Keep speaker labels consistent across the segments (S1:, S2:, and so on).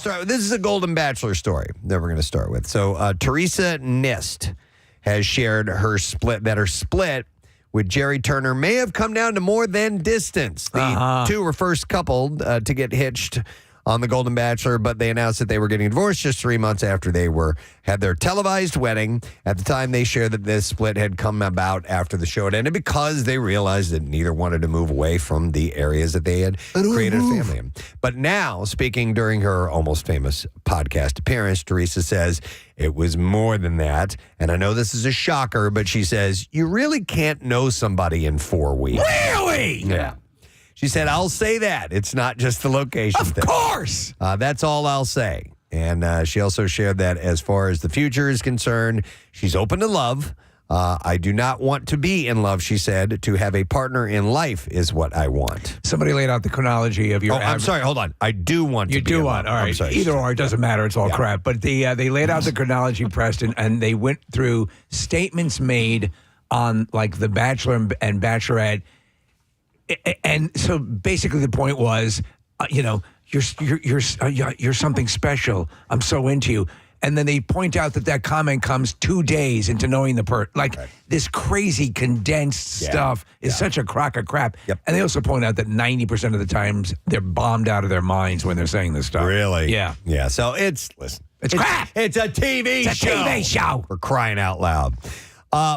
S1: This is a Golden Bachelor story that we're going to start with. So Teresa Nist has shared her split with Jerry Turner may have come down to more than distance. The two were first coupled to get hitched on The Golden Bachelor, but they announced that they were getting divorced just 3 months after they had their televised wedding. At the time, they shared that this split had come about after the show had ended because they realized that neither wanted to move away from the areas that they had created a family in. But now, speaking during her almost famous podcast appearance, Teresa says it was more than that. And I know this is a shocker, but she says, you really can't know somebody in 4 weeks.
S2: Really?
S1: Yeah. She said, I'll say that. It's not just the location thing.
S2: Of course.
S1: That's all I'll say. And she also shared that as far as the future is concerned, she's open to love. I do not want to be in love, she said. To have a partner in life is what I want.
S2: Somebody laid out the chronology of your...
S1: I'm sorry. Hold on. I do want to be in love. You do want.
S2: All right. I'm sorry. Either or. It doesn't matter. It's all crap. But they laid out the chronology, Preston, and they went through statements made on, like, The Bachelor and Bachelorette. And so basically the point was, you're something special. I'm so into you. And then they point out that comment comes 2 days into knowing the person. Like, this crazy condensed stuff is such a crock of crap. Yep. And they also point out that 90% of the times they're bombed out of their minds when they're saying this stuff.
S1: Really?
S2: Yeah.
S1: Yeah. So it's crap. It's a TV show.
S2: It's a TV show.
S1: For crying out loud.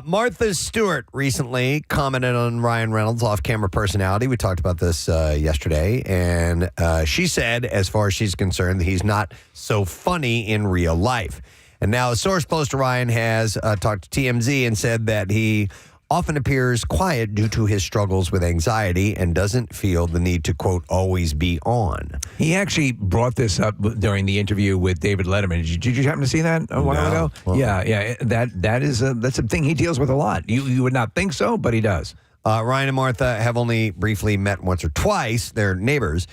S1: Martha Stewart recently commented on Ryan Reynolds' off-camera personality. We talked about this yesterday, and she said, as far as she's concerned, that he's not so funny in real life. And now a source close to Ryan has talked to TMZ and said that he often appears quiet due to his struggles with anxiety and doesn't feel the need to, quote, always be on.
S2: He actually brought this up during the interview with David Letterman. Did you happen to see that a while ago? Well, yeah. That's a thing he deals with a lot. You would not think so, but he does.
S1: Ryan and Martha have only briefly met once or twice. They're neighbors,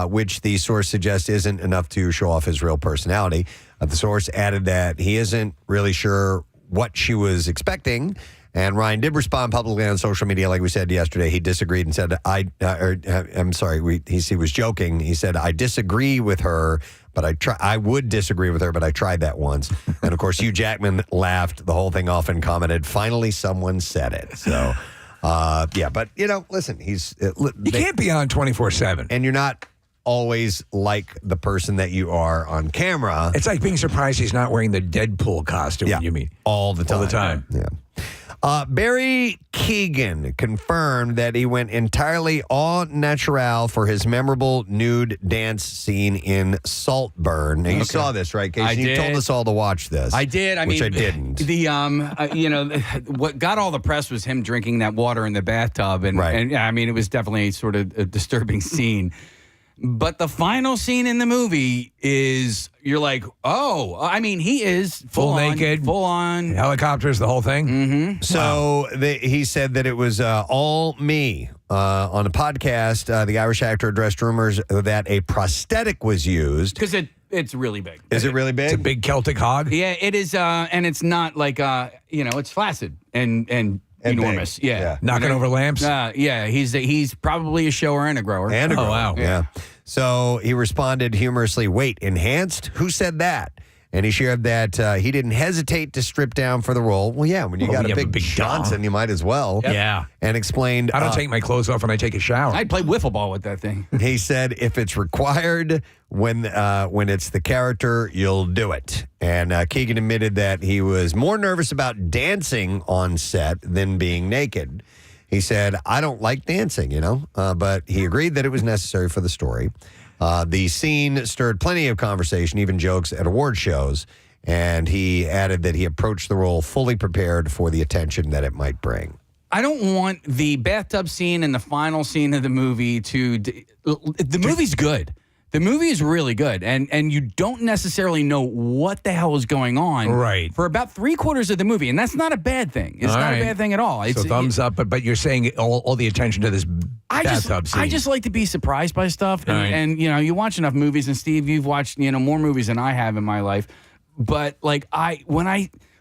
S1: which the source suggests isn't enough to show off his real personality. The source added that he isn't really sure what she was expecting. And Ryan did respond publicly on social media, like we said yesterday. He disagreed and said, I'm sorry, he was joking. He said, I disagree with her, but I would disagree with her, but I tried that once. And, of course, Hugh Jackman laughed the whole thing off and commented, finally someone said it. So, but, listen,
S2: you can't be on 24/7.
S1: And you're not always like the person that you are on camera.
S2: It's like being surprised he's not wearing the Deadpool costume, you mean?
S1: All the time.
S2: All the time.
S1: Yeah. Barry Keoghan confirmed that he went entirely au naturel for his memorable nude dance scene in Saltburn. Now, you saw this, right, Casey? You told us all to watch this.
S3: I did.
S1: I didn't.
S3: What got all the press was him drinking that water in the bathtub. And it was definitely sort of a disturbing scene. But the final scene in the movie is, you're like, he is full
S2: naked,
S3: full on.
S2: Helicopters, the whole thing.
S3: Mm-hmm.
S1: So he said that it was all me. On a podcast, the Irish actor addressed rumors that a prosthetic was used.
S3: Because it's really big.
S1: Is it really big?
S2: It's a big Celtic hog?
S3: Yeah, it is. And it's not like, it's flaccid and enormous.
S1: Big.
S3: Yeah.
S2: Knocking over lamps?
S3: He's probably a shower and a grower.
S1: And a grower.
S2: Oh, wow.
S1: Yeah. So he responded humorously, wait, enhanced? Who said that? And he shared that he didn't hesitate to strip down for the role. Well, yeah, when you got a big Johnson, you might as well.
S2: Yep. Yeah.
S1: And explained...
S2: I don't take my clothes off when I take a shower.
S3: I'd play wiffle ball with that thing.
S1: He said, if it's required, when it's the character, you'll do it. And Keoghan admitted that he was more nervous about dancing on set than being naked. He said, I don't like dancing, but he agreed that it was necessary for the story. The scene stirred plenty of conversation, even jokes at award shows, and he added that he approached the role fully prepared for the attention that it might bring.
S3: I don't want the bathtub scene and the final scene of the movie the movie's good. The movie is really good, and you don't necessarily know what the hell is going on for about 3/4 of the movie, and that's not a bad thing. It's not a bad thing at all.
S2: So thumbs up, but you're saying all the attention to this bathtub scene.
S3: I just like to be surprised by stuff, and you watch enough movies, and Steve, you've watched more movies than I have in my life, but like when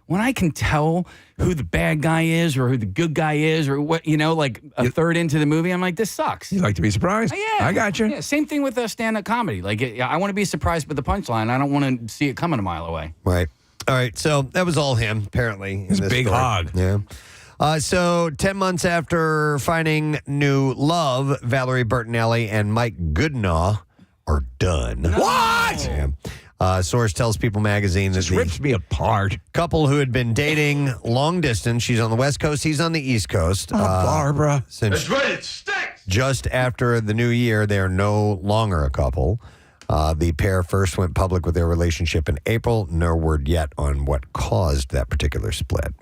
S3: when I can tell who the bad guy is or who the good guy is or what, like a third into the movie, I'm like, this sucks.
S2: You like to be surprised?
S3: Yeah.
S2: I got you.
S3: Yeah, same thing with stand-up comedy. Like, I want to be surprised with the punchline. I don't want to see it coming a mile away.
S1: Right. All right. So that was all him, apparently.
S2: He's a big hog.
S1: Yeah. So 10 months after finding new love, Valerie Bertinelli and Mike Goodenough are done.
S2: What?
S1: Yeah. Source tells People magazine that
S2: This rips me apart.
S1: couple who had been dating long distance, she's on the West Coast, he's on the East Coast.
S2: Barbara.
S1: Since
S4: It stinks.
S1: just after the new year, they are no longer a couple. The pair first went public with their relationship in April. No word yet on what caused that particular split.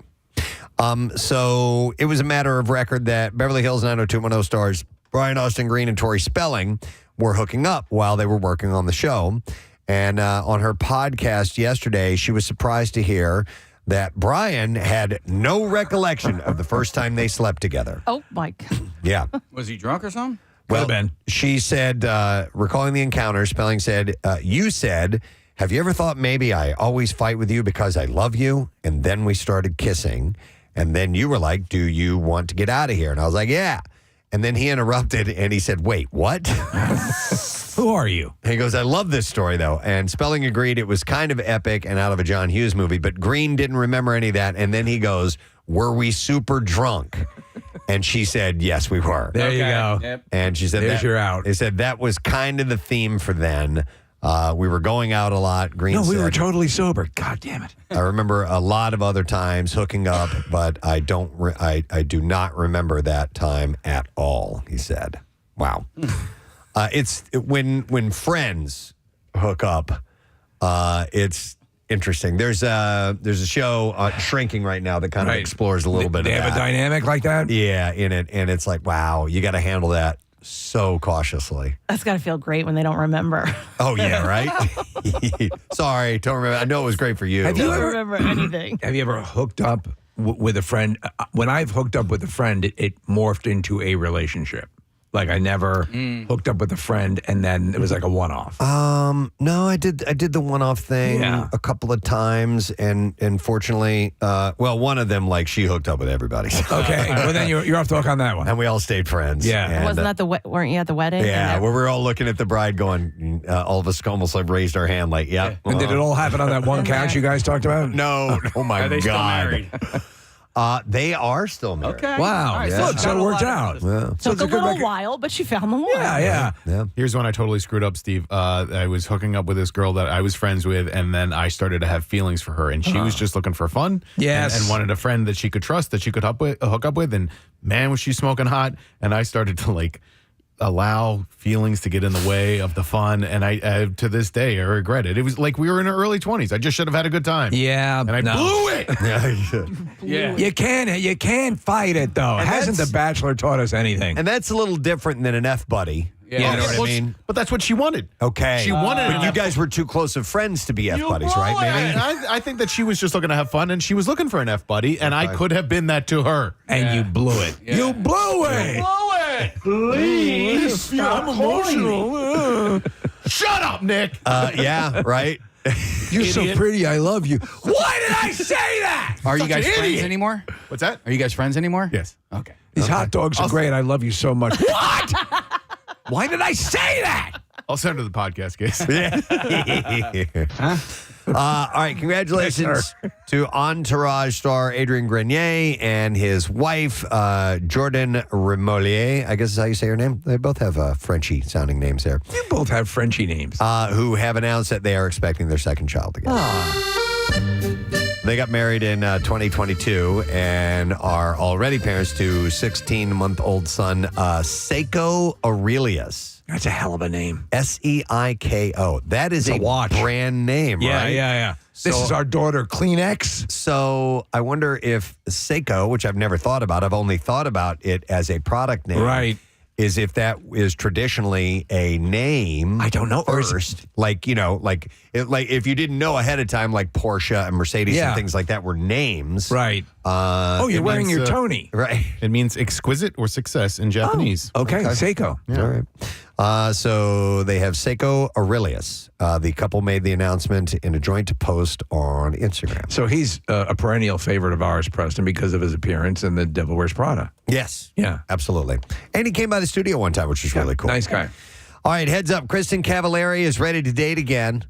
S1: So it was a matter of record that Beverly Hills 90210 stars Brian Austin Green and Tori Spelling were hooking up while they were working on the show. And on her podcast yesterday, she was surprised to hear that Brian had no recollection of the first time they slept together.
S5: Oh, my God.
S1: Yeah.
S3: Was he drunk or something?
S1: Well,
S2: been.
S1: she said, recalling the encounter, Spelling said, you said, have you ever thought maybe I always fight with you because I love you? And then we started kissing. And then you were like, do you want to get out of here? And I was like, yeah. And then he interrupted and he said, wait, what?
S2: Who are you?
S1: He goes, I love this story, though. And Spelling agreed it was kind of epic and out of a John Hughes movie, but Green didn't remember any of that. And then he goes, were we super drunk? And she said, yes, we were.
S2: There you go.
S3: Yep.
S1: And she said,
S2: There's your out.
S1: They said that was kind of the theme for then. We were going out a lot. Green
S2: No, we
S1: said,
S2: were totally sober. God damn it.
S1: I remember a lot of other times hooking up, but I don't. I do not remember that time at all. He said, "Wow." When friends hook up, it's interesting. There's a show Shrinking right now that kind of explores a little bit
S2: They
S1: of
S2: have
S1: that.
S2: a dynamic like that?
S1: Yeah, in it, and it's like, wow, you got to handle that so cautiously.
S5: That's got to feel great when they don't remember.
S1: Oh yeah, right. Sorry, don't remember. I know it was great for you.
S2: Have you
S5: Don't
S2: ever-
S5: remember anything.
S2: Have you ever hooked up with a friend? When I've hooked up with a friend, it morphed into a relationship. Like I never hooked up with a friend and then it was like a one-off.
S1: No, I did the one-off thing
S2: Yeah.
S1: a couple of times, and fortunately, one of them, like, she hooked up with everybody.
S2: Okay, well then you're off the hook on that one.
S1: And we all stayed friends.
S2: Yeah.
S1: And,
S5: Wasn't that weren't you at the wedding?
S1: yeah,
S5: And
S1: where we were all looking at the bride going, all of us almost like raised our hand like, yeah.
S2: And did it all happen on that one couch you guys talked about?
S1: No. Oh, my
S3: Are they still
S1: God.
S3: married?
S1: They are still married.
S3: Okay.
S2: Wow.
S3: All right,
S2: Yeah.
S3: it's
S2: So
S3: not
S2: it
S3: a
S2: worked
S3: lot
S2: out.
S3: of-
S1: Yeah.
S5: Took a
S2: good
S5: little
S2: record.
S5: while, but she found the one.
S2: Yeah.
S1: Yeah.
S4: Here's when I totally screwed up, Steve. I was hooking up with this girl that I was friends with, and then I started to have feelings for her, and she was just looking for fun.
S2: Yes.
S4: and wanted a friend that she could trust, that she could hook up with. And man, was she smoking hot! And I started to allow feelings to get in the way of the fun, and I to this day I regret it. It was like we were in our early 20s. I just should have had a good time.
S2: Yeah.
S4: and I blew it.
S3: Yeah.
S2: You can't fight it though.
S1: And
S2: Hasn't The
S1: that's-
S2: Bachelor taught us anything?
S1: And that's a little different than an F buddy.
S3: Yeah.
S1: You know
S3: Okay.
S1: what I
S4: Well,
S1: mean?
S4: but that's what she wanted.
S1: Okay.
S4: She wanted
S1: But
S4: an
S1: you
S4: F-
S1: guys were too close of friends to be F buddies, right? Maybe?
S4: I think that she was just looking to have fun, and she was looking for an F buddy, and I could have been that to her.
S2: And you blew it.
S3: Yeah.
S2: You blew it.
S4: Please, I'm emotional. Shut up, Nick.
S1: Yeah, right.
S2: You're so pretty. I love you. Why did I say that?
S3: Are you
S4: Such
S3: guys
S4: an
S3: friends
S4: idiot.
S3: anymore?
S4: What's that?
S3: Are you guys friends anymore?
S4: Yes.
S3: Okay.
S2: These hot dogs are great. I love you so much. What? Why did I say that?
S4: I'll send her the podcast case.
S1: All right, congratulations to Entourage star Adrian Grenier and his wife, Jordan Remolier. I guess is how you say her name. They both have Frenchy sounding names there.
S2: You both have Frenchy names.
S1: Who have announced that they are expecting their second child together. They got married in 2022 and are already parents to 16-month-old son, Seiko Aurelius.
S2: That's a hell of a name.
S1: Seiko. That is
S2: It's
S1: a
S2: a watch.
S1: brand name, right?
S2: Yeah. This
S1: So-
S2: is our daughter, Kleenex.
S1: So I wonder if Seiko, which I've never thought about, I've only thought about it as a product name.
S2: Right.
S1: Is if that is traditionally a name.
S2: I don't know. Or is it-
S1: First, like if you didn't know ahead of time, like Porsche and Mercedes
S2: Yeah.
S1: and things like that were names.
S2: Right. Oh, you're wearing
S4: means,
S2: your Tony.
S1: Right.
S4: It means exquisite or success in Japanese.
S2: Okay, Seiko.
S1: All right. So they have Seiko Aurelius. The couple made the announcement in a joint post on Instagram.
S2: So he's a perennial favorite of ours, Preston, because of his appearance in The Devil Wears Prada.
S1: Yes.
S2: Yeah.
S1: Absolutely. And he came by the studio one time, which was really cool.
S2: Nice guy.
S1: All right, heads up. Kristen Cavallari is ready to date again.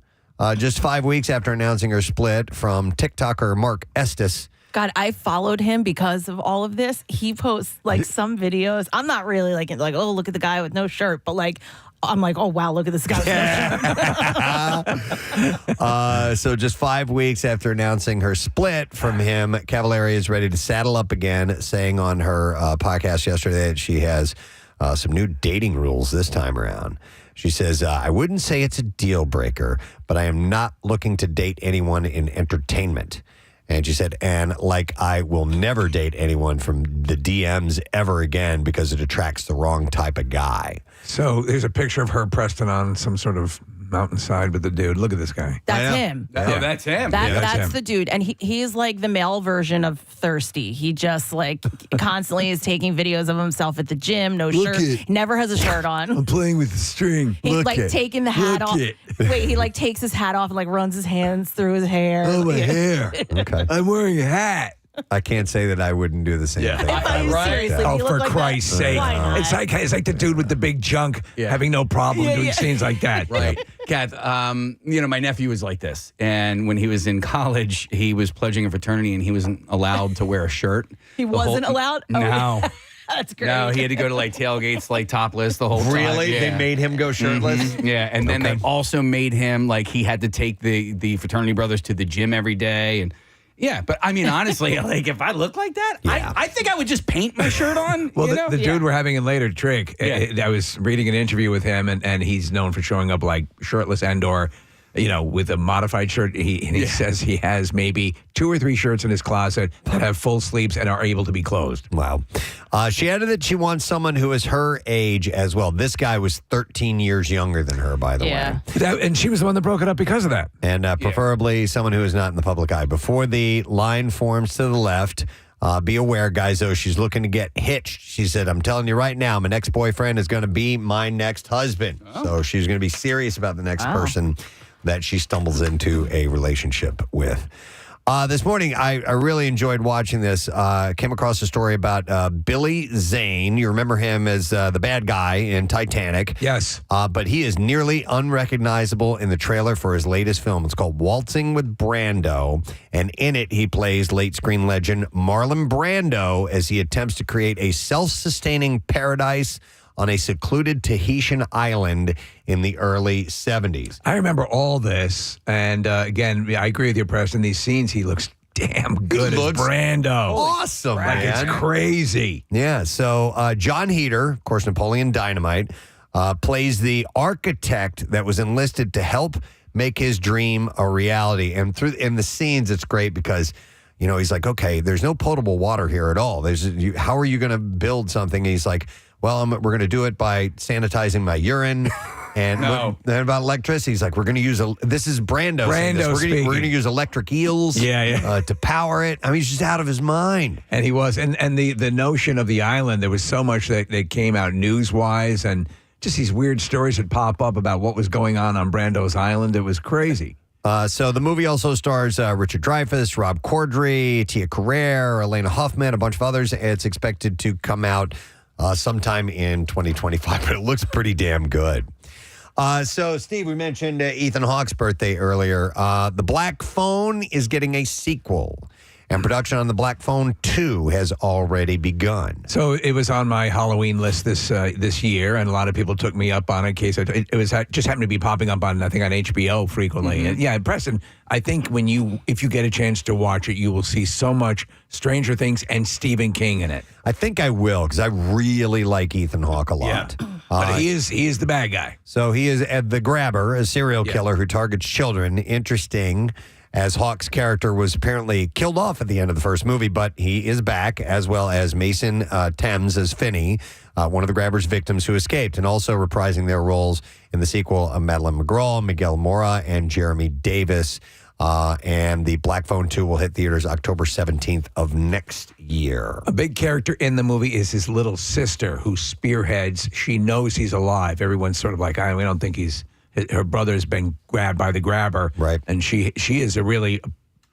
S1: Just 5 weeks after announcing her split from TikToker Mark Estes.
S5: God, I followed him because of all of this. He posts like some videos. I'm not really like, oh, look at the guy with no shirt, but like, I'm like, oh, wow, look at this guy with no shirt.
S1: So just 5 weeks after announcing her split from him, Cavallari is ready to saddle up again, saying on her podcast yesterday that she has some new dating rules this time around. She says, I wouldn't say it's a deal breaker, but I am not looking to date anyone in entertainment. And she said, and like I will never date anyone from the DMs ever again because it attracts the wrong type of guy.
S2: So there's a picture of her, Preston, on some sort of mountainside with the dude. Look at this guy.
S5: That's him.
S3: Oh, that's him.
S5: That's
S2: him.
S5: the dude. And he's like the male version of thirsty. He just like constantly is taking videos of himself at the gym, no shirt. Never has a shirt on.
S2: I'm playing with the string.
S5: He's like taking the hat off.
S2: it.
S5: Wait, he like takes his hat off and like runs his hands through his hair.
S2: Oh, my hair.
S1: Okay.
S2: I'm wearing a hat.
S1: I can't say that I wouldn't do the same thing.
S5: Seriously,
S2: Oh,
S5: you look
S2: for
S5: like
S2: Christ's
S5: that.
S2: sake.
S5: Why not?
S2: It's like the dude with the big junk having no problem doing scenes like that.
S3: Right. Kath, my nephew was like this. And when he was in college, he was pledging a fraternity and he wasn't allowed to wear a shirt.
S5: He wasn't allowed? Oh,
S3: No.
S5: That's great.
S3: No, he had to go to like tailgates, like topless the whole time.
S1: Really?
S3: Yeah.
S1: They made him go shirtless?
S3: Yeah, and then they also made him like he had to take the fraternity brothers to the gym every day, and but I mean honestly, like if I look like that, I think I would just paint my shirt on.
S2: Well,
S3: you know?
S2: the dude we're having in later, Trick, I was reading an interview with him, and he's known for showing up like shirtless and/or, with a modified shirt. He says he has maybe 2 or 3 shirts in his closet that have full sleeves and are able to be closed.
S1: Wow. She added that she wants someone who is her age as well. This guy was 13 years younger than her, by the way.
S2: And she was the one that broke it up because of that.
S1: And preferably someone who is not in the public eye. Before the line forms to the left, be aware, guys, though, she's looking to get hitched. She said, I'm telling you right now, my next boyfriend is going to be my next husband. So she's going to be serious about the next person that she stumbles into a relationship with. This morning, I really enjoyed watching this. Came across a story about Billy Zane. You remember him as the bad guy in Titanic.
S2: Yes.
S1: But he is nearly unrecognizable in the trailer for his latest film. It's called Waltzing with Brando. And in it, he plays late screen legend Marlon Brando as he attempts to create a self-sustaining paradise on a secluded Tahitian island in the early 70s.
S2: I remember all this. And again, I agree with you, Preston. These scenes, he looks damn good as Brando.
S1: Awesome,
S2: Like,
S1: man.
S2: it's crazy.
S1: Yeah, so John Heater, of course, Napoleon Dynamite, plays the architect that was enlisted to help make his dream a reality. And in the scenes, it's great because, he's like, okay, there's no potable water here at all. How are you going to build something? And he's like, well, we're going to do it by sanitizing my urine. And then about electricity, he's like, we're going to use this is Brando. We're going to use electric eels to power it. I mean, he's just out of his mind.
S2: And he was. And the notion of the island, there was so much that came out news-wise and just these weird stories that pop up about what was going on Brando's island. It was crazy.
S1: So the movie also stars Richard Dreyfuss, Rob Corddry, Tia Carrere, Elena Huffman, a bunch of others. It's expected to come out sometime in 2025, but it looks pretty damn good. So, Steve, we mentioned Ethan Hawke's birthday earlier. The Black Phone is getting a sequel, and production on The Black Phone 2 has already begun.
S2: So it was on my Halloween list this year, and a lot of people took me up on it. In case it was just happened to be popping up on, I think, on HBO frequently. And yeah, Preston, I think if you get a chance to watch it, you will see so much Stranger Things and Stephen King in it.
S1: I think I will, because I really like Ethan Hawke a lot.
S2: Yeah. But he is the bad guy.
S1: So he is the grabber, a serial killer who targets children. Interesting, as Hawke's character was apparently killed off at the end of the first movie, but he is back, as well as Mason Thames as Finney, one of the grabber's victims who escaped, and also reprising their roles in the sequel of Madeline McGraw, Miguel Mora, and Jeremy Davis. And the Black Phone 2 will hit theaters October 17th of next year.
S2: A big character in the movie is his little sister who spearheads. She knows he's alive. Everyone's sort of like, we don't think her brother's been grabbed by the grabber.
S1: Right.
S2: And she is a really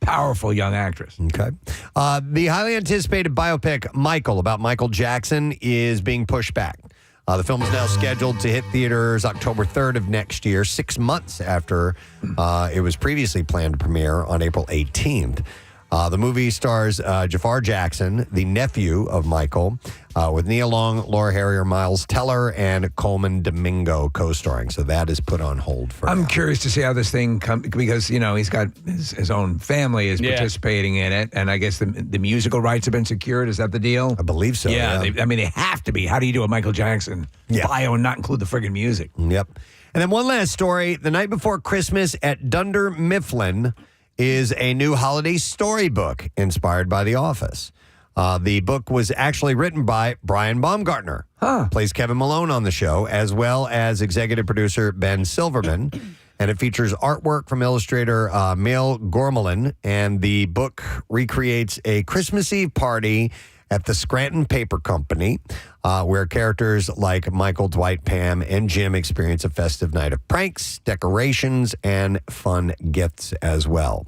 S2: powerful young actress.
S1: Okay. The highly anticipated biopic, Michael, about Michael Jackson, is being pushed back. The film is now scheduled to hit theaters October 3rd of next year, 6 months after it was previously planned to premiere on April 18th. The movie stars Jafar Jackson, the nephew of Michael, with Nia Long, Laura Harrier, Miles Teller, and Coleman Domingo co-starring. So that is put on hold for
S2: I'm
S1: now.
S2: curious to see how this thing comes because, he's got his own family is participating in it. And I guess the musical rights have been secured. Is that the deal?
S1: I believe so.
S2: Yeah. They have to be. How do you do a Michael Jackson bio and not include the friggin' music?
S1: Yep. And then one last story. The Night Before Christmas at Dunder Mifflin is a new holiday storybook inspired by The Office. The book was actually written by Brian Baumgartner, plays Kevin Malone on the show, as well as executive producer Ben Silverman. And it features artwork from illustrator Mail Gormelin. And the book recreates a Christmas Eve party at the Scranton Paper Company, where characters like Michael, Dwight, Pam, and Jim experience a festive night of pranks, decorations, and fun gifts as well.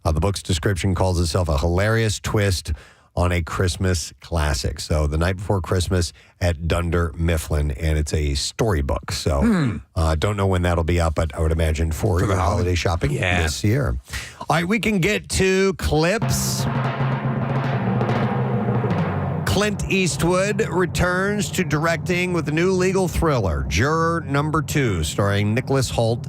S1: The book's description calls itself a hilarious twist on a Christmas classic. So The Night Before Christmas at Dunder Mifflin, and it's a storybook. So don't know when that'll be up, but I would imagine for your holiday shopping this year. All right, we can get to clips. Clint Eastwood returns to directing with a new legal thriller, Juror Number 2, starring Nicholas Hoult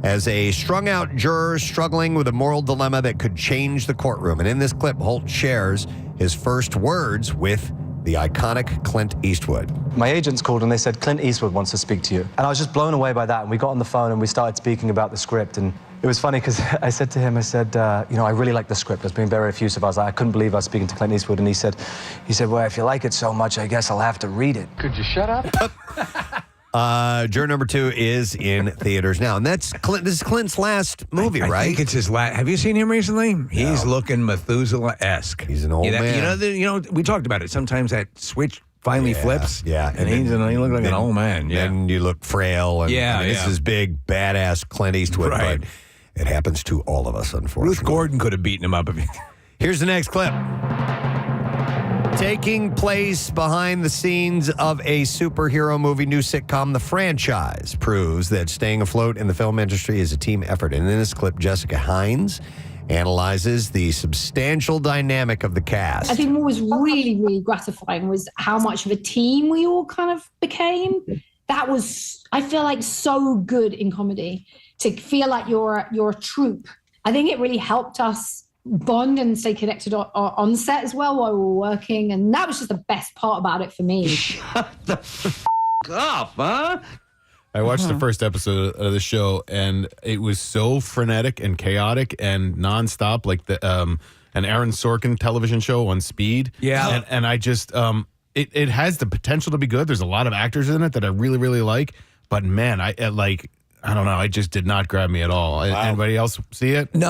S1: as a strung-out juror struggling with a moral dilemma that could change the courtroom. And in this clip, Hoult shares his first words with the iconic Clint Eastwood.
S6: My agents called and they said, Clint Eastwood wants to speak to you. And I was just blown away by that. And we got on the phone and we started speaking about the script. And it was funny because I said to him, I really like the script. I was being very effusive. I was like, I couldn't believe I was speaking to Clint Eastwood. And he said, well, if you like it so much, I guess I'll have to read it.
S7: Could you shut up?
S1: Juror Number 2 is in theaters now. And this is Clint's last movie, right?
S2: I think it's his last. Have you seen him recently? He's looking Methuselah-esque.
S1: He's an old man.
S2: We talked about it. Sometimes that switch finally flips.
S1: Yeah.
S2: And he looks like an old man. Yeah.
S1: And you look frail. And this is big, badass Clint Eastwood.
S2: Right.
S1: But it happens to all of us, unfortunately.
S2: Ruth Gordon could have beaten him up.
S1: Here's the next clip. Taking place behind the scenes of a superhero movie new sitcom, The Franchise, proves that staying afloat in the film industry is a team effort. And in this clip, Jessica Hines analyzes the substantial dynamic of the cast.
S8: I think what was really, really gratifying was how much of a team we all kind of became. That was, I feel like, so good in comedy, to feel like you're a troupe. I think it really helped us bond and stay connected on set as well while we were working, and that was just the best part about it for me.
S7: Shut the up, huh?
S4: I watched the first episode of the show, and it was so frenetic and chaotic and nonstop, like an Aaron Sorkin television show on speed.
S2: Yeah.
S4: And I just, it has the potential to be good. There's a lot of actors in it that I really, really like. But man, I don't know. It just did not grab me at all. Wow. Anybody else see it?
S2: No,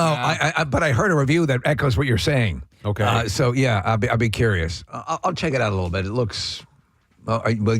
S2: but I heard a review that echoes what you're saying.
S4: Okay.
S2: So yeah, I'll be curious. I'll check it out a little bit. It looks. Well,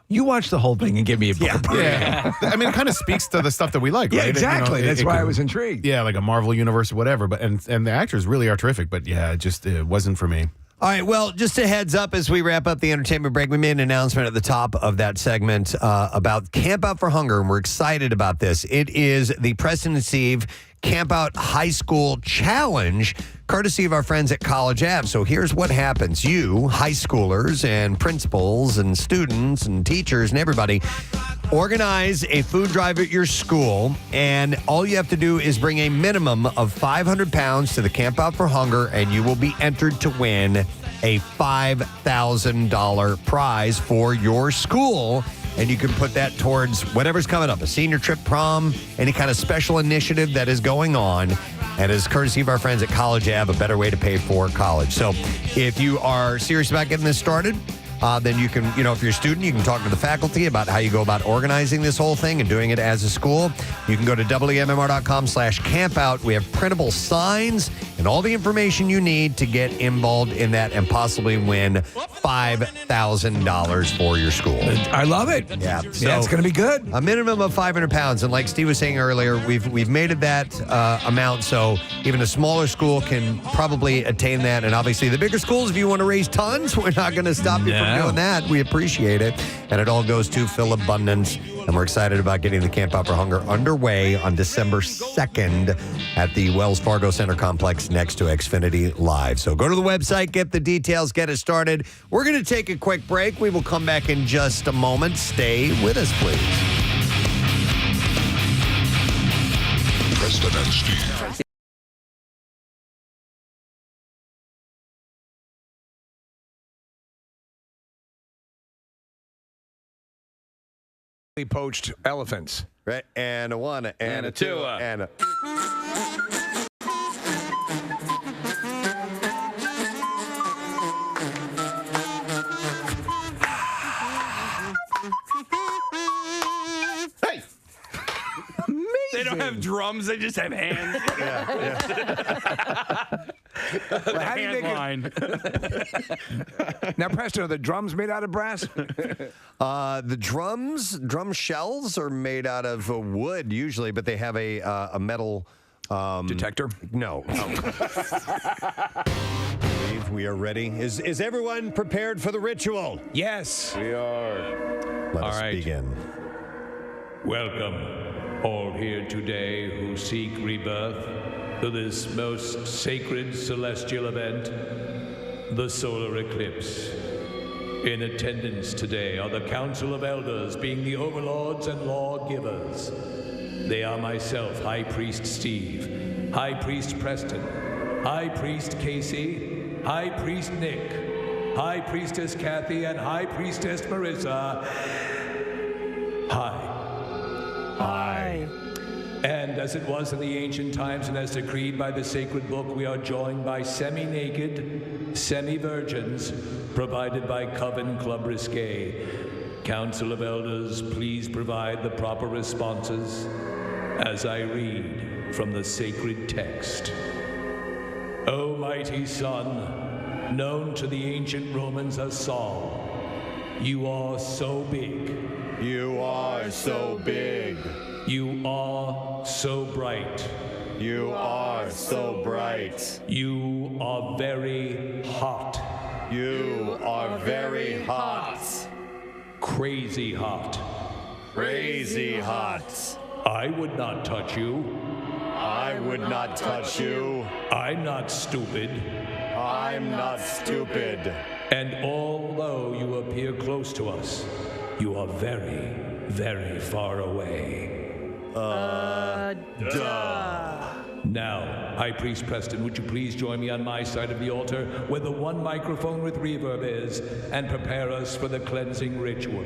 S2: you watch the whole thing and give me a
S4: Yeah. I mean, it kind of speaks to the stuff that we like,
S2: Yeah,
S4: right?
S2: exactly. That's why I was intrigued.
S4: Yeah, like a Marvel universe or whatever. But and the actors really are terrific. But yeah, it wasn't for me.
S1: All right, well, just a heads up as we wrap up the entertainment break. We made an announcement at the top of that segment about Camp Out for Hunger, and we're excited about this. It is the Preston and Steve Camp Out High School Challenge, courtesy of our friends at College Ave. So here's what happens. You, high schoolers and principals and students and teachers and everybody, organize a food drive at your school, and all you have to do is bring a minimum of 500 pounds to the Camp Out for Hunger, and you will be entered to win a $5,000 prize for your school. And you can put that towards whatever's coming up, a senior trip, prom, any kind of special initiative that is going on. And as courtesy of our friends at College Ave, a better way to pay for college. So if you are serious about getting this started, then you can, if you're a student, you can talk to the faculty about how you go about organizing this whole thing and doing it as a school. You can go to WMMR.com/campout. We have printable signs and all the information you need to get involved in that and possibly win $5,000 for your school.
S2: I love it.
S1: Yeah. So
S2: Yeah, it's going to be good.
S1: a minimum of 500 pounds. And like Steve was saying earlier, we've made it that amount so even a smaller school can probably attain that. And obviously the bigger schools, if you want to raise tons, we're not going to stop you from doing that. We appreciate it. And it all goes to Phil Abundance. And we're excited about getting the Camp Out for Hunger underway on December 2nd at the Wells Fargo Center complex next to Xfinity Live. So go to the website, get the details, get it started. We're going to take a quick break. We will come back in just a moment. Stay with us, please.
S9: Preston and Steve.
S2: Poached elephants.
S1: Right, and a one, and a two, and a...
S4: Hey!
S3: They don't have drums, they just have hands.
S2: How do you make
S3: line.
S2: Now, Preston, are the drums made out of brass?
S1: The drum shells are made out of wood usually, but they have a metal
S2: detector?
S1: No. Believe we are ready. Is everyone prepared for the ritual?
S2: Yes.
S4: We are.
S1: Let us begin.
S10: Welcome, all here today who seek rebirth, to this most sacred celestial event, the solar eclipse. In attendance today are the Council of Elders, being the overlords and lawgivers. They are myself, High Priest Steve, High Priest Preston, High Priest Casey, High Priest Nick, High Priestess Kathy, and High Priestess Marissa. Hi. And as it was in the ancient times and as decreed by the sacred book, we are joined by semi-naked, semi-virgins, provided by Coven Club Risque. Council of Elders, please provide the proper responses as I read from the sacred text. O mighty Son, known to the ancient Romans as Sol, you are so big.
S1: You are so big.
S10: You are so bright.
S1: You are so bright.
S10: You are very hot.
S1: You are very hot.
S10: Crazy hot.
S1: Crazy hot.
S10: I would not touch you.
S1: I would not touch you.
S10: I'm not stupid.
S1: I'm not stupid.
S10: And although you appear close to us, you are very, very far away. Now, High Priest Preston, would you please join me on my side of the altar where the one microphone with reverb is and prepare us for the cleansing ritual.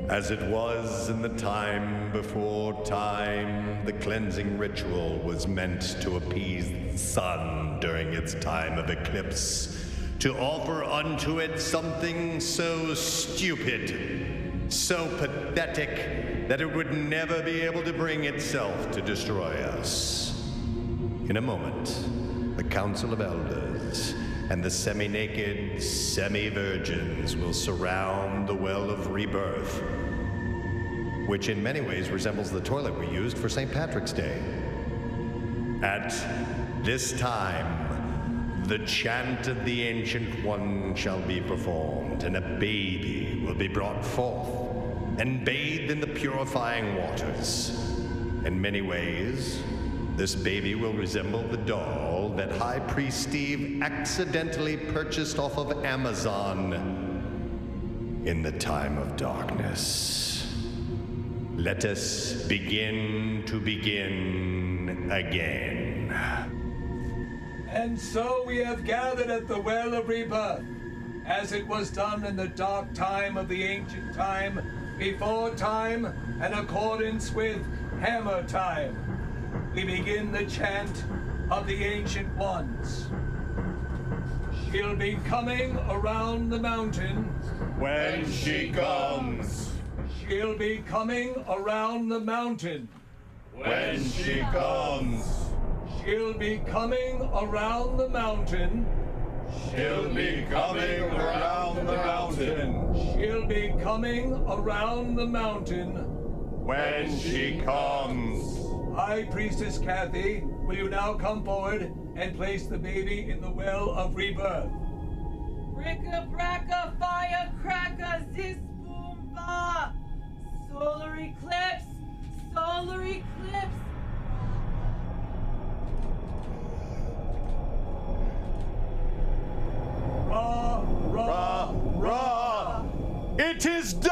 S1: As it was in the time before time, the cleansing ritual was meant to appease the sun during its time of eclipse, to offer unto it something so stupid, so pathetic, that it would never be able to bring itself to destroy us. In a moment, the Council of Elders and the semi-naked, semi-virgins will surround the Well of Rebirth, which in many ways resembles the toilet we used for St. Patrick's Day. At this time, the chant of the Ancient One shall be performed, and a baby will be brought forth and bathed in the purifying waters. In many ways, this baby will resemble the doll that High Priest Steve accidentally purchased off of Amazon in the time of darkness. Let us begin to begin again.
S10: And so we have gathered at the Well of Rebirth, as it was done in the dark time of the ancient time, before time, in accordance with Hammer time. we begin the chant of the Ancient Ones. She'll be coming around the mountain.
S9: When she comes.
S10: She'll be coming around the mountain.
S9: When she comes.
S10: She'll be coming around the mountain.
S9: She'll be coming around the mountain.
S10: She'll be coming around the mountain.
S9: When she comes.
S10: High Priestess Kathy, will you now come forward and place the baby in the well of rebirth?
S5: Bricka bracka firecracker zis boomba. Solar eclipse. Solar eclipse.
S10: Ra, ra,
S9: Ra! It is done!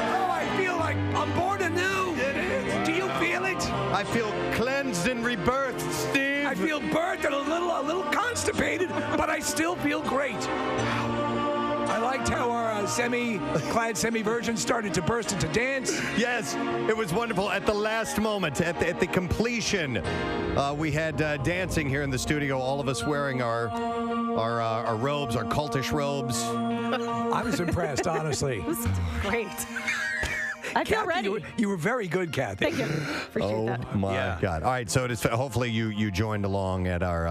S2: Oh, I feel like I'm born anew. Do you feel it?
S1: I feel cleansed and rebirthed, Steve.
S2: I feel burnt and a little constipated, but I still feel great. I liked how our semi-clad semi-virgin started to burst into dance.
S1: Yes, it was wonderful. At the last moment, at the completion, we had dancing here in the studio. All of us wearing our robes, our cultish robes.
S2: I was impressed, honestly.
S5: It was great. I feel
S2: Kathy,
S5: ready.
S2: you were very good, Kathy.
S5: Thank you. Appreciate that.
S1: Oh my God! All right, so it is. Hopefully, you joined along at our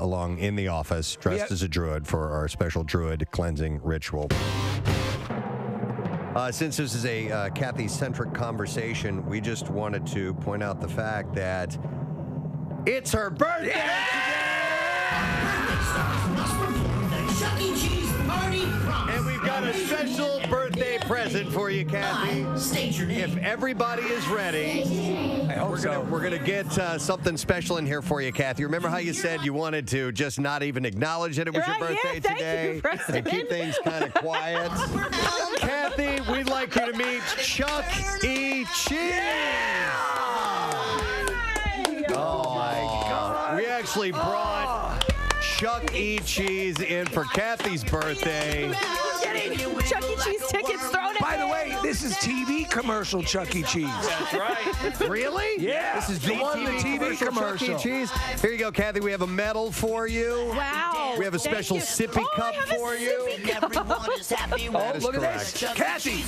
S1: along in the office, dressed as a druid for our special druid cleansing ritual. Since this is a Kathy-centric conversation, we just wanted to point out the fact that it's her birthday and we've got a special birthday present for you, Kathy.
S11: State your name.
S1: If everybody is ready, we're gonna get something special in here for you, Kathy. Remember how you said you wanted to just not even acknowledge that it was your birthday
S5: thank
S1: today
S5: you, Preston.
S1: and keep things kind of quiet? Kathy, we'd like you to meet Chuck E. Cheese. Oh my God! We actually brought Chuck E. Cheese in for Kathy's birthday.
S5: Getting Chuck E. Cheese tickets thrown at
S2: By the
S5: me.
S2: way, this is TV commercial Chuck E. Cheese.
S9: That's right.
S1: Really?
S2: Yeah.
S1: This is
S2: The one, the TV
S1: Chuck E.
S2: commercial.
S1: Cheese. Here you go, Kathy. We have a medal for you.
S5: Wow.
S1: We have a
S5: Thank
S1: special
S5: you.
S1: sippy
S5: Oh,
S1: cup
S5: I have a
S1: for you.
S5: sippy cup.
S11: Everyone is happy.
S1: That is
S2: Look at
S1: correct.
S2: this. Kathy,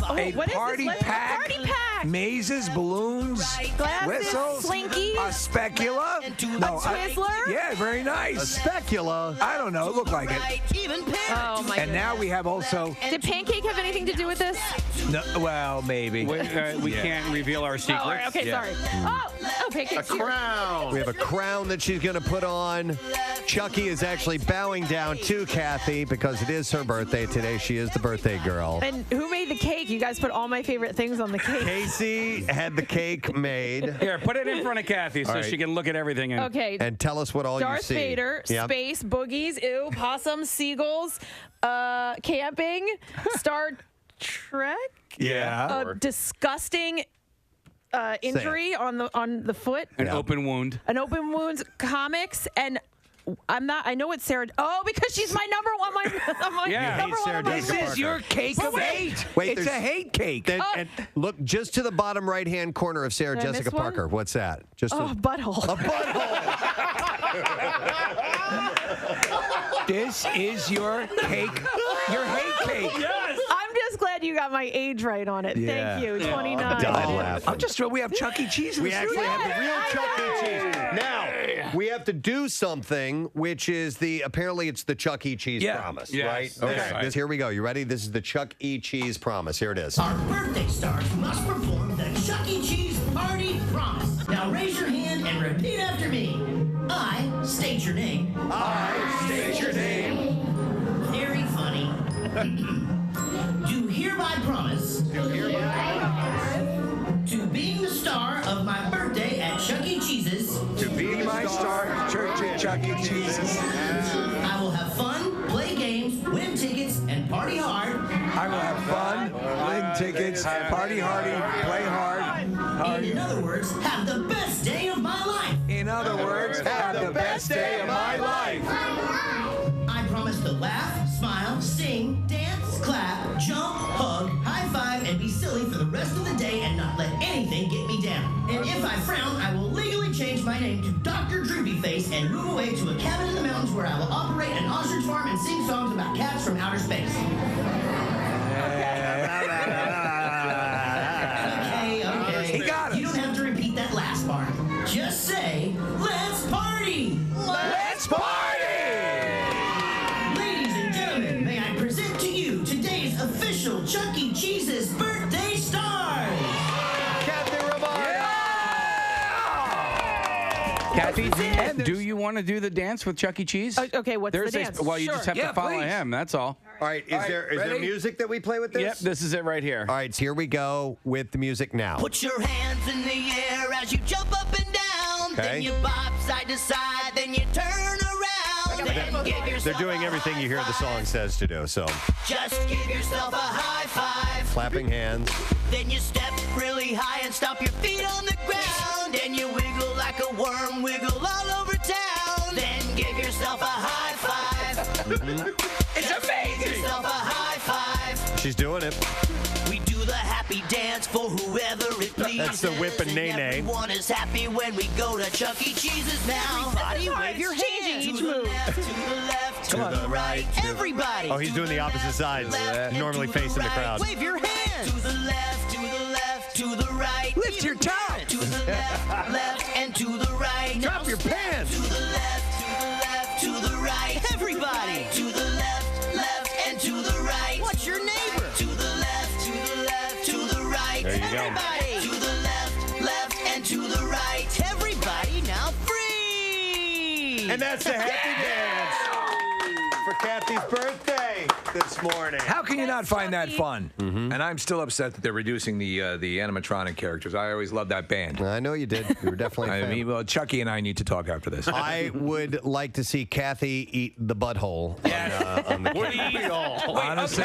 S2: a
S5: What is
S2: party
S5: this?
S2: pack,
S5: Party pack.
S2: mazes, balloons,
S5: Glasses,
S2: whistles,
S5: slinkies,
S2: a specula.
S5: a Twizzler.
S2: Yeah, very
S1: A
S2: nice.
S1: specula.
S2: I don't know. It looked like it.
S5: Oh my
S2: And now we have also.
S5: Did Pancake have anything to do with this?
S2: No, well, maybe.
S3: We can't reveal our secrets.
S5: Oh, okay, sorry. Oh, Pancake.
S9: Crown.
S1: We have a crown that she's going to put on. Chucky is actually bowing down to Kathy because it is her birthday today. She is the birthday girl.
S5: And who made the cake? You guys put all my favorite things on the cake.
S1: Casey had the cake made.
S3: Here, put it in front of Kathy so
S1: All right.
S3: she can look at everything. And
S5: Okay.
S1: And tell us what all you
S5: Darth
S1: see.
S5: Vader,
S1: Yep.
S5: space, boogies, ew, possums, seagulls, camping, Star Trek,
S2: Yeah.
S5: a disgusting injury on the foot,
S3: an open wound.
S5: an open wounds, comics, and I know it's Sarah. Oh, because she's my number one.
S3: Yeah.
S5: Number one
S1: Sarah
S5: on my
S1: Jessica
S2: This
S5: list.
S2: is your cake
S5: But
S2: of
S5: wait.
S2: hate.
S1: Wait,
S2: It's a
S1: there's-
S2: hate cake.
S1: Then, and look just to the bottom right-hand corner of Sarah
S5: Did I miss
S1: Jessica
S5: one?
S1: Parker. What's that? Just
S5: Oh,
S1: a
S5: butthole.
S1: butthole.
S2: This is your cake. Your hate cake.
S5: I'm just glad you got my age right on it.
S2: Yeah.
S5: Thank you. 29.
S1: I'm laughing.
S2: I'm just thrilled we have Chuck E. Cheese in
S1: We
S2: the
S1: actually
S2: studio.
S1: have the real Chuck E. Cheese. Now, we have to do something, which is apparently it's the Chuck E. Cheese
S2: Yeah.
S1: promise,
S3: Yes.
S1: right?
S3: Okay.
S1: Here we go. You ready? This is the Chuck E. Cheese promise. Here it is.
S11: Our birthday stars must perform the Chuck E. Cheese Party Promise. Now raise your hand and repeat after me. I state your name.
S1: I state your name.
S11: Very funny. Do hereby promise. To being the star of my birthday at Chuck E. Cheese's.
S2: To be my star, church at Chuck E. Cheese's.
S11: I will have fun, play games, win tickets, and party hard.
S2: I will have fun, win tickets, party hardy, play hard.
S11: And in other words, have the best day of my life.
S2: In other words, have the best day of my life.
S11: I promise to laugh, smile, sing, dance, clap, jump, hug, high five, and be silly for the rest of the day and not let if I frown, I will legally change my name to Dr. Droopyface and move away to a cabin in the mountains where I will operate an ostrich farm and sing songs about cats from outer space. Okay.
S2: He got us.
S11: You don't have to repeat that last part. Just say, let's party!
S2: Let's party!
S11: Ladies and gentlemen, may I present to you today's official Chuck E. Cheese's birthday stars!
S3: Kathy, do you want to do the dance with Chuck E. Cheese?
S5: Okay, what's the dance?
S3: Well, you just have to follow him. That's all.
S1: All right, is there music that we play with this?
S3: Yep, this is it right here.
S1: All right, so here we go with the music now.
S11: Put your hands in the air as you jump up and down.
S1: Okay.
S11: Then you bop side to side. Then you turn around. Then give yourself
S1: They're doing everything you hear the song says to do, so
S11: Just give yourself a high five.
S1: clapping hands.
S11: Then you step really high and stomp your feet on the ground. And you wiggle like a worm, wiggle all over town. Then give yourself a high five. It's amazing. Give yourself a high five.
S1: She's doing it.
S11: We do the happy dance for whoever it pleases.
S1: That's the whip and nay-nay.
S11: Everyone is happy when we go to Chuck E. Cheese's now. Everybody wave your hands.
S5: each
S11: To the
S5: move.
S11: left, to the left, to the right. Everybody.
S1: Oh, he's doing the opposite sides. Normally facing the crowd.
S11: Wave your hands. To the left, to the left, to the right.
S2: Lift your tongue.
S11: To the left, left, and to the right.
S1: Drop your pants.
S11: To the left, to the left, to the right. Everybody. To the left, left, and to the right. What's your neighbor? To the left, to the left, to the right.
S1: There you go.
S11: Everybody. To the left, left, and to the right. Everybody now free.
S1: And that's the happy dance for Kathy's birthday this morning.
S2: How can you not find that fun? And I'm still upset that they're reducing the animatronic characters. I always loved that band.
S1: I know you did. You were definitely a
S2: I
S1: fan.
S2: mean, well, Chucky and I need to talk after this.
S1: I would like to see Kathy eat the butthole on the
S2: Honestly,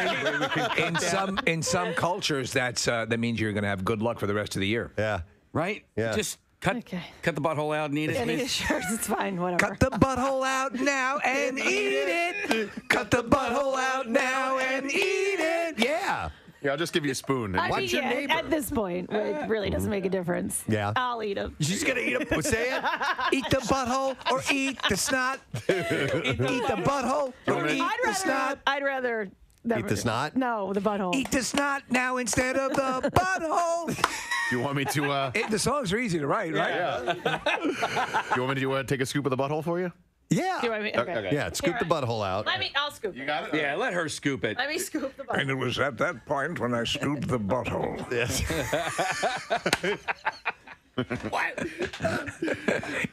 S2: in some cultures, that means you're going to have good luck for the rest of the year.
S1: Yeah.
S3: Right?
S1: Yeah.
S3: Just cut the butthole out and eat it.
S5: Yeah,
S3: please.
S5: sure, it's fine, whatever.
S2: Cut the butthole out now and eat it. Cut the butthole out now and eat it.
S1: Yeah.
S4: Yeah, I'll just give you a spoon.
S5: I mean,
S1: Watch your neighbor.
S5: at this point, it really doesn't make a difference.
S1: Yeah.
S5: I'll eat them.
S1: She's going to eat a say it.
S2: Eat the butthole or eat the snot. Eat the butthole or eat the snot.
S5: I'd rather
S1: Eat the snot?
S5: No, the butthole.
S2: Eat the snot now instead of the butthole.
S4: Do you want me to?
S2: The songs are easy to write, right?
S4: Yeah. Do you want me to take a scoop of the butthole for you?
S1: Yeah.
S5: Do I mean, okay.
S1: Yeah, scoop the butthole out.
S5: I'll scoop it.
S4: Got it.
S3: Yeah, let her scoop it.
S5: Let me scoop the butthole.
S2: And it was at that point when I scooped the butthole.
S1: Yes.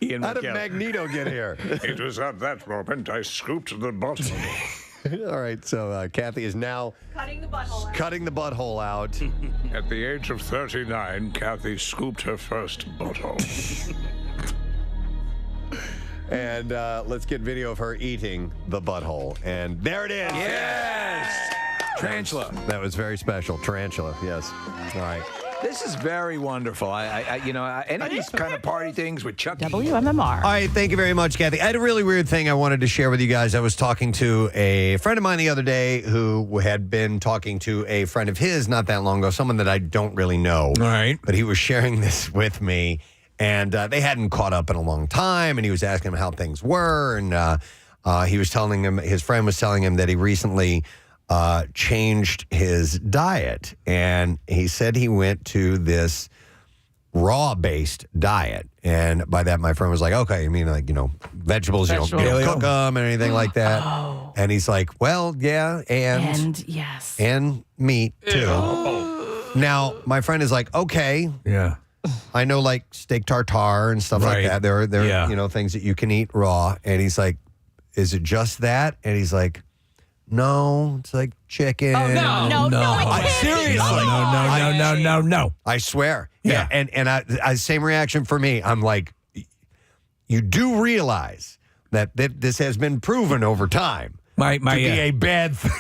S2: Ian
S1: How did
S2: McKellen.
S1: Magneto get here?
S2: It was at that moment I scooped the butthole.
S1: All right, so Kathy is now
S5: Cutting the butthole out.
S1: cutting the butthole out.
S2: At the age of 39, Kathy scooped her first butthole.
S1: And let's get video of her eating the butthole. And there it is.
S2: Yes! Tarantula.
S1: That was very special. Tarantula, yes. All right.
S2: This is very wonderful. Any of these kind of party things with Chucky.
S5: WMMR.
S1: All right, thank you very much, Kathy. I had a really weird thing I wanted to share with you guys. I was talking to a friend of mine the other day who had been talking to a friend of his not that long ago, someone that I don't really know.
S2: All right.
S1: But he was sharing this with me, and they hadn't caught up in a long time, and he was asking him how things were, and he was telling him, his friend was telling him that he recently changed his diet, and he said he went to this raw-based diet. And by that, my friend was like, okay, you mean like, vegetables, you don't cook them and anything like that.
S5: Oh.
S1: And he's like, well, yeah,
S5: And yes.
S1: and meat too. Now, my friend is like, okay,
S2: Yeah.
S1: I know like steak tartare and stuff
S2: Right.
S1: like that. There are
S2: Yeah.
S1: things that you can eat raw. And he's like, is it just that? And he's like, no, it's like chicken.
S5: Oh, no, it can't be.
S1: Seriously.
S2: No.
S1: I swear.
S2: Yeah.
S1: And I same reaction for me. I'm like, you do realize that this has been proven over time
S2: My
S1: to be a bad thing.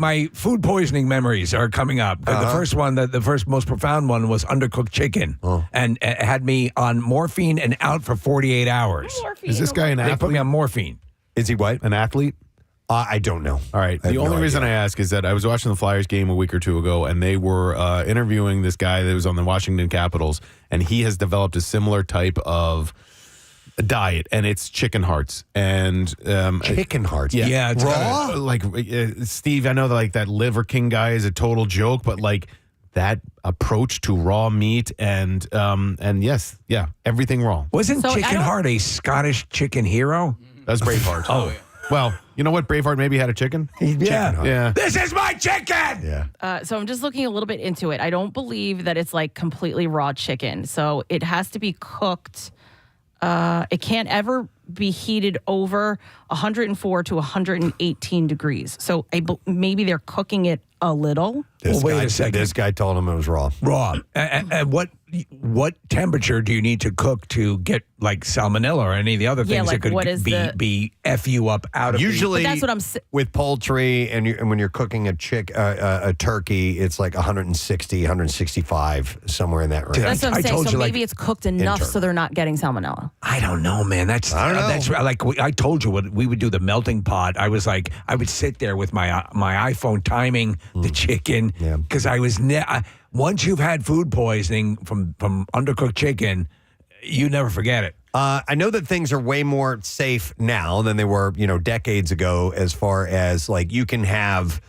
S2: my food poisoning memories are coming up. The first one, the first most profound one was undercooked chicken, and it had me on morphine and out for 48 hours.
S4: Is this guy an
S2: They put me
S4: athlete?
S2: on morphine.
S1: Is he what?
S4: An athlete?
S1: I don't know.
S4: All right.
S1: I have
S4: The only
S1: no
S4: reason
S1: idea.
S4: I ask is that I was watching the Flyers game a week or two ago, and they were interviewing this guy that was on the Washington Capitals, and he has developed a similar type of diet, and it's chicken hearts. And
S1: Chicken hearts.
S2: Yeah, it's
S1: raw.
S4: like Steve, I know that like that Liver King guy is a total joke, but like that approach to raw meat and yes, yeah, everything raw.
S2: Wasn't
S5: So I
S2: Chicken
S5: don't-
S2: Heart a Scottish chicken hero?
S4: That's Braveheart.
S2: Oh.
S4: Well, you know what? Braveheart maybe had a chicken.
S2: Yeah.
S4: Yeah.
S2: This is my chicken.
S1: Yeah.
S5: So I'm just looking a little bit into it. I don't believe that it's like completely raw chicken. So it has to be cooked. It can't ever be heated over 104 to 118 degrees. So maybe they're cooking it a little.
S1: This
S2: Well, wait
S1: guy,
S2: a second.
S1: This guy told him it was raw.
S2: Raw. And what temperature do you need to cook to get like salmonella or any of the other
S5: Yeah,
S2: things
S5: like,
S2: that
S5: what
S2: could
S5: is
S2: be
S5: the-
S2: be F you up out of
S1: Usually,
S5: But that's what I'm
S1: with poultry and when you're cooking a turkey, it's like 160, 165, somewhere in that range.
S5: That's what
S2: I
S5: I'm saying.
S2: told
S5: So
S2: you, like,
S5: maybe it's cooked enough
S1: Inter.
S5: so they're not getting salmonella.
S2: I don't know, man.
S1: I don't know.
S2: That's like I told you what we would do the melting pot. I was like I would sit there with my iPhone timing the chicken
S1: Yeah.
S2: because I was once you've had food poisoning from undercooked chicken, you never forget it.
S1: I know that things are way more safe now than they were, decades ago. As far as like you can have,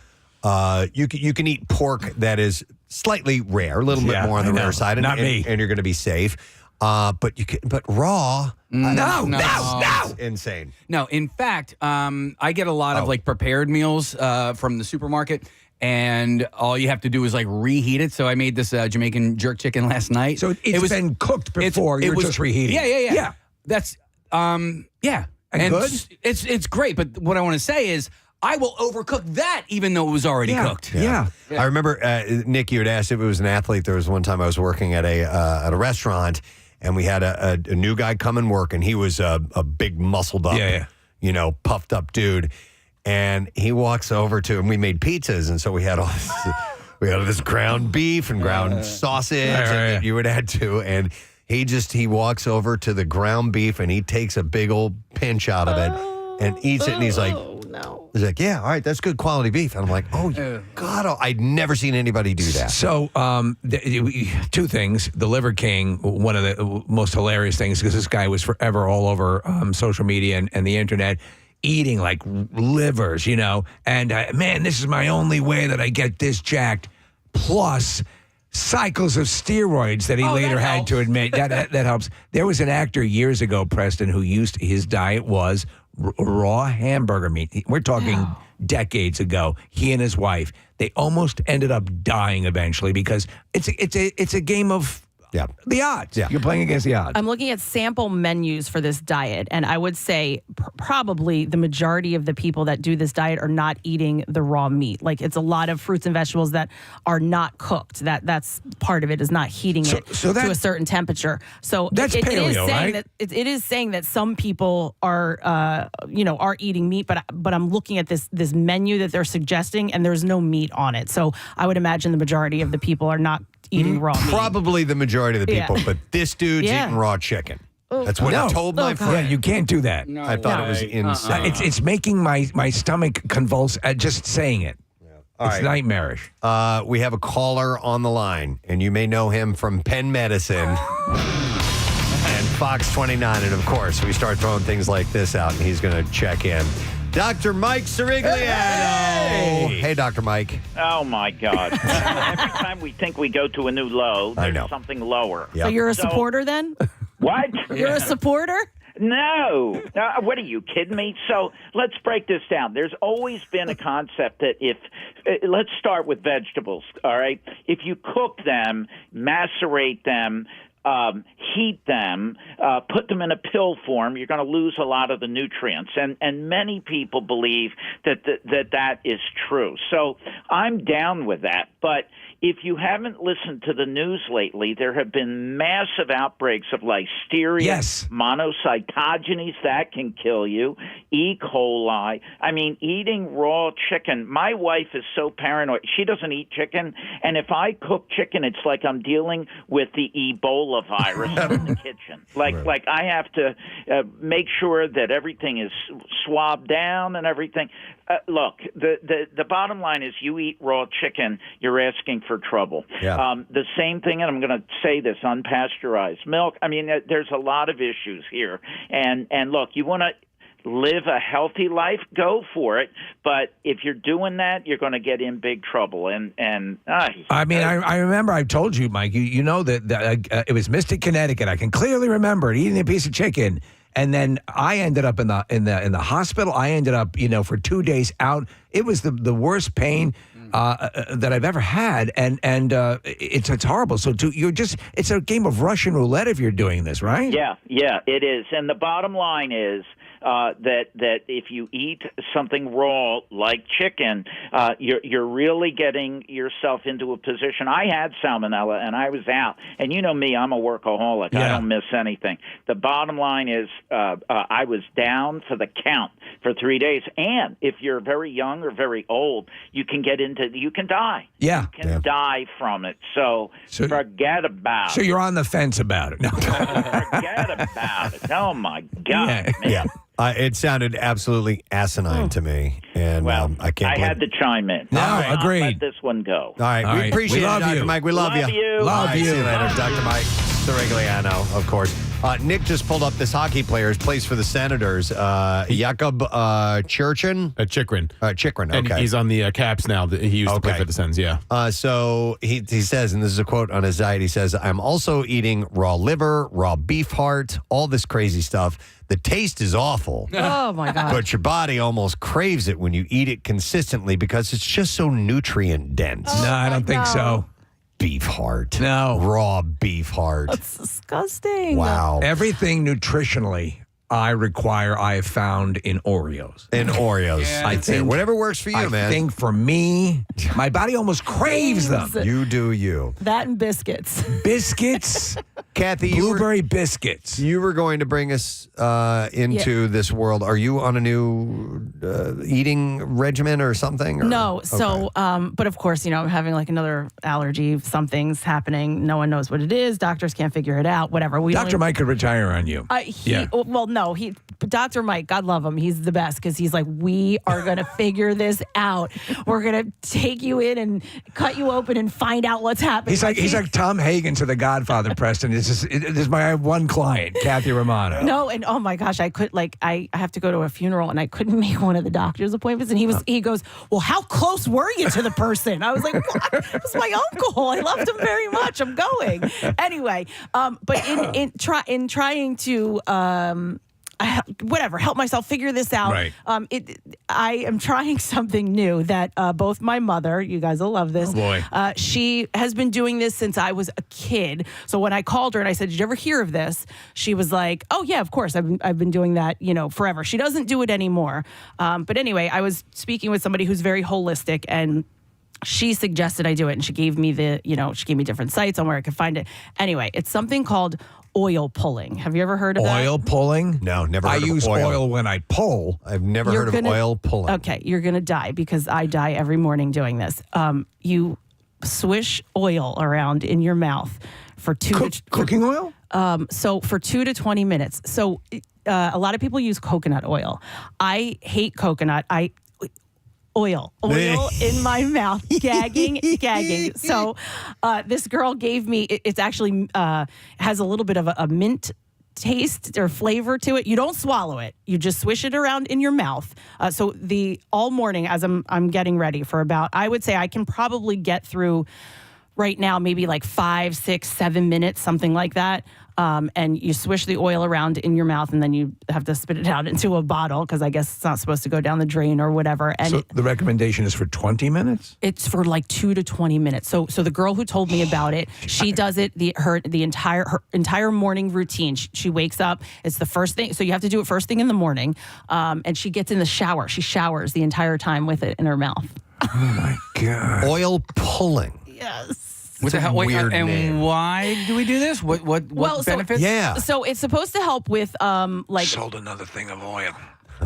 S1: you can eat pork that is slightly rare, a little bit
S2: Yeah,
S1: more on the
S2: I know.
S1: rare side,
S2: Not me.
S1: and you're going to be safe. But raw,
S2: No.
S1: it's insane.
S3: No, in fact, I get a lot of like prepared meals from the supermarket, and all you have to do is like reheat it. So I made this Jamaican jerk chicken last night.
S2: So it's been cooked before.
S3: it
S2: You're
S3: was
S2: just reheating.
S3: Yeah. That's yeah,
S2: And good?
S3: It's great. But what I want to say is, I will overcook that even though it was already cooked.
S2: Yeah.
S1: I remember Nick, you had asked if it was an athlete. There was one time I was working at a restaurant, and we had a new guy come and work, and he was a big muscled up, puffed up dude. And he walks over to, and we made pizzas, and so we had all this ground beef and ground sausage that you would add to, and he walks over to the ground beef, and he takes a big old pinch out of it and eats it, and he's like, he's like, yeah, all right, that's good quality beef. And I'm like, oh, God, I'd never seen anybody do that.
S2: So, two things. The Liver King, one of the most hilarious things, because this guy was forever all over social media and the internet, eating like livers, and man, this is my only way that I get this jacked. Plus, cycles of steroids that he later had to admit. That helps. There was an actor years ago, Preston, who his diet was raw hamburger meat. We're talking decades ago. He and his wife, they almost ended up dying eventually because it's a game of the odds.
S1: Yeah.
S2: You're playing against the odds.
S5: I'm looking at sample menus for this diet, and I would say probably the majority of the people that do this diet are not eating the raw meat. Like, it's a lot of fruits and vegetables that are not cooked. That's part of it, is not heating it to a certain temperature. So
S2: that's
S5: it
S2: paleo,
S5: is saying
S2: right?
S5: that it is saying that some people are are eating meat, but I'm looking at this menu that they're suggesting, and there's no meat on it. So I would imagine the majority of the people are not eating raw meat.
S1: Probably the majority of the people,
S5: Yeah.
S1: but this dude's
S5: Yeah.
S1: eating raw chicken. That's what
S2: No.
S1: I told my
S5: Oh,
S1: friend.
S2: Yeah, you can't do that.
S1: I thought it was insane.
S2: It's making my stomach convulse at just saying it.
S1: All
S2: It's
S1: right.
S2: nightmarish.
S1: We have a caller on the line, and you may know him from Penn Medicine and Fox 29. And of course, we start throwing things like this out, and he's going to check in. Dr. Mike Sirigliano. Hey, Dr. Mike.
S12: Oh, my God. Every time we think we go to a new low,
S1: I know.
S12: there's something lower.
S1: Yep.
S5: So you're a supporter then?
S12: What?
S5: You're a supporter?
S12: No. What are you kidding me? So let's break this down. There's always been a concept that let's start with vegetables, all right? If you cook them, macerate them, heat them, put them in a pill form, you're going to lose a lot of the nutrients. And many people believe that is true. So I'm down with that. But if you haven't listened to the news lately, there have been massive outbreaks of listeria, monocytogenes that can kill you, E. coli. I mean, eating raw chicken. My wife is so paranoid. She doesn't eat chicken. And if I cook chicken, it's like I'm dealing with the Ebola virus in the kitchen. Like I have to make sure that everything is swabbed down and everything. Look, the bottom line is you eat raw chicken, you're asking for trouble.
S1: Yeah.
S12: The same thing, and I'm going to say this, unpasteurized milk. I mean, there's a lot of issues here. And look, you want to live a healthy life, go for it. But if you're doing that, you're going to get in big trouble. I
S2: remember I told you, Mike, you know that it was Mystic, Connecticut. I can clearly remember it, eating a piece of chicken. And then I ended up in the hospital. I ended up, for 2 days out. It was the worst pain that I've ever had, and it's horrible. So it's a game of Russian roulette if you're doing this, right?
S12: Yeah, it is. And the bottom line is that if you eat something raw like chicken, you're really getting yourself into a position. I had salmonella and I was out, and you know me, I'm a workaholic.
S2: Yeah.
S12: I don't miss anything. The bottom line is I was down for the count for 3 days, and if you're very young or very old, you can die.
S2: Yeah.
S12: You can die from it. So forget about it.
S2: So you're on the fence about it. No.
S12: Forget about it. Oh my God. Man.
S1: Yeah. It sounded absolutely asinine to me, and I can't.
S12: I had to chime in.
S2: No,
S12: I'll
S2: agreed.
S12: let this one go.
S1: All right, we appreciate it, Dr. Mike. We love you.
S2: Love you.
S1: See you later, Dr. Mike Sirigliano, of course. Nick just pulled up this hockey player who plays for the Senators, Jakob Chikrin. Chikrin, okay.
S4: And he's on the Caps now. He used to play for the Sens, yeah.
S1: So he says, and this is a quote on his diet, he says, I'm also eating raw liver, raw beef heart, all this crazy stuff. The taste is awful.
S5: Oh, my God.
S1: But your body almost craves it when you eat it consistently because it's just so nutrient dense.
S2: No, I don't think so.
S1: Beef heart.
S2: No.
S1: Raw beef heart.
S5: That's disgusting.
S1: Wow.
S2: Everything nutritionally I have found in Oreos.
S1: Yeah,
S2: I think
S1: whatever works for you, man.
S2: I think for me, my body almost craves them.
S1: You do you.
S5: That and biscuits.
S2: Biscuits.
S1: Kathy,
S2: blueberry biscuits.
S1: You were going to bring us into this world. Are you on a new eating regimen or something? Or?
S5: No. So, but of course, I'm having like another allergy. Something's happening. No one knows what it is. Doctors can't figure it out. Whatever.
S2: Dr. Mike could retire on you.
S5: Well, no. Dr. Mike, God love him. He's the best because he's like, we are going to figure this out. We're going to take you in and cut you open and find out what's happening.
S2: He's like Tom Hagen to The Godfather, Preston. This is my one client, Kathy Romano.
S5: No, and oh my gosh, I have to go to a funeral and I couldn't make one of the doctor's appointments. And he goes, well, how close were you to the person? I was like, what? It was my uncle. I loved him very much. I'm going. Anyway, but in trying to help myself figure this out.
S2: Right.
S5: I am trying something new that both my mother, you guys will love this.
S2: Oh boy.
S5: She has been doing this since I was a kid. So when I called her and I said, "Did you ever hear of this?" She was like, "Oh yeah, of course. I've been doing that, forever." She doesn't do it anymore. But anyway, I was speaking with somebody who's very holistic, and she suggested I do it, and she gave me different sites on where I could find it. Anyway, it's something called oil pulling. Have you ever heard of that?
S2: Oil pulling?
S1: No, never heard
S2: I
S1: of
S2: use oil when I pull.
S1: I've never heard of oil pulling.
S5: Okay, you're going to die because I die every morning doing this. You swish oil around in your mouth for
S2: cooking oil?
S5: So for 2 to 20 minutes. So a lot of people use coconut oil. I hate coconut. Oil in my mouth, gagging. So this girl gave me, it's actually has a little bit of a mint taste or flavor to it. You don't swallow it. You just swish it around in your mouth. So all morning as I'm getting ready for about, I would say I can probably get through right now, maybe like 5, 6, 7 minutes, something like that. And you swish the oil around in your mouth, and then you have to spit it out into a bottle because I guess it's not supposed to go down the drain or whatever. And
S2: so the recommendation is for 20 minutes?
S5: It's for like 2 to 20 minutes. So the girl who told me about it, she does it her entire morning routine. She wakes up. It's the first thing. So you have to do it first thing in the morning. And she gets in the shower. She showers the entire time with it in her mouth.
S2: Oh my God.
S1: Oil pulling.
S5: Yes.
S3: What the hell?
S1: Weird
S3: and
S1: name.
S3: why do we do this? What benefits?
S1: Yeah.
S5: So it's supposed to help with
S2: Sold another thing of oil.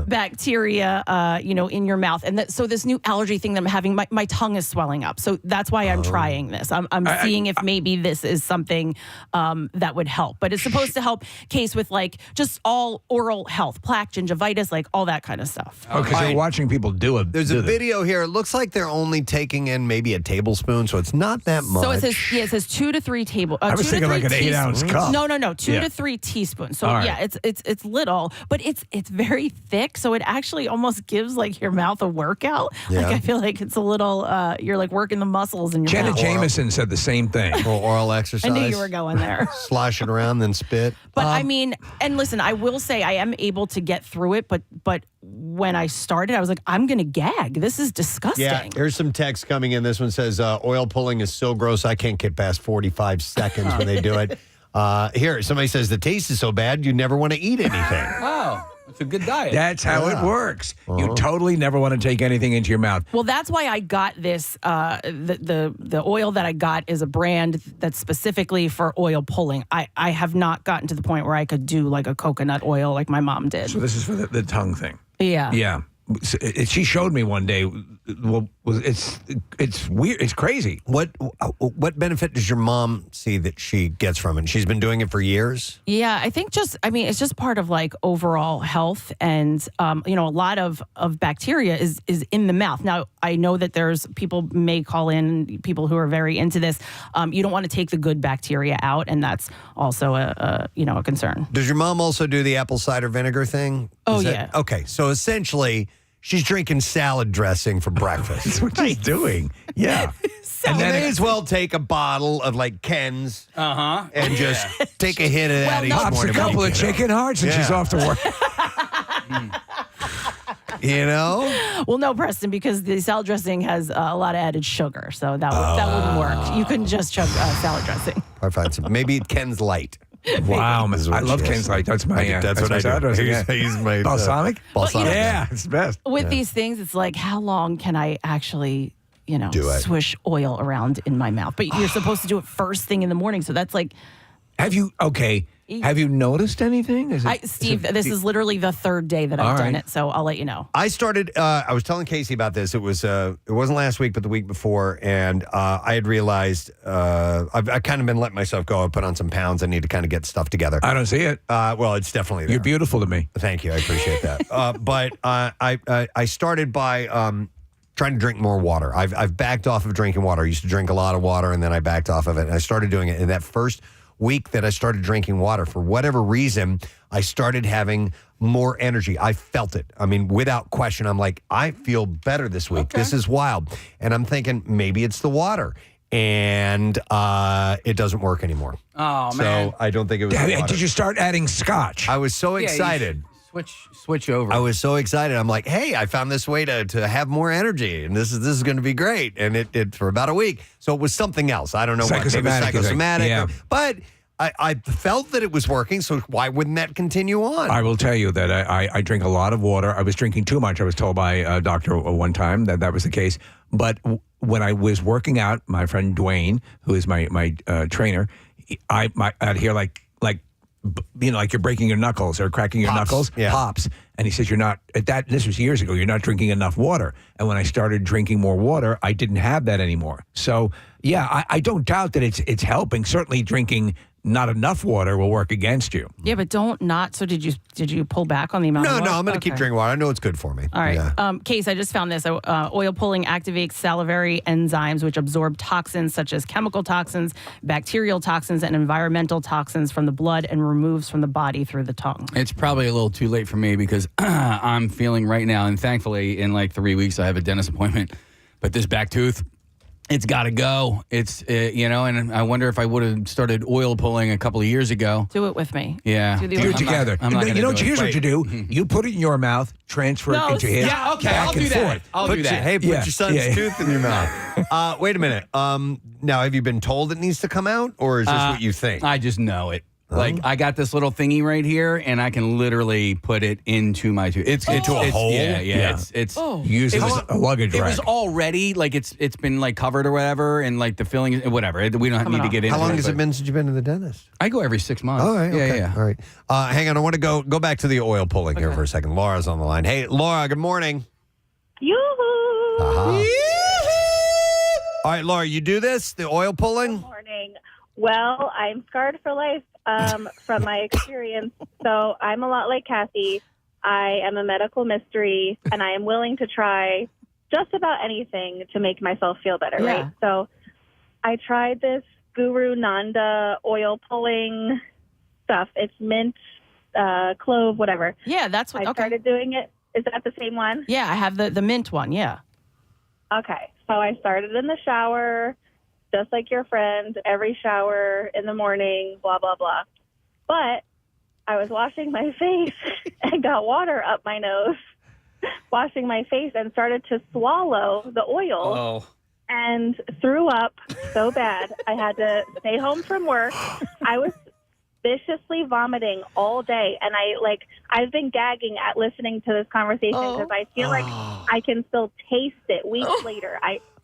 S5: bacteria, in your mouth. And so this new allergy thing that I'm having, my tongue is swelling up. So that's why I'm trying this. I'm seeing if maybe this is something that would help. But it's supposed to help Case with like just all oral health, plaque, gingivitis, like all that kind of stuff.
S2: Because you're watching people do it.
S1: There's a video here. It looks like they're only taking in maybe a tablespoon, so it's not that much.
S5: So it says 2 to 3 tablespoons.
S2: I was thinking like an 8-ounce cup.
S5: No, 2 to 3 teaspoons. So it's little, but it's very thick. So it actually almost gives like your mouth a workout.
S1: Yeah.
S5: Like I feel like it's a little. You're like working the muscles in your
S2: Janet
S5: mouth.
S2: Jameson said the same thing.
S1: Or oral exercise.
S5: I knew you were going there.
S1: Slosh it around, then spit.
S5: But I mean, and listen, I will say I am able to get through it, but when I started, I was like, I'm going to gag. This is disgusting.
S1: Yeah, here's some text coming in. This one says, oil pulling is so gross, I can't get past 45 seconds when they do it. Here, somebody says, the taste is so bad, you never want to eat anything.
S3: Oh, it's a good diet.
S2: That's how it works. You totally never want to take anything into your mouth.
S5: Well, that's why I got this. The oil that I got is a brand that's specifically for oil pulling. I have not gotten to the point where I could do like a coconut oil like my mom did.
S2: So this is for the tongue thing.
S5: Yeah.
S2: Yeah. She showed me one day. Well, it's weird. It's crazy.
S1: What benefit does your mom see that she gets from it? She's been doing it for years?
S5: Yeah, I think it's just part of like overall health, and a lot of bacteria is in the mouth. Now, I know that there's people may call in, people who are very into this. You don't want to take the good bacteria out, and that's also a concern.
S1: Does your mom also do the apple cider vinegar thing?
S5: Yeah.
S1: Okay, so essentially, she's drinking salad dressing for breakfast.
S2: That's what she's doing. Yeah.
S1: And then may as well take a bottle of like Ken's and just take a hit of that each
S2: Pops
S1: morning.
S2: a couple of chicken hearts and she's off to work.
S5: Well, no, Preston, because the salad dressing has a lot of added sugar, so that wouldn't work. You couldn't just chug salad dressing.
S1: I find some. Maybe Ken's Light.
S2: Wow, I love Ken's Light. That's my.
S1: That's what I do. He's my
S2: balsamic.
S1: Balsamic.
S2: Yeah, it's the best.
S5: With these things, it's like, how long can I actually, swish oil around in my mouth? But you're supposed to do it first thing in the morning, so that's like.
S2: Have you noticed anything?
S5: Steve, this is literally the third day that I've done it, so I'll let you know.
S1: I started. I was telling Casey about this. It wasn't last week, but the week before, and I had realized I've kind of been letting myself go. I put on some pounds. I need to kind of get stuff together.
S2: I don't see it.
S1: Well, it's definitely there.
S2: You're beautiful to me.
S1: Thank you. I appreciate that. But I started by. Trying to drink more water. I've backed off of drinking water. I used to drink a lot of water, and then I backed off of it. And I started doing it in that first week that I started drinking water. For whatever reason, I started having more energy. I felt it. I mean, without question, I'm like, I feel better this week. Okay. This is wild. And I'm thinking maybe it's the water. And it doesn't work anymore.
S3: Oh, man.
S1: So I don't think it was the water.
S2: Did you start adding scotch?
S1: I was so excited.
S3: Switch over.
S1: I was so excited. I'm like, hey, I found this way to have more energy, and this is going to be great. And it for about a week. So it was something else. I don't know what. Maybe psychosomatic.
S2: Yeah.
S1: But I felt that it was working. So why wouldn't that continue on?
S2: I will tell you that I drink a lot of water. I was drinking too much. I was told by a doctor one time that was the case. But when I was working out, my friend Dwayne, who is my trainer, I'd hear like you're breaking your knuckles or cracking your knuckles, pops. And he says, this was years ago, you're not drinking enough water. And when I started drinking more water, I didn't have that anymore. So, yeah, I don't doubt that it's helping. Certainly drinking not enough water will work against you.
S5: Yeah, but so did you pull back on the amount of water?
S1: No, I'm going to keep drinking water. I know it's good for me.
S5: All right.
S1: Yeah.
S5: Case, I just found this. Oil pulling activates salivary enzymes, which absorb toxins such as chemical toxins, bacterial toxins, and environmental toxins from the blood and removes from the body through the tongue.
S3: It's probably a little too late for me because I'm feeling right now, and thankfully in like 3 weeks I have a dentist appointment, but this back tooth, it's got to go. It's, and I wonder if I would have started oil pulling a couple of years ago.
S5: Do it with me.
S3: Yeah.
S5: Do
S2: it together. Here's what you do. You put it in your mouth, transfer it into his.
S3: Yeah, okay. I'll do that. I'll do that.
S1: Put your son's tooth in your mouth. Wait a minute. Now, have you been told it needs to come out, or is this what you think?
S3: I just know it. Like I got this little thingy right here, and I can literally put it into my tooth. It's
S1: Into a hole?
S3: Yeah. It's
S2: Use it as a luggage
S3: It
S2: rack.
S3: was already like it's been like covered or whatever, and like the filling is whatever. We don't need to get into.
S1: How long has
S3: but
S1: it been since you've been to the dentist?
S3: I go every 6 months.
S1: All right. Okay.
S3: Yeah.
S1: All right. Hang on. I want to go back to the oil pulling here for a second. Laura's on the line. Hey, Laura. Good morning.
S13: Yoo-hoo!
S1: Uh-huh. All right, Laura. You do this? The oil pulling?
S13: Good morning. Well, I'm scarred for life from my experience. So I'm a lot like Kathy. I am a medical mystery, and I am willing to try just about anything to make myself feel better,
S5: Yeah.
S13: right? So I tried this Guru Nanda oil pulling stuff. It's mint, clove, whatever.
S5: Yeah, that's what.
S13: I
S5: Okay.
S13: started doing it. Is that the same one?
S5: Yeah, I have the mint one. Yeah.
S13: Okay. So I started in the shower, just like your friend, every shower in the morning, blah, blah, blah. But I was washing my face and got water up my nose, washing my face, and started to swallow the oil.
S3: Oh.
S13: And threw up so bad. I had to stay home from work. I was viciously vomiting all day, and I've been gagging at listening to this conversation because I feel like I can still taste it weeks later.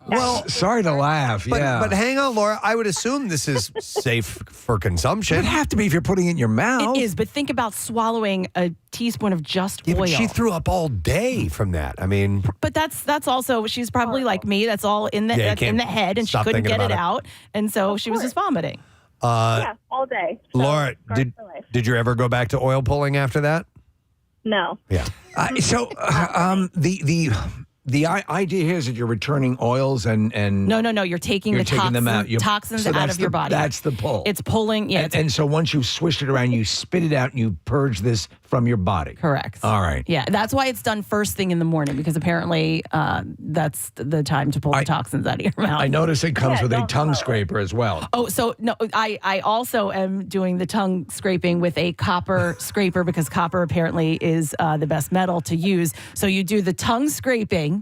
S2: Well, sorry to laugh.
S1: But hang on, Laura. I would assume this is safe for consumption.
S2: It'd have to be if you're putting it in your mouth.
S5: It is, but think about swallowing a teaspoon of just
S1: Yeah,
S5: oil.
S1: but she threw up all day from that. I mean,
S5: But that's also she's probably like me. That's all in the
S1: Yeah, you
S5: that's in
S1: can't
S5: the head, and she
S1: stop
S5: couldn't
S1: thinking
S5: get it
S1: about
S5: out, and so she was just vomiting.
S13: yeah, all day. So,
S1: Laura,
S13: scarred for life.
S1: did you ever go back to oil pulling after that?
S13: No.
S1: Yeah.
S2: The idea here is that you're returning oils and
S5: No, you're taking the
S2: taking them out.
S5: toxins
S2: So
S5: out
S2: that's
S5: of your body.
S2: That's the pull.
S5: It's pulling. Yeah,
S2: and so once you've swished it around, you spit it out and you purge this from your body.
S5: correct.
S2: All right.
S5: Yeah, that's why it's done first thing in the morning because apparently that's the time to pull the toxins out of your mouth.
S2: I notice it comes
S13: Yeah,
S2: with a
S13: don't
S2: tongue
S13: know.
S2: scraper as well.
S5: Oh, so no, I also am doing the tongue scraping with a copper scraper because copper apparently is the best metal to use. So you do the tongue scraping,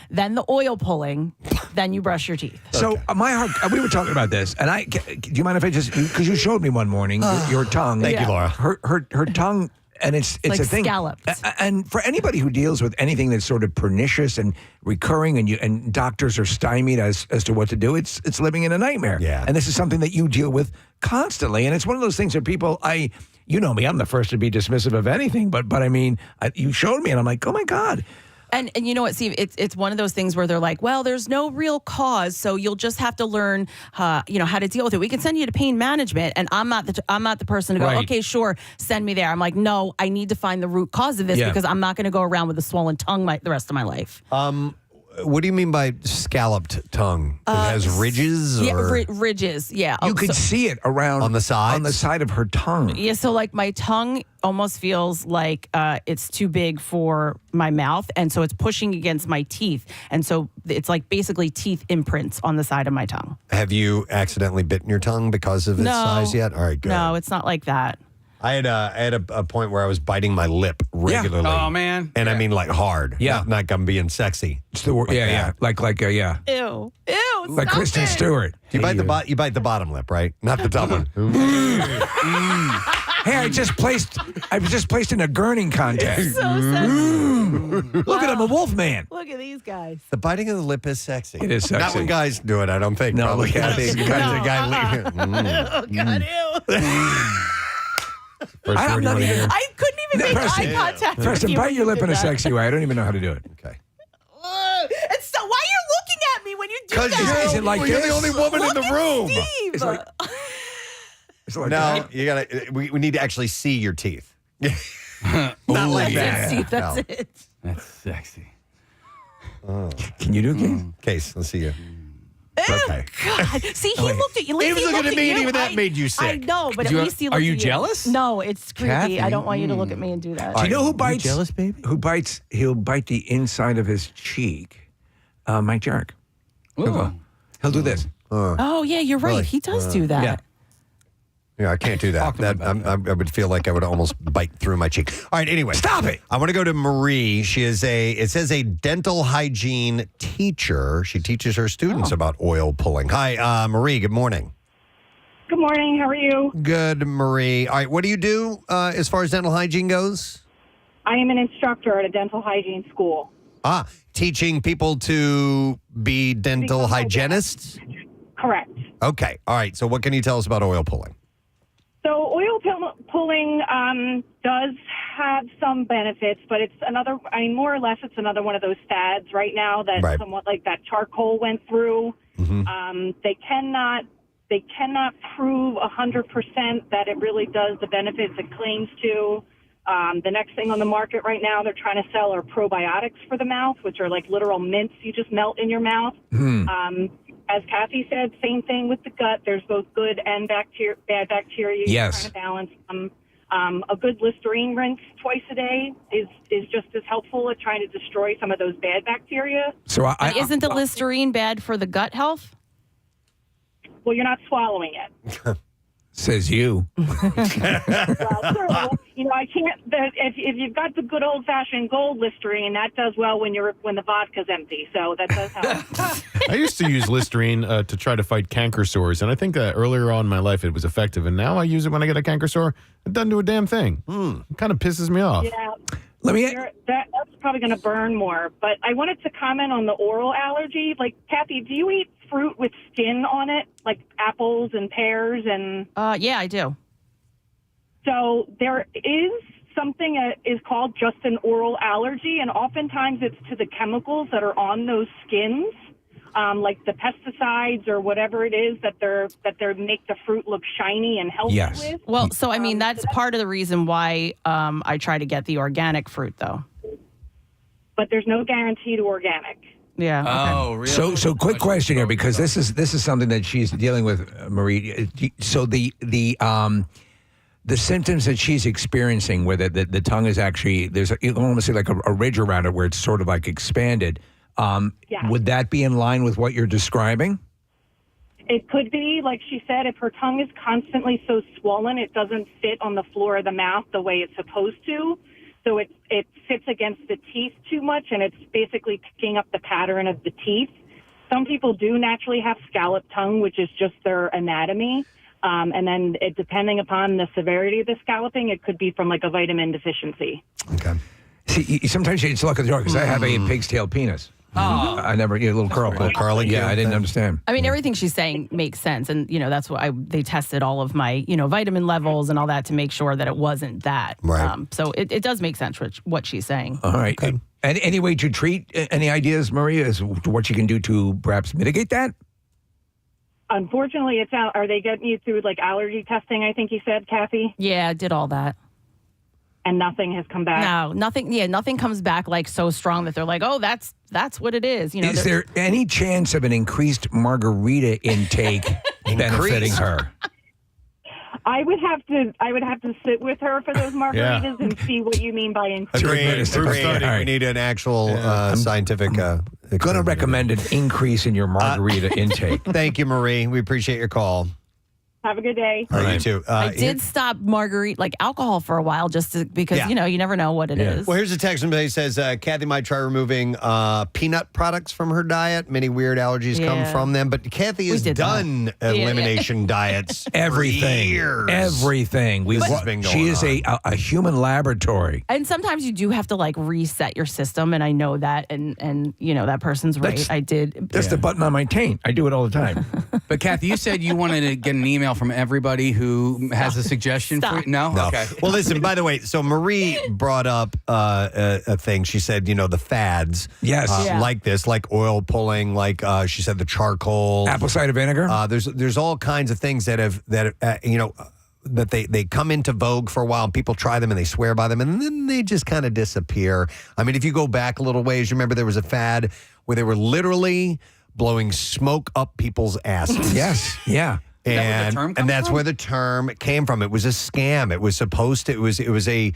S5: then the oil pulling, then you brush your teeth.
S2: So my heart, we were talking about this, and do you mind if I just, because you showed me one morning your tongue.
S1: Thank you, Laura.
S2: Her tongue, and it's
S5: like
S2: a thing.
S5: scalloped.
S2: And for anybody who deals with anything that's sort of pernicious and recurring, and doctors are stymied as to what to do, it's living in a nightmare.
S1: Yeah.
S2: And this is something that you deal with constantly, and it's one of those things that people, you know me, I'm the first to be dismissive of anything, but I mean, you showed me, and I'm like, oh my God.
S5: And you know what, Steve? It's one of those things where they're like, well, there's no real cause, so you'll just have to learn, how to deal with it. We can send you to pain management, and I'm not the person to go,
S2: Right.
S5: okay, sure, send me there. I'm like, no, I need to find the root cause of this because I'm not going to go around with a swollen tongue the rest of my life.
S1: What do you mean by scalloped tongue? It has ridges?
S5: Yeah,
S1: Or?
S5: ridges. Yeah,
S2: You could see it around
S1: On the sides?
S2: on the side of her tongue.
S5: Yeah, so like my tongue almost feels like it's too big for my mouth, and so it's pushing against my teeth, and so it's like basically teeth imprints on the side of my tongue.
S1: Have you accidentally bitten your tongue because of its size yet? All right, good.
S5: No, it's not like that.
S1: I had a point where I was biting my lip regularly.
S3: Oh, man.
S1: And I mean like hard.
S2: Yeah.
S1: Not like I'm being sexy.
S2: It's the word.
S1: Like
S2: Yeah,
S1: that.
S2: yeah.
S5: Ew,
S2: Like
S5: stop
S2: Kristen
S5: it.
S2: Stewart.
S1: You bite the bottom lip, right? Not the top one.
S2: Hey, I was just placed in a gurning contest.
S5: So sexy.
S2: Look at him, a wolf man.
S5: Look at these guys.
S1: The biting of the lip is sexy.
S2: It is
S1: Not
S2: sexy.
S1: when guys do it, I don't think.
S2: No,
S1: Probably
S2: yeah.
S1: Kathy.
S5: No,
S1: Guy
S5: Oh God, ew.
S4: First
S2: I'm
S4: word you
S2: not
S4: want to
S2: even-
S4: hear?
S5: I couldn't even make
S2: Preston.
S5: eye contact. with
S2: Preston,
S5: you
S2: bite
S5: when
S2: your
S5: you
S2: lip
S5: did
S2: in a
S5: that.
S2: sexy way. I don't even know how to do it.
S1: Okay.
S5: And so why are you looking at me when you do
S1: Because
S5: that?
S2: Is it like
S1: you're
S2: this?
S1: the only woman in
S5: Look
S1: the
S5: at
S1: room.
S5: Steve.
S2: It's like- It's like
S1: No,
S2: that.
S1: you gotta. We need to actually see your teeth. Not like
S5: That's
S1: that.
S5: it, Steve. That's
S1: No.
S5: it.
S3: That's sexy.
S2: Can you do it, Keith?
S1: Case, let's see you.
S5: Ew,
S1: Okay.
S5: God. See, he looked at you.
S1: He
S5: He
S1: was looking
S5: looked
S1: at me, and
S5: you.
S1: even that made you
S5: I
S1: sick.
S5: know, but
S3: Do
S5: at
S3: you-
S5: least he
S3: are
S5: looked
S3: you
S5: at
S3: jealous?
S5: No, it's creepy.
S3: Kathy?
S5: I don't want you to look at me and do that.
S2: Do you know who
S1: You
S2: bites?
S1: jealous, baby?
S2: Who bites? He'll bite the inside of his cheek. Mike Jarek. He'll do this.
S5: Oh, yeah, you're right.
S1: Really?
S5: He does do that.
S2: Yeah.
S1: Yeah, I can't do that. I would feel like I would almost bite through my cheek. All right, anyway.
S2: Stop it.
S1: I want to go to Marie. She is it says a dental hygiene teacher. She teaches her students about oil pulling. Hi, Marie, good morning.
S14: Good morning. How are you?
S1: Good, Marie. All right, what do you do as far as dental hygiene goes?
S14: I am an instructor at a dental hygiene school.
S1: Teaching people to be dental hygienists?
S14: Correct.
S1: Okay. All right. So what can you tell us about oil pulling?
S14: So pulling does have some benefits, but it's another, more or less it's another one of those fads right now that somewhat like that charcoal went through. They cannot prove 100% that it really does the benefits it claims to. The next thing on the market right now they're trying to sell are probiotics for the mouth, which are like literal mints you just melt in your mouth. As Kathy said, same thing with the gut. There's both good and bad bacteria.
S2: Yes.
S14: You're trying to balance. A good Listerine rinse twice a day is just as helpful at trying to destroy some of those bad bacteria.
S2: So
S5: isn't the Listerine bad for the gut health?
S14: Well, you're not swallowing it.
S2: Says you.
S14: Well, sure. I can't. If you've got the good old fashioned gold Listerine, that does well when the vodka's empty. So that does help.
S4: I used to use Listerine to try to fight canker sores, and I think that earlier on in my life it was effective. And now I use it when I get a canker sore. It doesn't do a damn thing. It kind of pisses me off.
S14: Yeah.
S2: Let me.
S14: That's probably going to burn more. But I wanted to comment on the oral allergy. Like, Kathy, do you eat fruit with skin on it, like apples and pears and?
S5: Yeah, I do.
S14: So there is something that is called just an oral allergy, and oftentimes it's to the chemicals that are on those skins, like the pesticides or whatever it is that they make the fruit look shiny and healthy with.
S5: Well, so I mean that's part of the reason why I try to get the organic fruit, though.
S14: But there's no guarantee to organic.
S5: Yeah.
S3: Oh, really?
S2: So quick question here, because this is something that she's dealing with, Marie. So the symptoms that she's experiencing with it, the tongue is actually, you can almost see like a ridge around it where it's sort of like expanded. Would that be in line with what you're describing?
S14: It could be, like she said, if her tongue is constantly so swollen, it doesn't fit on the floor of the mouth the way it's supposed to. So it sits against the teeth too much, and it's basically picking up the pattern of the teeth. Some people do naturally have scallop tongue, which is just their anatomy. And then depending upon the severity of the scalloping, it could be from like a vitamin deficiency.
S1: Okay.
S2: See, sometimes it's luck of the draw because I have a pig's tail penis. I never, a little curl.
S1: Little curly.
S2: Yeah, I didn't understand.
S5: I mean, everything she's saying makes sense, and that's what they tested all of my vitamin levels and all that to make sure that it wasn't that.
S1: Right.
S5: So it does make sense what she's saying.
S2: All right. Okay. Any way to treat? Any ideas, Maria, as to what you can do to perhaps mitigate that?
S14: Unfortunately, it's out. Are they getting you through like allergy testing? I think you said, Kathy.
S5: Yeah, I did all that.
S14: And nothing has come back.
S5: No, nothing. Yeah, nothing comes back like so strong that they're like, oh, that's what it is.
S2: Is there any chance of an increased margarita intake benefiting her?
S14: I would have to sit with her for those margaritas and see what you mean by increase.
S1: Agreed. We need an actual scientific.
S2: Going to recommend an increase in your margarita intake.
S1: Thank you, Marie. We appreciate your call.
S14: Have a good day.
S1: All right, you too.
S5: I did stop alcohol for a while because you never know what it is.
S1: Well, here's a text from somebody who says Kathy might try removing peanut products from her diet. Many weird allergies come from them, but Kathy has done elimination diets
S2: everything.
S1: For years.
S2: Everything. She is a human laboratory.
S5: And sometimes you do have to reset your system, and I know that, and that person's right. I did.
S2: That's the button on my taint. I do it all the time.
S3: But Kathy, you said you wanted to get an email from everybody who has a suggestion for you. No? Okay.
S1: Well, listen, by the way, so Marie brought up a thing. She said, the fads.
S2: Yes.
S1: Like this, like oil pulling, like she said, the charcoal.
S2: Apple cider vinegar.
S1: There's all kinds of things that they come into vogue for a while and people try them and they swear by them and then they just kind of disappear. I mean, if you go back a little ways, you remember there was a fad where they were literally blowing smoke up people's asses.
S2: Yes. Yeah.
S1: And that's where the term came from. It was a scam. It was supposed to. It was a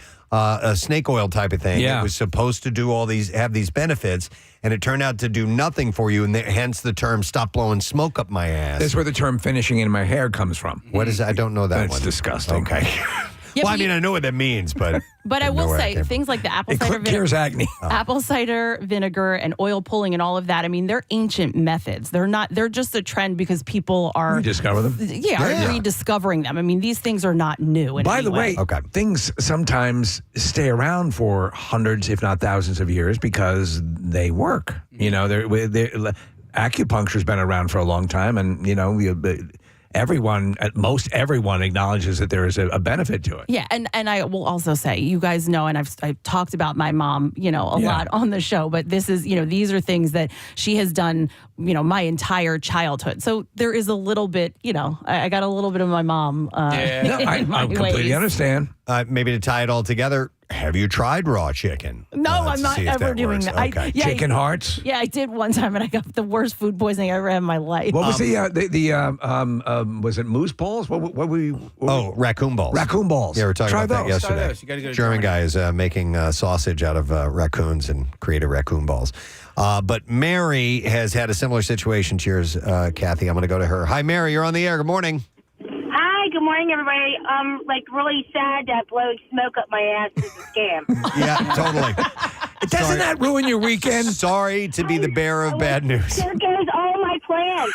S1: snake oil type of thing.
S2: Yeah.
S1: It was supposed to do have these benefits, and it turned out to do nothing for you. And hence the term "stop blowing smoke up my ass."
S2: That's where the term "finishing in my hair" comes from.
S1: What is that? I don't know that one.
S2: That's disgusting.
S1: Okay. Well, I mean, I know what that means, but
S5: But I will say things like the apple cider
S2: cures acne.
S5: apple cider vinegar and oil pulling and all of that. I mean, they're ancient methods. They're just a trend because people are
S2: rediscover them.
S5: Are rediscovering them. I mean, these things are not new.
S2: By the way, things sometimes stay around for hundreds, if not thousands, of years because they work. You know, acupuncture's been around for a long time, and you know, most everyone acknowledges that there is a benefit to it.
S5: Yeah, and I will also say, you guys know, and I've talked about my mom, a lot on the show, but this is, these are things that she has done, my entire childhood. So there is a little bit, I got a little bit of my mom.
S2: I completely understand.
S1: Maybe to tie it all together, have you tried raw chicken?
S5: No, I'm not ever doing that.
S1: Okay.
S2: Chicken hearts?
S5: Yeah, I did one time, and I got the worst food poisoning I ever had in my life.
S2: What was was it moose balls? What were you?
S1: Raccoon balls.
S2: Raccoon balls.
S1: Yeah, we were talking about that yesterday.
S3: Try those. You gotta go to
S1: German guy is making sausage out of raccoons and created raccoon balls. But Mary has had a similar situation to yours, Kathy. I'm going to go to her. Hi, Mary. You're on the air. Good morning.
S15: Hi, good morning, everybody. I'm really sad that blowing smoke up my ass is a scam.
S1: Yeah, totally.
S2: Doesn't that ruin your weekend?
S1: Sorry to be the bearer of bad news.
S15: There goes all my plans.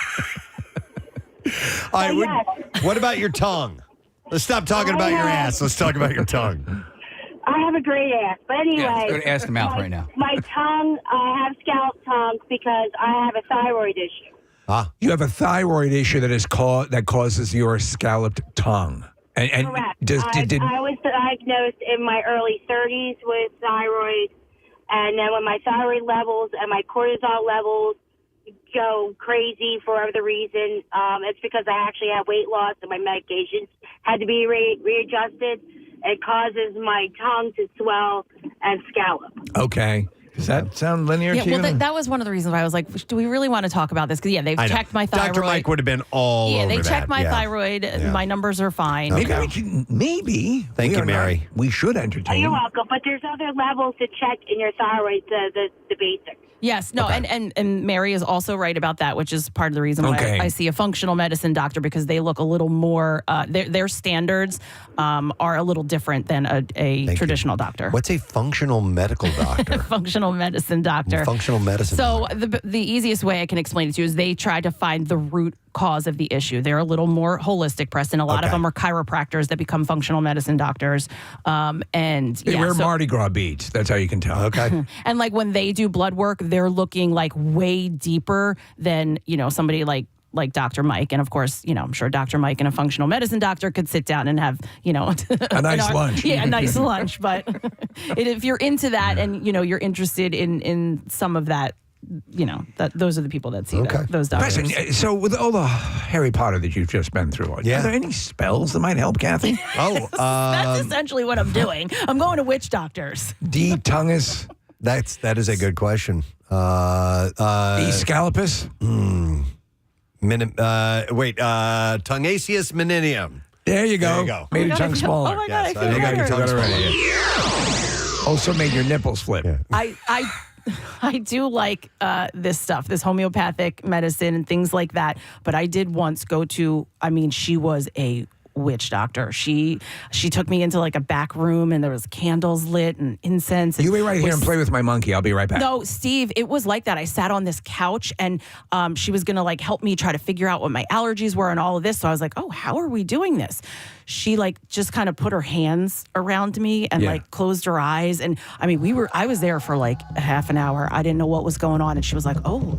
S1: All right, what about your tongue? Let's stop talking about your ass. Let's talk about your tongue.
S15: I have a great ass. But anyway.
S3: Yeah, go to ask the mouth right now.
S15: My tongue, I have scalp tongue because I have a thyroid issue.
S2: You have a thyroid issue that causes your scalloped tongue. And
S15: correct.
S2: I
S15: was diagnosed in my early 30s with thyroid, and then when my thyroid levels and my cortisol levels go crazy for whatever reason, it's because I actually had weight loss and my medications had to be readjusted. It causes my tongue to swell and scallop.
S2: Okay. Does that sound linear to you?
S5: Well, that was one of the reasons why I was like, do we really want to talk about this? Because, they've checked my thyroid.
S1: Dr. Mike would have been all over
S5: they
S1: that.
S5: checked my thyroid.
S1: Yeah.
S5: My numbers are fine.
S2: Maybe.
S1: Thank you, Mary.
S2: We should entertain.
S15: You're welcome. But there's other levels to check in your thyroid, the basics.
S5: Yes, no, and Mary is also right about that, which is part of the reason why I see a functional medicine doctor, because they look a little more, their standards are a little different than a traditional doctor.
S1: What's a functional medical doctor?
S5: Functional medicine doctor.
S1: Functional medicine.
S5: So the easiest way I can explain it to you is they try to find the root cause of the issue. They're a little more holistic, Preston. A lot of them are chiropractors that become functional medicine docters.
S2: They wear Mardi Gras beads. That's how you can tell.
S1: Okay.
S5: And like when they do blood work, they're looking like way deeper than, somebody like Dr. Mike. And of course, I'm sure Dr. Mike and a functional medicine doctor could sit down and have,
S2: a nice lunch.
S5: Yeah, a nice lunch. But if you're into that and, you're interested in some of that, those are the people that see those doctors.
S2: Preston, so with all the Harry Potter that you've just been through, are there any spells that might help, Kathy?
S5: That's essentially what I'm doing. I'm going to witch doctors.
S2: D-Tungus?
S1: That is a good question.
S2: E-Scalopus?
S1: Tungaceus meninium.
S2: There you go.
S1: There you go.
S2: Made your tongue smaller.
S5: Oh my God, I feel
S1: you got your
S5: better.
S1: tongue smaller.
S2: Also made your nipples flip.
S1: Yeah.
S5: I do like this stuff, this homeopathic medicine and things like that. But I did once go to, she was a witch doctor. She took me into like a back room and there was candles lit and incense. And
S2: you wait right here and play with my monkey. I'll be right back.
S5: No, Steve, it was like that. I sat on this couch and she was going to help me try to figure out what my allergies were and all of this. So I was like, oh, how are we doing this? She just kind of put her hands around me and closed her eyes. And I was there for like a half an hour. I didn't know what was going on. And she was like, oh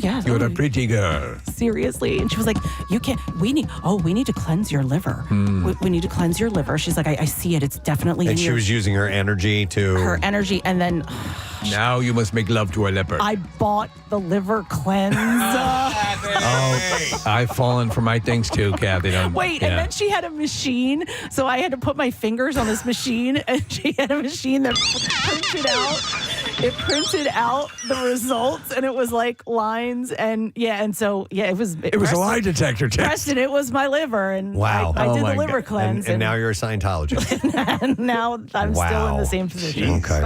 S5: yeah.
S2: You're a pretty girl.
S5: Seriously. And she was like, we need to cleanse your liver. We need to cleanse your liver. She's like, I see it. It's definitely
S1: And she was using her energy to...
S5: Her energy. And then...
S2: Now you must make love to a leopard.
S5: I bought the liver cleanse.
S2: I've fallen for my things too, Kathy.
S5: And then she had a machine, so I had to put my fingers on this machine, and she had a machine that punched it out. it printed out the results, and it was like lines, and it was
S2: a lie detector test.
S5: Preston, it was my liver, and
S1: Wow.
S5: I did
S1: Oh
S5: the
S1: my
S5: liver
S1: God.
S5: cleanse,
S1: And now you're a Scientologist.
S5: and now I'm still in the same position.
S1: Okay.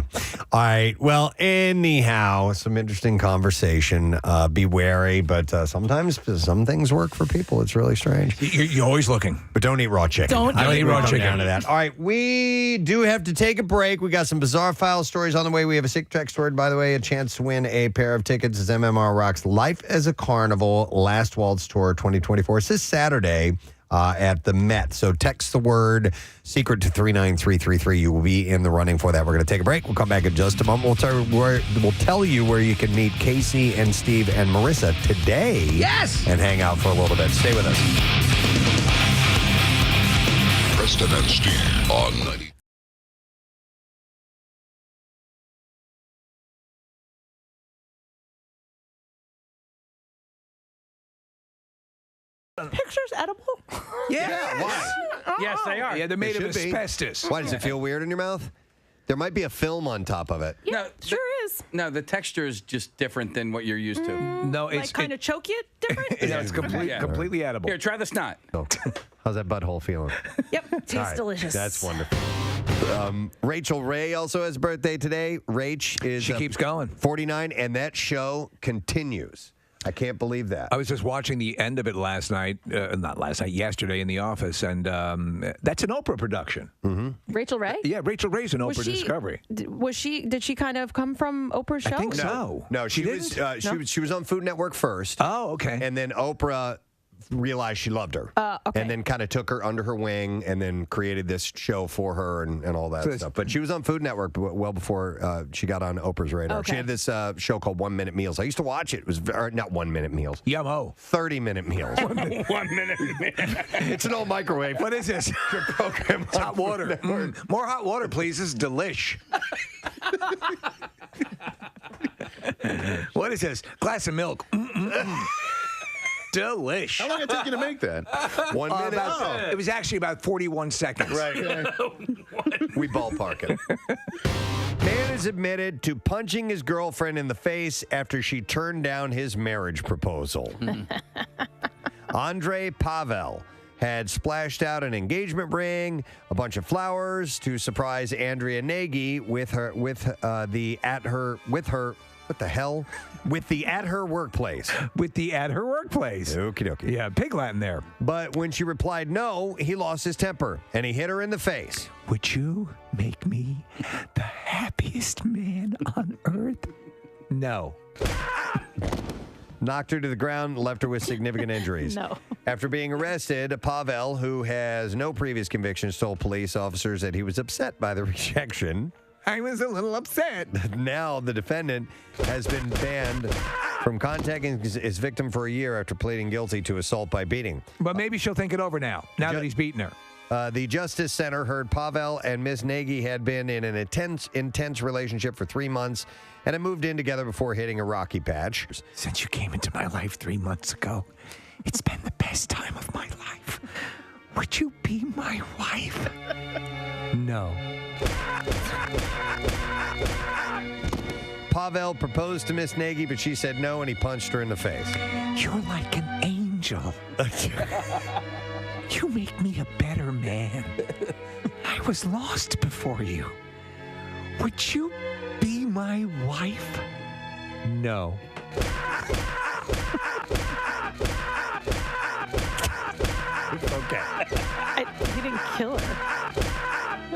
S1: All right. Well, anyhow, some interesting conversation. Be wary, but sometimes some things work for people. It's really strange.
S2: You're always looking.
S1: But don't eat raw chicken.
S5: Don't
S2: eat raw chicken.
S1: Down to that. All right. We do have to take a break. We got some bizarre file stories on the way. We have a sick text story, by the way, a chance to win a pair of tickets as MMR Rocks Life as a Carnival Last Waltz Tour 2024. It's this Saturday at the Met. So text the word secret to 39333. You will be in the running for that. We're going to take a break. We'll come back in just a moment. We'll tell you where you can meet Casey and Steve and Marissa today.
S16: Yes!
S1: And hang out for a little bit. Stay with us.
S16: Preston and Steve on 90.
S5: Pictures edible?
S2: Yeah.
S1: Why?
S3: Yes, they are.
S2: Yeah, they're made of
S1: It should be.
S2: asbestos.
S1: Why does it feel weird in your mouth? There might be a film on top of it.
S5: Yeah, sure is.
S3: No, the texture is just different than what you're used to.
S2: No,
S5: Like
S2: it's
S5: kind of choke you different?
S2: it's completely edible.
S3: Here, try the snot.
S1: How's that butthole feeling?
S5: Yep, tastes
S1: All right,
S5: delicious.
S1: That's wonderful. Rachel Ray also has a birthday today. Rach is
S2: She keeps going.
S1: 49, and that show continues. I can't believe that.
S2: I was just watching the end of it last night, yesterday in the office, and that's an Oprah production.
S17: Rachel Ray?
S2: Yeah, Rachel Ray's an Oprah
S17: she-
S2: Discovery.
S17: Did she kind of come from Oprah's show?
S2: I think so.
S1: No, she was on Food Network first.
S2: Oh, okay.
S1: And then Oprah realized she loved her.
S17: Okay.
S1: And then kind of took her under her wing and then created this show for her and all that
S2: So
S1: stuff. But she was on Food Network well before she got on Oprah's radar. She
S17: Okay.
S1: had this show called 1 Minute Meals. I used to watch it. It was not 1 Minute Meals.
S2: Yum-o.
S1: 30-minute meals.
S3: 1 minute.
S1: It's an old microwave.
S2: What is this?
S1: Your program
S2: It's hot water. More hot water, please. This is delish. What is this? Glass of milk. Delish.
S4: How long did it take you to make that?
S1: 1 minute.
S2: It was actually about 41 seconds.
S1: Right. We ballpark it. Man is admitted to punching his girlfriend in the face after she turned down his marriage proposal. Andre Pavel had splashed out an engagement ring, a bunch of flowers to surprise Andrea Nagy with the at her workplace.
S2: With the at her workplace.
S1: Okie dokie.
S2: Yeah, pig Latin there.
S1: But when she replied no, he lost his temper and he hit her in the face.
S2: Would you make me the happiest man on earth? No.
S1: Knocked her to the ground, left her with significant injuries.
S5: No.
S1: After being arrested, Pavel, who has no previous convictions, told police officers that he was upset by the rejection.
S2: I was a little upset.
S1: Now the defendant has been banned from contacting his victim for a year after pleading guilty to assault by beating.
S2: But maybe she'll think it over now that he's beaten her.
S1: The Justice Center heard Pavel and Ms. Nagy had been in an intense relationship for 3 months and had moved in together before hitting a rocky patch.
S2: Since you came into my life 3 months ago, it's been the best time of my life. Would you be my wife? No.
S1: Pavel proposed to Miss Nagy, but she said no, and he punched her in the face.
S2: You're like an angel. You make me a better man. I was lost before you. Would you be my wife? No.
S1: Okay.
S5: He didn't kill her.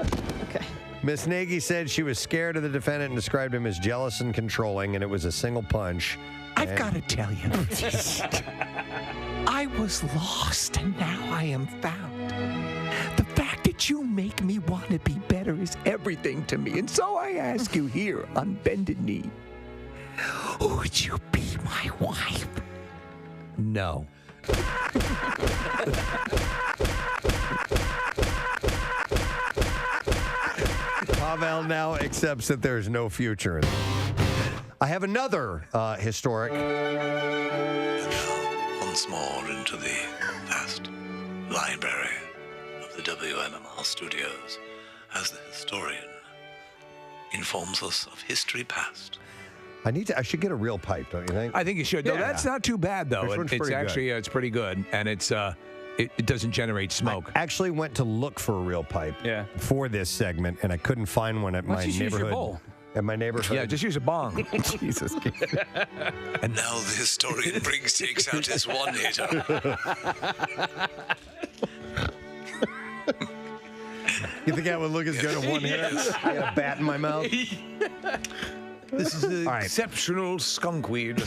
S5: Okay.
S1: Miss Nagy said she was scared of the defendant and described him as jealous and controlling, and it was a single punch.
S2: I've got to tell you, I was lost and now I am found. The fact that you make me want to be better is everything to me. And so I ask you here on bended knee, would you be my wife? No.
S1: Pavel now accepts that there's no future in it. I have another historic.
S18: Once more into the vast library of the WMMR studios as the historian informs us of history past.
S1: I should get a real pipe, don't you think?
S2: I think you should. No, that's not too bad though.
S1: This one's
S2: It's
S1: pretty
S2: actually it's pretty good, and it doesn't generate smoke.
S1: I actually went to look for a real pipe for this segment, and I couldn't find one at my
S3: just use your
S1: neighborhood.
S3: bowl.
S1: At my neighborhood.
S2: Yeah, just use a bong.
S1: Jesus.
S18: And now the historian takes out his one hitter.
S1: You think I would look as good at one hitter? I got a bat in my mouth.
S2: This is exceptional skunk weed.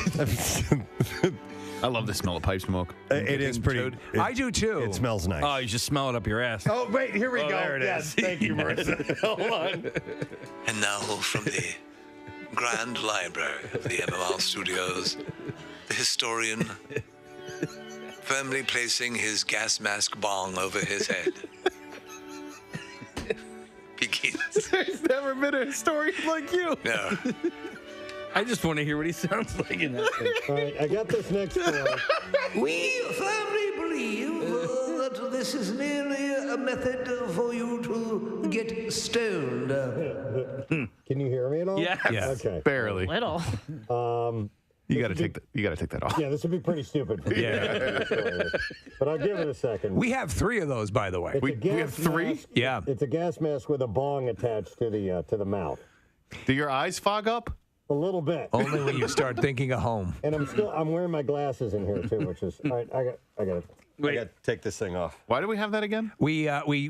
S4: I love the smell of pipe smoke.
S1: It is pretty.
S2: I do too.
S1: It smells nice.
S3: Oh, you just smell it up your ass.
S1: Oh, wait, here we go.
S3: There it
S1: yes,
S3: is.
S1: thank you, Marissa. Hold on.
S18: And now from the Grand Library of the MMR Studios, the historian firmly placing his gas mask bong over his head. Begins.
S4: There's never been a historian like you.
S18: No.
S3: I just want to hear what he sounds like in that thing.
S1: All right, I got this next story.
S11: We firmly believe that this is merely a method for you to get stoned.
S1: Can you hear me at all?
S3: Yes.
S1: Okay.
S4: Barely.
S5: Little.
S4: You got to take that off.
S1: Yeah, this would be pretty stupid. For but I'll give it a second.
S2: We have 3 of those, by the way.
S1: We have 3?
S2: Mask. Yeah.
S1: It's a gas mask with a bong attached to the mouth.
S4: Do your eyes fog up?
S1: A little bit.
S2: Only when you start thinking of home.
S1: And I'm wearing my glasses in here too, which is all right. I got to take this thing off.
S4: Why do we have that again?
S2: We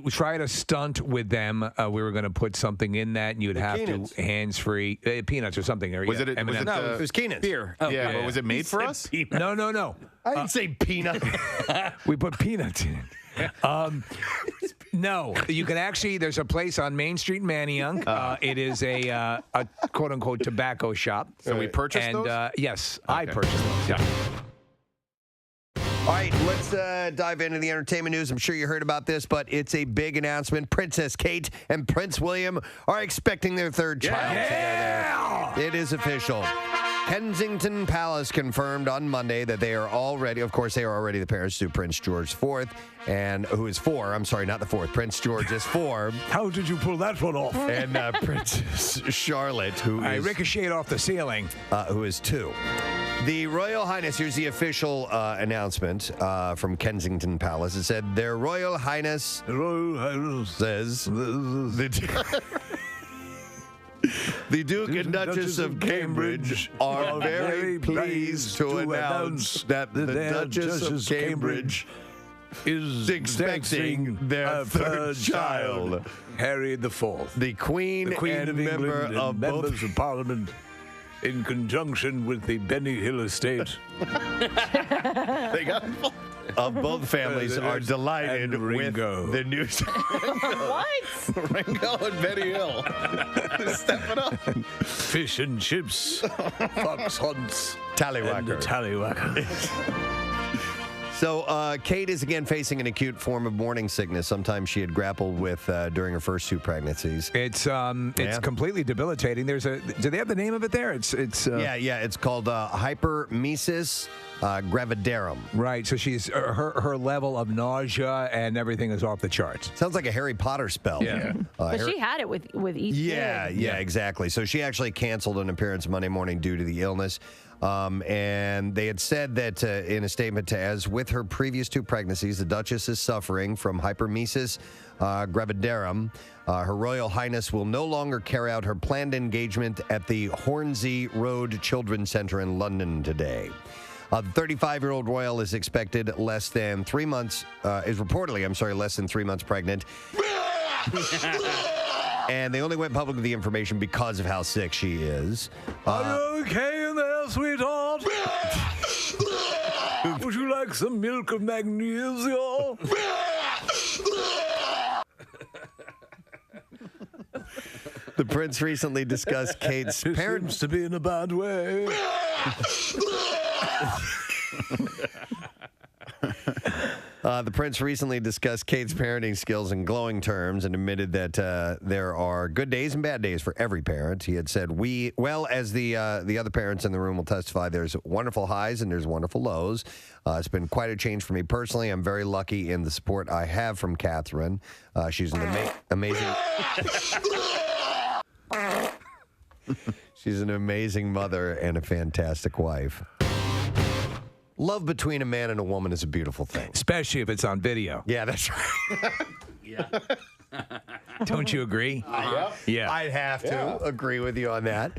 S2: tried a stunt with them. We were going to put something in that, and you'd have
S1: Keenan's.
S2: to hands-free peanuts or something. There,
S4: Was
S2: yeah.
S4: it? Was
S2: M&Ms.
S4: it?
S3: No,
S1: It was Keenan's.
S3: Beer.
S4: Yeah,
S3: Oh,
S4: but was it made for us?
S2: No.
S1: I didn't say peanut.
S2: We put peanuts in it. No, you can actually. There's a place on Main Street in Manayunk. It is a quote unquote tobacco shop.
S4: So we purchased
S2: and,
S4: those?
S2: Yes, I purchased those. Yeah.
S1: All right, let's dive into the entertainment news. I'm sure you heard about this, but it's a big announcement. Princess Kate and Prince William are expecting their third child together. It is official. Kensington Palace confirmed on Monday that they are already, of course, they are already the parents to Prince George IV, and who is 4. I'm sorry, not the 4th. Prince George is 4.
S2: How did you pull that one off?
S1: And Princess Charlotte, who
S2: I
S1: is
S2: ricocheted off the ceiling.
S1: who is 2. The Royal Highness, here's the official announcement from Kensington Palace. It said, Their Royal Highness says the Duke and Duchess of Cambridge are very pleased to announce that the Duchess of Cambridge is expecting their third child.
S2: Harry the Fourth.
S1: The Queen, and
S2: of
S1: member
S2: England
S1: of
S2: and
S1: both
S2: members of Parliament, in conjunction with the Benny Hill estate.
S4: They got
S1: of both families are delighted
S2: and
S1: with
S2: Ringo.
S1: the news.
S5: What?
S4: Ringo and Betty Hill. Stepping up.
S2: Fish and chips, fox hunts, and the
S1: Tallywhacker.
S2: tallywhacker.
S1: So Kate is again facing an acute form of morning sickness. Sometimes she had grappled with during her first 2 pregnancies.
S2: It's completely debilitating. Do they have the name of it there? It's
S1: It's called hypermesis gravidarum.
S2: Right. So she's her level of nausea and everything is off the charts.
S1: Sounds like a Harry Potter spell.
S2: Yeah.
S5: But she had it with each
S1: Yeah,
S5: kid.
S1: yeah, exactly. So she actually canceled an appearance Monday morning due to the illness. And they had said that in a statement as with her previous 2 pregnancies, the Duchess is suffering from hypermesis gravidarum. Her Royal Highness will no longer carry out her planned engagement at the Hornsey Road Children's Centre in London today. The 35-year-old royal is expected less than 3 months, less than 3 months pregnant. And they only went public with the information because of how sick she is.
S2: Are you okay in there, sweetheart? Would you like some milk of magnesia?
S1: The prince recently discussed Kate's parents.
S2: Seems to be in a bad way.
S1: The prince recently discussed Kate's parenting skills in glowing terms and admitted that there are good days and bad days for every parent. He had said, as the other parents in the room will testify, there's wonderful highs and there's wonderful lows. It's been quite a change for me personally. I'm very lucky in the support I have from Catherine. She's an amazing... She's an amazing mother and a fantastic wife. Love between a man and a woman is a beautiful thing.
S2: Especially if it's on video.
S1: Yeah, that's right.
S2: Don't you agree? Yeah.
S1: I'd have to agree with you on that.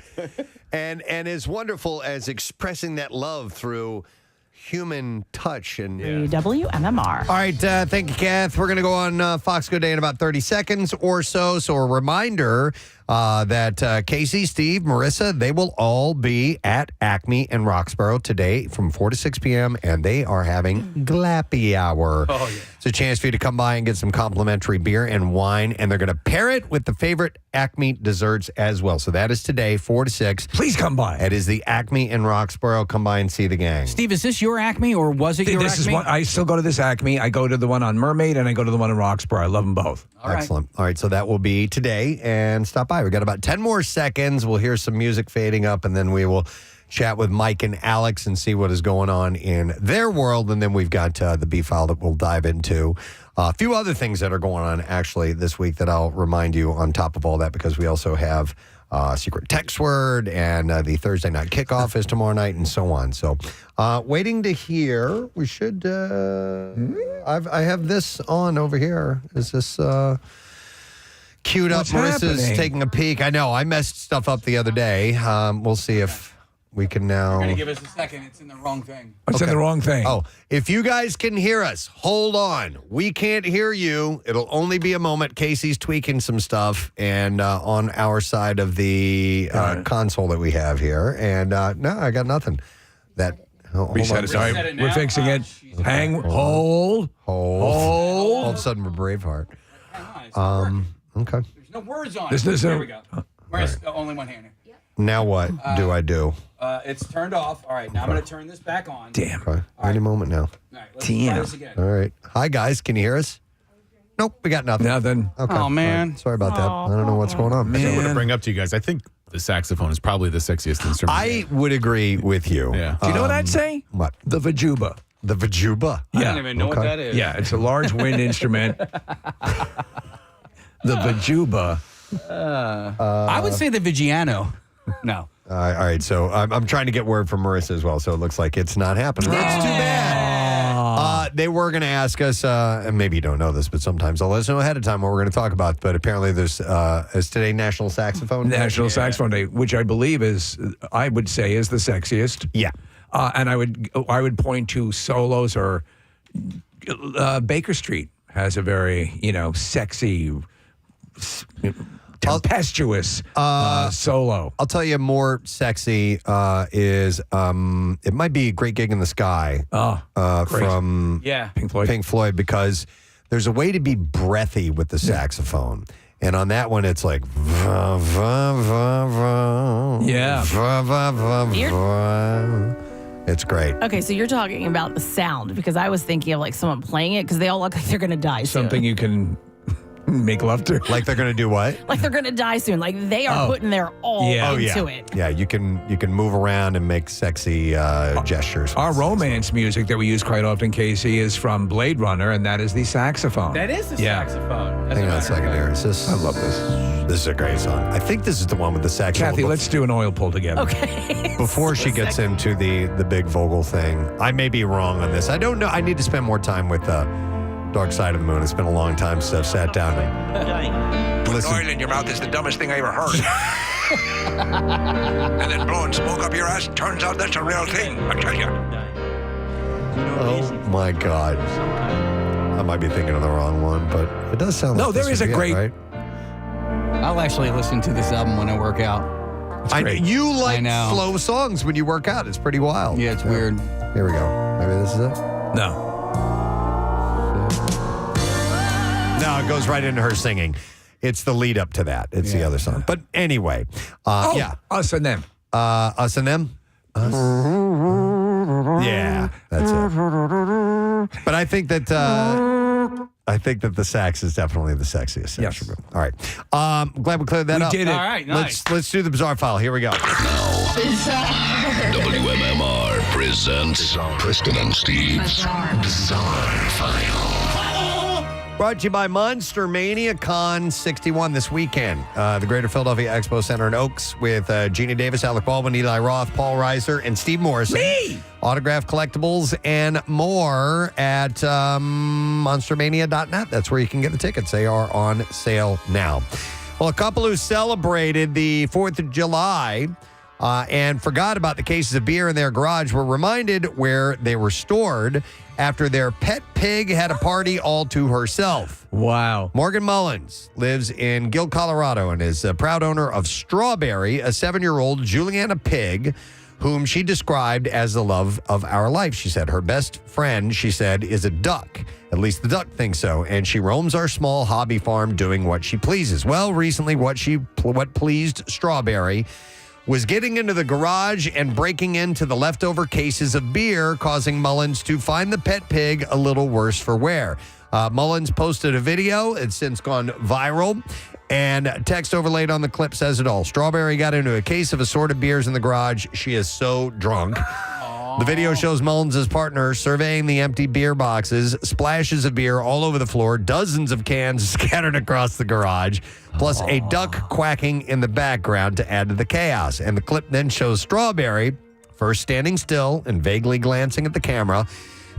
S1: And as wonderful as expressing that love through human touch and
S5: WMMR.
S1: All right, thank you, Kath. We're going to go on Fox Go Day in about 30 seconds or so. So a reminder that Casey, Steve, Marissa, they will all be at Acme in Roxborough today from 4 to 6 p.m., and they are having Glappy Hour.
S3: Oh, yeah.
S1: It's a chance for you to come by and get some complimentary beer and wine, and they're going to pair it with the favorite Acme desserts as well. So that is today, 4 to 6.
S2: Please come by.
S1: It is the Acme in Roxborough. Come by and see the gang.
S3: Steve, is this your Acme or was it your
S2: This
S3: Acme?
S2: is one. I still go to this Acme. I go to the one on Mermaid and I go to the one in Roxborough. I love them both.
S1: Excellent. All right, so that will be today, and stop by. We've got about 10 more seconds. We'll hear some music fading up, and then we will chat with Mike and Alex and see what is going on in their world. And then we've got the B-file that we'll dive into. A few other things that are going on, actually, this week that I'll remind you on top of all that, because we also have Secret Text Word, and the Thursday night kickoff is tomorrow night, and so on. So waiting to hear. We should... I have this on over here. Is this... queued up?
S2: What's
S1: Marissa's
S2: happening?
S1: taking a peek. I know. I messed stuff up the other day. We'll see if we can now...
S3: You're going to give us a second. It's in the wrong thing.
S2: It's in the wrong thing.
S1: Oh, if you guys can hear us, hold on. We can't hear you. It'll only be a moment. Casey's tweaking some stuff and on our side of the console that we have here. And no, I got nothing.
S2: Reset it. Sorry, we're fixing it. Hang, hold.
S1: All of a sudden, we're Braveheart. Okay.
S3: There's no words on
S2: This
S3: it.
S2: is
S3: There
S2: a-
S3: we go. Where's only one hand here?
S1: Now what do I do?
S3: It's turned off. All right, now I'm going to turn this back on.
S2: Damn.
S1: Okay. Any moment now.
S3: All right, let's try this again.
S1: All right. Hi, guys. Can you hear us? Nope, we got nothing.
S2: Nothing.
S1: Okay.
S3: Oh,
S1: All
S3: man.
S1: right. Sorry about that. I don't know what's going on.
S4: I want to bring up to you guys. I think the saxophone is probably the sexiest instrument.
S1: I would agree with you.
S4: Yeah.
S2: Do you know what I'd say?
S1: What?
S2: The Vajuba.
S1: The Vajuba.
S3: I don't even know what that is.
S2: Yeah, it's a large wind instrument. The Vajuba.
S3: I would say the Vigiano. No.
S1: All right, so I'm trying to get word from Marissa as well, so it looks like it's not happening. That's too bad. They were going to ask us, and maybe you don't know this, but sometimes they'll let us know ahead of time what we're going to talk about. But apparently there's, is today National Saxophone Day?
S2: National Saxophone Day, which I believe is, I would say, is the sexiest.
S1: Yeah.
S2: And I would point to solos or Baker Street has a very, sexy, tempestuous solo.
S1: I'll tell you more sexy is it might be Great Gig in the Sky from
S2: Pink Floyd.
S1: Because there's a way to be breathy with the saxophone. And on that one, it's like va, va, va, va,
S2: Yeah.
S1: va, va, va, va. It's great.
S5: Okay, so you're talking about the sound because I was thinking of like someone playing it because they all look like they're going to die soon.
S2: Something you can make love to.
S1: Like they're going to do what?
S5: Like they're going to die soon. Like they are putting their all into it.
S1: Yeah, you can move around and make sexy gestures.
S2: Our romance music that we use quite often, Casey, is from Blade Runner, and that is the saxophone.
S3: That is the saxophone.
S1: Hang on a second here. Is this,
S2: I love this.
S1: This is a great song. I think this is the one with the saxophone.
S2: Kathy, let's do an oil pull together.
S5: Okay.
S1: Before she gets into the big vocal thing, I may be wrong on this. I don't know. I need to spend more time with Dark Side of the Moon. It's been a long time since I've sat down and
S2: Put oil in your mouth is the dumbest thing I ever heard. And then blowing smoke up your ass, turns out that's a real thing, I tell you.
S1: Oh my God. I might be thinking of the wrong one, but it does sound like
S2: No, there
S1: this
S2: is a
S1: would be
S2: great-
S1: it, right?
S3: I'll actually listen to this album when I work out.
S1: You like
S3: I know.
S1: slow songs when you work out. It's pretty wild.
S3: Yeah, it's weird.
S1: Here we go. Maybe this is it?
S2: No.
S1: No, it goes right into her singing. It's the lead up to that. It's the other song. But anyway, yeah.
S2: Us and them.
S1: Us and them? Us. Yeah, that's it. But I think that the sax is definitely the sexiest instrument. All right. Glad we cleared that up.
S2: We did it.
S3: All right, nice.
S1: Let's do the bizarre file. Here we go.
S16: WMMR presents Preston and Steve's Bizarre File.
S1: Brought to you by Monster Mania Con 61 this weekend. The Greater Philadelphia Expo Center in Oaks with Gina Davis, Alec Baldwin, Eli Roth, Paul Reiser, and Steve Morrison.
S2: Me!
S1: Autograph collectibles and more at monstermania.net. That's where you can get the tickets. They are on sale now. Well, a couple who celebrated the 4th of July and forgot about the cases of beer in their garage were reminded where they were stored after their pet pig had a party all to herself.
S2: Wow.
S1: Morgan Mullins lives in Gill, Colorado, and is a proud owner of Strawberry, a 7-year-old Juliana pig, whom she described as the love of our life. She said her best friend, she said, is a duck. At least the duck thinks so. And she roams our small hobby farm doing what she pleases. Well, recently what pleased Strawberry was getting into the garage and breaking into the leftover cases of beer, causing Mullins to find the pet pig a little worse for wear. Mullins posted a video. It's since gone viral. And text overlaid on the clip says it all. Strawberry got into a case of assorted beers in the garage. She is so drunk. The video shows Mullins' partner surveying the empty beer boxes, splashes of beer all over the floor, dozens of cans scattered across the garage, plus a duck quacking in the background to add to the chaos. And the clip then shows Strawberry first standing still and vaguely glancing at the camera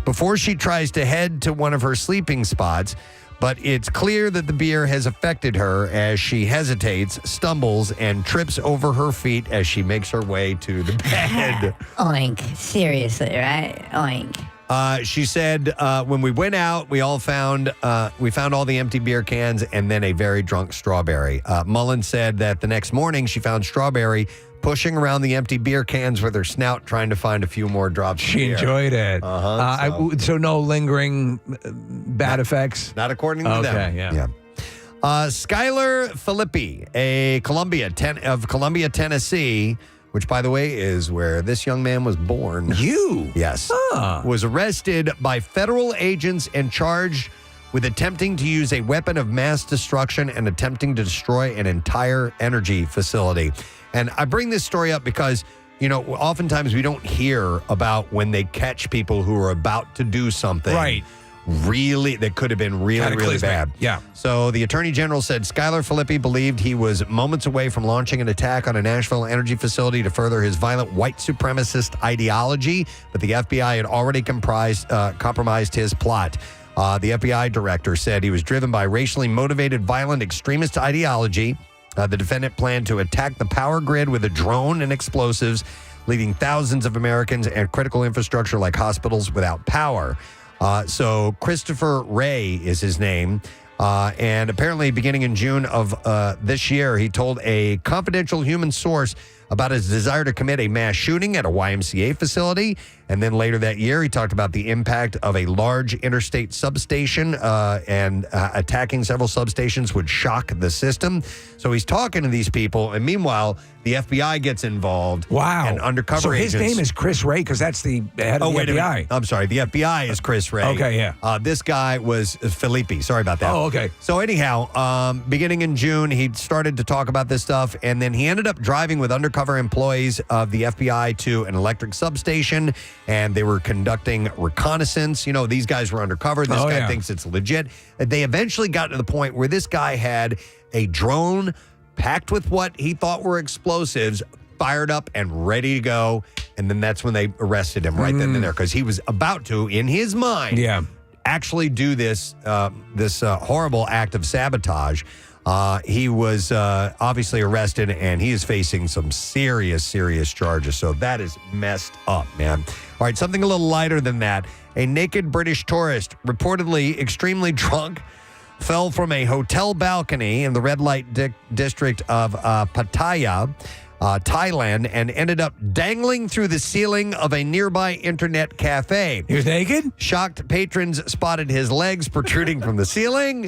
S1: before she tries to head to one of her sleeping spots. But it's clear that the beer has affected her as she hesitates, stumbles, and trips over her feet as she makes her way to the bed.
S19: Oink. Seriously, right? Oink.
S1: She said, when we went out, we found all the empty beer cans and then a very drunk Strawberry. Mullins said that the next morning she found Strawberry pushing around the empty beer cans with her snout, trying to find a few more drops of
S2: She
S1: beer.
S2: enjoyed it.
S1: So
S2: no lingering bad effects?
S1: Not according to them.
S2: Okay, yeah.
S1: Skylar Filippi, a of Columbia, Tennessee, which, by the way, is where this young man was born. Yes. Was arrested by federal agents and charged with attempting to use a weapon of mass destruction and attempting to destroy an entire energy facility. And I bring this story up because, you know, oftentimes we don't hear about when they catch people who are about to do something.
S2: Right.
S1: Really, that could have been really bad.
S2: Yeah.
S1: So the Attorney General said Skylar Filippi believed he was moments away from launching an attack on a Nashville energy facility to further his violent white supremacist ideology, but the FBI had already compromised his plot. The FBI director said he was driven by racially motivated violent extremist ideology. The defendant planned to attack the power grid with a drone and explosives, leaving thousands of Americans and critical infrastructure like hospitals without power. So Christopher Ray is his name. And apparently beginning in June of this year, he told a confidential human source about his desire to commit a mass shooting at a YMCA facility. And then later that year, he talked about the impact of a large interstate substation and attacking several substations would shock the system. So he's talking to these people. And meanwhile, the FBI gets involved.
S2: Wow.
S1: And undercover
S2: so
S1: agents.
S2: his name is Chris Ray because that's the head of the FBI.
S1: I'm sorry. The FBI is Chris Ray.
S2: Okay, yeah.
S1: This guy was Filippi. Sorry about that.
S2: Oh, okay.
S1: So anyhow, beginning in June, he started to talk about this stuff, and then he ended up driving with undercover employees of the FBI to an electric substation, and they were conducting reconnaissance. You know, these guys were undercover. This guy thinks it's legit. They eventually got to the point where this guy had a drone packed with what he thought were explosives, fired up and ready to go. And then that's when they arrested him right then and there, because he was about to, in his mind, actually do this horrible act of sabotage. He was obviously arrested, and he is facing some serious charges. So that is messed up, man. All right, something a little lighter than that. A naked British tourist, reportedly extremely drunk, fell from a hotel balcony in the red light district of Pattaya, Thailand, and ended up dangling through the ceiling of a nearby internet cafe.
S2: He was naked?
S1: Shocked patrons spotted his legs protruding from the ceiling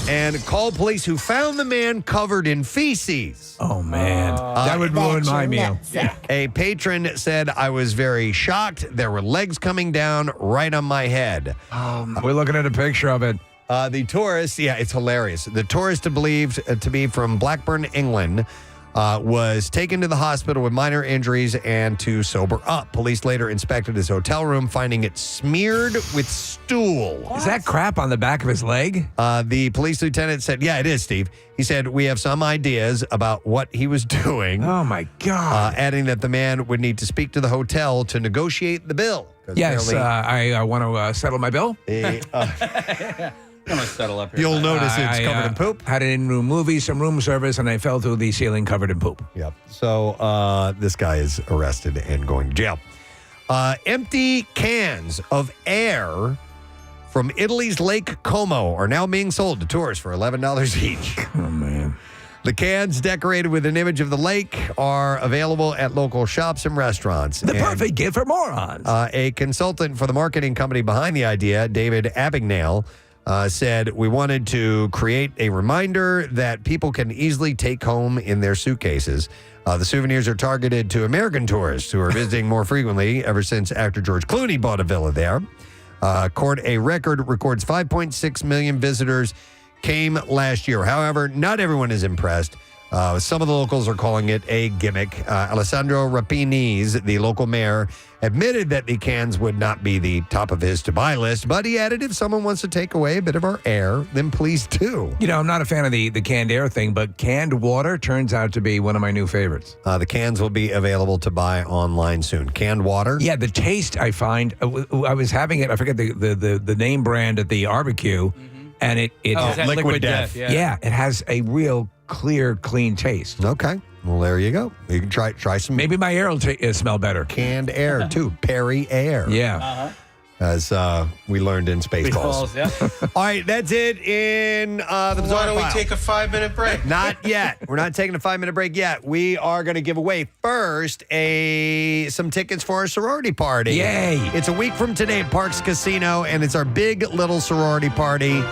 S1: and called police, who found the man covered in feces.
S2: Oh, man. That would ruin my meal.
S1: Yeah. A patron said, I was very shocked. There were legs coming down right on my head.
S2: We're looking at a picture of it.
S1: The tourist, it's hilarious. The tourist believed to be from Blackburn, England, was taken to the hospital with minor injuries and to sober up. Police later inspected his hotel room, finding it smeared with stool.
S2: Is that crap on the back of his leg?
S1: The police lieutenant said, yeah, it is, Steve. He said, we have some ideas about what he was doing.
S2: Oh, my God.
S1: Adding that the man would need to speak to the hotel to negotiate the bill.
S2: Yes, I want to settle my bill.
S3: I'm going to settle up here.
S1: You'll notice it's covered in poop.
S2: Had an in-room movie, some room service, and I fell through the ceiling covered in poop.
S1: Yep. So this guy is arrested and going to jail. Empty cans of air from Italy's Lake Como are now being sold to tourists for $11 each.
S2: Oh, man.
S1: The cans decorated with an image of the lake are available at local shops and restaurants.
S2: The perfect gift for morons.
S1: A consultant for the marketing company behind the idea, David Abagnale, said, we wanted to create a reminder that people can easily take home in their suitcases. The souvenirs are targeted to American tourists who are visiting more frequently ever since actor George Clooney bought a villa there. A record records 5.6 million visitors came last year. However, not everyone is impressed. Some of the locals are calling it a gimmick. Alessandro Rapini's, the local mayor, admitted that the cans would not be the top of his to-buy list, but he added if someone wants to take away a bit of our air, then please do.
S2: You know, I'm not a fan of the canned air thing, but canned water turns out to be one of my new favorites.
S1: The cans will be available to buy online soon. Canned water?
S2: Yeah, the taste I find, I was having it, I forget the name brand at the barbecue, and it
S1: Liquid Death.
S2: Yeah, it has a real clear, clean taste.
S1: Okay. Well, there you go. You can try some.
S2: Maybe my air will smell better.
S1: Canned air, too. Perry Air.
S2: Yeah.
S1: As we learned in Spaceballs.
S3: Yeah.
S1: All right, that's it in the Bizarre
S9: Why don't we
S1: File.
S9: take a 5-minute break?
S1: Not yet. We're not taking a 5-minute break yet. We are going to give away first some tickets for our sorority party.
S2: Yay.
S1: It's a week from today at Parks Casino, and it's our big little sorority party.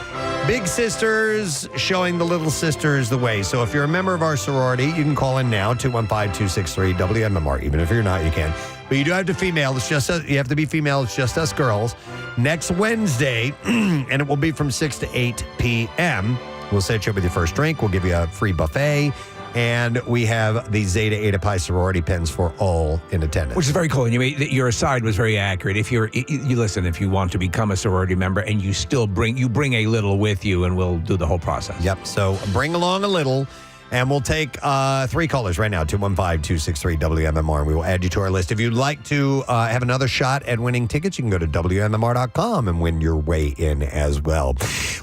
S1: Big sisters showing the little sisters the way. So if you're a member of our sorority, you can call in now, 215-263-WMMR. Even if you're not, you can. But you do have to female. It's just us, you have to be female. It's just us girls. Next Wednesday, and it will be from 6 to 8 p.m. We'll set you up with your first drink. We'll give you a free buffet. And we have the Zeta Eta Pi sorority pins for all in attendance.
S2: Which is very cool. And your aside was very accurate. If you listen, if you want to become a sorority member and you still bring a little with you, and we'll do the whole process.
S1: Yep. So bring along a little. And we'll take 3 callers right now, 215-263-WMMR, and we will add you to our list. If you'd like to have another shot at winning tickets, you can go to WMMR.com and win your way in as well.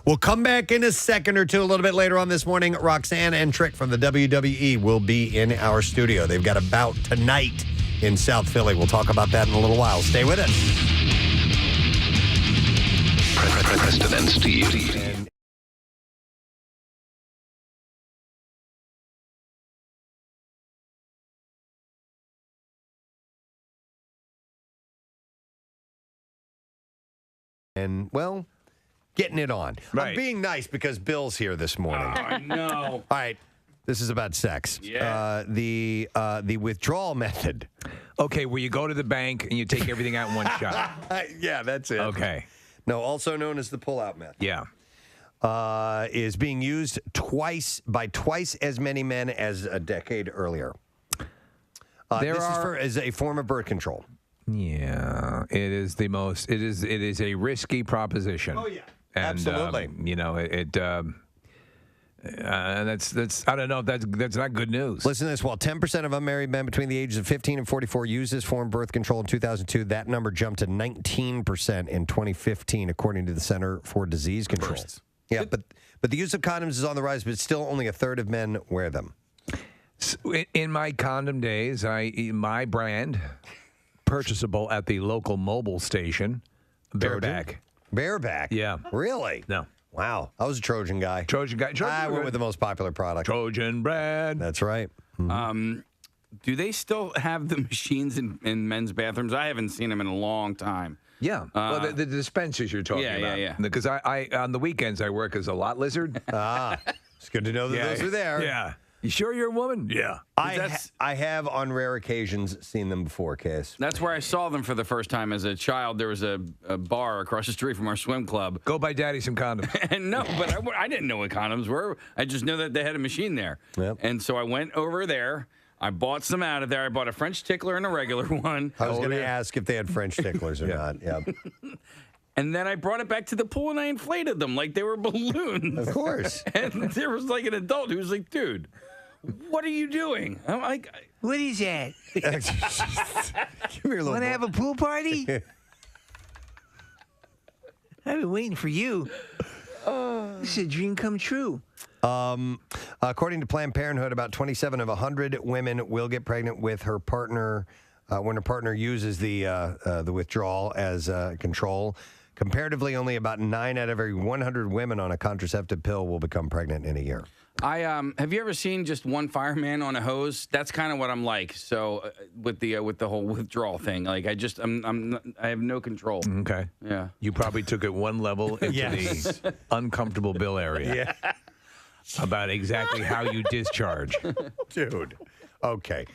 S1: We'll come back in a second or two a little bit later on this morning. Roxanne and Trick from the WWE will be in our studio. They've got a bout tonight in South Philly. We'll talk about that in a little while. Stay with us.
S16: Preston and Steve.
S1: And, well, getting it on.
S2: Right.
S1: I'm being nice because Bill's here this morning.
S3: I know.
S1: All right. This is about sex.
S3: Yeah.
S1: The withdrawal method.
S2: Okay, where you go to the bank and you take everything out in one shot.
S1: Yeah, that's it.
S2: Okay.
S1: No, also known as the pullout method.
S2: Yeah.
S1: Is being used by twice as many men as a decade earlier. Is a form of birth control.
S2: Yeah, it is the most. It is a risky proposition.
S1: Oh yeah,
S2: and,
S1: absolutely.
S2: That's I don't know if that's not good news.
S1: Listen to this. While 10% of unmarried men between the ages of 15 and 44 used this form of birth control in 2002, that number jumped to 19% in 2015, according to the Center for Disease Control.
S4: Bursts.
S1: Yeah, but the use of condoms is on the rise, but still only a third of men wear them.
S2: In my condom days, my brand, purchasable at the local mobile station, Bareback.
S1: Bareback?
S2: Yeah.
S1: Really?
S2: No.
S1: Wow. I was a Trojan guy. I went with the most popular product.
S2: Trojan brand.
S1: That's right.
S3: Do they still have the machines in men's bathrooms? I haven't seen them in a long time.
S2: Yeah. Well, the dispensers you're talking about.
S3: Yeah.
S2: Because I on the weekends I work as a lot lizard.
S1: It's good to know that those are there.
S2: Yeah. You sure you're a woman? Yeah.
S1: I have on rare occasions seen them before, Case.
S3: That's where I saw them for the first time as a child. There was a bar across the street from our swim club.
S2: Go buy Daddy some condoms.
S3: And no, but I didn't know what condoms were. I just knew that they had a machine there.
S1: Yep.
S3: And so I went over there. I bought some out of there. I bought a French tickler and a regular one.
S1: I was going to ask if they had French ticklers or not. Yeah.
S3: And then I brought it back to the pool and I inflated them like they were balloons.
S1: Of course.
S3: And there was like an adult who was like, dude, what are you doing? I'm like,
S2: what is that?
S1: Want
S2: to have a pool party? I've been waiting for you. This is a dream come true.
S1: According to Planned Parenthood, about 27 of 100 women will get pregnant with her partner when her partner uses the withdrawal as control. Comparatively, only about 9 out of every 100 women on a contraceptive pill will become pregnant in a year.
S3: Have you ever seen just one fireman on a hose? That's kind of what I'm like. So with the whole withdrawal thing, like I have no control.
S2: Okay.
S3: Yeah.
S2: You probably took it one level into the uncomfortable Bill area.
S1: Yeah.
S2: About exactly how you discharge.
S1: Dude. Okay.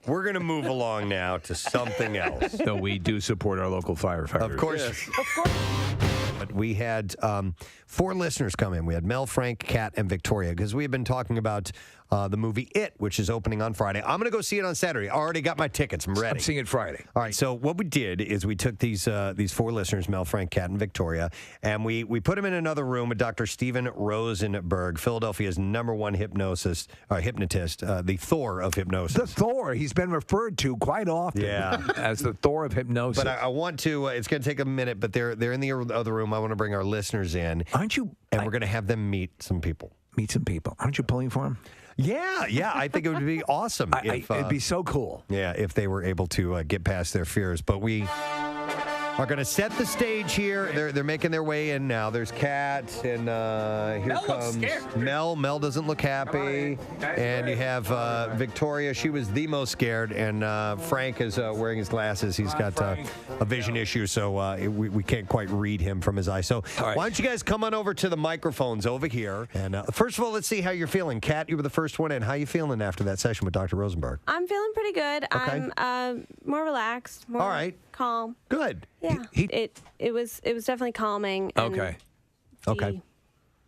S1: We're going to move along now to something else.
S2: So we do support our local firefighters.
S1: Of course. Yes. Of course. But we had 4 listeners come in. We had Mel, Frank, Kat, and Victoria, because we have been talking about the movie It, which is opening on Friday. I'm going to go see it on Saturday. I already got my tickets. I'm ready.
S2: I'm seeing it Friday.
S1: All right. So what we did is we took these 4 listeners, Mel, Frank, Kat, and Victoria, and we put them in another room with Dr. Steven Rosenberg, Philadelphia's #1 hypnotist, the Thor of hypnosis.
S2: The Thor. He's been referred to quite often as the Thor of hypnosis.
S1: But I want to, it's going to take a minute, but they're in the other room. I want to bring our listeners in.
S2: Aren't you?
S1: And we're going to have them meet some people.
S2: Meet some people. Aren't you pulling for them?
S1: Yeah. I think it would be awesome.
S2: It'd be so cool.
S1: Yeah, if they were able to get past their fears. But we are going to set the stage here. They're making their way in now. There's Kat, and here
S3: Mel looks
S1: comes
S3: scared.
S1: Mel. Mel doesn't look happy. And you have Victoria. She was the most scared. And Frank is wearing his glasses. He's got a vision issue, so we can't quite read him from his eyes. So why don't you guys come on over to the microphones over here. And first of all, let's see how you're feeling. Kat, you were the first one in. How you feeling after that session with Dr. Rosenberg?
S17: I'm feeling pretty good.
S1: Okay.
S17: I'm more relaxed, more calm.
S1: Good.
S17: Yeah. It was definitely calming. And
S1: Okay.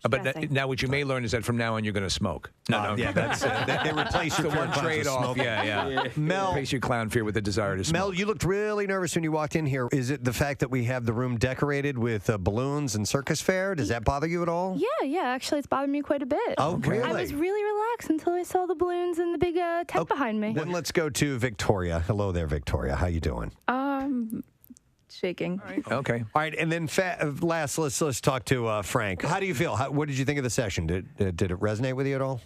S2: But now what you may learn is that from now on you're going to smoke. No.
S1: Yeah, that's they replace your
S2: the one trade-off. Yeah.
S1: Mel,
S2: replace your clown fear with the desire to smoke.
S1: Mel, you looked really nervous when you walked in here. Is it the fact that we have the room decorated with balloons and circus fair? Does that bother you at all?
S20: Yeah. Actually, it's bothered me quite a bit.
S1: Oh, really?
S20: I was really relaxed until I saw the balloons and the big tent behind me.
S1: Then let's go to Victoria. Hello there, Victoria. How you doing?
S20: Shaking.
S2: Okay.
S1: All right, and then last, let's talk to Frank. How do you feel? What did you think of the session? Did it resonate with you at all?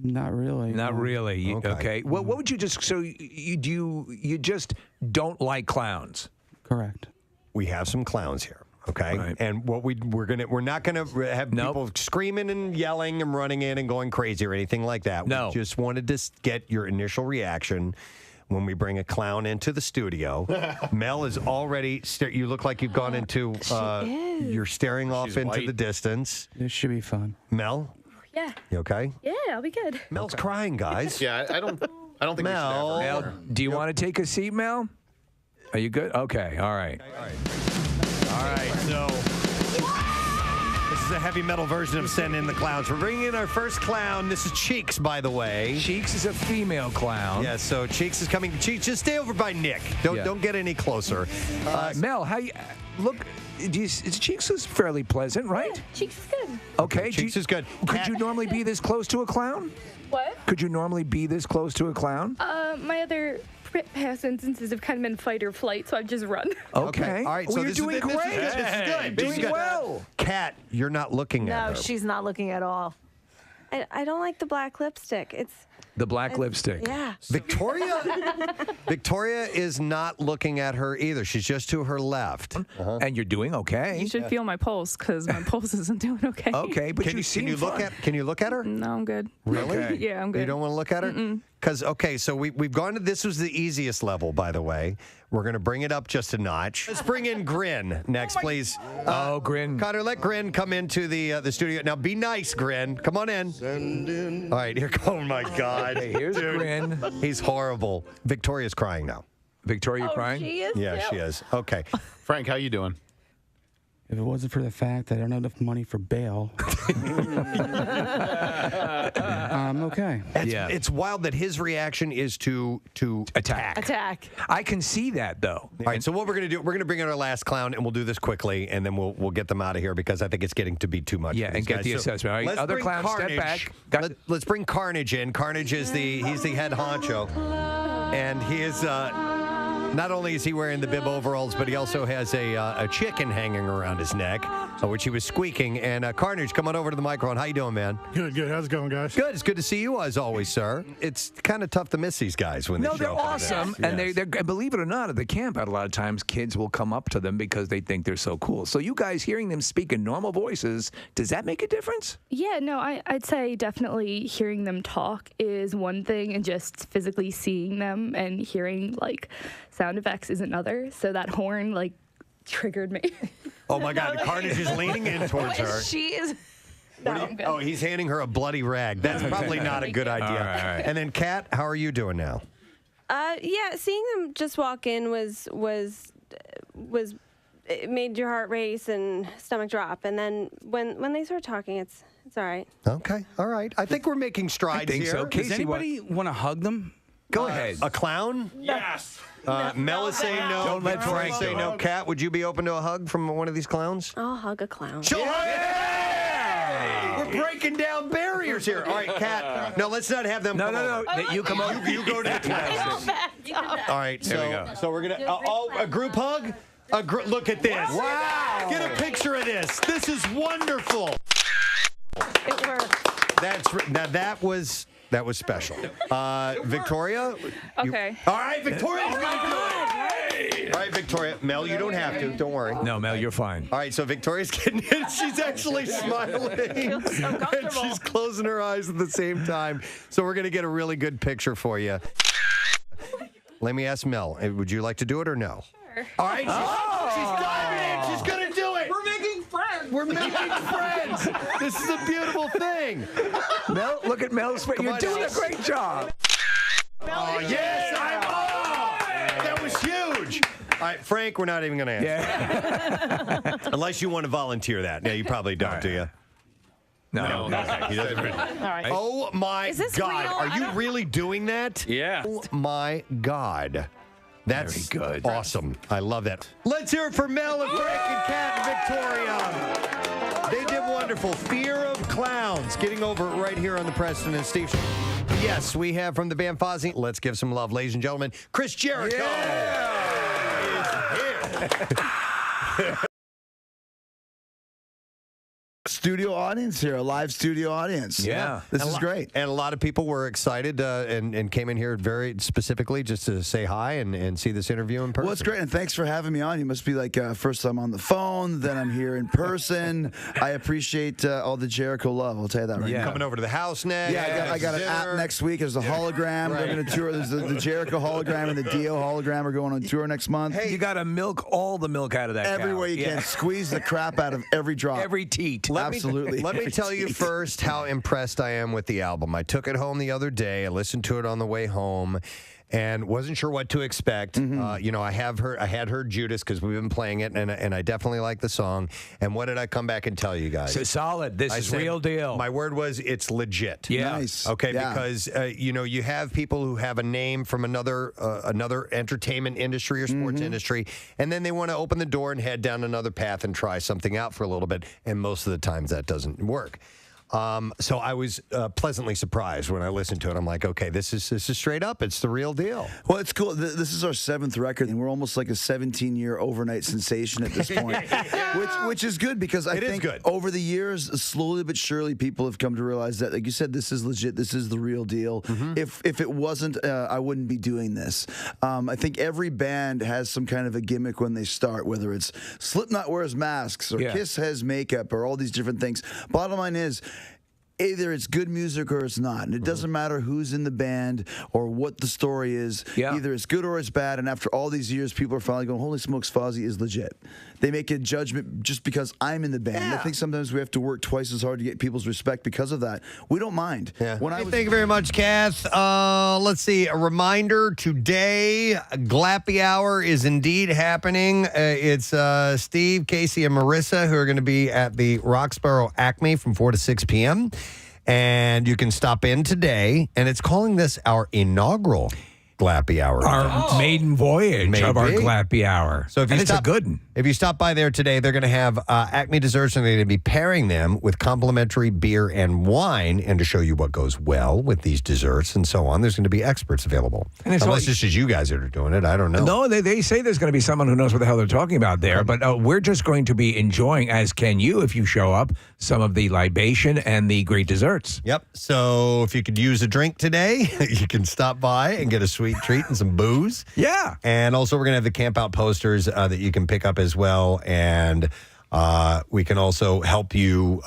S3: Not really.
S2: Not really. Okay. Well, what would you just? So you just don't like clowns?
S3: Correct.
S1: We have some clowns here. Okay,
S2: Right.
S1: and what we're not gonna have people screaming and yelling and running in and going crazy or anything like that.
S2: No.
S1: We just wanted to get your initial reaction when we bring a clown into the studio. Mel is already. You look like you've gone into. You're staring off into the distance.
S3: This should be fun.
S1: Mel,
S20: Yeah.
S1: you okay?
S20: Yeah, I'll be good.
S1: Mel's crying, guys.
S4: Yeah, I don't think
S1: Mel.
S4: we should ever.
S2: Mel, do you want to take a seat, Mel? Are you good? Okay. All right.
S1: All right, so this is a heavy metal version of Send in the Clowns. We're bringing in our first clown. This is Cheeks, by the way.
S2: Cheeks is a female clown.
S1: Yeah, so Cheeks is coming. Cheeks, just stay over by Nick. Don't get any closer.
S2: Mel, how you look? Cheeks is fairly pleasant, right?
S20: Yeah, Cheeks is good.
S2: Okay.
S1: Cheeks is good.
S2: Could you normally be this close to a clown?
S20: What?
S2: Could you normally be this close to a clown?
S20: My other past instances have kind of been fight or flight, so I've just run.
S2: Okay.
S1: All right,
S2: Well,
S1: so
S2: you're
S1: this
S2: doing
S1: is
S2: great.
S1: This is good. This is
S2: Doing
S1: good.
S2: well.
S1: Kat, you're not looking at
S5: No,
S1: her.
S5: she's not looking at all.
S17: I don't like the black lipstick. It's
S2: The black lipstick.
S17: yeah.
S1: Victoria is not looking at her either. She's just to her left.
S2: And you're doing okay.
S20: You should feel my pulse, because my pulse isn't doing okay.
S2: Okay, but
S1: Can you look at her?
S20: No, I'm good.
S1: Really?
S2: Okay.
S20: Yeah, I'm good.
S1: You don't want to look at her? because, okay, so we've gone to, this was the easiest level, by the way. We're going to bring it up just a notch. Let's bring in Grin next, please.
S2: Grin.
S1: Connor, let Grin come into the studio. Now, be nice, Grin. Come on in. All right, here. Oh, my God.
S2: Hey, here's Grin.
S1: He's horrible. Victoria's crying now.
S2: Victoria, you crying?
S5: She is.
S1: Yeah, she is. Okay.
S4: Frank, how you doing?
S3: If it wasn't for the fact that I don't have enough money for bail, I'm okay.
S1: It's wild that his reaction is to attack.
S5: Attack.
S2: I can see that, though.
S1: All right, so what we're going to do, we're going to bring in our last clown, and we'll do this quickly, and then we'll get them out of here because I think it's getting to be too much.
S2: Yeah,
S1: for these
S2: and get
S1: guys.
S2: the
S1: So
S2: assessment. All right,
S1: let's
S2: other
S1: bring
S2: clowns, step
S1: Carnage.
S2: back.
S1: Let's bring Carnage in. Carnage is he's the head honcho, and he is not only is he wearing the bib overalls, but he also has a chicken hanging around his neck, which he was squeaking. And Carnage, come on over to the microphone. How you doing, man?
S21: Good. How's it going, guys?
S1: Good. It's good to see you as always, sir. It's kind of tough to miss these guys when they show
S2: they're
S1: up.
S2: awesome, and they're believe it or not, at the camp out a lot of times, kids will come up to them because they think they're so cool. So you guys hearing them speak in normal voices, does that make a difference?
S20: Yeah, no, I'd say definitely hearing them talk is one thing, and just physically seeing them and hearing like sound effects is another. So that horn like triggered me.
S1: Oh my God, Carnage is leaning in towards her.
S5: She is.
S1: Oh, he's handing her a bloody rag. That's probably not a good idea.
S2: All right.
S1: And then, Kat, how are you doing now?
S17: Yeah, seeing them just walk in was it made your heart race and stomach drop, and then when they start talking, it's all right.
S1: Okay, all right. I think we're making strides
S2: think
S1: here.
S2: so.
S3: Does
S2: Casey,
S3: anybody want to hug them?
S2: Go ahead.
S1: A clown?
S21: Yes.
S1: Mel is saying no.
S2: Don't let
S1: Victoria
S2: Frank
S1: say
S2: do
S1: no.
S2: it.
S1: Kat, would you be open to a hug from one of these clowns?
S17: I'll hug a clown.
S1: We're breaking down barriers here. All right, Kat. No, let's not have them.
S2: No.
S1: over.
S2: You come up.
S1: You go to the clowns. All right,
S2: There we go.
S1: so we're gonna a group hug. Look at this! Wow! Get a picture of this. This is wonderful.
S5: It worked.
S1: That was special. Victoria.
S20: Okay.
S1: All right, Victoria. All right, Victoria. Mel, you don't have to. Don't worry.
S2: No, Mel, you're fine.
S1: All right, so Victoria's getting in. She's actually smiling.
S5: Feels so
S1: And
S5: comfortable.
S1: she's closing her eyes at the same time. So we're going to get a really good picture for you. Let me ask Mel, would you like to do it or no?
S20: Sure.
S1: All right, she's diving in. She's going to do it. We're making friends. We're making friends. This is a beautiful thing.
S2: Mel, look at Mel's face. You're
S1: on,
S2: doing
S1: Mel.
S2: a great job.
S1: Oh, yes. That was huge. All right, Frank, we're not even going to answer.
S2: Yeah.
S1: Unless you want to volunteer that. Yeah, you probably don't, do you?
S2: No.
S1: Okay, he doesn't.
S5: All right.
S1: Oh, my
S5: Is this
S1: God.
S5: real?
S1: Are
S5: I
S1: you
S5: don't-
S1: really doing that?
S3: Yeah.
S1: Oh, my God. That's
S2: Very good.
S1: Awesome. I love that. Let's hear it for Mel and Frank and Kat and Victoria. They did wonderful. Fear of Clowns. Getting over it right here on the Preston and Steve Show. Yes, we have from the band Fozzy. Let's give some love, ladies and gentlemen. Chris Jericho. Is here.
S22: Studio audience here, a live studio audience.
S2: Yeah.
S22: This
S1: And
S22: is great.
S1: And a lot of people were excited and came in here very specifically just to say hi and see this interview in person.
S22: Well, it's great, and thanks for having me on. You must be like first I'm on the phone, then I'm here in person. I appreciate all the Jericho love. I'll tell you that right now.
S1: Coming over to the house next.
S22: Yeah, I got an app next week. There's a hologram.
S1: Right.
S22: They're going to tour. There's the Jericho hologram and the Dio hologram are going on tour next month.
S2: Hey, you got to milk all the milk out of that
S22: Every
S2: cow.
S22: way you can. Squeeze the crap out of every drop.
S2: Every teat.
S22: Absolutely.
S1: Let me tell you first how impressed I am with the album. I took it home the other day. I listened to it on the way home and wasn't sure what to expect. I had heard Judas because we've been playing it, and I definitely like the song. And what did I come back and tell you guys?
S2: So solid. This is
S1: said,
S2: real deal.
S1: My word was it's legit.
S2: Yeah.
S22: Nice.
S1: Okay,
S22: Yeah.
S1: because you have people who have a name from another entertainment industry or sports industry, and then they want to open the door and head down another path and try something out for a little bit, and most of the times that doesn't work. So I was pleasantly surprised when I listened to it. I'm like, okay, this is straight up. It's the real deal.
S22: Well, it's cool. This is our 7th record, and we're almost like a 17-year overnight sensation at this point, which is good because I think over the years, slowly but surely, people have come to realize that, like you said, this is legit. This is the real deal. If it wasn't, I wouldn't be doing this. I think every band has some kind of a gimmick when they start, whether it's Slipknot wears masks or Kiss has makeup or all these different things. Bottom line is, either it's good music or it's not. And it doesn't matter who's in the band or what the story is.
S2: Yeah.
S22: Either it's good or it's bad. And after all these years, people are finally going, holy smokes, Fozzy is legit. They make a judgment just because I'm in the band. I think sometimes we have to work twice as hard to get people's respect because of that. We don't mind.
S1: Yeah.
S22: When
S1: Thank you very much, Kath. Let's see. A reminder today, Glappy Hour is indeed happening. It's Steve, Casey, and Marissa who are going to be at the Roxborough Acme from 4 to 6 p.m. And you can stop in today. And it's calling this our inaugural Glappy Hour.
S2: Our maiden voyage of our Glappy Hour.
S1: So if you
S2: and it's a good one.
S1: If you stop by there today, they're going to have Acme desserts, and they're going to be pairing them with complimentary beer and wine. And to show you what goes well with these desserts and so on, there's going to be experts available.
S2: And it's
S1: Unless it's just you guys that are doing it. I don't know.
S2: No, they say there's going to be someone who knows what the hell they're talking about there. But we're just going to be enjoying, as can you if you show up, some of the libation and the great desserts.
S1: Yep. So if you could use a drink today, you can stop by and get a sweet treat and some booze.
S2: Yeah.
S1: And also we're going to have the camp out posters that you can pick up as well. And we can also help you,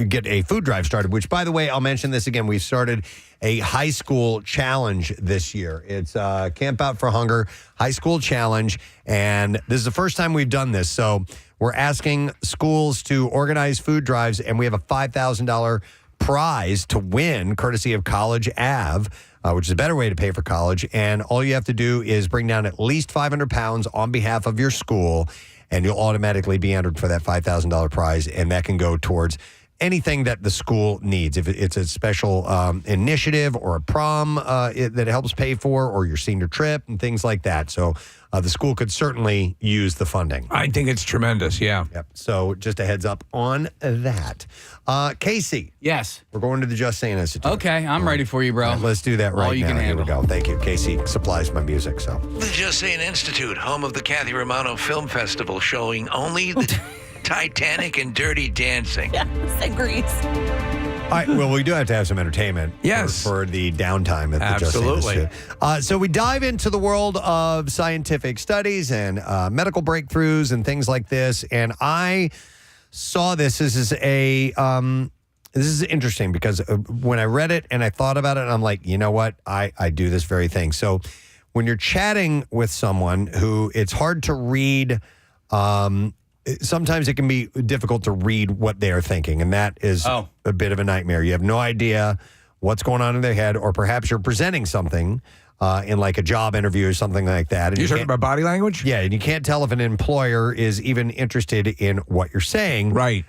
S1: get a food drive started, which, by the way, I'll mention this again. We've started a high school challenge this year. It's Camp Out for Hunger High School Challenge. And this is the first time we've done this. So we're asking schools to organize food drives, and we have a $5,000 prize to win, courtesy of College Ave, which is a better way to pay for college. And all you have to do is bring down at least 500 pounds on behalf of your school, and you'll automatically be entered for that $5,000 prize, and that can go towards anything that the school needs. If it's a special initiative or a prom that it helps pay for, or your senior trip and things like that. So the school could certainly use the funding.
S2: I think it's tremendous, yeah.
S1: Yep. So just a heads up on that. Casey.
S3: Yes.
S1: We're going to the Just Saying Institute.
S3: Okay, I'm ready for you, bro.
S1: All right, let's do that right
S3: All you
S1: now.
S3: can
S1: Here we
S3: handle.
S1: go. Thank you. Casey supplies my music, so.
S18: The Just Saying Institute, home of the Kathy Romano Film Festival, showing only the Titanic and Dirty Dancing.
S5: Yeah, and Grease.
S1: All right, well, we do have to have some entertainment for the downtime at the Just Saying
S2: Absolutely.
S1: Institute. So we dive into the world of scientific studies and medical breakthroughs and things like this. And I saw this. This is interesting because when I read it and I thought about it, I'm like, you know what? I do this very thing. So when you're chatting with someone who it's hard to read, sometimes it can be difficult to read what they are thinking, and that is a bit of a nightmare. You have no idea what's going on in their head, or perhaps you're presenting something in like a job interview or something like that. And
S2: You're talking about body language?
S1: Yeah, and you can't tell if an employer is even interested in what you're saying.
S2: Right.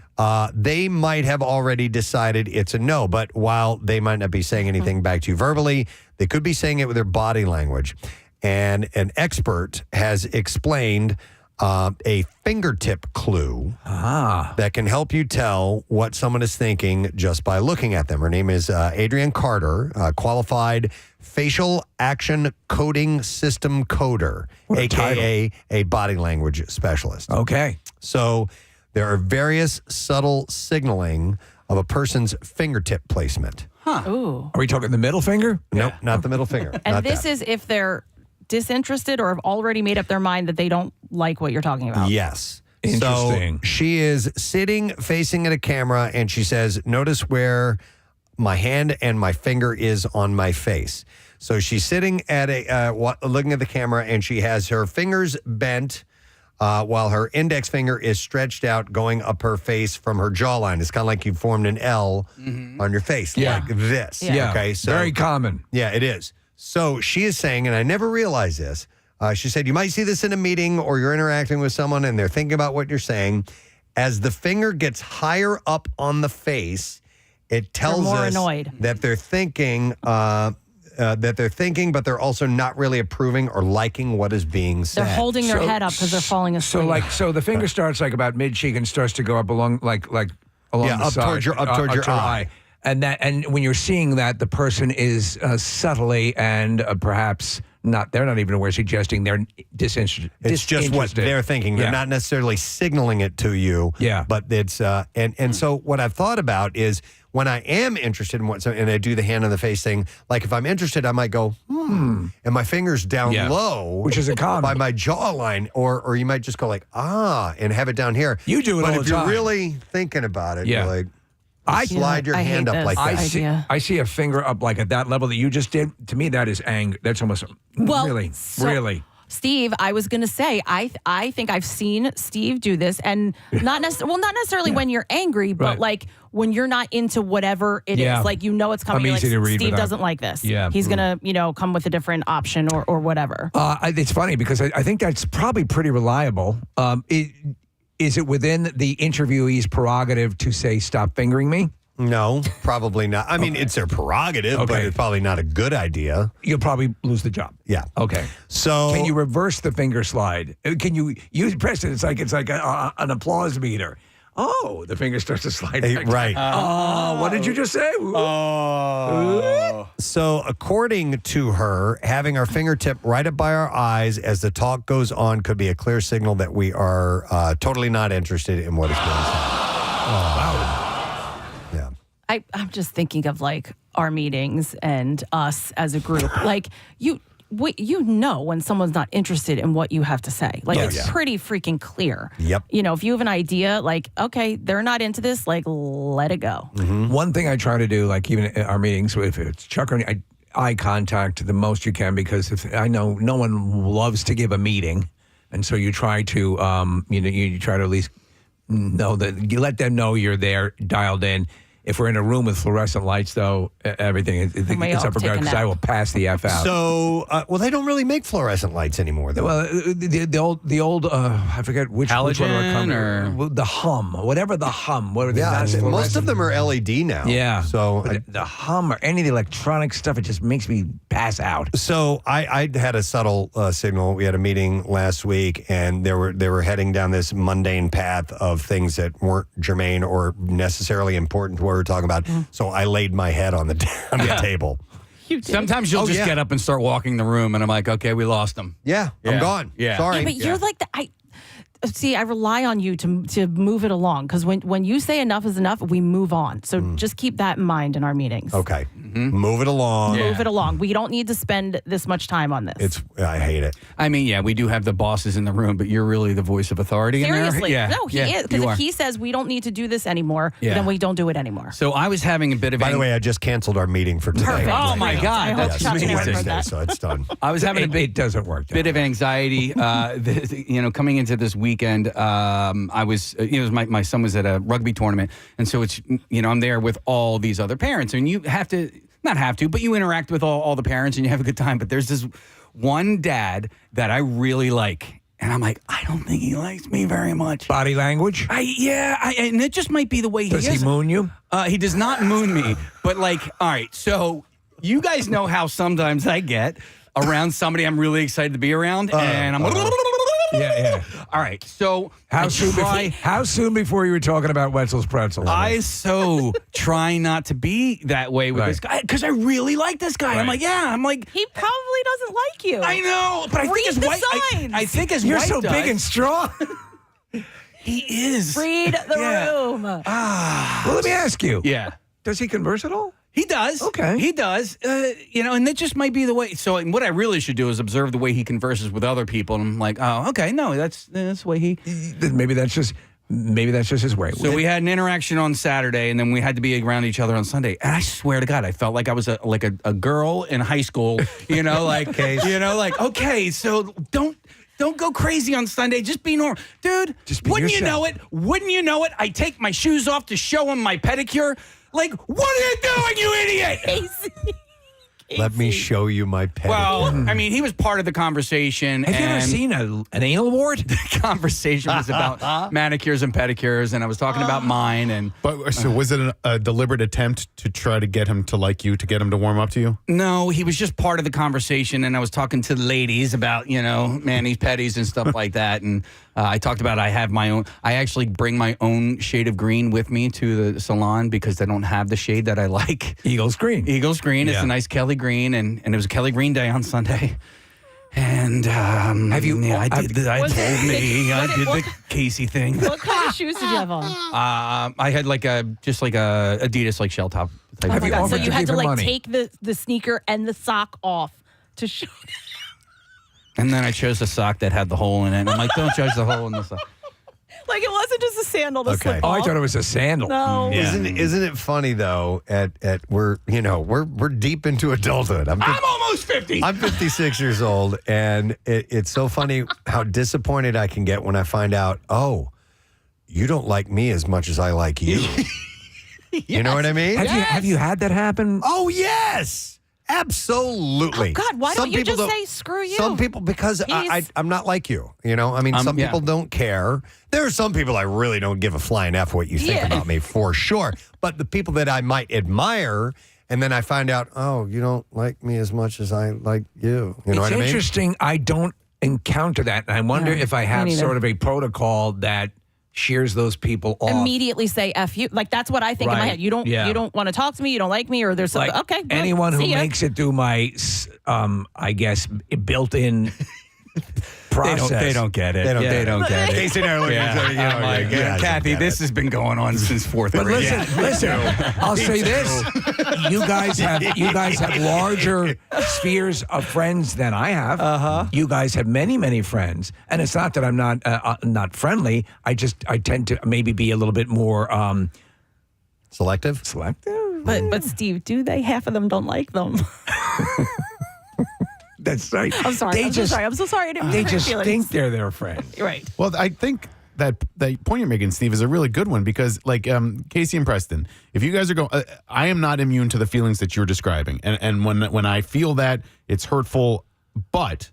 S1: They might have already decided it's a no, but while they might not be saying anything back to you verbally, they could be saying it with their body language. And an expert has explained a fingertip clue that can help you tell what someone is thinking just by looking at them. Her name is Adrienne Carter, qualified facial action coding system coder, a.k.a. a body language specialist.
S2: Okay.
S1: So there are various subtle signaling of a person's fingertip placement.
S5: Ooh.
S2: Are we talking the middle finger?
S1: Nope, not the middle finger.
S5: And
S1: Not
S5: this
S1: that.
S5: is if they're disinterested or have already made up their mind that they don't like what you're talking about.
S1: Yes.
S2: Interesting.
S1: So she is sitting facing at a camera, and she says, notice where my hand and my finger is on my face. So she's sitting at looking at the camera, and she has her fingers bent while her index finger is stretched out going up her face from her jawline. It's kind of like you formed an L on your face, like this.
S2: Yeah.
S1: Okay. So
S2: very common.
S1: Yeah, it is. So she is saying, and I never realized this, she said, you might see this in a meeting or you're interacting with someone and they're thinking about what you're saying. As the finger gets higher up on the face, it tells
S5: more
S1: us
S5: annoyed.
S1: that they're thinking, but they're also not really approving or liking what is being said.
S5: They're holding their head up because they're falling asleep.
S2: So the finger starts like about mid cheek and starts to go up along along the
S1: up
S2: side,
S1: towards your eye.
S2: And when you're seeing that, the person is subtly and perhaps not, they're not even aware, suggesting they're disinterested.
S1: It's just what they're thinking. They're not necessarily signaling it to you.
S2: Yeah.
S1: But it's, and so what I've thought about is when I am interested in and I do the hand on the face thing, like if I'm interested, I might go, and my finger's down low.
S2: Which is a common.
S1: By my jawline, or you might just go like, and have it down here.
S2: You do it
S1: but
S2: all
S1: if
S2: the
S1: you're
S2: time.
S1: really thinking about it, you're like, Slide your hand up like that.
S2: I see a finger up like at that level that you just did. To me, that is anger. That's almost really.
S5: Steve, I was going to say, I think I've seen Steve do this, and not necessarily when you're angry, but like when you're not into whatever it is, like it's coming.
S2: I'm easy to read
S5: Steve
S2: without-
S5: doesn't like this.
S2: Yeah.
S5: He's gonna come with a different option or whatever.
S2: It's funny because I think that's probably pretty reliable. Is it within the interviewee's prerogative to say stop fingering me?
S1: No, probably not. I mean, it's their prerogative, but it's probably not a good idea.
S2: You'll probably lose the job.
S1: Yeah.
S2: Okay.
S1: So
S2: can you reverse the finger slide? Can you use Preston? It's like an applause meter. Oh, the finger starts to slide. Back
S1: right.
S2: What did you just say?
S1: So according to her, having our fingertip right up by our eyes as the talk goes on could be a clear signal that we are totally not interested in what is going on.
S5: I'm just thinking of like our meetings and us as a group. Like you know when someone's not interested in what you have to say. Like it's pretty freaking clear.
S1: Yep.
S5: If you have an idea, like, okay, they're not into this, like let it go.
S2: One thing I try to do, like even in our meetings, if it's Chuck or me, eye contact the most you can, because if I know no one loves to give a meeting, and so you try to you try to at least know that you let them know you're there, dialed in. If we're in a room with fluorescent lights, though, everything it's up for grabs because I will pass the F out.
S1: So, they don't really make fluorescent lights anymore, though.
S2: Well, the old I forget which one
S3: Halogen
S2: or the hum, whatever the hum. What are they?
S1: Most of them are LED now.
S2: Yeah.
S1: So
S2: the hum or any of the electronic stuff, it just makes me pass out.
S1: So I had a subtle signal. We had a meeting last week, and they were heading down this mundane path of things that weren't germane or necessarily important to what we were talking about. So I laid my head on the table.
S3: Sometimes you'll just get up and start walking the room, and I'm like, okay, we lost him.
S1: Yeah, I'm gone.
S3: Yeah.
S1: Sorry.
S5: Yeah, but you're like I rely on you to move it along, because when you say enough is enough, we move on. So just keep that in mind in our meetings.
S1: Okay. Move it along.
S5: Move it along. We don't need to spend this much time on this.
S1: I hate it.
S3: I mean, we do have the bosses in the room, but you're really the voice of authority
S5: Seriously.
S3: in there.
S5: No, he is. Because if he says we don't need to do this anymore, then we don't do it anymore.
S3: So I was having a bit of...
S1: By the way, I just canceled our meeting for today.
S5: Perfect.
S3: Oh, my God. That's
S1: amazing. So it's done.
S3: I was having
S2: it doesn't work.
S3: Bit of anxiety, coming into this weekend. I was, my son was at a rugby tournament, and so it's, I'm there with all these other parents, and you have to, not have to, but you interact with all the parents, and you have a good time. But there's this one dad that I really like, and I'm like, I don't think he likes me very much.
S2: Body language?
S3: And it just might be the way he is.
S2: Does he moon you?
S3: He does not moon me, but all right, so you guys know how sometimes I get around somebody I'm really excited to be around, and I'm
S2: Yeah.
S3: All right. So
S2: how soon before you were talking about Wetzel's Pretzels?
S3: I so try not to be that way with this guy, because I really like this guy. I'm like,
S5: he probably doesn't like you.
S3: I know, but I think his wife. I think his
S2: You're
S3: wife
S2: so
S3: does.
S2: big and strong.
S3: He is.
S5: Read the room.
S2: Well, let me ask you.
S3: Yeah.
S2: Does he converse at all?
S3: He does.
S2: Okay.
S3: He does. And that just might be the way. So what I really should do is observe the way he converses with other people. And I'm like, oh, okay, no, that's the way he.
S2: Maybe that's just his way.
S3: So we had an interaction on Saturday, and then we had to be around each other on Sunday. And I swear to God, I felt like I was a girl in high school. Okay, so don't go crazy on Sunday. Just be normal. Dude, wouldn't you know it? I take my shoes off to show him my pedicure. Like, what are you doing, you idiot?
S1: Let me show you my pedicure.
S3: Well, I mean, he was part of the conversation.
S2: Have you ever seen an anal wart?
S3: The conversation was about manicures and pedicures, and I was talking about mine.
S4: But so was it a deliberate attempt to try to get him to like you, to get him to warm up to you?
S3: No, he was just part of the conversation, and I was talking to the ladies about, manis, petties, and stuff like that. And I talked about I actually bring my own shade of green with me to the salon because I don't have the shade that I like.
S2: Eagles green.
S3: It's a nice Kelly green, and it was a Kelly green day on Sunday. And have you? Yeah, I did the Casey thing.
S5: What kind of shoes did you have on?
S3: I had like a Adidas shell top.
S5: Oh my God. So you had to take the sneaker and the sock off to show.
S3: And then I chose a sock that had the hole in it. And I'm like, don't judge the hole in the sock.
S5: Like it wasn't just a sandal to
S1: Okay.
S5: slip
S2: Oh, I
S5: off.
S2: thought it was a sandal.
S5: No.
S1: Isn't it funny though? At we're deep into adulthood. I'm
S3: almost 50.
S1: I'm 56 years old, and it's so funny how disappointed I can get when I find out, oh, you don't like me as much as I like you. You know what I mean?
S2: Have you had that happen?
S1: Oh yes. Absolutely.
S5: Oh, God, why don't you just say, screw you?
S1: Some people, because I'm not like you. You know, I mean, some
S3: yeah.
S1: people don't care. There are some people I really don't give a flying F what you think about me, for sure. But the people that I might admire, and then I find out, oh, you don't like me as much as I like you. You know what I mean?
S2: It's interesting. I don't encounter that. And I wonder if I have sort of a protocol that shears those people off.
S5: Immediately say F you. Like that's what I think in my
S2: Right.
S5: head. You don't want to talk to me, you don't like me, or there's something.
S2: Like,
S5: okay. Well,
S2: anyone who
S5: see ya.
S2: makes it through my, I guess, built-in process.
S3: They don't get it. They don't get it.
S1: Casey and I are looking at each other,
S3: I'm like,
S1: yeah,
S3: Kathy, this has been going on since fourth
S2: But
S3: grade.
S2: listen, I'll say this: you guys have larger spheres of friends than I have. You guys have many, many friends, and it's not that I'm not friendly. I tend to maybe be a little bit more
S1: selective.
S5: But Steve, do they? Half of them don't like them.
S2: That's right.
S5: I'm sorry. I'm so sorry. I'm so sorry. I didn't
S2: They
S5: hurt your
S2: just
S5: feelings.
S2: think they're their friends.
S5: Right.
S4: Well, I think that point you're making, Steve, is a really good one because, like, Casey and Preston, if you guys are going, I am not immune to the feelings that you're describing, and when I feel that, it's hurtful. But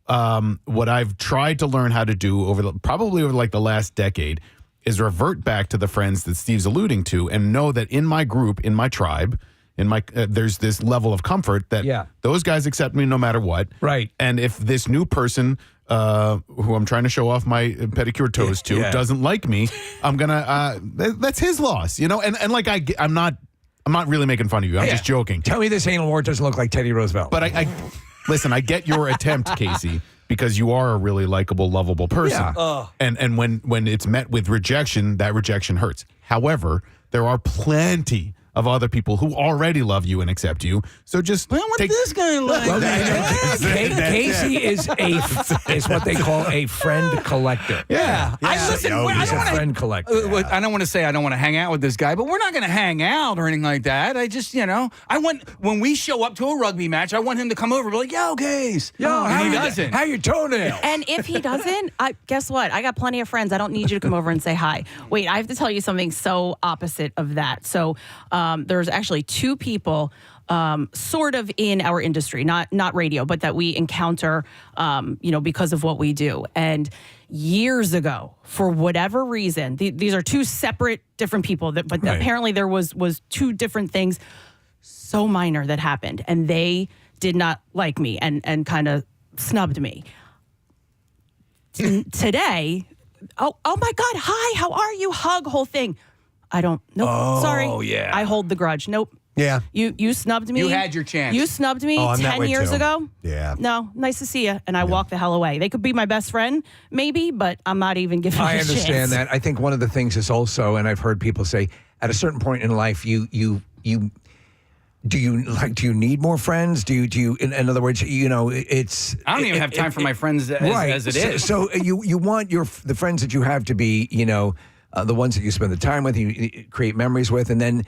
S4: what I've tried to learn how to do probably over like the last decade is revert back to the friends that Steve's alluding to, and know that in my group, in my tribe, there's this level of comfort that those guys accept me no matter what.
S2: Right.
S4: And if this new person who I'm trying to show off my pedicure toes to doesn't like me, I'm gonna that's his loss, you know. And like I'm not really making fun of you. I'm just joking.
S2: Tell me this anal wart doesn't look like Teddy Roosevelt.
S4: But I listen. I get your attempt, Casey, because you are a really likable, lovable person.
S2: Yeah.
S4: And when it's met with rejection, that rejection hurts. However, there are plenty of other people who already love you and accept you. So just take
S3: this guy like.
S2: Casey is what they call a friend collector.
S3: Yeah.
S2: He's a friend collector.
S3: I don't want to say I don't want to hang out with this guy, but we're not going to hang out or anything like that. I just, when we show up to a rugby match, I want him to come over and be like, yo, Case. And he doesn't.
S2: How your toenails?
S5: And if he doesn't, guess what? I got plenty of friends. I don't need you to come over and say hi. Wait, I have to tell you something so opposite of that. So there's actually two people sort of in our industry, not radio, but that we encounter, because of what we do. And years ago, for whatever reason, these are two separate, different people, but apparently there was two different things so minor that happened, and they did not like me and kind of snubbed me. Today, oh my God, hi, how are you? Hug, whole thing. I don't. Nope.
S2: Oh,
S5: sorry.
S2: yeah.
S5: I hold the grudge. Nope.
S1: Yeah.
S5: You snubbed me.
S3: You had your chance.
S5: You snubbed me
S1: I'm that
S5: 10
S1: way
S5: years
S1: too.
S5: ago.
S1: Yeah.
S5: No, nice to see you. And I walk the hell away. They could be my best friend, maybe, but I'm not even giving
S2: I
S5: you a chance.
S2: understand that. I think one of the things is also, and I've heard people say, at a certain point in life, do you need more friends? Do you in other words, it's
S3: I don't even have time for my friends as it is.
S2: So you want the friends that you have to be, the ones that you spend the time with, you create memories with, and then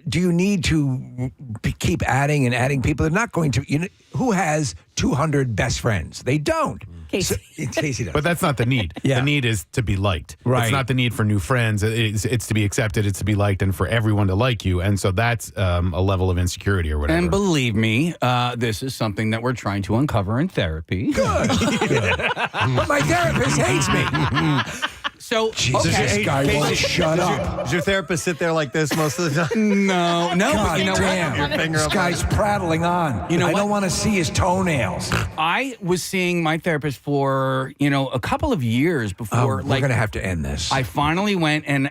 S2: do you need to keep adding and adding people? They're not going to. Who has 200 best friends? They don't.
S5: Casey.
S2: Casey does.
S4: But that's not the need.
S2: Yeah.
S4: The need is to be liked.
S2: Right.
S4: It's not the need for new friends. It's to be accepted. It's to be liked, and for everyone to like you. And so that's a level of insecurity or whatever.
S3: And believe me, this is something that we're trying to uncover in therapy.
S2: Good. But my therapist hates me.
S3: So,
S2: Jesus, this guy won't shut up.
S1: Does your therapist sit there like this most of the time?
S3: No.
S2: God
S3: But
S2: damn. This guy's prattling on. I don't want to see his toenails.
S3: I was seeing my therapist for, a couple of years before.
S2: We're going to have to end this.
S3: I finally went and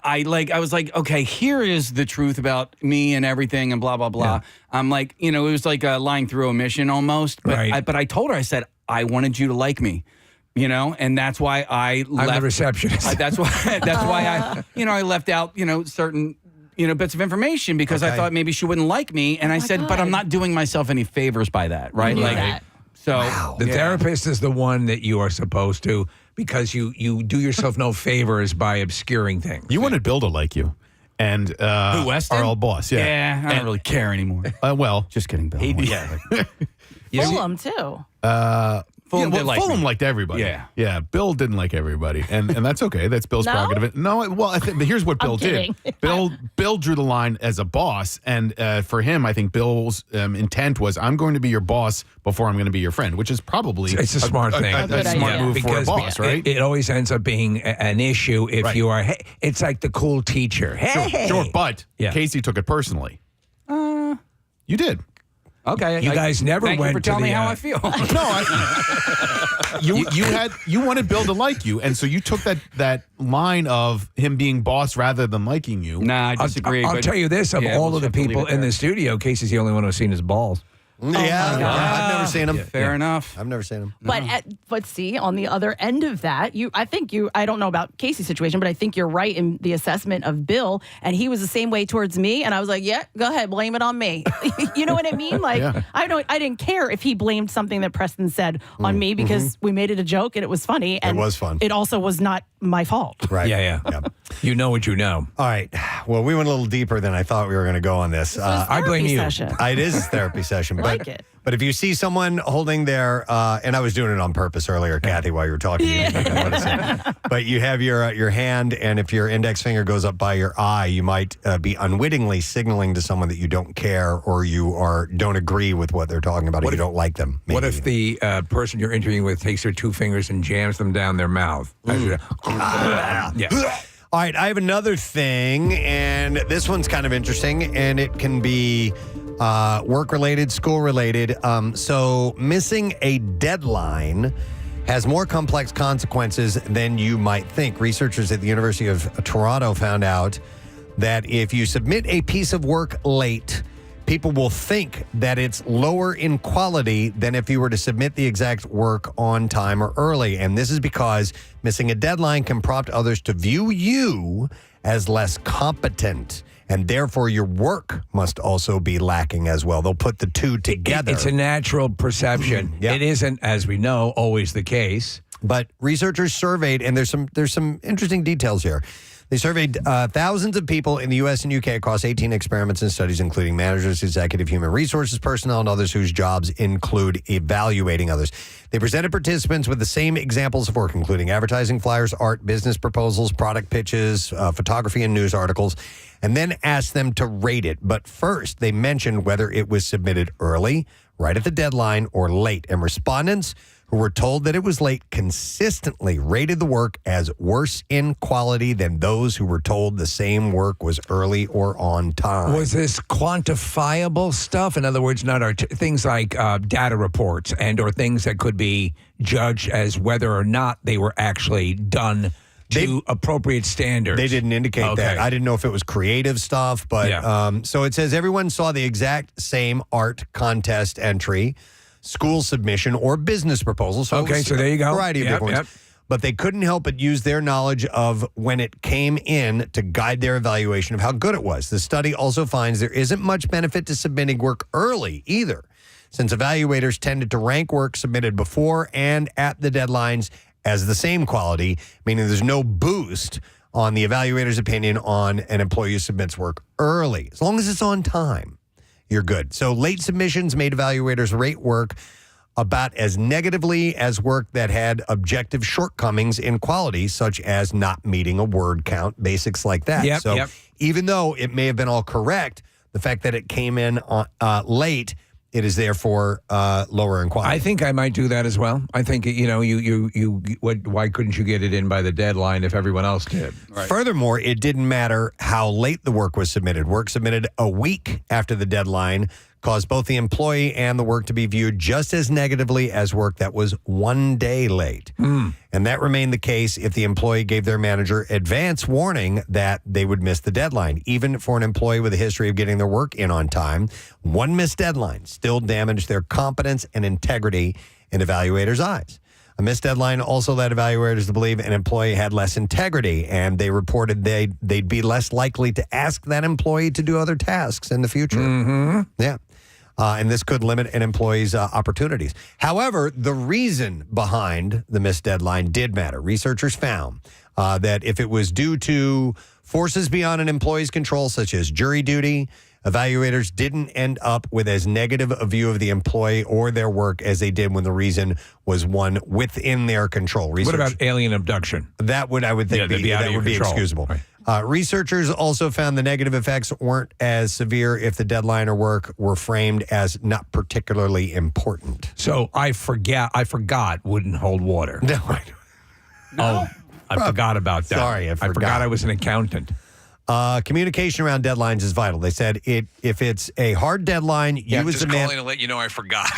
S3: I was like, okay, here is the truth about me and everything and blah, blah, blah.
S2: Yeah.
S3: I'm like, it was like lying through omission almost. But,
S2: Right.
S3: but I told her, I said, I wanted you to like me. And that's why I left.
S2: I'm the receptionist.
S3: That's why I left out, certain, bits of information because I thought maybe she wouldn't like me. And I said, but I'm not doing myself any favors by that, right?
S5: knew
S3: Like,
S5: that.
S3: So
S2: the therapist is the one that you are supposed to, because you do yourself no favors by obscuring things.
S4: You wanted Bill to like you. And
S3: Who, Weston?
S4: our old boss, yeah.
S3: I don't really care anymore.
S4: Well,
S3: Just kidding, Bill.
S5: Fulham too.
S4: Fulham liked everybody. Yeah. Bill didn't like everybody, and that's okay. That's Bill's
S5: No?
S4: prerogative. No, well, but here's what Bill
S5: I'm
S4: did.
S5: kidding.
S4: Bill drew the line as a boss, and for him, I think Bill's intent was, I'm going to be your boss before I'm going to be your friend, which is probably
S2: It's a smart thing.
S4: A smart move for a boss, right?
S2: It always ends up being an issue if
S4: Right.
S2: you are. Hey, it's like the cool teacher. Hey,
S4: Sure, but
S2: Yeah.
S4: Casey took it personally. You did.
S3: Okay.
S2: You guys never
S3: thank
S2: went
S3: you for
S2: to
S3: telling
S2: the,
S3: me how
S2: uh,
S3: I feel.
S4: No, you wanted Bill to like you, and so you took that line of him being boss rather than liking you.
S3: Nah, I disagree.
S2: I'll
S3: but
S2: tell you this: of
S3: yeah,
S2: all
S3: we'll
S2: of the
S3: have to leave
S2: people
S3: it
S2: in
S3: there.
S2: the studio, Casey's the only one who's seen his balls.
S1: I've never seen him.
S3: Fair enough.
S1: I've never seen him.
S5: But see, on the other end of that, I don't know about Casey's situation, but I think you're right in the assessment of Bill, and he was the same way towards me, and I was like, yeah, go ahead, blame it on me. You know what I mean? Like,
S4: Yeah.
S5: I didn't care if he blamed something that Preston said on me because we made it a joke and it was funny. And
S1: was fun.
S5: It also was not my fault.
S1: Right.
S2: Yeah. You know what you know.
S1: All right. Well, we went a little deeper than I thought we were going to go on this.
S2: I blame you.
S5: Session.
S1: It is a therapy session.
S5: I like it.
S1: But if you see someone holding their, and I was doing it on purpose earlier, Kathy, while you were talking. But you have your hand, and if your index finger goes up by your eye, you might be unwittingly signaling to someone that you don't care or you don't agree with what they're talking about, or you don't like them.
S2: What if the person you're interviewing with takes their two fingers and jams them down their mouth? Yeah.
S1: All right, I have another thing, and this one's kind of interesting, and it can be work-related, school-related. So missing a deadline has more complex consequences than you might think. Researchers at the University of Toronto found out that if you submit a piece of work late, people will think that it's lower in quality than if you were to submit the exact work on time or early. And this is because missing a deadline can prompt others to view you as less competent. And therefore, your work must also be lacking as well. They'll put the two together.
S2: It's a natural perception. It isn't, as we know, always the case.
S1: But researchers surveyed, and there's some interesting details here. They surveyed thousands of people in the U.S. and U.K. across 18 experiments and studies, including managers, executive human resources personnel, and others whose jobs include evaluating others. They presented participants with the same examples of work, including advertising flyers, art, business proposals, product pitches, photography, and news articles, and then asked them to rate it. But first, they mentioned whether it was submitted early, right at the deadline, or late. And respondents who were told that it was late consistently rated the work as worse in quality than those who were told the same work was early or on time.
S2: Was this quantifiable stuff? In other words, not things like data reports or things that could be judged as whether or not they were actually done to appropriate standards.
S1: They didn't indicate that. I didn't know if it was creative stuff, but so it says everyone saw the exact same art contest entry, school submission, or business proposal. So
S2: so there you go.
S1: A variety of different ones. But they couldn't help but use their knowledge of when it came in to guide their evaluation of how good it was. The study also finds there isn't much benefit to submitting work early either, since evaluators tended to rank work submitted before and at the deadlines as the same quality, meaning there's no boost on the evaluator's opinion on an employee who submits work early. As long as it's on time, you're good. So late submissions made evaluators rate work about as negatively as work that had objective shortcomings in quality, such as not meeting a word count, basics like that. So even though it may have been all correct, the fact that it came in late, it is therefore lower in quality.
S2: I think I might do that as well. I think, why couldn't you get it in by the deadline if everyone else did?
S1: Furthermore, it didn't matter how late the work was submitted. Work submitted a week after the deadline caused both the employee and the work to be viewed just as negatively as work that was 1 day late. And that remained the case if the employee gave their manager advance warning that they would miss the deadline. Even for an employee with a history of getting their work in on time, one missed deadline still damaged their competence and integrity in evaluators' eyes. A missed deadline also led evaluators to believe an employee had less integrity, and they reported they'd be less likely to ask that employee to do other tasks in the future. Yeah. and this could limit an employee's opportunities. However, the reason behind the missed deadline did matter. Researchers found that if it was due to forces beyond an employee's control, such as jury duty, evaluators didn't end up with as negative a view of the employee or their work as they did when the reason was one within their control.
S2: What about alien abduction?
S1: That would, I would think, that would be excusable.
S2: Right.
S1: Researchers also found the negative effects weren't as severe if the deadline or work were framed as not particularly important.
S2: So I forgot wouldn't hold water.
S1: No, I don't.
S2: Oh, I forgot about that.
S1: Sorry, I forgot
S2: I was an accountant.
S1: Communication around deadlines is vital. They said if it's a hard deadline, you as
S2: just
S1: a man,
S2: calling to let you know I forgot.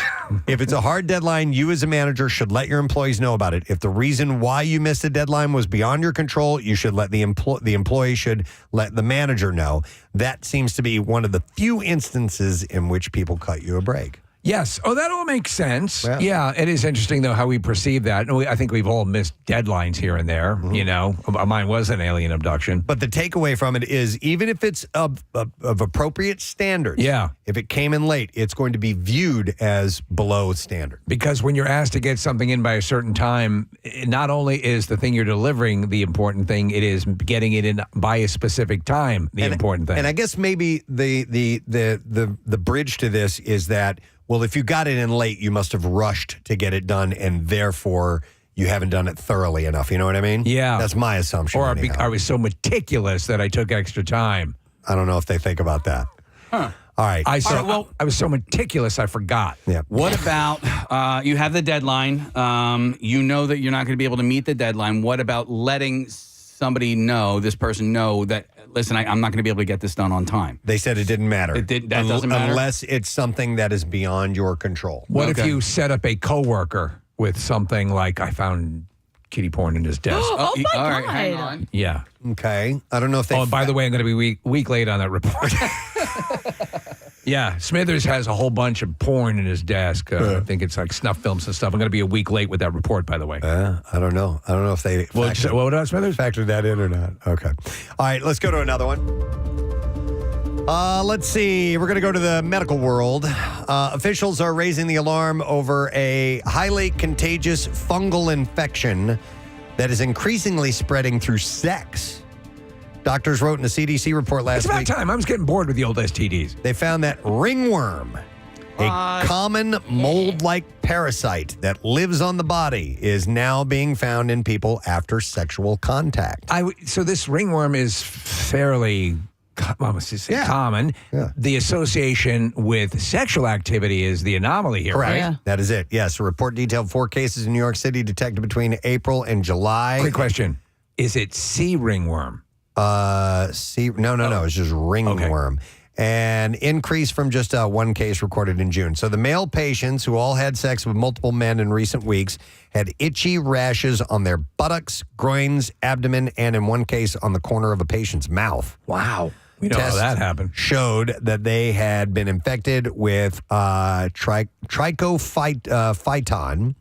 S1: if it's a hard deadline, you as a manager should let your employees know about it. If the reason why you missed a deadline was beyond your control, you should let the employee should let the manager know. That seems to be one of the few instances in which people cut you a break.
S2: Yes. Oh, that all makes sense.
S1: Yeah.
S2: Yeah. It is interesting, though, how we perceive that. I think we've all missed deadlines here and there. You know, mine was an alien abduction.
S1: But the takeaway from it is even if it's of appropriate standards, if it came in late, it's going to be viewed as below standard.
S2: Because when you're asked to get something in by a certain time, not only is the thing you're delivering the important thing, it is getting it in by a specific time the important thing.
S1: And I guess maybe the bridge to this is that, well, if you got it in late, you must have rushed to get it done, and therefore you haven't done it thoroughly enough. You know what I mean?
S2: Yeah.
S1: That's my assumption.
S2: Or I was so meticulous that I took extra time.
S1: I don't know if they think about that.
S3: Huh.
S1: All right.
S2: I was so meticulous, I forgot.
S1: Yeah.
S3: What about you have the deadline? You know that you're not going to be able to meet the deadline. What about letting somebody know, this person know that, listen, I'm not going to be able to get this done on time?
S1: They said it didn't matter.
S3: That doesn't matter?
S1: Unless it's something that is beyond your control.
S2: What if you set up a coworker with something like, I found kiddie porn in his desk?
S5: Oh my
S3: all right,
S5: God.
S3: hang on.
S2: Yeah.
S1: Okay. I don't know if they...
S2: Oh, and by the way, I'm going to be week late on that report. Yeah, Smithers has a whole bunch of porn in his desk. I think it's like snuff films and stuff. I'm going to be a week late with that report, by the way.
S1: I don't know. I don't know if they
S2: what about Smithers?
S1: Factored that in or not. Okay. All right, let's go to another one. Let's see. We're going to go to the medical world. Officials are raising the alarm over a highly contagious fungal infection that is increasingly spreading through sex. Doctors wrote in a CDC report last week.
S2: It's about time. I'm just getting bored with the old STDs.
S1: They found that ringworm, a common mold-like parasite that lives on the body, is now being found in people after sexual contact.
S2: So this ringworm is fairly common.
S1: Yeah.
S2: The association with sexual activity is the anomaly here,
S1: Correct.
S2: right?
S1: Yeah. That is it. Yes. A report detailed 4 cases in New York City detected between April and July.
S2: Quick question. Is it sea ringworm?
S1: No. It's just ringworm. Okay. An increase from just one case recorded in June. So the male patients who all had sex with multiple men in recent weeks had itchy rashes on their buttocks, groins, abdomen, and in one case on the corner of a patient's mouth.
S2: Wow. We know how that happened.
S1: Showed that they had been infected with trichophyton.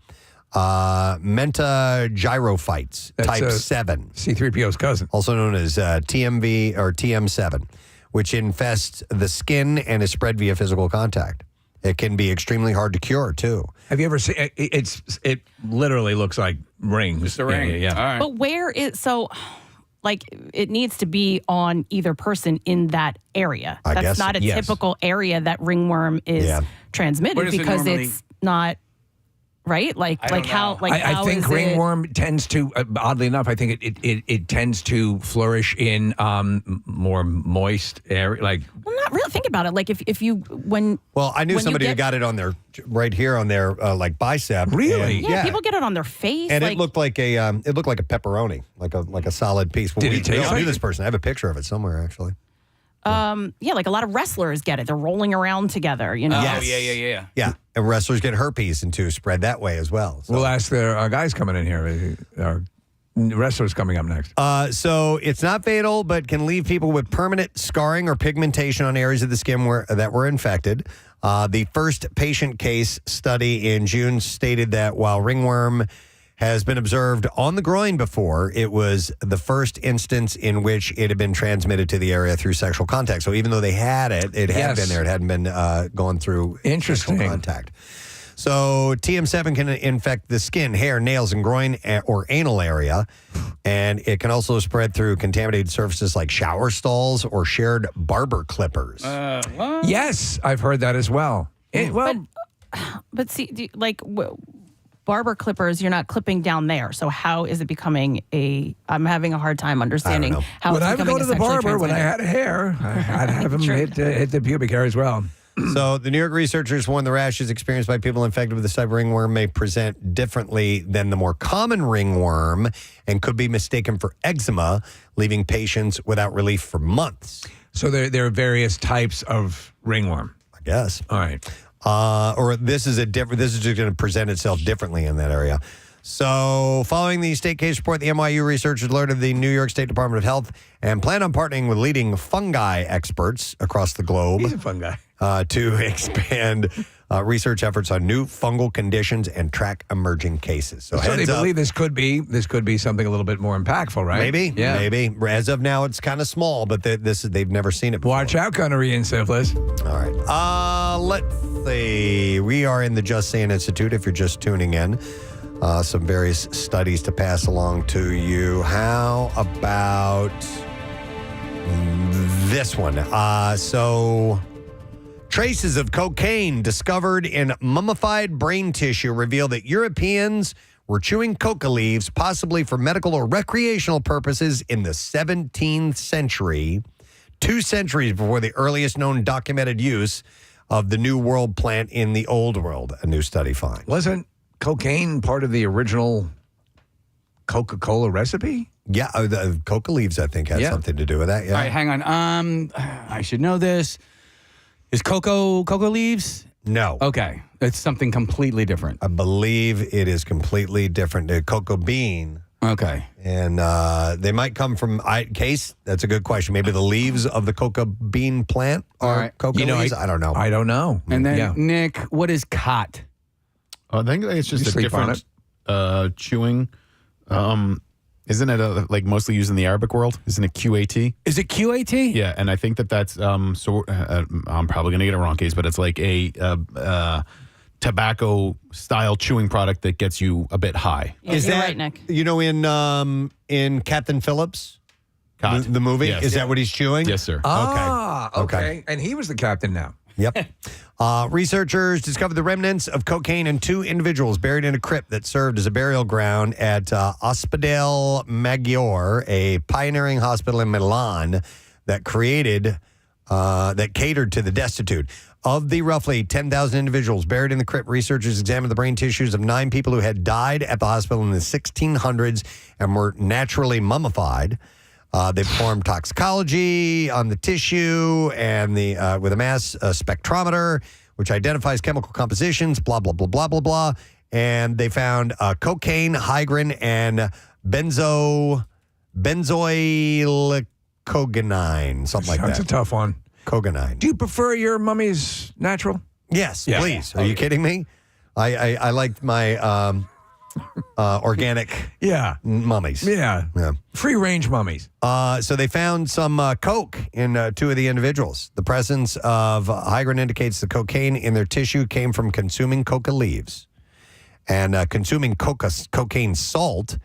S1: Mentagyrophytes type 7.
S2: C-3PO's cousin.
S1: Also known as TMV or TM7, which infests the skin and is spread via physical contact. It can be extremely hard to cure, too.
S2: Have you ever seen it literally looks like rings.
S3: It's a ring.
S2: Yeah.
S3: All right.
S5: But where is it needs to be on either person in that area. That's not a typical area that ringworm is transmitted because it's not right.
S2: I think ringworm tends to, oddly enough, I think it tends to flourish in more moist area. Well,
S5: not really. Think about it. Like if you
S1: Well, I knew somebody who got it on their right here on their bicep.
S2: Really?
S5: Yeah, people get it on their face.
S1: And it looked like a pepperoni, like a solid piece.
S2: Did it taste
S1: I knew this person. I have a picture of it somewhere actually.
S5: Like a lot of wrestlers get it. They're rolling around together, you know.
S3: Oh, yeah.
S1: Yeah, and wrestlers get herpes and spread that way as well. So.
S2: We'll ask our guys coming in here. Our wrestlers coming up next.
S1: So it's not fatal, but can leave people with permanent scarring or pigmentation on areas of the skin that were infected. The first patient case study in June stated that while ringworm has been observed on the groin before. It was the first instance in which it had been transmitted to the area through sexual contact. So even though they had it, it had been there. It hadn't been gone through sexual contact. So TM7 can infect the skin, hair, nails, and groin or anal area. And it can also spread through contaminated surfaces like shower stalls or shared barber clippers.
S2: Yes, I've heard that as well.
S5: But see, barber clippers, you're not clipping down there. So how is it becoming I'm having a hard time understanding how
S2: when
S5: it's
S2: I would
S5: becoming
S2: go to the
S5: sexually
S2: barber, when I
S5: transmitted.
S2: had hair, I'd have him hit the pubic hair as well.
S1: So the New York researchers warn the rashes experienced by people infected with this type of ringworm may present differently than the more common ringworm and could be mistaken for eczema, leaving patients without relief for months.
S2: So there are various types of ringworm.
S1: I guess.
S2: All right.
S1: Or this is just going to present itself differently in that area. So, following the state case report, the NYU researchers alerted the New York State Department of Health and plan on partnering with leading fungi experts across the globe.
S2: He's a fun guy.
S1: To expand research efforts on new fungal conditions and track emerging cases.
S2: So they believe this could be something a little bit more impactful, right?
S1: Maybe, maybe. As of now, it's kind of small, but they've never seen it before.
S2: Watch out, gonorrhea and syphilis.
S1: All right. Let's see. We are in the Just Saying Institute, if you're just tuning in. Some various studies to pass along to you. How about this one? Traces of cocaine discovered in mummified brain tissue reveal that Europeans were chewing coca leaves, possibly for medical or recreational purposes, in the 17th century, 2 centuries before the earliest known documented use of the New World plant in the Old World, a new study finds.
S2: Wasn't cocaine part of the original Coca-Cola recipe?
S1: Yeah, the coca leaves, I think, had something to do with that. Yeah.
S3: All right, hang on. I should know this. Is cocoa leaves?
S1: No.
S3: Okay. It's something completely different.
S1: I believe it is completely different. The cocoa bean.
S3: Okay.
S1: And they might come from, Case, that's a good question. Maybe the leaves of the coca bean plant are coca leaves? I don't know.
S2: I don't know.
S3: And then, Nick, what is cot?
S4: I think it's just a different chewing. Isn't it like mostly used in the Arabic world? Isn't it QAT?
S3: Is it QAT?
S4: Yeah, and I think that's I'm probably gonna get it wrong, Case, but it's like a tobacco style chewing product that gets you a bit high.
S5: Is that right, Nick?
S1: You know, in Captain Phillips, the movie, is that what he's chewing?
S4: Yes, sir.
S2: Okay. And he was the captain now.
S1: Yep. Researchers discovered the remnants of cocaine in 2 individuals buried in a crypt that served as a burial ground at Ospedale Maggiore, a pioneering hospital in Milan that catered to the destitute. Of the roughly 10,000 individuals buried in the crypt, researchers examined the brain tissues of 9 people who had died at the hospital in the 1600s and were naturally mummified. They performed toxicology on the tissue and with a mass spectrometer, which identifies chemical compositions, blah, blah, blah, blah, blah, blah. And they found cocaine, hygrin, and benzoylcoganine, something like that.
S2: That's a tough one.
S1: Coganine.
S2: Do you prefer your mummies natural?
S1: Yes, please. Are you kidding me? I like my organic mummies.
S2: Yeah. Free range mummies.
S1: So they found some coke in 2 of the individuals. The presence of hygrin indicates the cocaine in their tissue came from consuming coca leaves. And consuming cocaine salt,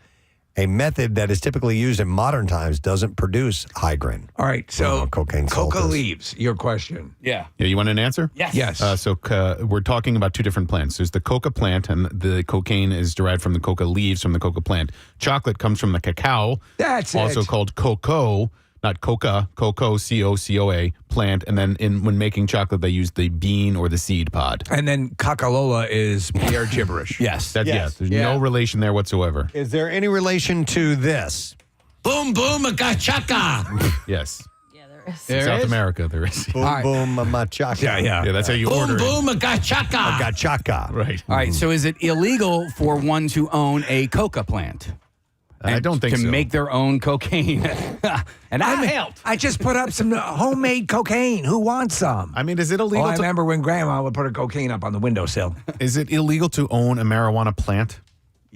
S1: a method that is typically used in modern times, doesn't produce hygrin.
S2: All right, so
S1: cocaine salt
S2: coca
S1: is.
S2: leaves, your question.
S3: Yeah.
S4: Yeah, you want an answer?
S3: Yes.
S4: So we're talking about 2 different plants. There's the coca plant, and the cocaine is derived from the coca leaves from the coca plant. Chocolate comes from the cacao.
S2: That's
S4: also called cocoa, not coca, cocoa, C-O-C-O-A, plant. And then when making chocolate, they use the bean or the seed pod.
S2: And then cacalola is pure gibberish.
S3: Yes.
S4: There's no relation there whatsoever.
S1: Is there any relation to this?
S11: Boom, boom, chaka.
S4: Yes.
S3: There
S4: South
S3: is?
S4: America, there is.
S1: Boom, boom, machaca.
S2: Yeah.
S4: Yeah, that's how you order it.
S11: Boom, chaka.
S1: Machaca.
S4: Right.
S3: All right. So is it illegal for one to own a coca plant?
S4: I don't think
S3: to
S4: so.
S3: make their own cocaine. And I helped.
S2: I just put up some homemade cocaine. Who wants some?
S4: I mean, is it illegal
S2: I
S4: to...
S2: remember when Grandma would put her cocaine up on the windowsill.
S4: Is it illegal to own a marijuana plant?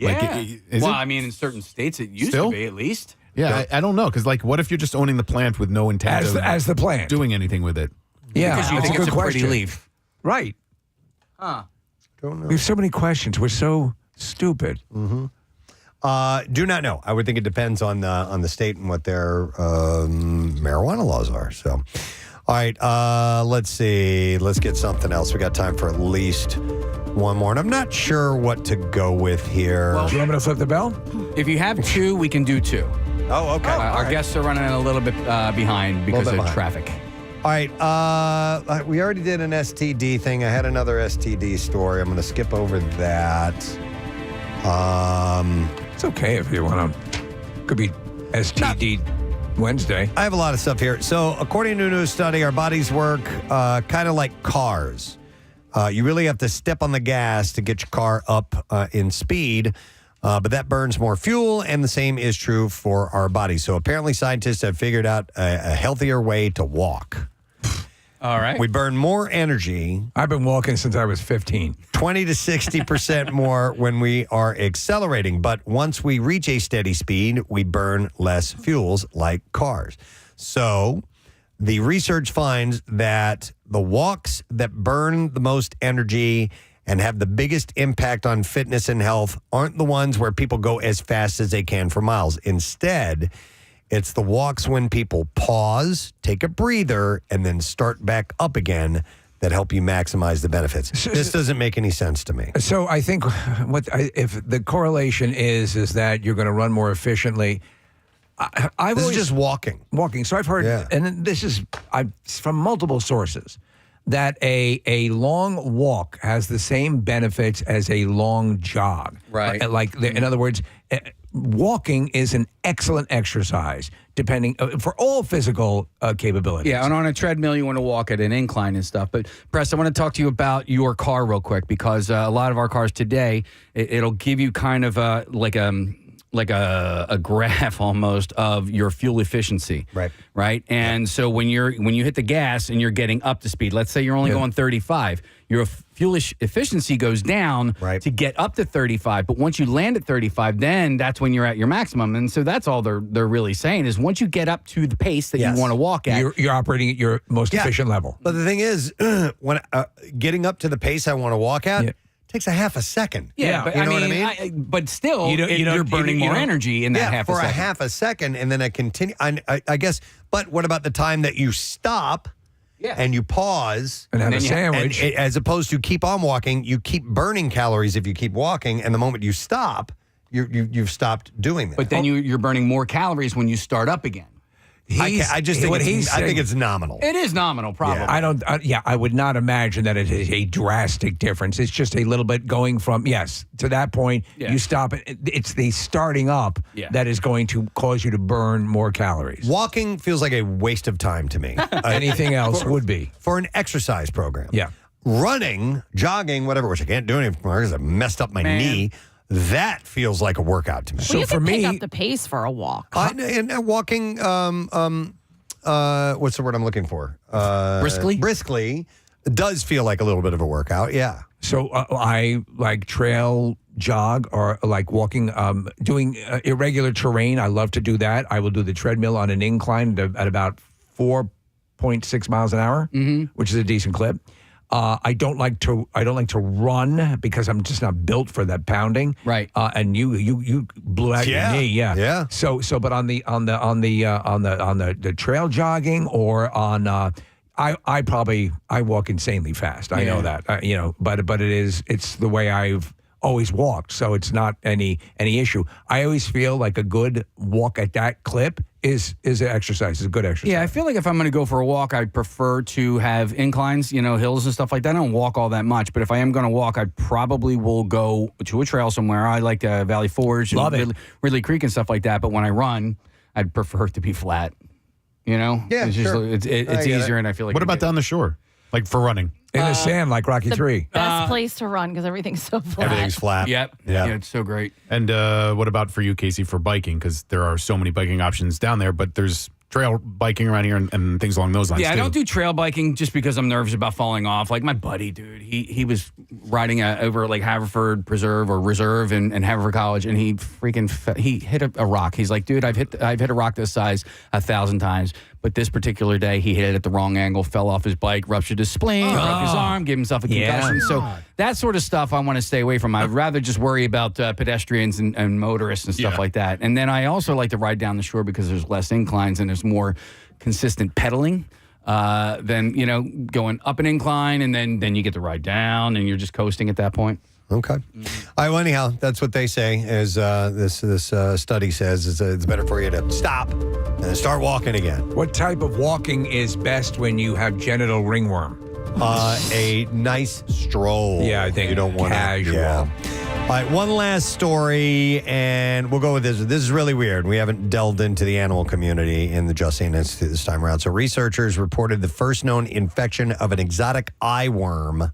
S3: Yeah.
S4: Is
S3: well,
S4: it?
S3: I mean, in certain states, it used
S4: Still?
S3: to be at least.
S4: Yeah, I don't know. Because, like, what if you're just owning the plant with no intent
S2: As the plant.
S4: doing anything with it?
S2: Yeah,
S3: Because you
S2: that's
S3: think
S2: a
S3: it's
S2: good
S3: a pretty
S2: question.
S3: leaf.
S2: Right.
S3: Huh.
S1: Don't know.
S2: We have so many questions. We're so stupid.
S1: Mm-hmm. Do not know. I would think it depends on the state and what their marijuana laws are. So, all right, let's see. Let's get something else. We got time for at least one more, and I'm not sure what to go with here.
S2: Do you want me to flip the bell?
S3: If you have two, we can do two.
S1: Oh, okay.
S3: Our guests are running a little bit behind because of traffic.
S1: All right, we already did an STD thing. I had another STD story. I'm going to skip over that.
S2: It's okay if you want to. Could be STD Wednesday.
S1: I have a lot of stuff here. So, according to a new study, our bodies work kind of like cars. You really have to step on the gas to get your car up in speed, but that burns more fuel, and the same is true for our bodies. So, apparently, scientists have figured out a healthier way to walk.
S3: All right.
S1: We burn more energy.
S2: I've been walking since I was 15.
S1: 20 to 60% more when we are accelerating. But once we reach a steady speed, we burn less fuels like cars. So the research finds that the walks that burn the most energy and have the biggest impact on fitness and health aren't the ones where people go as fast as they can for miles. Instead, it's the walks when people pause, take a breather, and then start back up again that help you maximize the benefits. This doesn't make any sense to me.
S2: So I think if the correlation is that you're going to run more efficiently. I've
S1: This is
S2: always
S1: just walking.
S2: Walking. So I've heard, and this is from multiple sources, that a long walk has the same benefits as a long jog.
S3: Right.
S2: In other words, walking is an excellent exercise, depending for all physical capabilities.
S3: Yeah, and on a treadmill, you want to walk at an incline and stuff. But, Preston, I want to talk to you about your car real quick because a lot of our cars today, it'll give you kind of like a graph almost of your fuel efficiency. Right. And so when you hit the gas and you're getting up to speed, let's say you're only going 35, your fuel efficiency goes down to get up to 35. But once you land at 35, then that's when you're at your maximum. And so that's all they're really saying is once you get up to the pace that you want to walk at,
S2: you're operating at your most efficient level.
S1: But the thing is, when getting up to the pace I want to walk at takes a half a second.
S3: Yeah, but
S1: you know
S3: I
S1: what
S3: mean,
S1: I mean?
S3: but still, you're burning more energy in that half a
S1: for
S3: second.
S1: a half a second, and then I continue. I guess. But what about the time that you stop? And you pause
S2: and have a sandwich,
S1: as opposed to keep on walking. You keep burning calories if you keep walking, and the moment you stop, you've stopped doing that.
S3: But then you're burning more calories when you start up again.
S1: I just think I think it's nominal.
S3: It is nominal, probably.
S2: I would not imagine that it is a drastic difference. It's just a little bit going from to that point.
S3: Yeah.
S2: You stop it. It's the starting up that is going to cause you to burn more calories.
S1: Walking feels like a waste of time to me.
S2: Anything else would be
S1: for an exercise program.
S2: Yeah,
S1: running, jogging, whatever. Which I can't do anymore because I messed up my knee. That feels like a workout to me.
S5: Well, you can pick up the pace for a walk.
S1: And walking, what's the word I'm looking for? Briskly does feel like a little bit of a workout. Yeah.
S2: So I like trail jog or like walking, doing irregular terrain. I love to do that. I will do the treadmill on an incline at about 4.6 miles an hour, which is a decent clip. I don't like to run because I'm just not built for that pounding.
S3: Right.
S2: And you blew out your knee. Yeah.
S1: Yeah.
S2: So but on the trail jogging or on I walk insanely fast. I know that. But it's the way I've always walked, so it's not any issue. I always feel like a good walk at that clip is an exercise. Is a good exercise.
S3: Yeah, I feel like if I'm going to go for a walk, I'd prefer to have inclines, hills and stuff like that. I don't walk all that much, but if I am going to walk, I probably will go to a trail somewhere. I like Valley Forge, Ridley Creek and stuff like that. But when I run, I'd prefer it to be flat.
S1: Yeah,
S3: it's just,
S1: sure.
S3: it's easier, and I feel like.
S4: What about down the shore, like for running?
S2: In the sand, like Rocky III.
S5: Best place to run because everything's so flat.
S1: Everything's flat.
S3: Yep.
S1: Yeah.
S3: Yeah, it's so great.
S4: And what about for you, Casey, for biking? Because there are so many biking options down there, but there's trail biking around here and things along those lines.
S3: Yeah, I
S4: too.
S3: don't do trail biking just because I'm nervous about falling off. Like my buddy, dude, he was riding over like Haverford Preserve or Reserve in Haverford College, and he freaking he hit a rock. He's like, dude, I've hit a rock this size 1,000 times, but this particular day he hit it at the wrong angle, fell off his bike, ruptured his spleen, broke his arm, gave himself a concussion. So that sort of stuff I want to stay away from. I'd rather just worry about pedestrians and motorists and stuff like that. And then I also like to ride down the shore because there's less inclines and there's more consistent pedaling than, going up an incline and then you get to ride down and you're just coasting at that point.
S1: Okay. All right. Well, anyhow, that's what they say. As this study says, is it's better for you to stop and start walking again.
S2: What type of walking is best when you have genital ringworm?
S1: A nice stroll.
S2: Yeah, I think
S1: you don't want
S2: casual.
S1: Yeah. All right, one last story, and we'll go with this. This is really weird. We haven't delved into the animal community in the Just Saying Institute this time around. So researchers reported the first known infection of an exotic eye worm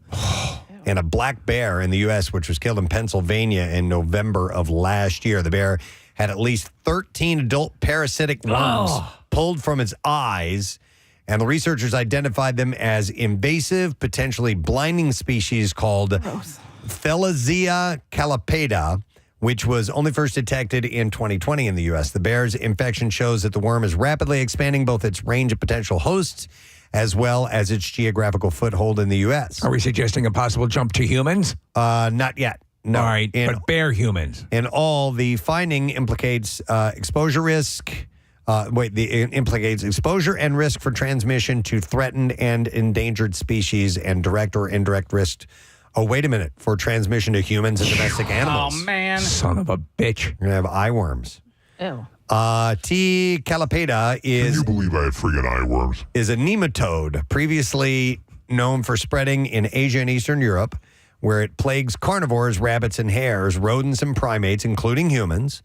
S1: in a black bear in the U.S., which was killed in Pennsylvania in November of last year. The bear had at least 13 adult parasitic worms pulled from its eyes, and the researchers identified them as invasive, potentially blinding species called Thelazia calipeda, which was only first detected in 2020 in the U.S. The bear's infection shows that the worm is rapidly expanding both its range of potential hosts as well as its geographical foothold in the U.S.
S2: Are we suggesting a possible jump to humans?
S1: Not yet. No.
S2: All right, but bear humans.
S1: In all, the finding implicates exposure risk. Implicates exposure and risk for transmission to threatened and endangered species and direct or indirect risk. Oh, wait a minute. For transmission to humans and domestic animals.
S3: Oh, man.
S2: Son of a bitch.
S1: You're going to have eye worms.
S5: Ew.
S1: T. calipeda is...
S6: Can you believe I had friggin' eye worms?
S1: ...is a nematode previously known for spreading in Asia and Eastern Europe, where it plagues carnivores, rabbits, and hares, rodents, and primates, including humans.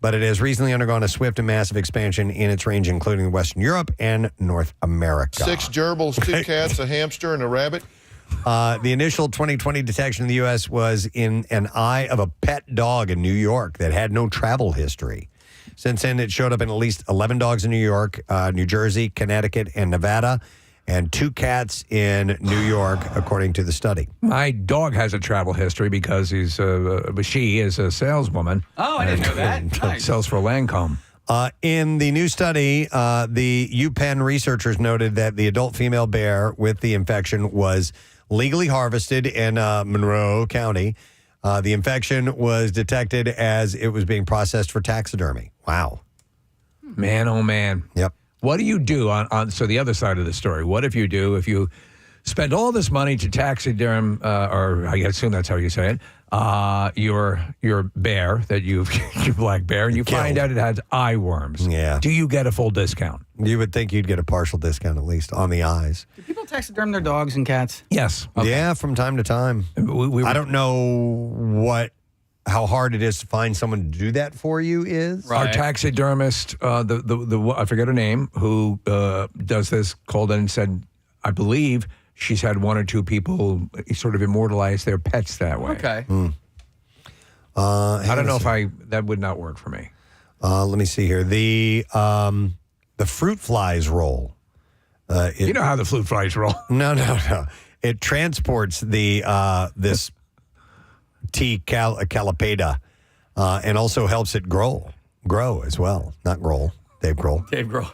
S1: But it has recently undergone a swift and massive expansion in its range, including Western Europe and North America.
S6: 6 gerbils, 2 cats, a hamster, and a rabbit.
S1: The initial 2020 detection in the U.S. was in an eye of a pet dog in New York that had no travel history. Since then, it showed up in at least 11 dogs in New York, New Jersey, Connecticut, and Nevada, and 2 cats in New York, according to the study.
S2: My dog has a travel history because she is a saleswoman.
S3: Oh, I didn't know that. Nice.
S2: Sells for Lancome.
S1: In the new study, the UPenn researchers noted that the adult female bear with the infection was legally harvested in Monroe County. The infection was detected as it was being processed for taxidermy. Wow.
S2: Man, oh, man.
S1: Yep.
S2: What do you do so the other side of the story, what if you spend all this money to taxiderm, or I assume that's how you say it, your bear that your black bear, and you find out it has eye worms.
S1: Yeah.
S2: Do you get a full discount?
S1: You would think you'd get a partial discount, at least, on the eyes.
S3: Do people taxiderm their dogs and cats?
S2: Yes.
S1: Okay. Yeah, from time to time. I don't know how hard it is to find someone to do that for you is.
S2: Right. Our taxidermist, I forget her name, who does this, called in and said, I believe she's had 1 or 2 people sort of immortalize their pets that way.
S3: Okay.
S2: I don't know if that would not work for me.
S1: Let me see here. The fruit flies roll.
S2: You know how the fruit flies roll.
S1: No. It transports this T. calipeda and also helps it grow as well. Not grow. Dave Grohl.
S3: Dave Grohl.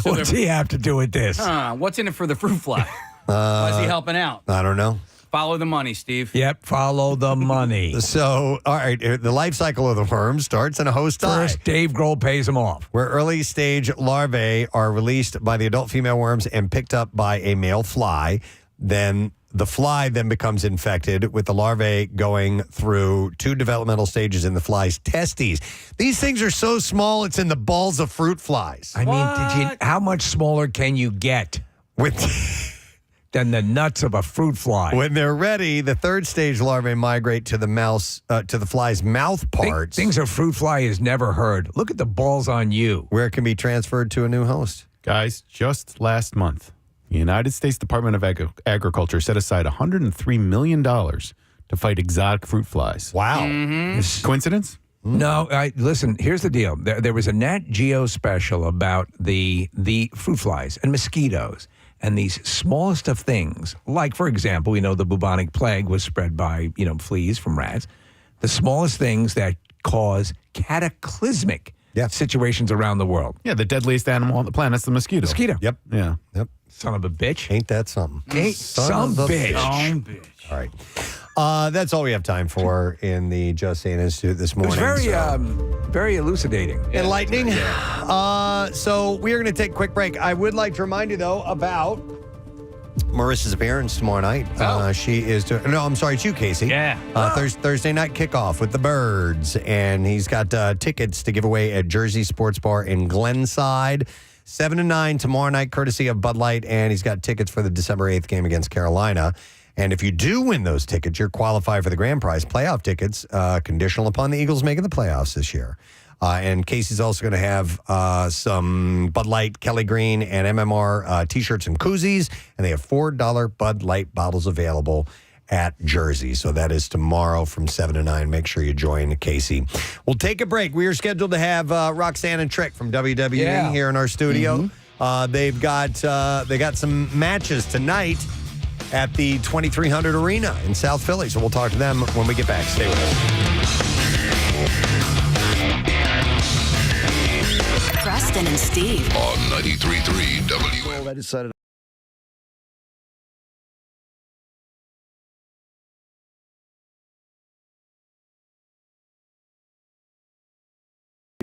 S2: What's he have to do with this?
S3: What's in it for the fruit fly? Why is he helping out?
S1: I don't know.
S3: Follow the money, Steve.
S2: Yep, follow the money.
S1: So, all right, the life cycle of the worm starts in a host eye.
S2: First, Dave Grohl pays them off.
S1: Where early stage larvae are released by the adult female worms and picked up by a male fly. Then the fly becomes infected, with the larvae going through 2 developmental stages in the fly's testes. These things are so small, it's in the balls of fruit flies.
S2: I mean, how much smaller can you get than the nuts of a fruit fly?
S1: When they're ready, the 3rd stage larvae migrate to the fly's mouth parts.
S2: Things a fruit fly has never heard. Look at the balls on you.
S1: Where it can be transferred to a new host.
S4: Guys, just last month, the United States Department of Agriculture set aside $103 million to fight exotic fruit flies.
S1: Wow.
S4: Coincidence?
S2: No, listen, here's the deal. There was a Nat Geo special about the fruit flies and mosquitoes and these smallest of things. Like, for example, we know the bubonic plague was spread by, fleas from rats. The smallest things that cause cataclysmic situations around the world.
S4: Yeah, the deadliest animal on the planet is the mosquito.
S2: Mosquito.
S1: Yep.
S4: Yeah.
S1: Yep.
S2: Son of a bitch.
S1: Ain't that something?
S2: Ain't some bitch.
S1: All right. That's all we have time for in the Just Saying Institute this
S2: It
S1: morning.
S2: was very elucidating.
S1: Enlightening. So we are going to take a quick break. I would like to remind you, though, about Marissa's appearance tomorrow night. She is doing... No, I'm sorry. It's you, Casey.
S3: Yeah.
S1: Thursday night kickoff with the Birds. And he's got tickets to give away at Jersey Sports Bar in Glenside. 7 to 9 tomorrow night, courtesy of Bud Light. And he's got tickets for the December 8th game against Carolina. And if you do win those tickets, you're qualified for the grand prize playoff tickets, conditional upon the Eagles making the playoffs this year. And Casey's also going to have some Bud Light, Kelly Green, and MMR T-shirts and koozies. And they have $4 Bud Light bottles available at Jersey. So that is tomorrow from 7 to 9. Make sure you join Casey. We'll take a break. We are scheduled to have Roxanne and Trick from WWE here in our studio. They got some matches tonight at the 2300 Arena in South Philly. So we'll talk to them when we get back. Stay with us.
S8: Preston and Steve.
S16: On 93.3 WM.
S22: I decided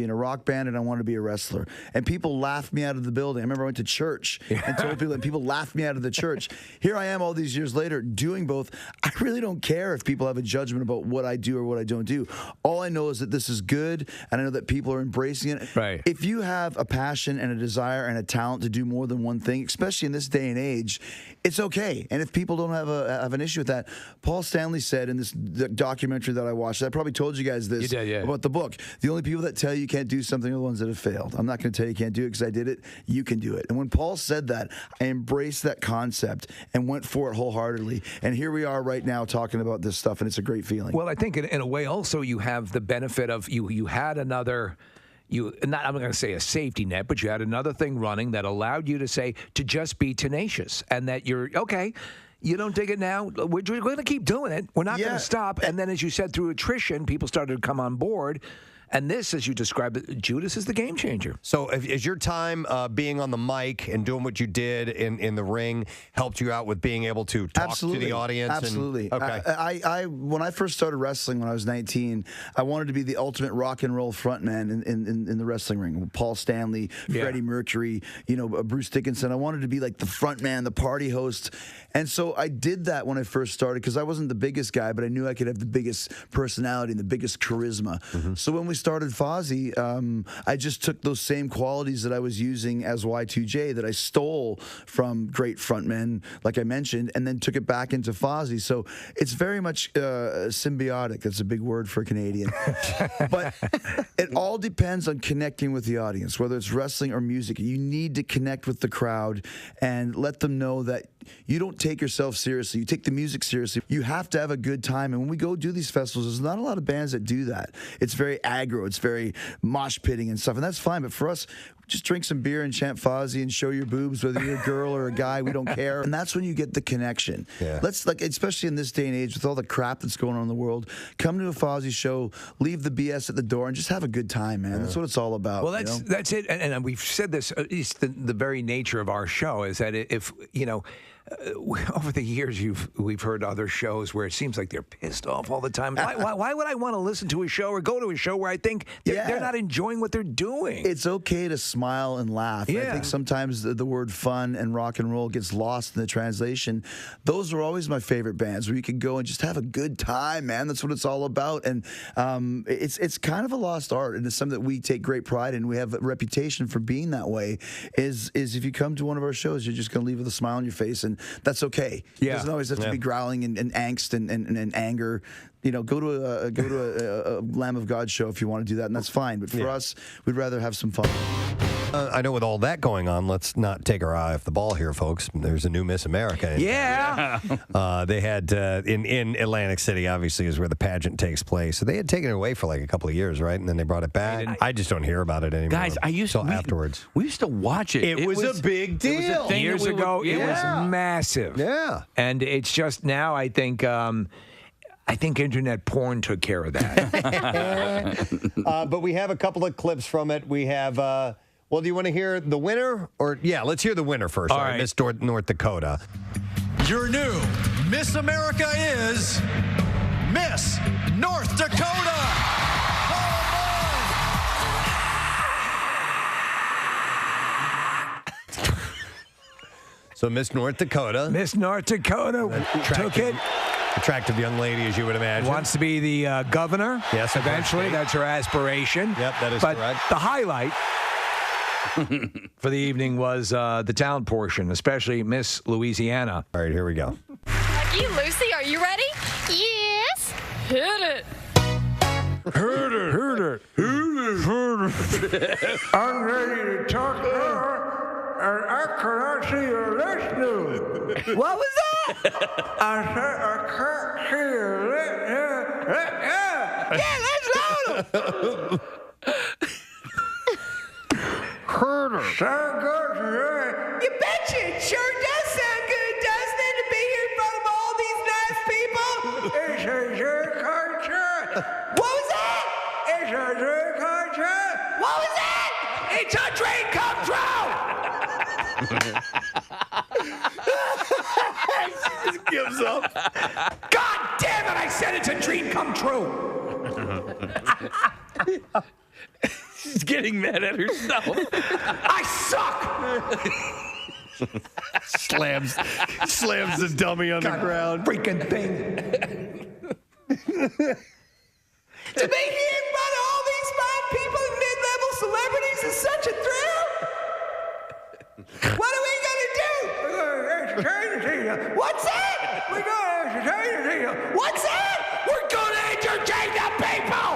S22: in a rock band and I wanted to be a wrestler. And people laughed me out of the building. I remember I went to church and told people, and people laughed me out of the church. Here I am all these years later doing both. I really don't care if people have a judgment about what I do or what I don't do. All I know is that this is good, and I know that people are embracing it.
S2: Right.
S22: If you have a passion and a desire and a talent to do more than one thing, especially in this day and age, it's okay. And if people don't have an issue with that, Paul Stanley said in the documentary that I watched, I probably told you guys this about the book, the only people that tell you can't do something are the ones that have failed. I'm not going to tell you can't do it because I did it. You can do it. And when Paul said that, I embraced that concept and went for it wholeheartedly. And here we are right now talking about this stuff, and it's a great feeling.
S2: Well, I think in a way also you have the benefit of you had another... I'm not going to say a safety net, but you had another thing running that allowed you to just be tenacious, and that you're okay. You don't dig it now. We're going to keep doing it. We're not going to stop. And then, as you said, through attrition, people started to come on board. And this, as you described it, Judas is the game changer.
S1: So is your time being on the mic and doing what you did in the ring helped you out with being able to talk to the audience?
S22: Absolutely.
S1: Okay.
S22: I when I first started wrestling when I was 19, I wanted to be the ultimate rock and roll frontman in the wrestling ring. Paul Stanley, Freddie Mercury, Bruce Dickinson. I wanted to be like the frontman, the party host. And so I did that when I first started because I wasn't the biggest guy, but I knew I could have the biggest personality and the biggest charisma. Mm-hmm. So when we started Fozzy, I just took those same qualities that I was using as Y2J that I stole from great frontmen, like I mentioned, and then took it back into Fozzy. So it's very much symbiotic. That's a big word for a Canadian. But it all depends on connecting with the audience, whether it's wrestling or music. You need to connect with the crowd and let them know that you don't take yourself seriously. You take the music seriously. You have to have a good time. And when we go do these festivals, there's not a lot of bands that do that. It's very aggro. It's very mosh pitting and stuff. And that's fine. But for us, just drink some beer and chant Fozzy and show your boobs, whether you're a girl or a guy. We don't care. And that's when you get the connection. Yeah. Let's, especially in this day and age with all the crap that's going on in the world, come to a Fozzy show, leave the BS at the door, and just have a good time, man. That's what it's all about.
S2: Well, that's it. And we've said this, at least the very nature of our show is that if, over the years we've heard other shows where it seems like they're pissed off all the time. Why would I want to listen to a show or go to a show where I think they're not enjoying what they're doing?
S22: It's okay to smile and laugh. I think sometimes the word fun and rock and roll gets lost in the translation. Those are always my favorite bands where you can go and just have a good time, man. That's what it's all about. And it's kind of a lost art, and it's something that we take great pride in. We have a reputation for being that way. Is if you come to one of our shows, you're just going to leave with a smile on your face, and that's okay. It doesn't always have to be growling and angst and anger. Go to a Lamb of God show if you want to do that, and that's fine. But for us, we'd rather have some fun.
S1: I know with all that going on, let's not take our eye off the ball here, folks. There's a new Miss America. They had in Atlantic City, obviously, is where the pageant takes place. So they had taken it away for like a couple of years, right? And then they brought it back. I just don't hear about it anymore.
S3: Guys,
S1: afterwards.
S3: We used to watch it.
S1: It was a big deal.
S3: It was a thing
S2: Years ago, it was massive.
S1: Yeah.
S2: And it's just now, I think internet porn took care of that.
S1: But we have a couple of clips from it. We have, do you want to hear the winner? Let's hear the winner first.
S2: All right.
S1: Miss North Dakota.
S7: Your new Miss America is Miss North Dakota.
S1: So Miss North Dakota.
S2: Miss North Dakota took it.
S1: Attractive young lady, as you would imagine.
S2: Wants to be the governor.
S1: Yes,
S2: eventually. That's her aspiration.
S1: Yep, that is
S2: but
S1: correct.
S2: The highlight for the evening was the talent portion, especially Miss Louisiana.
S1: All right, here we go.
S21: Lucky Lucy, are you ready? Yes. Hit it.
S2: Heard it. I'm ready to talk now, and I cannot see your listening. What was that? I said I can't see your listening. Yeah, that's louder. Heard it. Sound good to you. You betcha. It sure does sound good, doesn't it, to be here in front of all these nice people? It's a good culture. What was that? It's a dream come true. What was that? It's a dream come true.
S1: She just gives up.
S2: God damn it! I said it's a dream come true.
S3: She's getting mad at herself.
S2: I suck.
S1: slams the dummy on the ground.
S2: Freaking thing. To be here in front of all these fine people and mid-level celebrities is such a thrill. What are we going to do? We're going to entertain you. What's that? We're going to entertain you. What's that? We're going to entertain the people.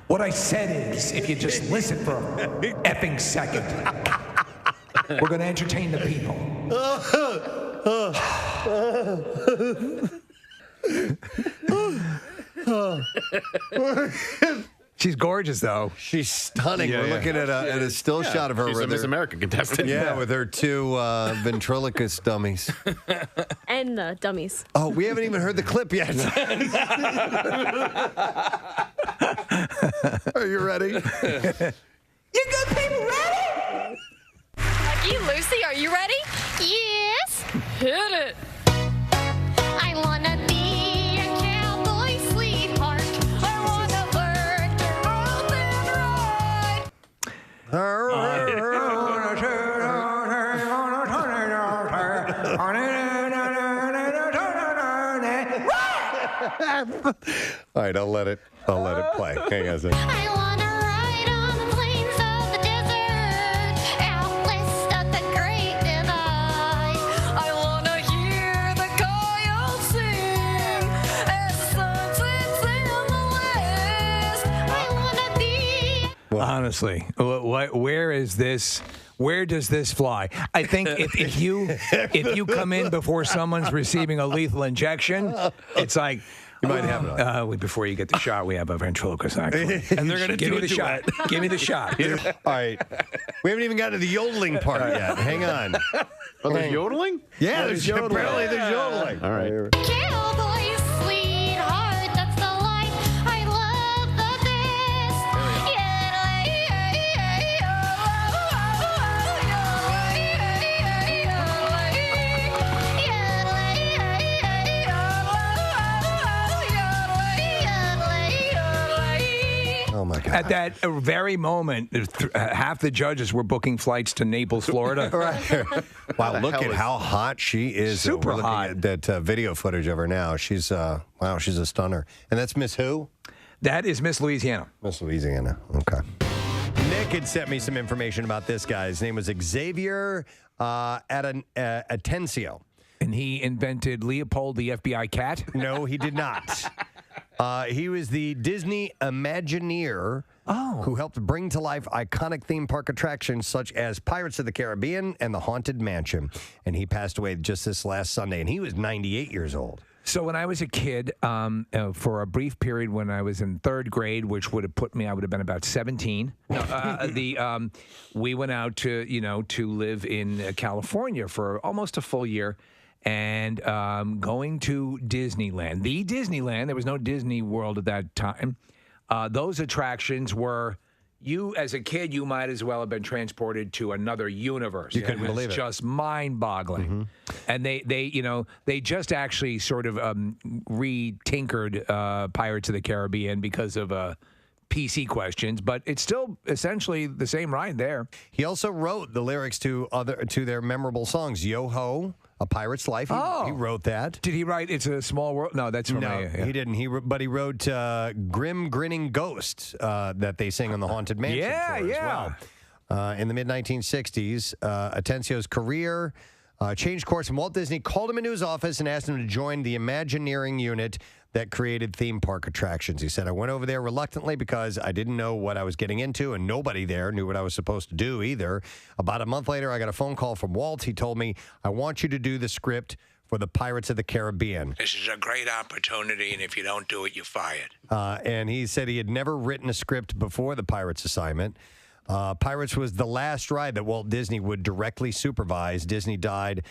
S2: What I said is, if you just listen for a effing second, we're going to entertain the people. She's gorgeous, though.
S1: She's stunning. We're looking at a still shot of her.
S4: She's a Miss America contestant.
S1: Yeah, with her two ventriloquist dummies.
S23: And the dummies.
S1: Oh, we haven't even heard the clip yet. Are you ready?
S21: You good people ready? Lucky Lucy, are you ready? Yes. Hit it. I wanna be your cowboy sweetheart. I wanna work the road and
S1: All right, I'll let it play. Hang on a second.
S21: I wanna ride on the plains of the desert, out west of the Great Divide. I wanna hear the coyotes sing as sun sets in the west. I wanna be.
S2: Honestly, where is this? Where does this fly? I think if you come in before someone's receiving a lethal injection, it's like.
S1: You might have it.
S2: Before you get the shot, we have a ventriloquist, actually. And they're going to give me the shot. Give me the shot.
S1: All right. We haven't even gotten to the yodeling part yet. Hang on.
S4: Oh, there's yodeling?
S1: Yeah, there's yodeling. Apparently there's yodeling.
S4: All right.
S21: Cowboy sweetheart, that's the life I love the best.
S1: Oh my God.
S2: At that very moment, half the judges were booking flights to Naples, Florida.
S1: Right. Wow, look at how hot she is.
S2: Super
S1: We're looking
S2: hot.
S1: at that video footage of her now. She's she's a stunner. And that's Miss who?
S2: That is Miss Louisiana.
S1: Miss Louisiana. Okay. Nick had sent me some information about this guy. His name was Xavier Atencio.
S2: And he invented Leopold the FBI cat?
S1: No, he did not. He was the Disney Imagineer who helped bring to life iconic theme park attractions such as Pirates of the Caribbean and the Haunted Mansion. And he passed away just this last Sunday, and he was 98 years old.
S2: So when I was a kid, for a brief period when I was in third grade, which would have put me, I would have been about 17. We went out to live in California for almost a full year, and going to Disneyland, the Disneyland. There was no Disney World at that time. Those attractions were. You, as a kid, you might as well have been transported to another universe.
S1: You couldn't believe it.
S2: Just mind-boggling. And they just actually sort of re-tinkered Pirates of the Caribbean because of PC questions, but it's still essentially the same ride there.
S1: He also wrote the lyrics to their memorable songs. Yo Ho, A Pirate's Life. He wrote that.
S2: Did he write It's a Small World? No, that's from
S1: he didn't. But he wrote Grim Grinning Ghost that they sing on the Haunted Mansion tour as well. In the mid-1960s, Atencio's career changed course, and Walt Disney called him into his office and asked him to join the Imagineering unit that created theme park attractions. He said, I went over there reluctantly because I didn't know what I was getting into, and nobody there knew what I was supposed to do either. About a month later, I got a phone call from Walt. He told me, I want you to do the script for the Pirates of the Caribbean.
S18: This is a great opportunity, and if you don't do it, you're fired.
S1: And he said he had never written a script before the Pirates assignment. Pirates was the last ride that Walt Disney would directly supervise. Disney died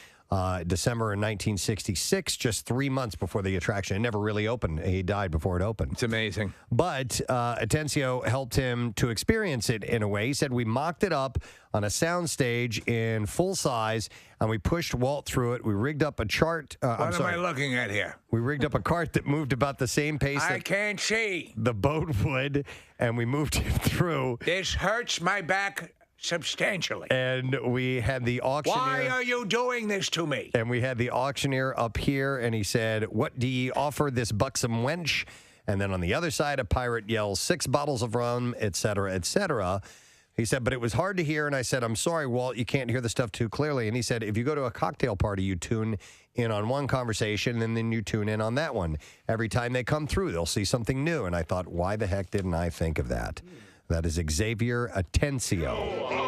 S1: December in 1966, just 3 months before the attraction. It never really opened. He died before it opened.
S2: It's amazing.
S1: But Atencio helped him to experience it in a way. He said, we mocked it up on a soundstage in full size, and we pushed Walt through it. We rigged up a chart.
S2: What am I looking at here?
S1: We rigged up a cart that moved about the same pace
S2: I can't see.
S1: The boat would, and we moved it through.
S2: This hurts my back substantially.
S1: And we had the auctioneer.
S2: Why are you doing this to me?
S1: And we had the auctioneer up here, and he said, what do ye offer this buxom wench? And then on the other side, a pirate yells, 6 bottles of rum, et cetera, et cetera. He said, but it was hard to hear, and I said, I'm sorry, Walt, you can't hear the stuff too clearly. And he said, if you go to a cocktail party, you tune in on one conversation, and then you tune in on that one. Every time they come through, they'll see something new. And I thought, why the heck didn't I think of that? That is Xavier Atencio.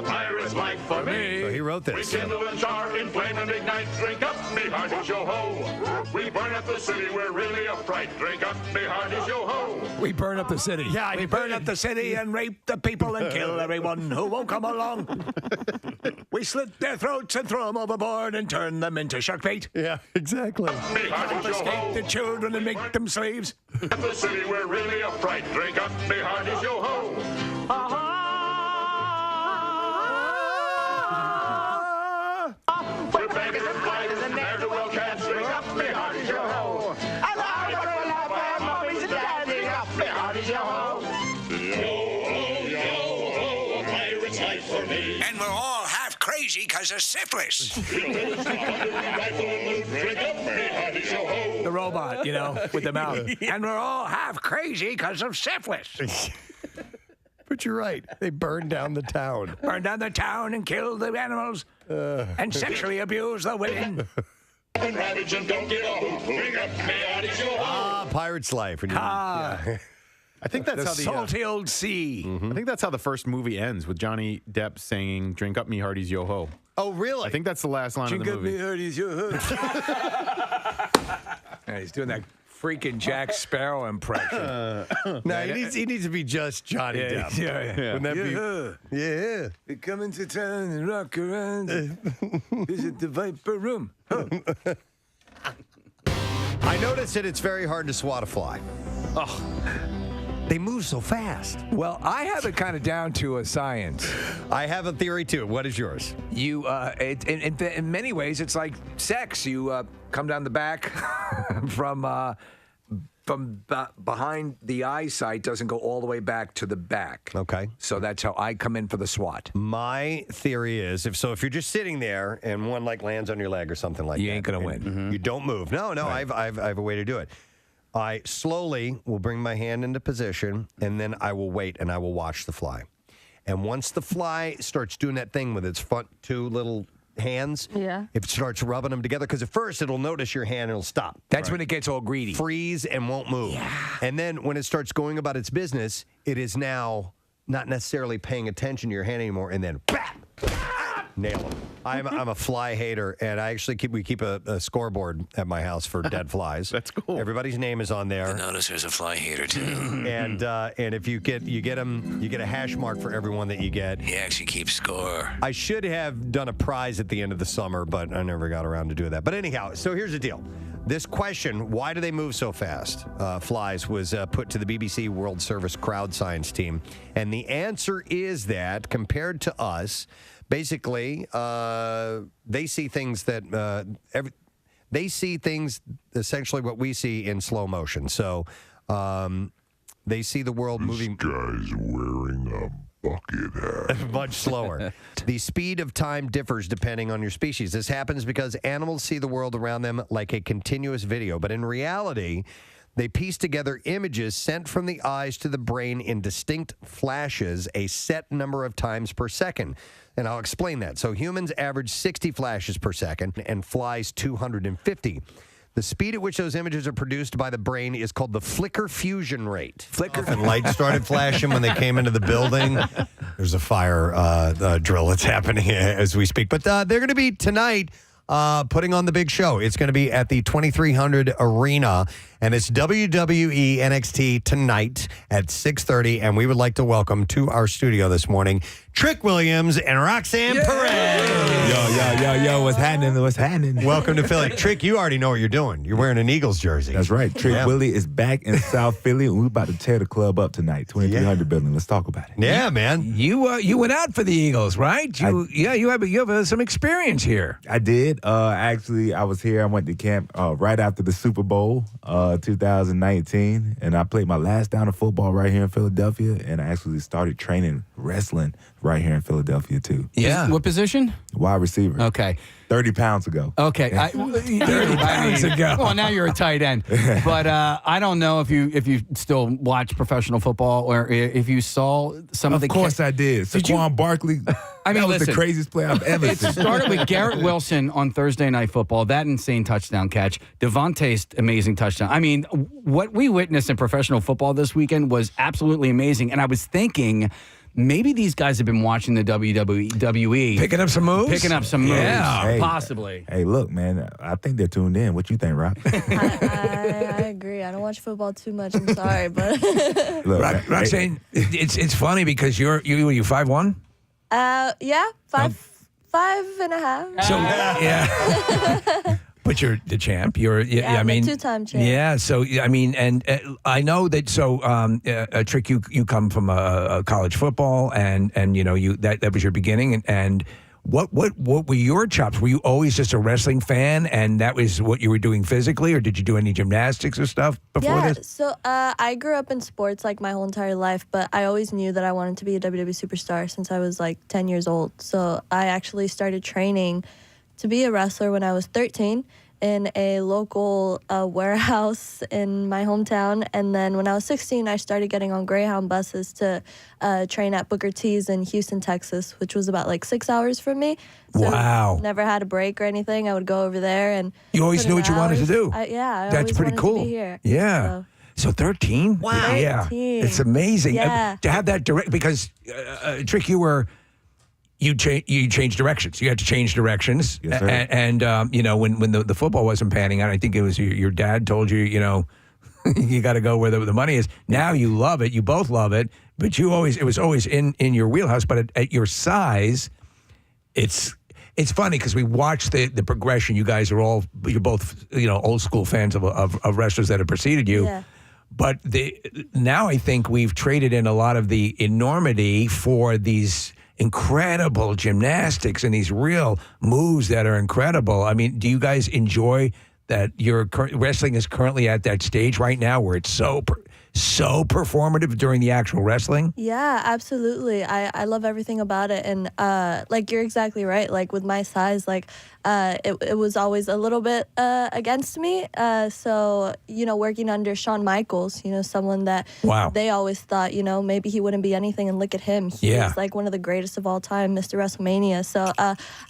S9: Pirate's life for me.
S1: So he wrote this.
S9: We kindle and char, inflame and ignite. Drink up, me hearties, yo ho. We burn up the city, we're really a fright. Drink up, me hearties, yo ho.
S2: We burn up the city.
S1: Yeah,
S2: we burn up the city and rape the people and kill everyone who won't come along. We slit their throats and throw them overboard and turn them into shark bait.
S1: Yeah, exactly.
S9: Me hearties, yo ho.
S2: Confiscate the children and make them slaves.
S9: Up the city, we're really a fright. Drink up, me hearties, yo ho. We're beggars and fighters and ne'er-do-well cats. Drink up, me hearties, yo ho.
S18: And we're all half crazy because of syphilis.
S2: The robot, with the mouth. And we're all half crazy because of syphilis.
S1: But you're right. They burned down the town.
S2: Burned down the town and killed the animals and sexually abused the women.
S1: Pirate's Life.
S4: I think that's
S2: the
S4: how the
S2: salty old sea.
S4: I think that's how the first movie ends, with Johnny Depp singing "Drink up, me hearties, yo ho."
S1: Oh, really?
S4: I think that's the last line
S2: Drink
S4: of the
S2: up,
S4: movie.
S2: me hearties, yo ho. Yeah, he's doing that freaking Jack Sparrow impression.
S1: No, he needs to be just Johnny Depp.
S2: Yeah.
S1: Wouldn't that be? Yeah.
S2: We come into town and rock around and visit the Viper Room. Huh.
S1: I noticed that it's very hard to swat a fly.
S2: Oh.
S1: They move so fast.
S2: Well, I have it kind of down to a science.
S1: I have a theory too. What is yours?
S2: You, in many ways, it's like sex. You come down the back from behind the eyesight, doesn't go all the way back to the back.
S1: Okay.
S2: So that's how I come in for the swat.
S1: My theory is, if you're just sitting there and one lands on your leg or something like that,
S2: you ain't gonna win.
S1: You don't move. No, right. I've a way to do it. I slowly will bring my hand into position, and then I will wait, and I will watch the fly. And once the fly starts doing that thing with its front two little hands, if it starts rubbing them together, because at first it'll notice your hand and it'll stop.
S2: That's when it gets all greedy.
S1: Freeze and won't move. And then when it starts going about its business, it is now not necessarily paying attention to your hand anymore, and then nail them. I'm a fly hater, and I actually keep a scoreboard at my house for dead flies.
S4: That's cool.
S1: Everybody's name is on there.
S18: I notice there's a fly hater too.
S1: And if you get them, you get a hash mark for everyone that you get.
S18: He actually keeps score.
S1: I should have done a prize at the end of the summer, but I never got around to doing that. But anyhow, so here's the deal. This question, why do they move so fast, flies, was put to the BBC World Service crowd science team. And the answer is that compared to us, basically, they see things that they see things essentially what we see in slow motion. So they see the world moving.
S6: This guy's wearing a bucket hat.
S1: Much slower. The speed of time differs depending on your species. This happens because animals see the world around them like a continuous video, but in reality, they piece together images sent from the eyes to the brain in distinct flashes a set number of times per second. And I'll explain that. So humans average 60 flashes per second and flies 250. The speed at which those images are produced by the brain is called the flicker fusion rate. And lights started flashing when they came into the building. There's a fire drill that's happening as we speak. But they're going to be tonight putting on the big show. It's going to be at the 2300 Arena, and it's WWE NXT tonight at 6:30. And we would like to welcome to our studio this morning Trick Williams and Roxanne Perez.
S10: Yo, what's happening?
S1: Welcome to Philly. Trick, you already know what you're doing. You're wearing an Eagles jersey.
S10: That's right. Trick Willie is back in South Philly, and we're about to tear the club up tonight. 2300 building. Let's talk about it.
S1: Yeah, man.
S2: You went out for the Eagles, right? You have some experience here.
S10: I did. Actually, I was here. I went to camp right after the Super Bowl 2019, and I played my last down of football right here in Philadelphia, and I actually started training wrestling right here in Philadelphia, too.
S3: Yeah. What position?
S10: Wide receiver.
S3: Okay.
S10: 30 pounds ago.
S3: Okay.
S2: 30 pounds ago.
S3: Well, now you're a tight end. But I don't know if you still watch professional football or if you saw some of the...
S10: Of course I did. Saquon Barkley,
S3: I mean,
S10: that was
S3: listen,
S10: the craziest play I've ever seen.
S3: It started with Garrett Wilson on Thursday Night Football, that insane touchdown catch, Devontae's amazing touchdown. I mean, what we witnessed in professional football this weekend was absolutely amazing. And I was thinking... maybe these guys have been watching the WWE.
S2: Picking up some moves?
S3: Yeah,
S10: Hey,
S3: possibly.
S10: Hey, look, man, I think they're tuned in. What you think, Rob?
S12: I agree. I don't watch football too much. I'm sorry, but
S10: Look,
S2: Roxanne, it's funny because you 5'1"?
S12: Yeah, five and a half.
S2: So yeah. But you're the champ.
S12: I'm a two-time champ.
S2: Yeah. So I mean, and I know that. So, Trick, you come from a college football, and you know that was your beginning. And what were your chops? Were you always just a wrestling fan, and that was what you were doing physically, or did you do any gymnastics or stuff before this?
S12: So I grew up in sports like my whole entire life, but I always knew that I wanted to be a WWE superstar since I was like 10 years old. So I actually started training to be a wrestler when I was 13 in a local warehouse in my hometown. And then when I was 16, I started getting on Greyhound buses to train at Booker T's in Houston, Texas, which was about like 6 hours from me. So
S2: wow.
S12: Never had a break or anything. I would go over there and
S2: you always knew what you wanted to do.
S12: I
S2: That's
S12: always
S2: pretty
S12: wanted
S2: cool.
S12: To be here.
S2: Yeah. So 13?
S12: Wow.
S2: Yeah.
S12: 13.
S2: It's amazing.
S12: Yeah.
S2: To have that direct, because Trick, you changed directions. You had to change directions.
S10: Yes, sir.
S2: And you know, when the football wasn't panning out, I think it was your dad told you, you know, you got to go where the money is. Now you love it. You both love it. But it was always in your wheelhouse. But at your size, it's funny because we watch the progression. You guys you're both, you know, old school fans of wrestlers that have preceded you.
S12: Yeah.
S2: But now I think we've traded in a lot of the enormity for these incredible gymnastics and these real moves that are incredible. I mean, do you guys enjoy that your wrestling is currently at that stage right now where it's so so performative during the actual wrestling?
S12: Yeah, absolutely. I love everything about it. And like, you're exactly right. Like, with my size, like, it was always a little bit against me. So, you know, working under Shawn Michaels, you know, someone that they always thought, you know, maybe he wouldn't be anything. And look at him. He is like one of the greatest of all time, Mr. WrestleMania. So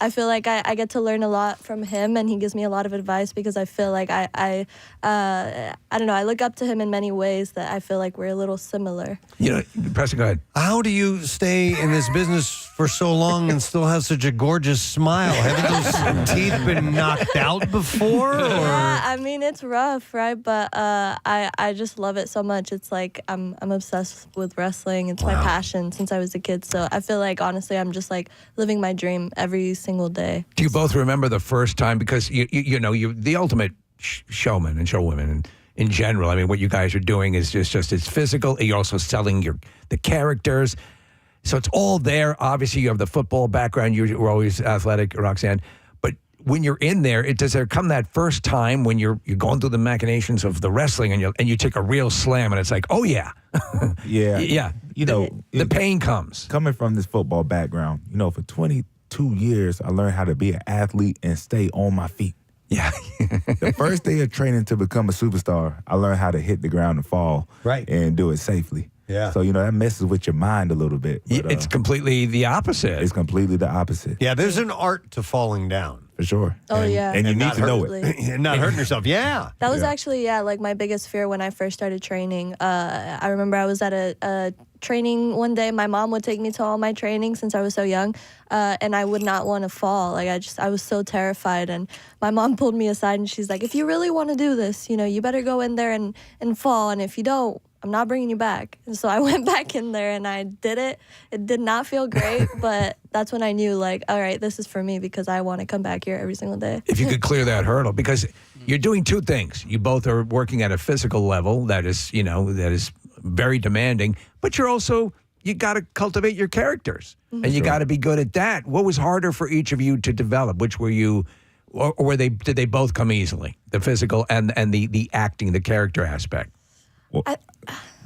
S12: I feel like I get to learn a lot from him, and he gives me a lot of advice because I feel like I don't know, I look up to him in many ways that I feel like we're a little similar.
S2: You know, Preston, go ahead.
S1: How do you stay in this business for so long and still have such a gorgeous smile? Haven't those teeth been knocked out before? Or?
S12: Yeah, I mean, it's rough, right? But I just love it so much. It's like I'm obsessed with wrestling. It's my passion since I was a kid. So I feel like, honestly, I'm just like living my dream every single day.
S2: Do you both remember the first time? Because you know, you're the ultimate showman and showwomen, and in general, I mean, what you guys are doing is just it's physical. You're also selling the characters, so it's all there. Obviously, you have the football background. You were always athletic, Roxanne. But when you're in there, does there come that first time when you're going through the machinations of the wrestling and you take a real slam and it's like, oh yeah,
S10: yeah. You know,
S2: the pain comes
S10: coming from this football background. You know, for 22 years, I learned how to be an athlete and stay on my feet.
S2: Yeah.
S10: The first day of training to become a superstar, I learned how to hit the ground and fall and do it safely.
S1: Yeah.
S10: So, you know, that messes with your mind a little bit. But,
S2: it's completely the opposite.
S10: It's completely the opposite.
S1: Yeah, there's an art to falling down.
S10: For sure.
S12: Oh, yeah.
S10: And you need to know it.
S1: And not hurting yourself. Yeah.
S12: That was actually, like my biggest fear when I first started training. I remember I was at a training one day. My mom would take me to all my training since I was so young, and I would not want to fall. Like, I was so terrified. And my mom pulled me aside and she's like, if you really want to do this, you know, you better go in there and fall. And if you don't, I'm not bringing you back. And so I went back in there and I did it. It did not feel great, but that's when I knew, like, all right, this is for me because I want to come back here every single day.
S2: If you could clear that hurdle, because you're doing two things. You both are working at a physical level that is, you know, that is very demanding, but you got to cultivate your characters, and you got to be good at that. What was harder for each of you to develop? Which were you, or did they both come easily? The physical and the acting, the character aspect.
S10: Well,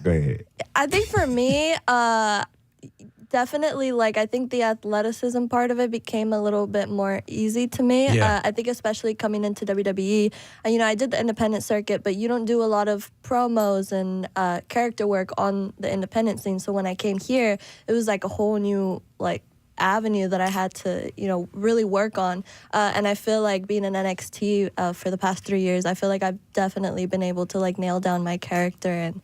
S10: go ahead.
S12: I think for me, definitely, like, I think the athleticism part of it became a little bit more easy to me.
S2: Yeah.
S12: I think especially coming into WWE, you know, I did the independent circuit, but you don't do a lot of promos and character work on the independent scene. So when I came here, it was like a whole new, like, avenue that I had to, you know, really work on. And I feel like being in NXT for the past 3 years, I feel like I've definitely been able to, like, nail down my character. And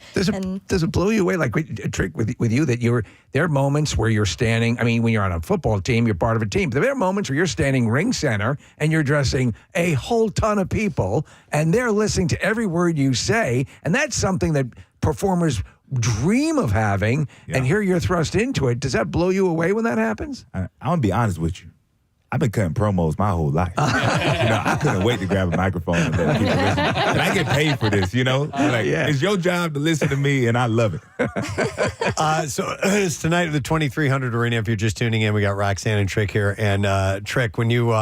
S2: does it blow you away, like, a trick with you, that there are moments where you're standing, I mean, when you're on a football team, you're part of a team, but there are moments where you're standing ring center and you're addressing a whole ton of people and they're listening to every word you say, and that's something that performers dream of having, and here you're thrust into it. Does that blow you away when that happens?
S10: I'm going to be honest with you. I've been cutting promos my whole life. You know, I couldn't wait to grab a microphone and let people listen. And I get paid for this, you know? Like, it's your job to listen to me, and I love it.
S1: So it's tonight at the 2300 Arena. If you're just tuning in, we got Roxanne and Trick here. And Trick, when you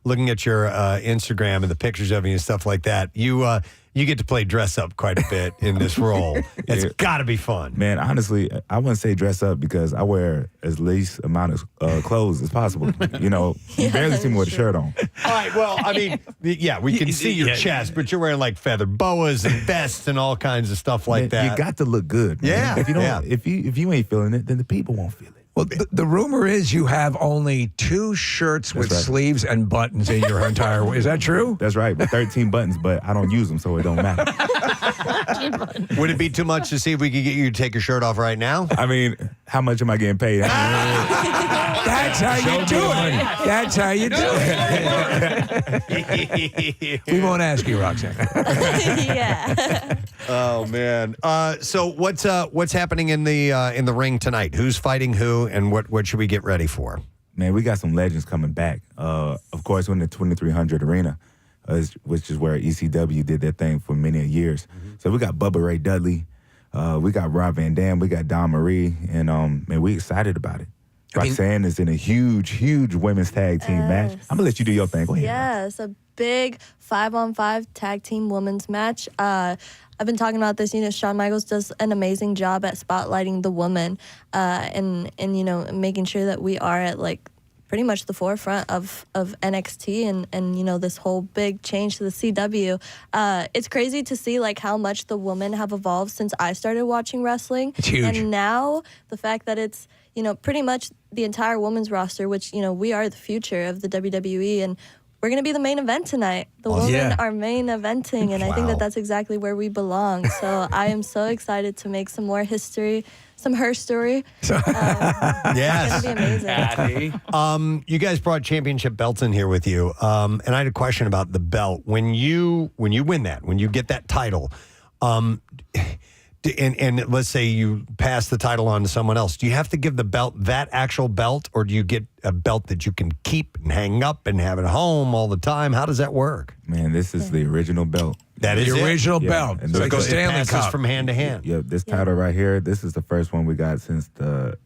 S1: looking at your Instagram and the pictures of you and stuff like that, you get to play dress up quite a bit in this role. It's got to be fun.
S10: Man, honestly, I wouldn't say dress up because I wear as least amount of clothes as possible. You know, you barely see me with a shirt on.
S1: All right, well, I mean, yeah, we can see your chest, but you're wearing like feather boas and vests and all kinds of stuff like that.
S10: You got to look good. Man.
S1: Yeah.
S10: If you don't, if you ain't feeling it, then the people won't feel it.
S2: Well, the rumor is you have only 2 shirts with sleeves and buttons in your entire. Is that true?
S10: That's right. With 13 buttons, but I don't use them, so it don't matter.
S1: Would it be too much to see if we could get you to take your shirt off right now?
S10: I mean, how much am I getting paid?
S2: That's how you do it. That's how you do it. We won't ask you, Roxanne.
S12: Yeah.
S1: Oh man. So what's happening in the ring tonight? Who's fighting who, and what should we get ready for?
S10: Man, we got some legends coming back. Of course, we're in the 2300 Arena, which is where ECW did their thing for many years. So we got Bubba Ray Dudley, we got Rob Van Dam, we got Don Marie, and man, we excited about it. Roxanne is in a huge women's tag team match. I'm gonna let you do your thing. Go ahead.
S12: Yeah, it's a big 5-on-5 tag team women's match. I've been talking about this. Shawn Michaels does an amazing job at spotlighting the woman, and making sure that we are at like pretty much the forefront of NXT and this whole big change to the CW. It's crazy to see like how much the women have evolved since I started watching wrestling.
S2: It's huge.
S12: And now the fact that it's pretty much the entire women's roster, which we are the future of the WWE, and we're going to be the main event tonight. The women are main eventing, and I think that that's exactly where we belong. So I am so excited to make some more history, some her story.
S1: Yes.
S12: It's going to be amazing.
S1: You guys brought championship belts in here with you, and I had a question about the belt. When you win that, when you get that title, and let's say you pass the title on to someone else, do you have to give the belt that actual belt, or do you get a belt that you can keep and hang up and have at home all the time? How does that work?
S10: Man, this is the original belt.
S1: That is
S2: the
S1: it?
S2: original
S10: Yeah,
S2: belt.
S10: and
S2: So
S10: this
S2: it goes
S10: is-
S2: Stanley
S1: passes
S2: Cup
S1: from hand to hand.
S10: Yep, this title right here, this is the first one we got since the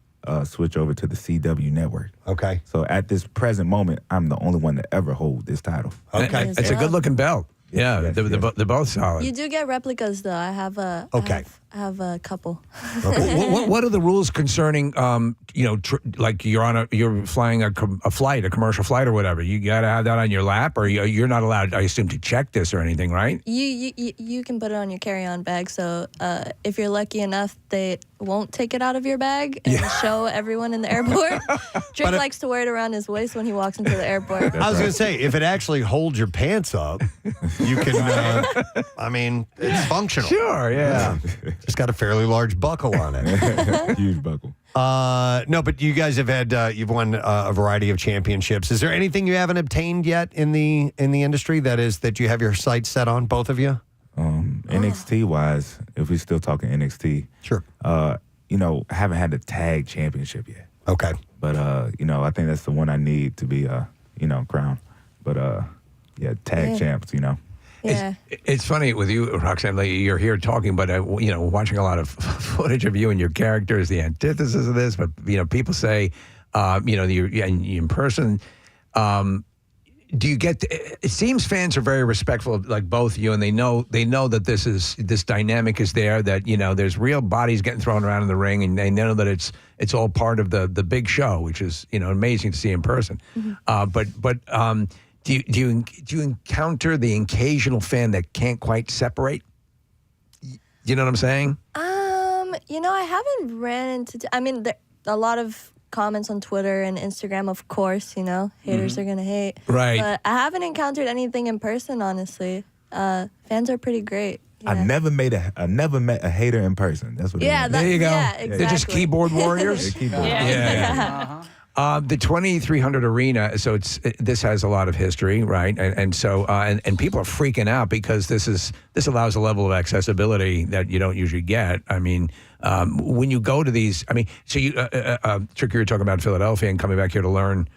S10: switch over to the CW network.
S1: Okay.
S10: So at this present moment, I'm the only one to ever hold this title.
S1: Okay.
S2: It's a good looking belt. Yeah, they're both solid.
S12: You do get replicas, though. I have a I have a couple.
S2: What are the rules concerning, like you're flying a commercial flight or whatever? You got to have that on your lap, or you're not allowed, I assume, to check this or anything, right?
S12: You can put it on your carry-on bag. So if you're lucky enough, they won't take it out of your bag and show everyone in the airport. Drake likes to wear it around his waist when he walks into the airport.
S1: I was going to say, if it actually holds your pants up, you can, it's functional.
S2: Sure, yeah.
S1: Just got a fairly large buckle on it.
S10: Huge buckle.
S1: No, but you guys have had you've won a variety of championships. Is there anything you haven't obtained yet in the industry that you have your sights set on, both of you?
S10: NXT wise, if we're still talking NXT,
S1: sure.
S10: Haven't had the tag championship yet.
S1: Okay.
S10: But I think that's the one I need to be crowned. But tag champs,
S12: Yeah.
S2: It's funny with you, Roxanne. Like, you're here talking, but watching a lot of footage of you and your character is the antithesis of this. But people say, you're in person. Do you get? It seems fans are very respectful of like both of you, and they know that this dynamic is there. That there's real bodies getting thrown around in the ring, and they know that it's all part of the big show, which is amazing to see in person.
S12: Mm-hmm.
S2: Do you encounter the occasional fan that can't quite separate? You know what I'm saying?
S12: I haven't ran into. There a lot of comments on Twitter and Instagram, of course. Haters are gonna hate.
S2: Right.
S12: But I haven't encountered anything in person, honestly. Fans are pretty great. Yeah.
S10: I never met a hater in person. That's what.
S2: There you go.
S12: Yeah, exactly.
S2: They're just keyboard warriors.
S10: They're keyboard
S2: Yeah. The 2300 Arena, so this has a lot of history, right? And so people are freaking out because this allows a level of accessibility that you don't usually get. When you go to these, so you, Trick, you were talking about Philadelphia and coming back here to learn,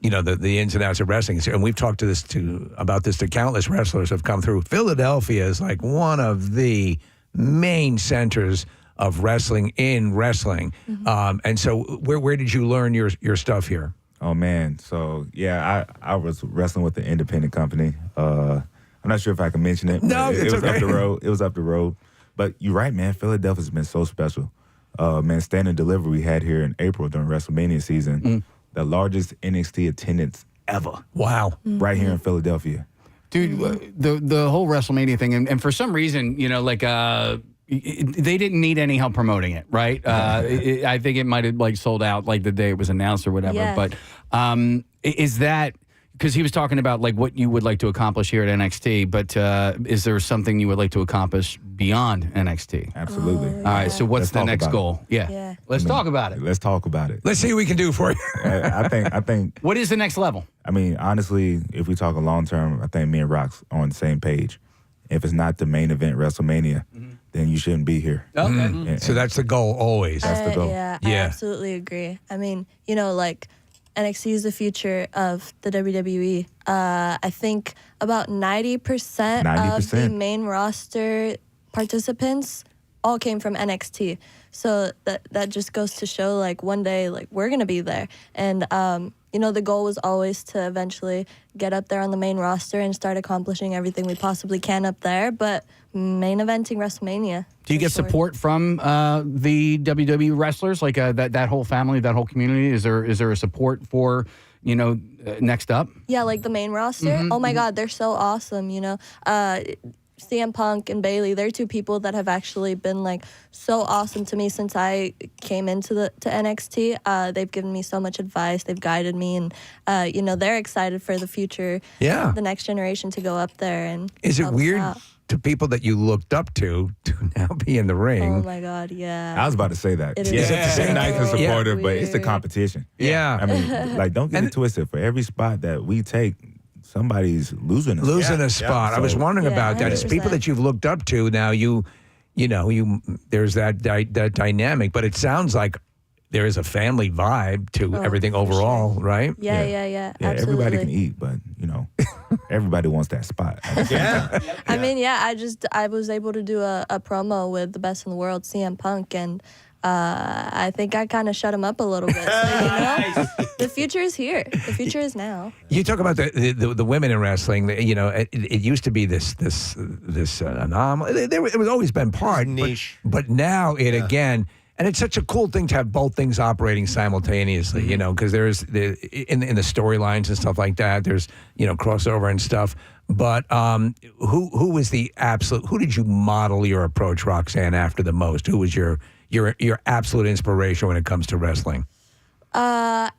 S2: the ins and outs of wrestling. And we've talked about this to countless wrestlers who have come through. Philadelphia is like one of the main centers of wrestling in wrestling.
S12: Mm-hmm.
S2: And so where did you learn your stuff here?
S10: Oh man. So I was wrestling with an independent company. I'm not sure if I can mention it.
S2: No,
S10: it
S2: it's
S10: was
S2: okay.
S10: up the road. It was up the road. But you're right, man. Philadelphia's been so special. Standing delivery we had here in April during WrestleMania season. The largest NXT attendance ever.
S2: Wow.
S10: Right here in Philadelphia.
S3: Dude, the whole WrestleMania thing, and for some reason, they didn't need any help promoting it, right? I think it might have sold out the day it was announced or whatever.
S12: Yeah.
S3: But is that because he was talking about what you would like to accomplish here at NXT? But is there something you would like to accomplish beyond NXT?
S10: Absolutely.
S3: All right. So what's
S10: Let's
S3: the
S10: talk
S3: next
S10: about
S3: goal? Yeah. Let's talk about it.
S10: Let's talk about it.
S2: Let's see what we can do for you.
S10: I think.
S3: What is the next level?
S10: Honestly, if we talk a long term, I think me and Rox are on the same page. If it's not the main event WrestleMania, then you shouldn't be here.
S3: Okay.
S2: So that's the goal always.
S10: That's the goal.
S12: I absolutely agree. NXT is the future of the WWE. I think about 90% of the main roster participants all came from NXT. So that just goes to show one day we're gonna be there. And the goal was always to eventually get up there on the main roster and start accomplishing everything we possibly can up there. But main eventing WrestleMania.
S3: Do you get support from the WWE wrestlers, like that whole family, that whole community? Is there a support for next up?
S12: Yeah, like the main roster. Oh my God, they're so awesome. CM Punk and Bailey, they're two people that have actually been like so awesome to me since I came into to NXT. They've given me so much advice. They've guided me, and they're excited for the future.
S2: Yeah.
S12: The next generation to go up there and.
S2: Is it
S12: help us
S2: weird
S12: out.
S2: to people that you looked up to now be in the ring?
S12: Oh my God, yeah.
S10: I was about to say that.
S12: It
S10: Yeah,
S12: is
S10: it's nice and
S12: so
S10: supportive, but it's the
S12: weird.
S10: competition.
S2: Yeah.
S10: I mean, like, don't get it twisted. For every spot that we take, somebody's losing a
S2: spot. I was wondering about that. It's people that you've looked up to. Now there's that dynamic, but it sounds like there is a family vibe to everything overall, right?
S12: Yeah,
S10: Yeah,
S12: absolutely.
S10: everybody can eat, but everybody wants that spot.
S12: I mean, I was able to do a promo with the best in the world, CM Punk, and I think I kind of shut him up a little bit. So, the future is here. The future is now.
S2: You talk about the women in wrestling. It used to be this anomaly. It was always been part niche, but now it again. And it's such a cool thing to have both things operating simultaneously, because there's in the storylines and stuff like that. There's crossover and stuff. But who was the absolute? Who did you model your approach, Roxanne, after the most? Who was your absolute inspiration when it comes to wrestling?
S12: My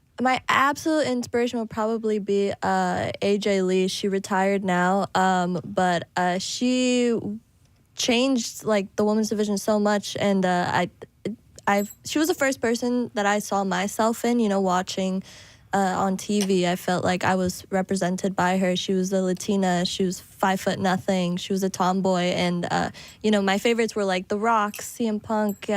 S12: absolute inspiration would probably be AJ Lee. She retired now, but she changed like the women's division so much, and she was the first person that I saw myself in, watching on TV. I felt like I was represented by her. She was a Latina. She was 5'0". She was a tomboy. And, my favorites were like The Rock, CM Punk,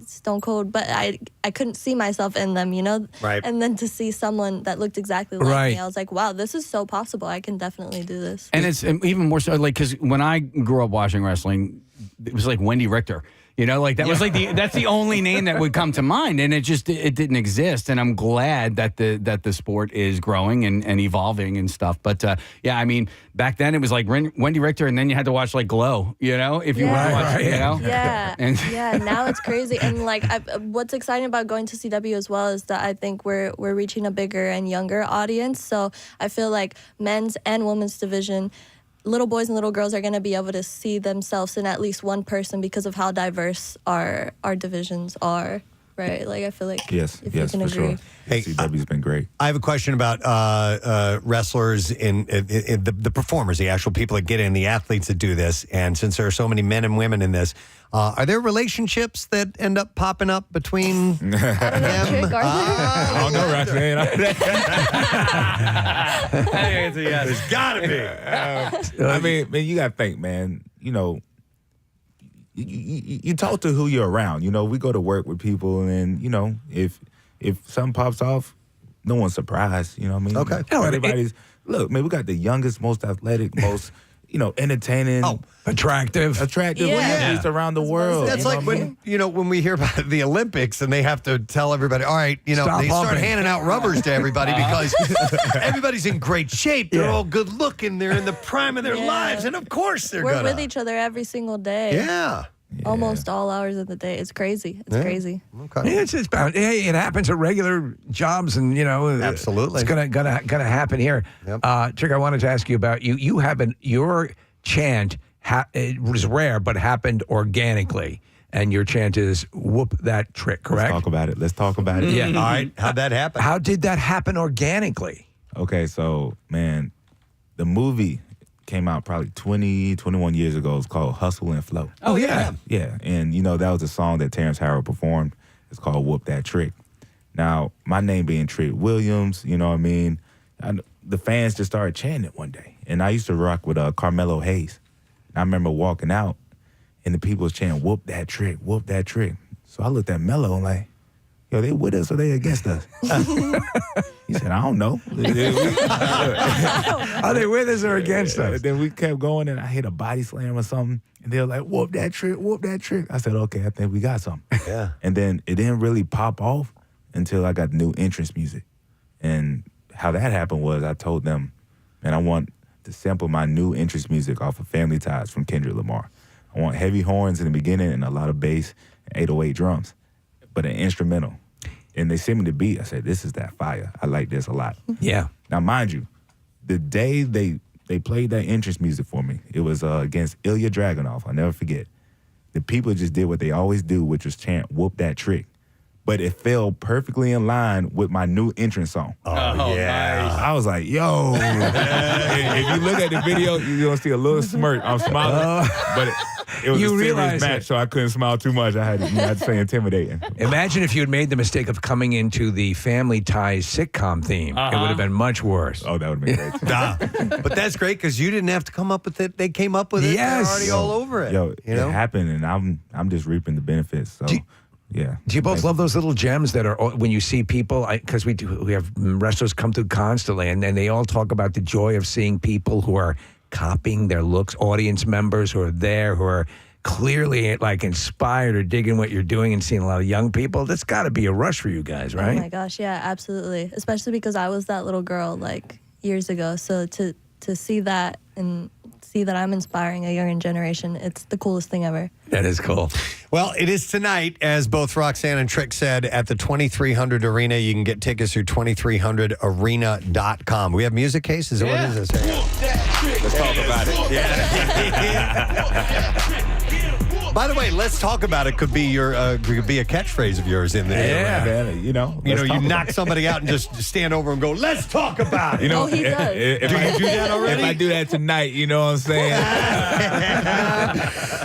S12: Stone Cold. But I couldn't see myself in them,
S1: Right.
S12: And then to see someone that looked exactly like me, I was like, wow, this is so possible. I can definitely do this.
S3: And it's even more so, like, because when I grew up watching wrestling, it was like Wendy Richter. Was like that's the only name that would come to mind, and it didn't exist. And I'm glad that the sport is growing and evolving and stuff. But I mean, back then it was like Wendy Richter, and then you had to watch like Glow, if you want to watch,
S12: Yeah,
S3: And
S12: now it's crazy. And like, what's exciting about going to CW as well is that I think we're reaching a bigger and younger audience. So I feel like men's and women's division, little boys and little girls are going to be able to see themselves in at least one person because of how diverse our divisions are, right? Like, I feel like
S10: Yes,
S12: if you can
S10: for
S12: agree.
S10: sure. CW's been great.
S1: I have a question about wrestlers in the performers, the actual people that get in, the athletes that do this. And since there are so many men and women in this, are there relationships that end up popping up between them?
S10: I don't know, Roxanne.
S1: There's got to be.
S10: I mean, you got to think, man. You talk to who you're around. We go to work with people, and if something pops off, no one's surprised. You know what I mean?
S1: Okay.
S10: Everybody's look, man. We got the youngest, most athletic, most entertaining,
S2: attractive
S10: athletes around the world.
S1: That's like when we hear about the Olympics and they have to tell everybody, all right,
S2: Stop
S1: they start
S2: humping.
S1: handing out rubbers to everybody because everybody's in great shape. They're all good looking. They're in the prime of their lives, and of course
S12: We're
S1: gonna.
S12: with each other every single day.
S1: Yeah.
S12: Almost all hours of the day. It's crazy. It's crazy.
S1: Okay.
S2: Yeah, it's bound. Hey, it happens at regular jobs, and
S1: Absolutely.
S2: it's gonna happen here. Trick, I wanted to ask you about you. You have your chant. It was rare, but happened organically, and your chant is "Whoop that trick." Correct.
S10: Let's talk about it.
S2: Yeah.
S1: All right. How'd that happen?
S2: How did that happen organically?
S10: Okay, so man, the movie came out probably 20, 21 years ago. It's called Hustle and Flow.
S2: Oh, yeah.
S10: Yeah, and that was a song that Terrence Howard performed. It's called Whoop That Trick. Now, my name being Trick Williams, you know what I mean? The fans just started chanting it one day. And I used to rock with Carmelo Hayes. And I remember walking out, and the people was chanting, Whoop That Trick, Whoop That Trick. So I looked at Melo and like, yo, they with us or they against us? He said, I don't know.
S2: Are they with us or against us?
S10: Then we kept going, and I hit a body slam or something, and they were like, whoop that trick, whoop that trick. I said, okay, I think we got something.
S1: Yeah.
S10: And then it didn't really pop off until I got new entrance music. And how that happened was I told them, and I want to sample my new interest music off of Family Ties from Kendrick Lamar. I want heavy horns in the beginning and a lot of bass and 808 drums, but an instrumental. And they sent me the beat. I said, this is that fire. I like this a lot.
S2: Yeah.
S10: Now, mind you, the day they played that interest music for me, it was against Ilya Dragunov. I'll never forget. The people just did what they always do, which was chant, whoop that trick. But it fell perfectly in line with my new entrance song.
S1: Oh, yeah.
S10: Nice. I was like, yo. If you look at the video, you're going to see a little smirk. I'm smiling. But it was
S2: You
S10: a serious
S2: realize
S10: match,
S2: it.
S10: so I couldn't smile too much. I had to say intimidating.
S2: Imagine if you had made the mistake of coming into the Family Ties sitcom theme. It would have been much worse.
S10: Oh, that would have been great.
S1: Nah. But that's great because you didn't have to come up with it. They came up with it.
S2: Yes.
S1: They're already all over it.
S10: Yo,
S1: you know?
S10: it happened, and I'm just reaping the benefits. So, yeah.
S2: Do you both love those little gems that are when you see people? Because we have wrestlers come through constantly, and they all talk about the joy of seeing people who are copying their looks, audience members who are there, who are clearly like inspired or digging what you're doing, and seeing a lot of young people. That's got to be a rush for you guys, right?
S12: Oh my gosh, yeah, absolutely. Especially because I was that little girl like years ago. So to see that and see that I'm inspiring a younger generation, it's the coolest thing ever.
S2: That is cool.
S1: Well, it is tonight, as both Roxanne and Trick said, at the 2300 Arena. You can get tickets through 2300arena.com. We have music cases. What is this?
S10: Let's talk about it.
S1: By the way, let's talk about it. Could be your could be a catchphrase of yours in there.
S10: Yeah, man. You know,
S1: You knock somebody out and just stand over and go, "Let's talk about it."
S10: You know,
S12: he does.
S10: If
S1: Do
S10: I
S1: you do that already?
S10: If I do that tonight, you know what I'm saying?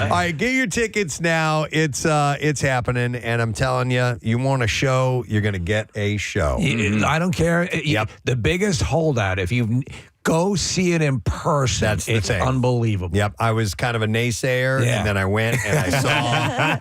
S1: All right, get your tickets now. It's happening, and I'm telling you, you want a show, you're going to get a show.
S2: I don't care.
S1: Yep.
S2: The biggest holdout, if you go see it in person,
S1: That's the
S2: it's
S1: thing.
S2: unbelievable.
S1: Yep, I was kind of a naysayer,
S2: Yeah.
S1: and then I went and I saw,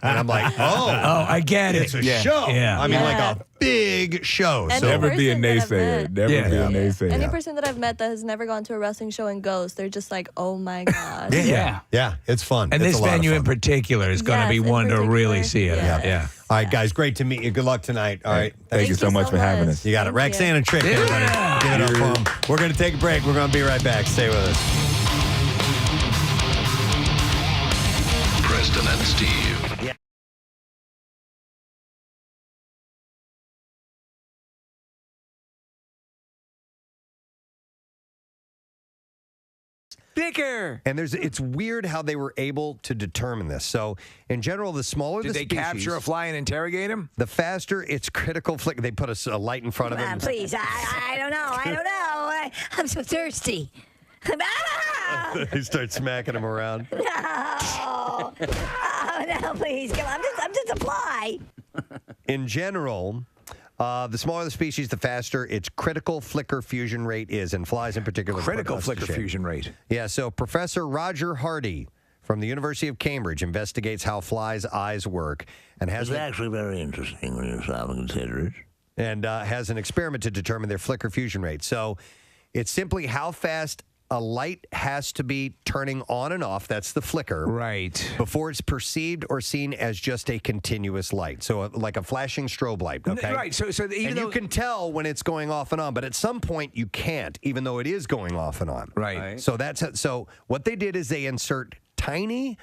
S1: and I'm like, oh,
S2: I get it.
S1: it's a
S2: Yeah.
S1: show.
S2: Yeah.
S1: I mean,
S12: Yeah.
S1: like a big show.
S12: Any
S1: So
S10: Never be a
S12: person that I've
S10: naysayer.
S12: met-
S10: Never be a naysayer.
S12: Any person that I've met that has never gone to a wrestling show and goes, they're just like, oh my God.
S1: yeah, it's fun.
S2: And
S1: It's
S2: this
S1: a lot of
S2: venue
S1: fun.
S2: in particular is going to
S12: Yes,
S2: be
S12: in
S2: one to really
S12: particular.
S2: see it.
S12: Yeah.
S2: Yeah.
S1: All right, guys, great to meet you. Good luck tonight. All right.
S10: Thank you so much for having us.
S1: You got it.
S12: Thank
S1: Roxanne
S12: you.
S1: and Trick, everybody. Give it up for them. We're going to take a break. We're going to be right back. Stay with us.
S16: Preston and Steve.
S2: Thicker.
S1: And it's weird how they were able to determine this. So, in general, the smaller
S2: Did
S1: the
S2: they
S1: species,
S2: capture a fly and interrogate him?
S1: the faster its critical flick. They put a light in front of it.
S19: Please, I don't know. I'm so thirsty.
S1: They start smacking him around.
S19: No. Oh, no, please. Come on. I'm just a fly.
S1: In general, the smaller the species, the faster its critical flicker fusion rate is, and flies in particular.
S2: Critical
S1: put us to
S2: flicker
S1: shame.
S2: fusion rate.
S1: Yeah, so Professor Roger Hardy from the University of Cambridge investigates how flies' eyes work and has
S13: actually very interesting when you stop and consider it.
S1: and has an experiment to determine their flicker fusion rate. So it's simply how fast a light has to be turning on and off, that's the flicker,
S2: right,
S1: before it's perceived or seen as just a continuous light. So like a flashing strobe light, okay?
S2: Right, so even
S1: and
S2: though
S1: you can tell when it's going off and on, but at some point you can't, even though it is going off and on.
S2: Right.
S1: So so what they did is they insert tiny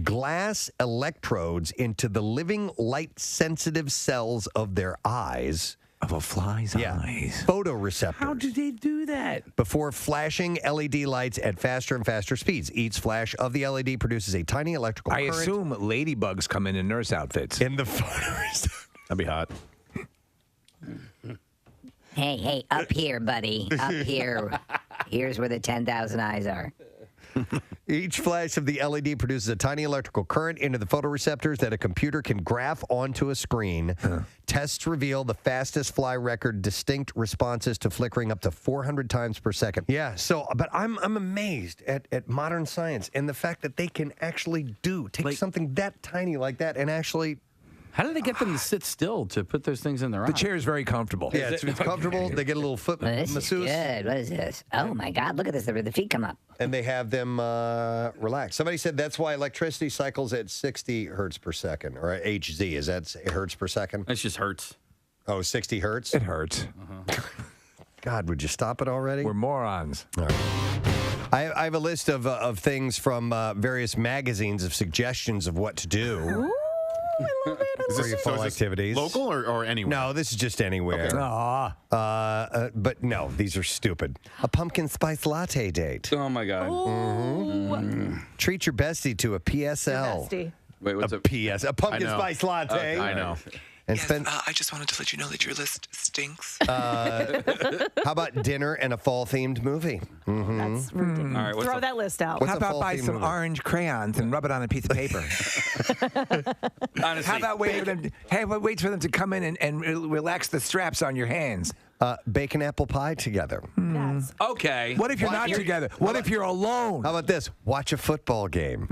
S1: glass electrodes into the living light-sensitive cells of their eyes.
S2: Of a fly's eyes.
S1: Photoreceptors.
S3: How did they do that?
S1: Before flashing LED lights at faster and faster speeds. Each flash of the LED produces a tiny electrical
S2: I
S1: current.
S2: assume ladybugs come in nurse outfits.
S1: In the photoreceptor.
S4: That'd be hot.
S19: Hey, up here, buddy. Up here. Here's where the 10,000 eyes are.
S1: Each flash of the LED produces a tiny electrical current into the photoreceptors that a computer can graph onto a screen. Tests reveal the fastest fly record distinct responses to flickering up to 400 times per second. Yeah, so, but I'm amazed at modern science and the fact that they can actually take something that tiny like that and actually...
S3: How do they get them to sit still to put those things in their eyes?
S2: The chair is very comfortable.
S1: Yeah, it's comfortable. They get a little foot
S19: Well, this
S1: masseuse.
S19: is good. What is this? Oh, my God. Look at this. The feet come up.
S1: And they have them relax. Somebody said that's why electricity cycles at 60 hertz per second, or HZ. Is that hertz per second?
S3: It just hurts.
S1: Oh, 60 hertz?
S2: It hurts.
S1: God, would you stop it already?
S2: We're morons.
S1: All right. I have a list of things from various magazines of suggestions of what to do.
S5: Ooh, I love it.
S1: For your fall activities.
S4: Local or anywhere?
S1: No, this is just anywhere.
S2: Okay.
S1: But no, these are stupid. A pumpkin spice latte date.
S3: Oh my God.
S1: Treat your bestie to a PSL.
S5: Bestie.
S3: Wait, what's
S1: a PS? A pumpkin spice latte.
S3: Okay.
S4: I know.
S1: And
S18: Yes,
S1: spend.
S18: I just wanted to let you know that your list stinks.
S1: How about dinner and a fall-themed movie?
S5: That's ridiculous.
S3: All right, what's
S5: Throw
S3: the-
S5: that list out.
S1: What's
S2: How
S1: a
S2: about
S1: fall
S2: buy
S1: theme
S2: some
S1: movie?
S2: orange crayons and rub it on a piece of paper?
S3: Honestly,
S2: How about wait for them? Wait for them to come in and relax the straps on your hands.
S1: Bacon apple pie together.
S5: That's
S3: okay.
S2: What if you're not together? What if you're alone?
S1: How about this? Watch a football game.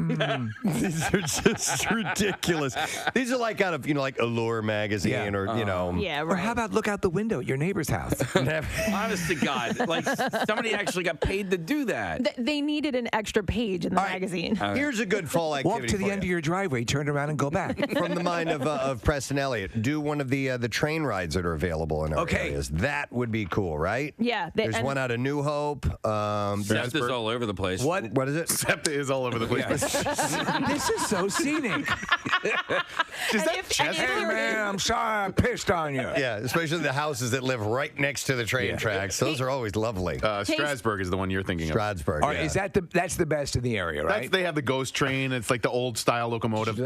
S1: These are just ridiculous. These are like out of like Allure magazine or
S5: yeah,
S2: Or
S5: right.
S2: how about look out the window at your neighbor's house?
S3: Honest to God, like somebody actually got paid to do that.
S5: They needed an extra page in the magazine.
S1: Here's a good fall activity.
S2: Walk to the
S1: for
S2: end
S1: you.
S2: of your driveway, turn around, and go back.
S1: From the mind of Preston Elliott, do one of the train rides that are available in our areas. That would be cool, right?
S5: Yeah.
S1: There's one out of New Hope.
S3: That's just all over the place.
S1: What is it?
S4: SEPTA is all over the place.
S2: This is so scenic.
S4: Is that
S2: Hey, man, I'm sorry I pissed on you.
S1: Yeah, especially the houses that live right next to the train tracks. Those are always lovely.
S4: Strasbourg is the one you're thinking of.
S1: Strasbourg.
S2: All right, is that's the best in the area, right?
S4: They have the ghost train. It's like the old style locomotive.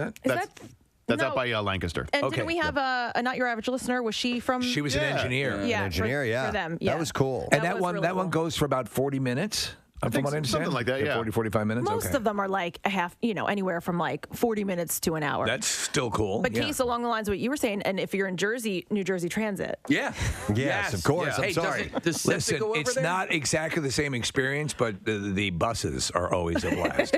S4: That's
S5: No.
S4: out by Lancaster.
S5: And didn't we have a Not Your Average Listener? Was she from?
S2: She was an engineer.
S5: Yeah,
S1: An engineer,
S5: for them. Yeah.
S1: That was cool.
S2: And
S5: That
S2: that
S5: was
S2: one
S5: really
S2: one
S5: cool.
S2: goes for about 40 minutes. From what I understand.
S4: something like that, yeah.
S2: 40, 45 minutes.
S5: Most
S2: okay.
S5: of them are like a half, anywhere from like 40 minutes to an hour.
S2: That's still cool.
S5: But
S2: yeah.
S5: case along the lines of what you were saying, and if you're in Jersey, New Jersey Transit.
S3: Yeah.
S1: Yes, of course.
S3: Yeah.
S1: I'm sorry.
S3: Does SEPTA
S2: Listen,
S3: go over
S2: it's
S3: there?
S2: not exactly the same experience, but the buses are always a blast.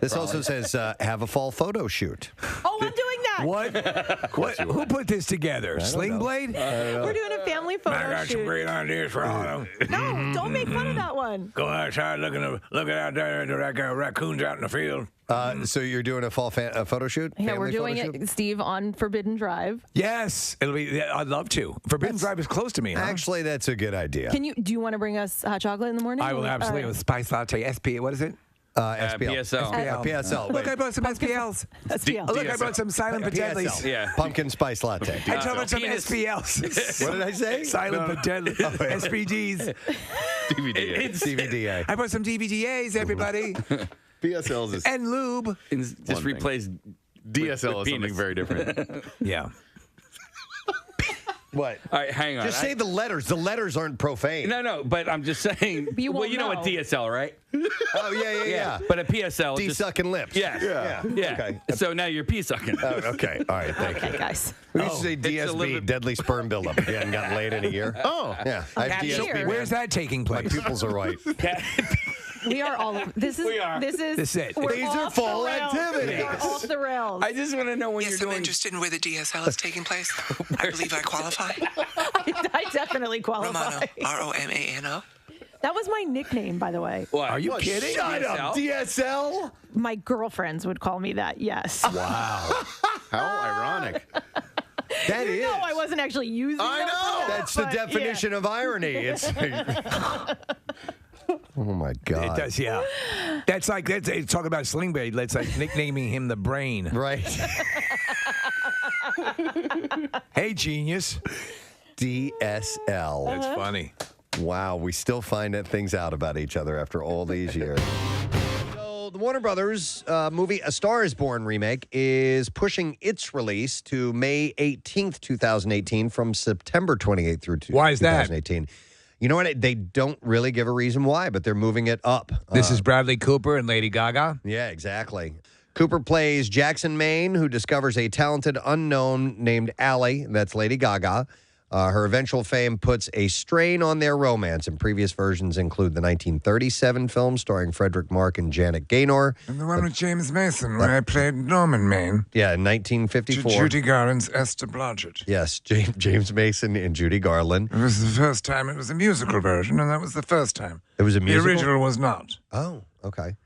S1: This also says have a fall photo shoot.
S5: Oh, I'm doing that.
S2: What? Who put this together? Sling Blade?
S5: We're doing a family photo
S2: I got some
S5: shoot.
S2: great ideas for all of them.
S5: No, don't make fun of that one.
S2: Go outside looking out there, the raccoons out in the field.
S1: So you're doing a fall photo shoot?
S5: Yeah, we're
S1: Family
S5: doing
S1: photo shoot?
S5: it, Steve, on Forbidden Drive.
S2: Yes, it'll be. I'd love to. Forbidden Drive is close to me. Huh?
S1: Actually, that's a good idea.
S5: Do you want to bring us hot chocolate in the morning?
S2: I will absolutely.
S5: All
S2: With spice latte, SP. What is it?
S1: SPL.
S3: PSL.
S1: PSL.
S2: Look,
S1: Wait.
S2: I brought some SPLs.
S5: SPL.
S2: Look, I brought some silent but deadlies.
S3: Yeah.
S1: Pumpkin spice latte.
S2: I told about some
S3: Penis.
S2: SPLs.
S1: What did I say?
S2: Silent but deadly. SPGs.
S3: DVD.
S1: CVDA.
S2: I brought some DVDAs, everybody.
S4: PSLs is
S2: And lube.
S3: Just replace
S4: DSL is
S3: penis.
S4: something very different.
S2: Yeah.
S1: What?
S3: All right, hang on.
S1: Just say the letters. The letters aren't profane.
S3: No, but I'm just saying.
S5: You
S3: well,
S5: won't
S3: you know what
S5: know.
S3: DSL, right?
S1: Oh, yeah.
S3: But a PSL.
S1: D-sucking lips.
S3: Yeah.
S1: Okay.
S3: So now you're pee sucking.
S1: Oh, okay. All right. Thank
S5: Okay,
S1: you.
S5: guys.
S1: We used to say
S3: It's a
S1: DSB,
S3: little-
S1: deadly sperm buildup. If you hadn't gotten laid in a year.
S4: Oh.
S1: Yeah. I have
S5: Cashier.
S1: DSB.
S2: Where's that taking
S1: My
S2: place?
S1: pupils are white.
S5: We are all. This is.
S3: We are.
S5: This is.
S2: This is it.
S5: we're
S1: These are
S5: off the
S1: fall
S5: rails.
S1: activities.
S5: We are off the rails.
S3: I just want to know when
S18: Yes,
S3: you're
S18: I'm
S3: doing.
S18: interested in where the DSL is taking place. I believe I qualify.
S5: I definitely qualify.
S18: Romano, ROMANO.
S5: That was my nickname, by the way.
S3: What?
S2: Are you kidding?
S1: Shut up, DSL.
S5: My girlfriends would call me that. Yes.
S2: Wow.
S4: How ironic.
S1: That is.
S5: No, I wasn't actually using.
S1: I
S5: them
S1: know.
S5: for that,
S1: That's the
S5: but, yeah.
S1: definition of irony. It's. Oh my God.
S2: It does, yeah. That's like talk about Sling Blade. That's like nicknaming him the Brain.
S1: Right.
S2: Hey, genius.
S1: DSL.
S2: That's funny.
S1: Wow, we still find things out about each other after all these years. So the Warner Brothers movie A Star is Born remake is pushing its release to May 18th, 2018 from September 28th through
S2: Why is that?
S1: 2018. You know what? They don't really give a reason why, but they're moving it up.
S2: This is Bradley Cooper and Lady Gaga.
S1: Yeah, exactly. Cooper plays Jackson Maine, who discovers a talented unknown named Allie. That's Lady Gaga. Her eventual fame puts a strain on their romance, and previous versions include the 1937 film starring Frederick Mark and Janet Gaynor.
S2: And the one with James Mason, where I played Norman Maine.
S1: Yeah, in 1954.
S2: Judy Garland's Esther Blodgett.
S1: Yes, James Mason and Judy Garland.
S2: It was the first time. It was a musical version, and that was the first time.
S1: It was a musical?
S2: The original was not.
S1: Oh, okay.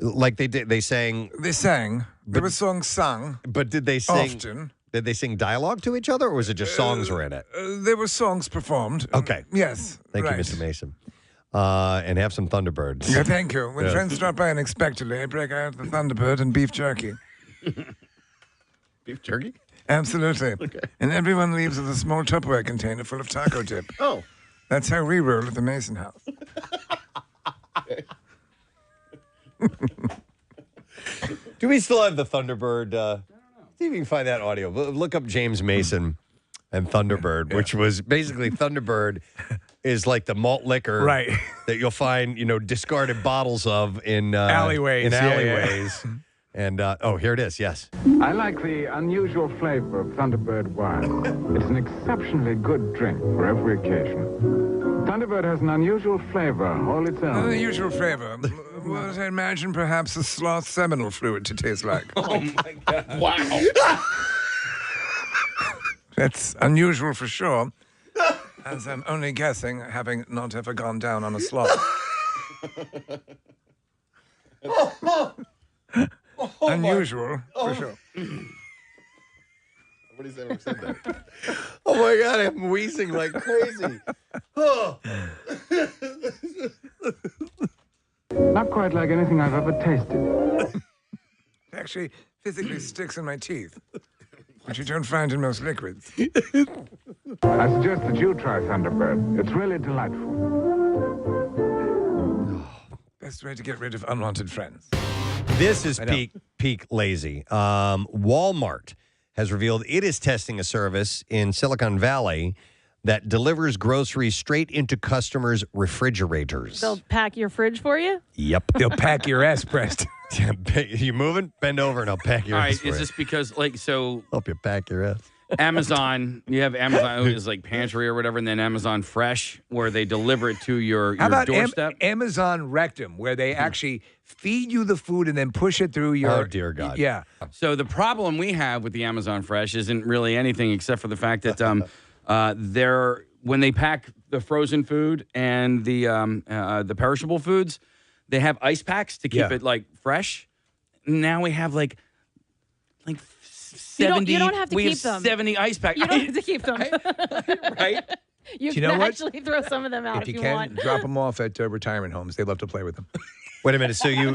S1: Like they sang.
S2: They sang. There were songs sung.
S1: But did they sing?
S2: Often.
S1: Did they sing dialogue to each other, or was it just songs were in it?
S2: There were songs performed.
S1: Okay.
S2: Yes.
S1: Thank
S2: right.
S1: you, Mr. Mason. And have some Thunderbirds.
S2: Yeah, thank you. When
S1: Yes.
S2: friends drop by unexpectedly, I break out the Thunderbird and beef jerky.
S4: Beef jerky?
S2: Absolutely. Okay. And everyone leaves with a small Tupperware container full of taco dip.
S4: Oh.
S2: That's how we roll at the Mason house.
S1: Do we still have the Thunderbird? See if you can find that audio. Look up James Mason and Thunderbird, which was basically Thunderbird is like the malt liquor
S2: Right.
S1: that you'll find, discarded bottles of in
S2: Alleyways,
S1: In
S2: yeah,
S1: alleyways. And here it is. Yes.
S14: I like the unusual flavor of Thunderbird wine. It's an exceptionally good drink for every occasion. Thunderbird has an unusual flavor all its own.
S2: Unusual flavor. What I imagine perhaps a sloth seminal fluid to taste like.
S3: Oh, my God.
S4: Wow.
S2: That's unusual for sure, as I'm only guessing, having not ever gone down on a sloth. Unusual for sure.
S4: Nobody's ever said that.
S1: Oh my God, I'm wheezing like crazy. Oh.
S14: Not quite like anything I've ever tasted.
S2: It actually physically sticks in my teeth, which you don't find in most liquids.
S14: I suggest that you try Thunderbird. It's really delightful.
S2: Best way to get rid of unwanted friends.
S1: This is peak lazy. Walmart has revealed it is testing a service in Silicon Valley that delivers groceries straight into customers' refrigerators.
S5: They'll pack your fridge for you?
S1: Yep.
S2: They'll pack your ass, Preston.
S1: You moving? Bend over and I'll pack your
S3: All
S1: ass
S3: right,
S1: for
S3: is
S1: you.
S3: this because,
S1: Help you pack your ass.
S3: Amazon, you have Amazon is like pantry or whatever, and then Amazon Fresh, where they deliver it to your
S2: How about
S3: doorstep.
S2: Amazon Rectum, where they actually feed you the food and then push it through your...
S1: Oh, dear God.
S2: Yeah.
S3: So the problem we have with the Amazon Fresh isn't really anything except for the fact that when they pack the frozen food and the perishable foods, they have ice packs to keep it fresh. Now we have like 70.
S5: You don't have to
S3: we
S5: keep
S3: have
S5: them.
S3: 70 ice packs.
S5: You don't have to keep them.
S3: Right?
S5: You
S2: Do
S5: can
S2: you know what?
S5: actually throw some of them out if you
S2: can,
S5: want.
S2: drop them off at retirement homes. They love to play with them.
S1: Wait a minute. So you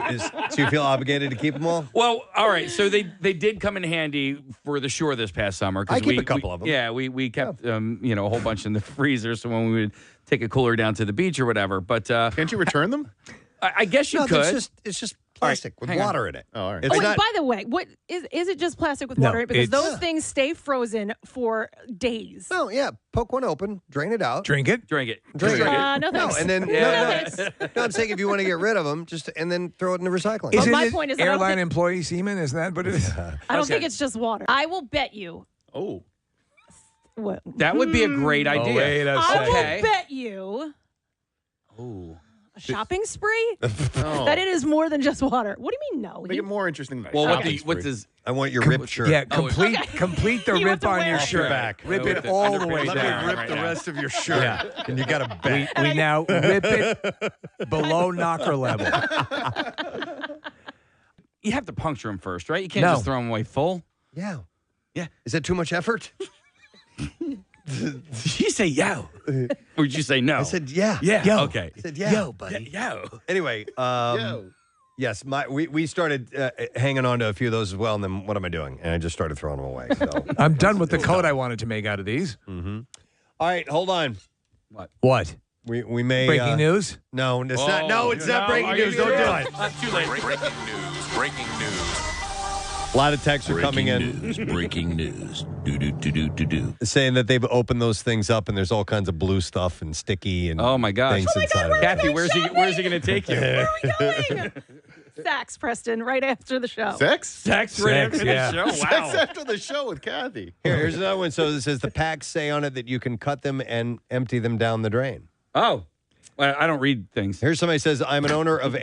S1: feel obligated to keep them all?
S3: Well, all right. So they did come in handy for the shore this past summer.
S1: I keep a couple of them.
S3: Yeah, we kept a whole bunch in the freezer. So when we would take a cooler down to the beach or whatever, but
S4: can't you return them?
S3: I guess you
S1: No,
S3: could.
S1: it's just plastic with
S3: hang on.
S1: water in it.
S4: Oh, all right.
S1: It's
S5: Oh, wait,
S1: not.
S5: by the way, what is it just plastic with
S2: No,
S5: water in it? Because
S2: it's-
S5: those things stay frozen for days.
S1: No, yeah. Poke one open, drain it out.
S2: Drink it.
S3: Drink it.
S1: Drink it.
S5: No thanks.
S1: and then
S5: No, thanks.
S1: no, I'm saying if you want to get rid of them, and then throw it in the recycling.
S5: Well,
S2: Isn't
S5: my
S2: it
S5: point is I don't
S2: airline
S5: think-
S2: employee semen? Is that what it is?
S5: I don't think it's just water. I will bet you.
S4: Oh.
S5: What?
S3: That would be a great idea.
S2: wait a
S5: I will
S3: Okay.
S5: bet you
S3: Ooh.
S5: a shopping spree
S4: Oh.
S5: that it is more than just water. What do you mean no?
S4: Make it more interesting than that.
S3: Well,
S4: Shopping
S3: what
S4: spree.
S3: does
S1: I want your ripped shirt.
S2: Yeah,
S3: Oh,
S2: complete the
S5: You
S2: rip
S5: want to
S2: on
S5: wear
S2: your
S5: it.
S2: shirt.
S1: Back.
S2: Rip
S3: With
S2: it
S3: the
S2: all the
S3: underpants
S2: way
S3: on.
S2: down.
S3: Let me rip the rest
S4: of your shirt.
S1: Yeah, and you got a back.
S2: We now rip it below knocker level.
S3: you have to puncture them first, right? You can't
S2: No.
S3: just throw them away full.
S1: Yeah.
S3: Yeah.
S1: Is that too much effort?
S3: Did you say yo? Or did you say no?
S1: I said yeah.
S3: yeah.
S2: Yo.
S3: Okay.
S1: I said yeah.
S2: Yo, buddy.
S3: Yo.
S1: Anyway, yes, we started hanging on to a few of those as well, and then what am I doing? And I just started throwing them away. So.
S2: I'm done with the coat I wanted to make out of these.
S1: All right, hold on.
S2: What?
S1: We may
S2: Breaking news?
S1: No, it's not. No, it's not breaking news. Don't do it.
S3: Too late.
S16: Breaking news. Breaking news.
S1: A lot of texts are coming in
S16: Breaking news. Do.
S1: saying that they've opened those things up, and there's all kinds of blue stuff and sticky and
S3: Oh my gosh.
S1: things
S5: Oh my
S1: inside
S5: God,
S1: of it.
S3: Kathy, where's he going to take you?
S5: Where are we going? Saks, Preston, right after the show.
S4: Sex?
S3: Sex right
S2: Sex,
S3: after
S2: yeah.
S3: the show. Wow.
S4: Sex after the show with Kathy.
S1: Here's another one. So it says the packs say on it that you can cut them and empty them down the drain.
S3: Oh. I don't read things.
S1: Here's somebody says, I'm the owner of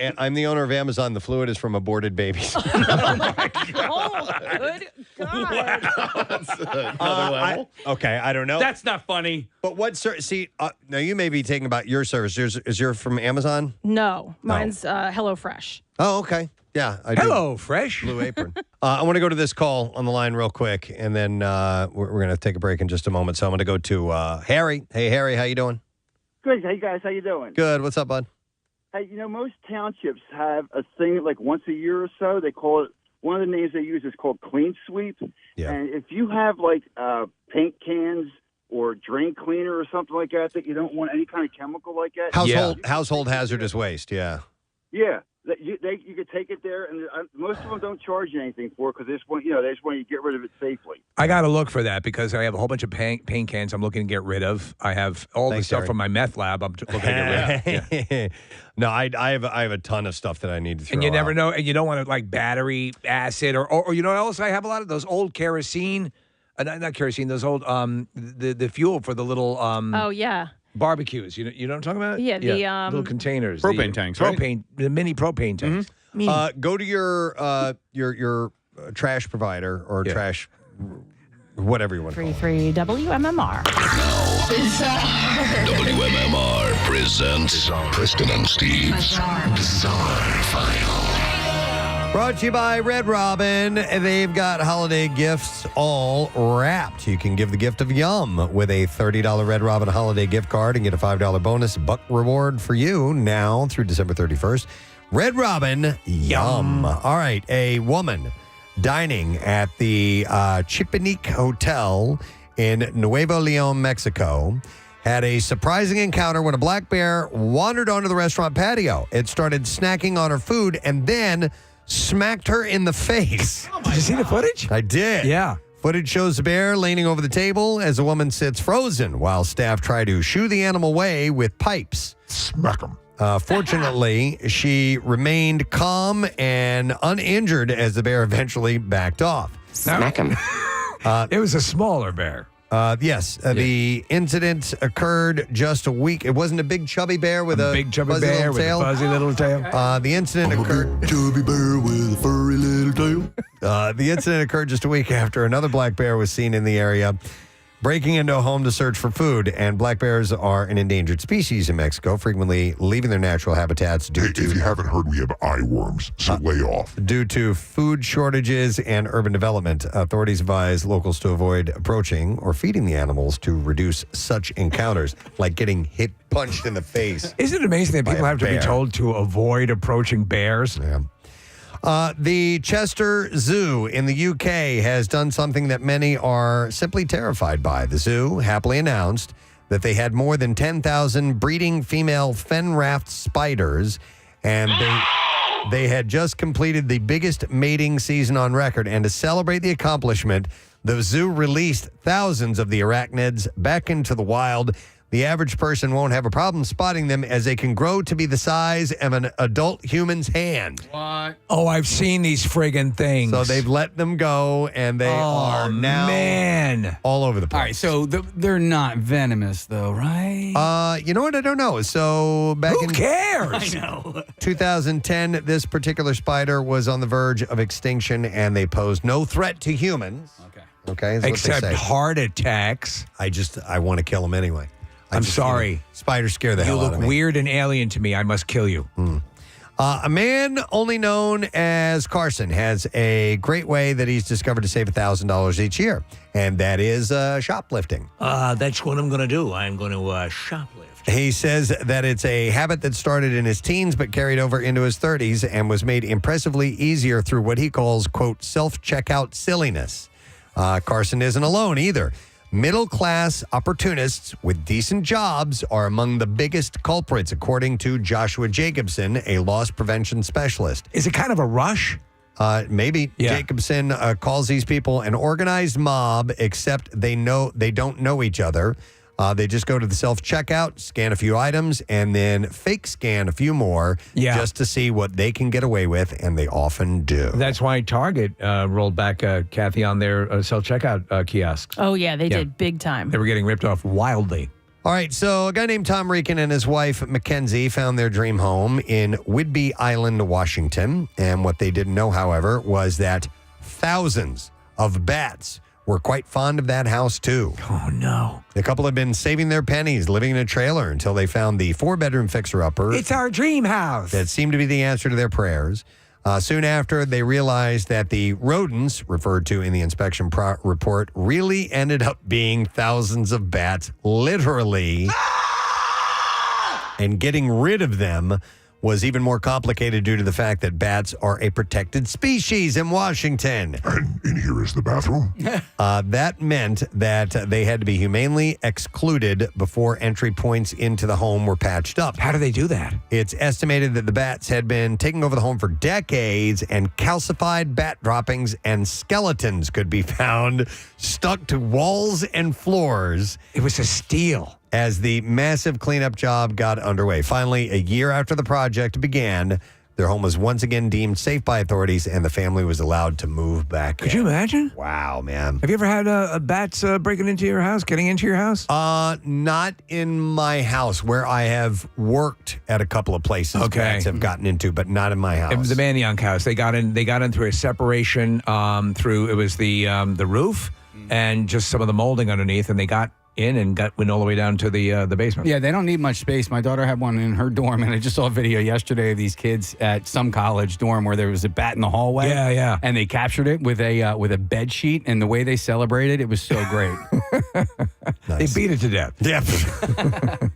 S1: Amazon. The fluid is from aborted babies.
S5: Oh, good God.
S1: Okay, I don't know.
S3: That's not funny.
S1: But what now you may be taking about your service. Is yours from Amazon?
S5: No, mine's HelloFresh.
S1: Oh, okay. Yeah, I do.
S2: Hello, Fresh.
S1: Blue Apron. I want to go to this call on the line real quick, and then we're going to take a break in just a moment. So I'm going to go to Harry. Hey, Harry, how you doing?
S15: Good. Hey, guys. How you doing?
S1: Good. What's up, bud?
S15: Hey, most townships have a thing like once a year or so. They call it, one of the names they use is called Clean Sweep.
S1: Yeah.
S15: And if you have like paint cans or drain cleaner or something like that you don't want any kind of chemical like that.
S1: Household hazardous waste, yeah.
S15: Yeah. You could take it there, and most of them don't charge you anything for it because they just want you to get rid of it safely.
S2: I got to look for that because I have a whole bunch of paint cans I'm looking to get rid of. I have all the stuff
S1: Harry.
S2: from my meth lab I'm looking to get rid of. Yeah.
S1: No, I have a ton of stuff that I need to throw
S2: And you never
S1: out.
S2: know, and you don't want to like battery acid or you know what else? I have a lot of those old kerosene, not kerosene, those old the fuel for the little
S5: Oh, yeah.
S2: barbecues. You know what I'm talking about?
S5: Yeah, the,
S2: little containers,
S4: propane tanks, right?
S2: the mini propane tanks.
S1: Go to your trash provider or trash whatever you want to call it.
S5: 33 WMMR.
S16: WMMR presents Preston and Steve's Bizarre File.
S1: Brought to you by Red Robin. They've got holiday gifts all wrapped. You can give the gift of Yum with a $30 Red Robin holiday gift card and get a $5 bonus buck reward for you now through December 31st. Red Robin, Yum. All right, a woman dining at the Chipinique Hotel in Nuevo Leon, Mexico, had a surprising encounter when a black bear wandered onto the restaurant patio. It started snacking on her food and then smacked her in the face.
S2: Did you see the footage?
S1: I did.
S2: Yeah.
S1: Footage shows the bear leaning over the table as a woman sits frozen while staff try to shoo the animal away with pipes.
S6: Smack him.
S1: Fortunately, she remained calm and uninjured as the bear eventually backed off.
S2: Smack him. It was a smaller bear.
S1: Yes, the incident occurred just a week. It wasn't a big chubby bear with a
S2: big chubby
S1: fuzzy
S2: bear
S1: little
S2: with
S1: tail.
S2: a fuzzy little tail.
S1: The incident occurred.
S6: Chubby bear with a furry little tail.
S1: The incident occurred just a week after another black bear was seen in the area, breaking into a home to search for food. And black bears are an endangered species in Mexico, frequently leaving their natural habitats due
S6: Hey, if you haven't heard, we have eye worms, so lay off.
S1: Due to food shortages and urban development. Authorities advise locals to avoid approaching or feeding the animals to reduce such encounters, like getting punched in the face.
S2: Isn't it amazing that people have to be told to avoid approaching bears?
S1: Yeah. The Chester Zoo in the UK has done something that many are simply terrified by. The zoo happily announced that they had more than 10,000 breeding female fen-raft spiders, and they had just completed the biggest mating season on record. And to celebrate the accomplishment, the zoo released thousands of the arachnids back into the wild. The average person won't have a problem spotting them as they can grow to be the size of an adult human's hand.
S3: What?
S2: Oh, I've seen these friggin' things.
S1: So they've let them go, and they are now all over the place.
S3: All right, so they're not venomous, though, right?
S1: You know what? I don't know. So back
S2: Who cares?
S3: I know.
S1: 2010, this particular spider was on the verge of extinction, and they posed no threat to humans. Okay, is what they
S2: Except
S1: say.
S2: heart attacks.
S1: I want to kill them anyway.
S2: I'm sorry.
S1: Spiders scare the hell out of me.
S2: You look weird and alien to me. I must kill you.
S1: A man only known as Carson has a great way that he's discovered to save $1,000 each year, and that is shoplifting.
S13: That's what I'm going to do. I'm going to shoplift.
S1: He says that it's a habit that started in his teens but carried over into his 30s and was made impressively easier through what he calls, quote, self-checkout silliness. Carson isn't alone either. Middle-class opportunists with decent jobs are among the biggest culprits, according to Joshua Jacobson, a loss prevention specialist.
S2: Is it kind of a rush?
S1: Maybe.
S2: Yeah.
S1: Jacobson calls these people an organized mob, except they don't know each other. They just go to the self-checkout, scan a few items, and then fake scan a few more just to see what they can get away with, and they often do.
S2: That's why Target rolled back, Kathy, on their self-checkout kiosks.
S5: Oh, yeah, they did big time.
S2: They were getting ripped off wildly.
S1: All right, so a guy named Tom Reekin and his wife, Mackenzie, found their dream home in Whidbey Island, Washington. And what they didn't know, however, was that thousands of bats were quite fond of that house, too.
S2: Oh, no.
S1: The couple had been saving their pennies, living in a trailer until they found the 4-bedroom fixer-upper.
S2: It's our dream house.
S1: That seemed to be the answer to their prayers. Soon after, they realized that the rodents, referred to in the inspection report, really ended up being thousands of bats, literally. And getting rid of them was even more complicated due to the fact that bats are a protected species in Washington.
S6: And in here is the bathroom.
S1: That meant that they had to be humanely excluded before entry points into the home were patched up.
S2: How do they do that?
S1: It's estimated that the bats had been taking over the home for decades, and calcified bat droppings and skeletons could be found stuck to walls and floors.
S2: It was a steal.
S1: As the massive cleanup job got underway. Finally, a year after the project began, their home was once again deemed safe by authorities, and the family was allowed to move back.
S2: Could you imagine?
S1: Wow, man.
S2: Have you ever had bats breaking into your house, getting into your house?
S1: Not in my house, where I have worked at a couple of places.
S2: Okay.
S1: Bats have gotten into, but not in my house.
S2: The Manioc house, they got in through a separation through, it was the roof and just some of the molding underneath, and they got in and went all the way down to the basement.
S3: Yeah, they don't need much space. My daughter had one in her dorm, and I just saw a video yesterday of these kids at some college dorm where there was a bat in the hallway.
S2: Yeah.
S3: And they captured it with a bed sheet, and the way they celebrated, it was so great.
S2: They beat it to death.
S1: Yep.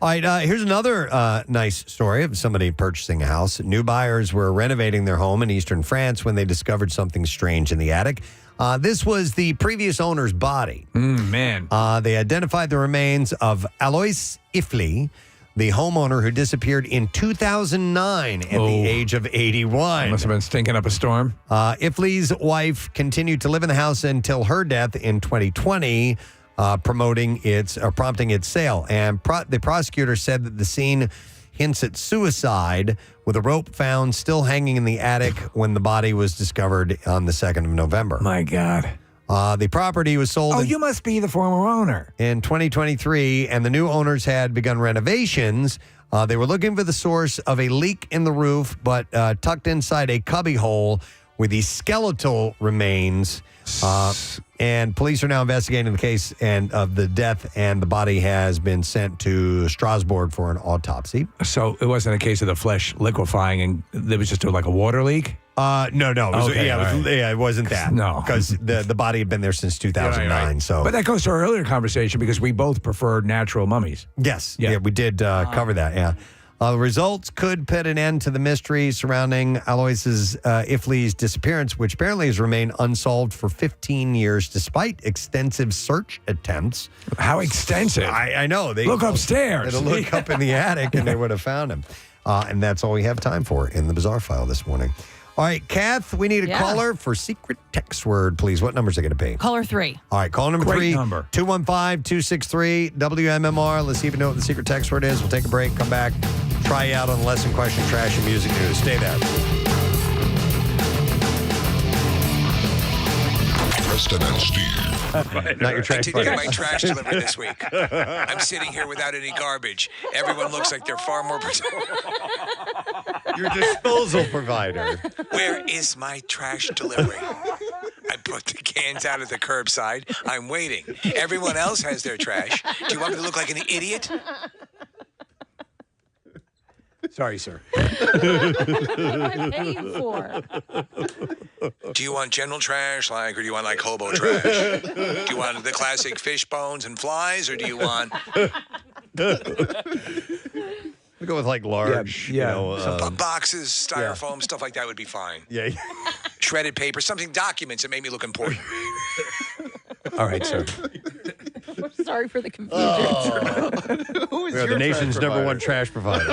S1: All right, here's another nice story of somebody purchasing a house. New buyers were renovating their home in eastern France when they discovered something strange in the attic. This was the previous owner's body.
S2: Man.
S1: They identified the remains of Alois Ifli, the homeowner who disappeared in 2009 at the age of 81.
S2: Must have been stinking up a storm.
S1: Ifli's wife continued to live in the house until her death in 2020, prompting its sale. And the prosecutor said that the scene hints at suicide, with a rope found still hanging in the attic when the body was discovered on the 2nd of November.
S2: My God.
S1: The property was sold.
S2: Oh, you must be the former owner.
S1: In 2023, and the new owners had begun renovations. They were looking for the source of a leak in the roof, but tucked inside a cubby hole were the skeletal remains. And police are now investigating the case of the death, and the body has been sent to Strasbourg for an autopsy.
S2: So it wasn't a case of the flesh liquefying, and there was just like a water leak?
S1: No. It wasn't that.
S2: No.
S1: Because the body had been there since 2009.
S2: Right.
S1: So,
S2: but that goes to our earlier conversation because we both prefer natural mummies.
S1: Yes. Yeah, we did cover that, yeah. The results could put an end to the mystery surrounding Alois's Ifli's disappearance, which apparently has remained unsolved for 15 years despite extensive search attempts.
S2: How extensive?
S1: I know. They
S2: look upstairs.
S1: They look up in the attic, and they would have found him. And that's all we have time for in the Bizarre File this morning. All right, Kath, we need a caller for secret text word, please. What numbers are going to be?
S5: Caller 3.
S1: All right, call number
S2: Great
S1: 3.
S2: number.
S1: 215-263 WMMR. Let's see if you know what the secret text word is. We'll take a break, come back, try you out on the lesson question, trash, and music news. Stay there.
S16: Preston and Steve.
S1: Not your trash.
S11: I did get my trash delivery this week. I'm sitting here without any garbage. Everyone looks like they're far more.
S1: Your disposal provider.
S11: Where is my trash delivery? I put the cans out at the curbside. I'm waiting. Everyone else has their trash. Do you want me to look like an idiot?
S2: Sorry, sir.
S5: What am I paying for?
S11: Do you want general trash, or do you want hobo trash? Do you want the classic fish bones and flies, or do you want?
S1: We go with large,
S11: boxes, styrofoam, stuff like that would be fine.
S1: Yeah.
S11: Shredded paper, documents that make me look important.
S2: All right, sir.
S5: We're sorry for the confusion.
S1: We are the nation's #1 trash provider.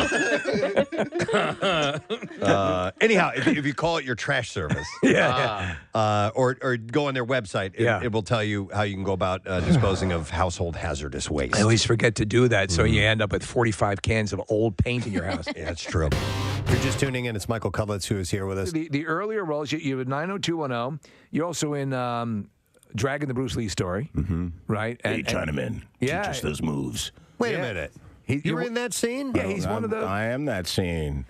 S1: Anyhow, if you call it your trash service, or go on their website, it will tell you how you can go about disposing of household hazardous waste.
S2: I always forget to do that, so you end up with 45 cans of old paint in your house.
S1: Yeah, that's true. You're just tuning in. It's Michael Cutlitz who is here with us.
S2: The earlier roles, you have 90210. You're also in Dragon the Bruce Lee story, right?
S8: Hey, Chinaman, teach us those moves.
S1: Wait a minute. You were in that scene?
S2: Yeah, he's one of the.
S8: I am that scene.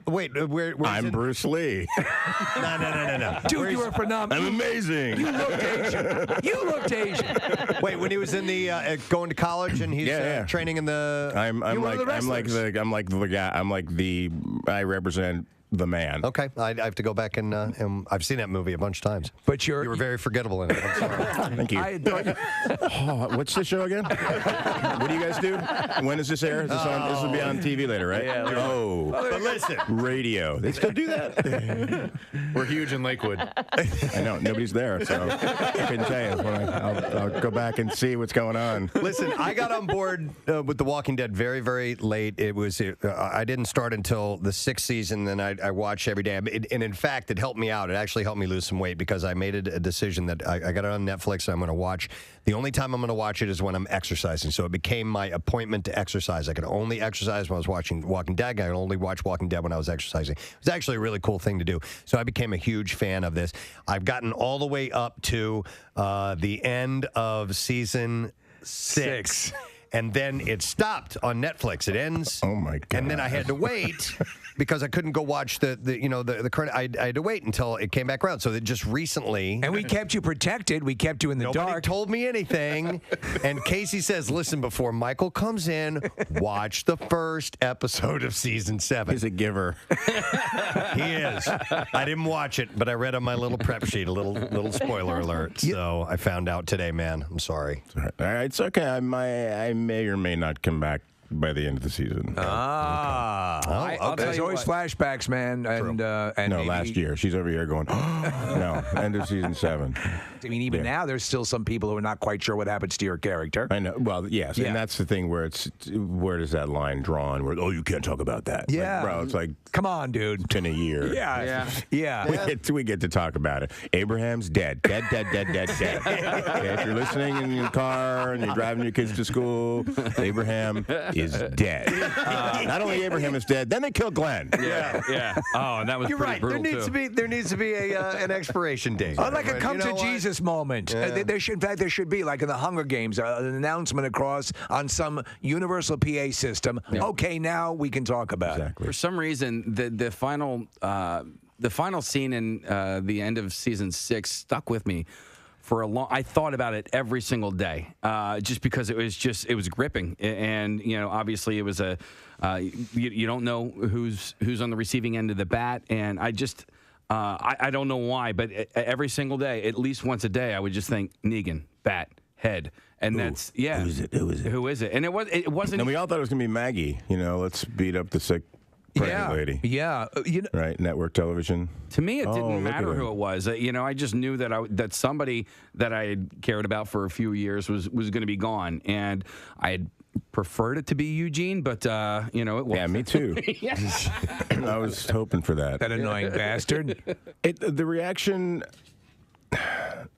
S1: Wait, where
S8: I'm Bruce Lee.
S1: No.
S2: Dude, you were phenomenal.
S8: I'm amazing.
S2: You looked Asian. You looked Asian.
S1: Wait, when he was in the going to college and he's training in the.
S8: I represent the man.
S1: Okay, I have to go back and I've seen that movie a bunch of times.
S2: But
S1: you were very forgettable in it. I'm sorry.
S8: Thank you. What's the show again? What do you guys do? When does this air? Is this on? This will be on TV later, right?
S4: Yeah.
S8: Oh,
S1: but listen,
S8: radio. They still do that.
S4: We're huge in Lakewood.
S8: I know nobody's there, so I couldn't tell you. I'll go back and see what's going on.
S1: Listen, I got on board with The Walking Dead very, very late. It was I didn't start until the 6th season. Then I watched every day, and in fact, it helped me out. It actually helped me lose some weight because I made a decision that I got it on Netflix. And I'm going to watch. The only time I'm going to watch it is when I'm exercising. So it became my appointment to exercise. I could only exercise when I was watching Walking Dead. I could only watch Walking Dead when I was exercising. It was actually a really cool thing to do. So I became a huge fan of this. I've gotten all the way up to the end of season 6. And then it stopped on Netflix. It ends.
S8: Oh my god!
S1: And then I had to wait because I couldn't go watch the current. I had to wait until it came back around. So that just recently.
S2: And we kept you protected. We kept you in the
S1: Nobody
S2: dark.
S1: told me anything. And Casey says, "Listen, before Michael comes in, watch the first episode of season 7."
S8: He's a giver.
S1: He is. I didn't watch it, but I read on my little prep sheet a little spoiler alert. So I found out today, man. I'm sorry.
S8: All right, it's okay. I may or may not come back by the end of the season.
S2: There's always flashbacks, man. And
S8: no, last year. She's over here going, no, end of season 7.
S2: I mean, even now, there's still some people who are not quite sure what happens to your character.
S8: I know. Well, yes, and that's the thing where where does that line drawn? Where you can't talk about that.
S2: Yeah,
S8: bro, it's like
S2: come on, dude.
S8: It's been a year.
S2: Yeah.
S8: We get to talk about it. Abraham's dead. Dead. Okay, if you're listening in your car and you're driving your kids to school, Abraham is dead. Not only Abraham is dead, then they kill Glenn.
S3: Yeah. Oh, and that was
S1: You're
S3: pretty
S1: right.
S3: brutal
S1: There needs to be an expiration date.
S2: Like a come to Jesus moment. There should be, like in the Hunger Games, an announcement across on some universal PA system. Yeah. Okay, now we can talk about it.
S3: For some reason, the final scene in the end of season 6 stuck with me for a long. I thought about it every single day, just because it was gripping, and obviously it was you don't know who's on the receiving end of the bat, and I just. I don't know why, but every single day, at least once a day, I would just think Negan, bat, head, and that's Who is it? And it wasn't.
S8: And we all thought it was gonna be Maggie. Let's beat up the sick pregnant lady.
S2: Yeah.
S8: Right, network television.
S3: To me, it didn't matter who it was. I just knew that somebody that I had cared about for a few years was going to be gone, and I had preferred it to be Eugene, but it wasn't.
S8: Yeah, me too. I was hoping for that.
S2: That annoying bastard.
S8: The reaction.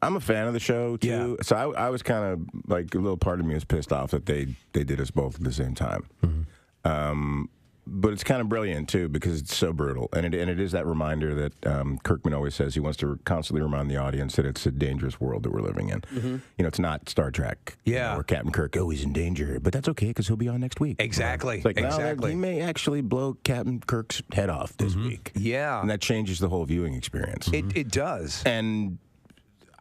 S8: I'm a fan of the show too, so I was kind of like a little part of me was pissed off that they did us both at the same time. Mm-hmm. But it's kind of brilliant too because it's so brutal, and it is that reminder that Kirkman always says he wants to constantly remind the audience that it's a dangerous world that we're living in. Mm-hmm. It's not Star Trek, where Captain Kirk, he's in danger, but that's okay because he'll be on next week.
S2: Exactly.
S8: It's like,
S2: exactly.
S8: He may actually blow Captain Kirk's head off this week.
S2: Yeah,
S8: and that changes the whole viewing experience.
S2: It does,
S8: and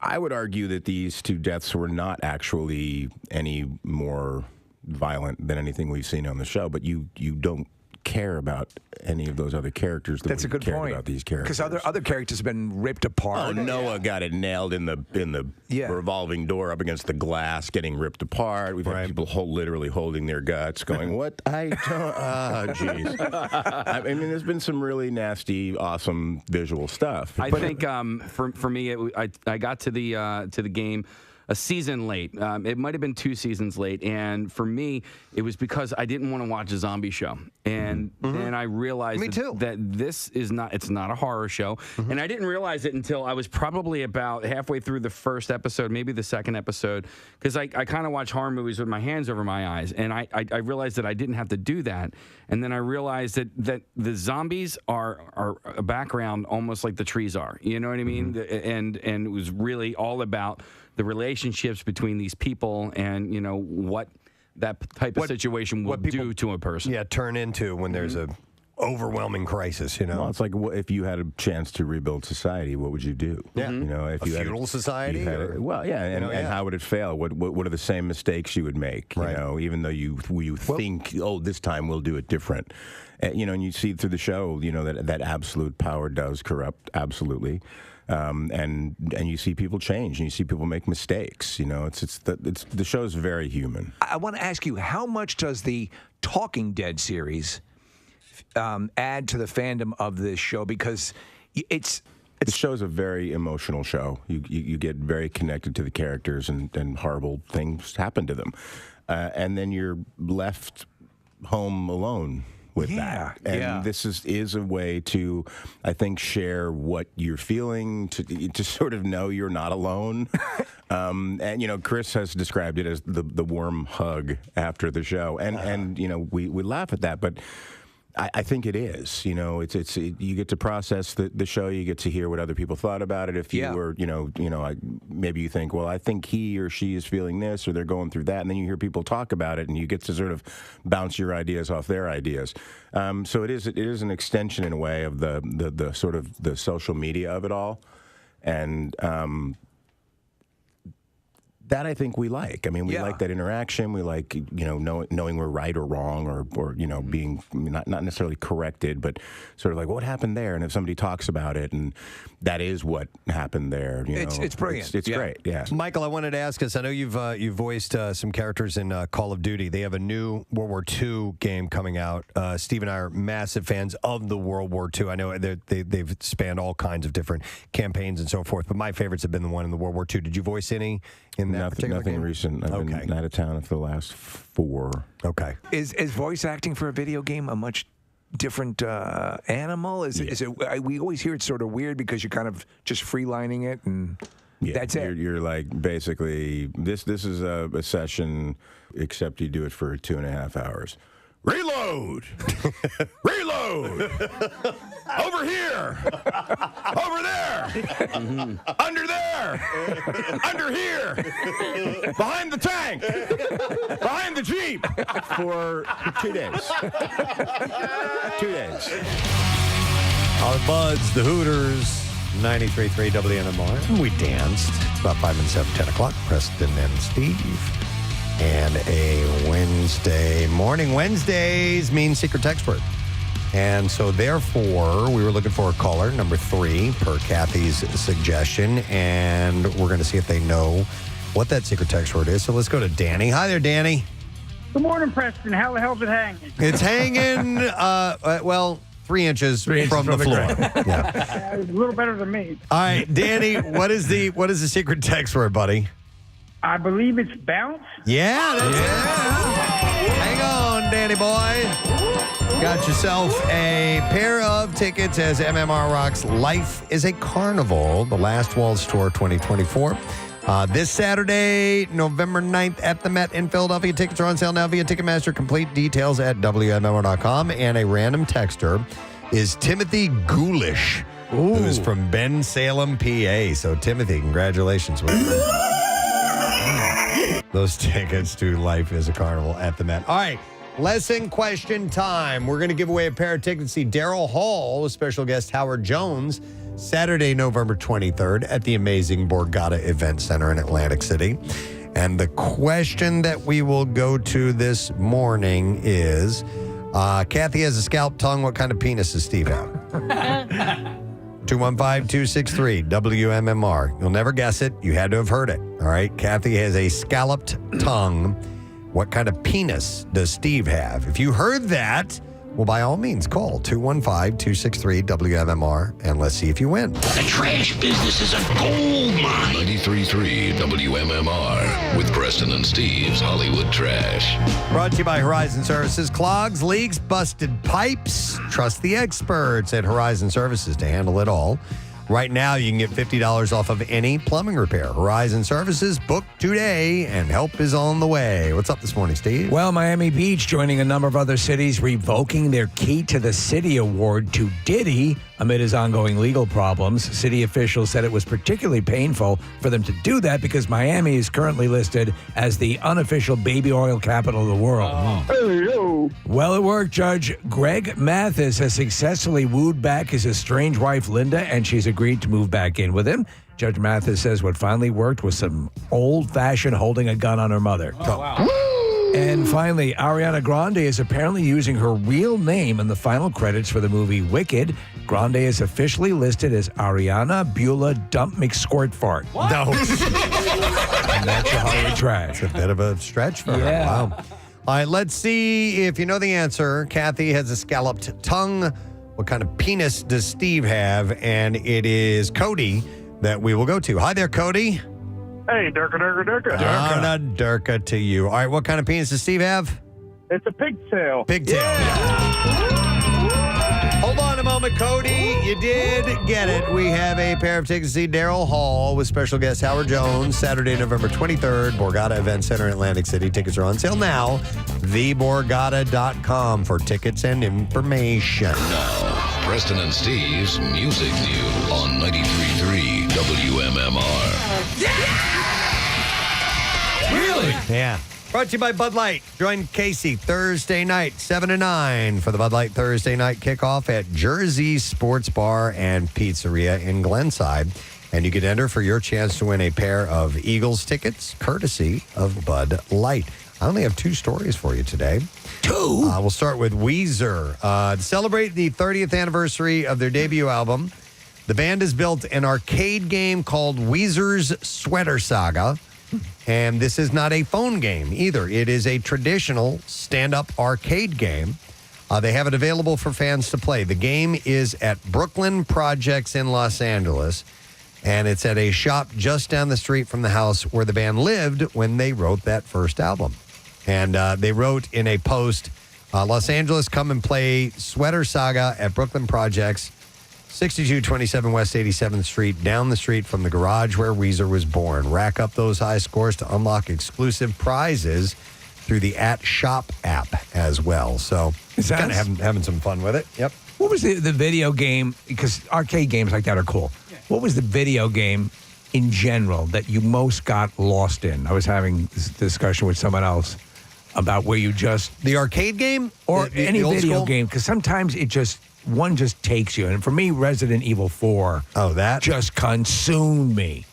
S8: I would argue that these 2 deaths were not actually any more violent than anything we've seen on the show, but you don't care about any of those other characters.
S2: That's a good point.
S8: About these characters,
S2: because other characters have been ripped apart.
S8: Oh, Noah got it nailed in the revolving door up against the glass, getting ripped apart. We've had people literally holding their guts, going, "What? I don't." Jeez. I mean, there's been some really nasty, awesome visual stuff.
S3: I think for me, I got to the game a season late. It might have been 2 seasons late, and for me, it was because I didn't want to watch a zombie show, and then I realized that this is not. It's not a horror show, and I didn't realize it until I was probably about halfway through the first episode, maybe the second episode, because I kind of watch horror movies with my hands over my eyes, and I realized that I didn't have to do that, and then I realized that the zombies are a background almost like the trees are. You know what I mean? And it was really all about the relationships between these people and, what that type of situation will do to a person.
S1: Yeah, turn into when there's a overwhelming crisis,
S8: Well, it's like if you had a chance to rebuild society, what would you do?
S1: Yeah.
S8: If
S1: A
S8: you
S1: feudal society?
S8: and how would it fail? What are the same mistakes you would make?
S1: Right.
S8: Even though you think, this time we'll do it different. And you see through the show, that absolute power does corrupt, absolutely. And you see people change, and you see people make mistakes. The show's very human.
S2: I want to ask you, how much does the Talking Dead series add to the fandom of this show? Because
S8: the show's a very emotional show. You get very connected to the characters, and horrible things happen to them, and then you're left home alone with that. And this is a way to, I think, share what you're feeling, to sort of know you're not alone. And Chris has described it as the warm hug after the show, and we laugh at that, but I think it is. You get to process the show. You get to hear what other people thought about it. If you were, maybe you think, well, I think he or she is feeling this, or they're going through that, and then you hear people talk about it, and you get to sort of bounce your ideas off their ideas. So it is an extension in a way of the sort of the social media of it all, and that I think we like. I mean, we like that interaction. We like, knowing we're right or wrong, or being not necessarily corrected, but sort of like, what happened there? And if somebody talks about it, and that is what happened there,
S2: it's brilliant.
S8: It's great. Yeah.
S1: Michael, I wanted to ask us. I know you've voiced some characters in Call of Duty. They have a new World War II game coming out. Steve and I are massive fans of the World War II. I know they've spanned all kinds of different campaigns and so forth, but my favorites have been the one in the World War II. Did you voice any in that particular
S8: Nothing
S1: game?
S8: recent. I've been out of town for the last 4.
S1: Okay.
S2: Is voice acting for a video game a much different animal? Is it? We always hear it's sort of weird because you're kind of just freelining it, and that's it.
S8: You're like, basically, this is a session, except you do it for 2.5 hours. Reload! Reload! Over here! Over there! Under there! Under here! Behind the tank! Behind the Jeep! For 2 days. 2 days.
S1: Our buds, the Hooters, 93.3 WMMR. We danced. It's about 5 minutes after 10 o'clock. Preston and Steve. And a Wednesday morning. Wednesdays mean secret text word. And so, therefore, we were looking for a caller, number 3, per Kathy's suggestion. And we're going to see if they know what that secret text word is. So let's go to Danny. Hi there, Danny.
S17: Good morning, Preston. How the hell's it hanging?
S1: It's hanging, 3 inches from the floor. Yeah.
S17: It's a little better than me.
S1: All right, Danny, what is the secret text word, buddy?
S17: I believe it's bounce.
S1: Yeah, that's it. Hang on, Danny boy. Got yourself a pair of tickets as MMR rocks Life is a Carnival, the Last Waltz Tour 2024. This Saturday, November 9th at the Met in Philadelphia. Tickets are on sale now via Ticketmaster. Complete details at WMMR.com. And a random texter is Timothy Ghoulish, who's from Ben Salem, PA. So, Timothy, congratulations with those tickets to Life is a Carnival at the Met. All right, lesson question time. We're going to give away a pair of tickets to see Daryl Hall with special guest Howard Jones Saturday, November 23rd at the amazing Borgata Event Center in Atlantic City. And the question that we will go to this morning is, Kathy has a scalp tongue. What kind of penis does Steve have? 215-263-WMMR. You'll never guess it. You had to have heard it. All right. Kathy has a scalloped tongue. What kind of penis does Steve have? If you heard that, well, by all means, call 215-263-WMMR and let's see if you win.
S16: The trash business is a gold mine. 93.3 WMMR with Preston and Steve's Hollywood Trash.
S1: Brought to you by Horizon Services. Clogs, leaks, busted pipes. Trust the experts at Horizon Services to handle it all. Right now, you can get $50 off of any plumbing repair. Horizon Services, book today, and help is on the way. What's up this morning, Steve?
S2: Well, Miami Beach joining a number of other cities revoking their Key to the City award to Diddy amid his ongoing legal problems. City officials said it was particularly painful for them to do that because Miami is currently listed as the unofficial baby oil capital of the world. Well, it worked. Judge Greg Mathis has successfully wooed back his estranged wife, Linda, and she's agreed to move back in with him. Judge Mathis says what finally worked was some old-fashioned holding a gun on her mother.
S3: Oh, wow.
S2: And finally, Ariana Grande is apparently using her real name in the final credits for the movie Wicked. Grande is officially listed as Ariana Beulah Dump McSquirtfart.
S1: No.
S2: And that's your Hollywood trash.
S1: It's a bit of a stretch for her.
S2: Yeah.
S1: Wow. All right, let's see if you know the answer. Kathy has a scalloped tongue. What kind of penis does Steve have? And it is Cody that we will go to. Hi there, Cody.
S7: Hey, Durka.
S1: On a Durka to you. All right, what kind of penis does Steve have?
S7: It's a pigtail.
S1: Pigtail. Hold on a moment, Cody. You did get it. We have a pair of tickets to see Daryl Hall with special guest Howard Jones, Saturday, November 23rd, Borgata Event Center, Atlantic City. Tickets are on sale now. TheBorgata.com for tickets and information.
S16: Now, Preston and Steve's Music News on 93.3 WMMR.
S1: Really? Yeah. Brought to you by Bud Light. Join Casey Thursday night, 7 to 9 for the Bud Light Thursday night kickoff at Jersey Sports Bar and Pizzeria in Glenside. And you can enter for your chance to win a pair of Eagles tickets, courtesy of Bud Light. I only have 2 stories for you today. 2? We'll start with Weezer. To celebrate the 30th anniversary of their debut album, the band has built an arcade game called Weezer's Sweater Saga. And this is not a phone game either. It is a traditional stand-up arcade game. They have it available for fans to play. The game is at Brooklyn Projects in Los Angeles, and it's at a shop just down the street from the house where the band lived when they wrote that first album. And they wrote in a post, Los Angeles, come and play Sweater Saga at Brooklyn Projects, 6227 West 87th Street, down the street from the garage where Weezer was born. Rack up those high scores to unlock exclusive prizes through the @Shop app as well. So it's kind of having some fun with it. Yep.
S2: What was the video game? Because arcade games like that are cool. What was the video game in general that you most got lost in? I was having this discussion with someone else about where you just...
S1: The arcade game?
S2: Or
S1: The
S2: any
S1: old
S2: video
S1: school?
S2: game, because sometimes it just... One just takes you. And for me, Resident Evil 4 just consumed me.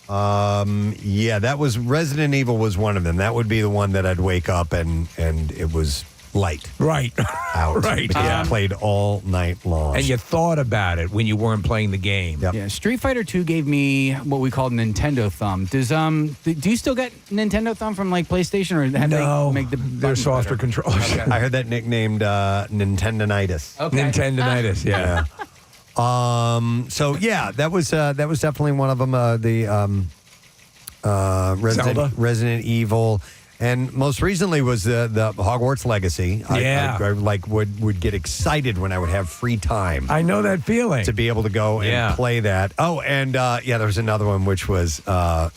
S1: Yeah, that was Resident Evil was one of them. That would be the one that I'd wake up and it was light.
S2: Right.
S1: Out.
S2: Right.
S1: But
S2: Yeah.
S1: played all night long.
S2: And you thought about it when you weren't playing the game.
S3: Yeah, Street Fighter 2 gave me what we called Nintendo thumb. Do you still get Nintendo thumb from like PlayStation, or have they make the
S2: they're softer controllers.
S1: I heard that nicknamed Nintendonitis.
S3: Okay.
S2: Nintendonitis, yeah.
S1: So yeah, that was definitely one of them. Resident Evil, and most recently was the Hogwarts Legacy.
S2: Yeah.
S1: I would get excited when I would have free time.
S2: I know that feeling.
S1: To be able to go and play that. Oh, and there was another one which was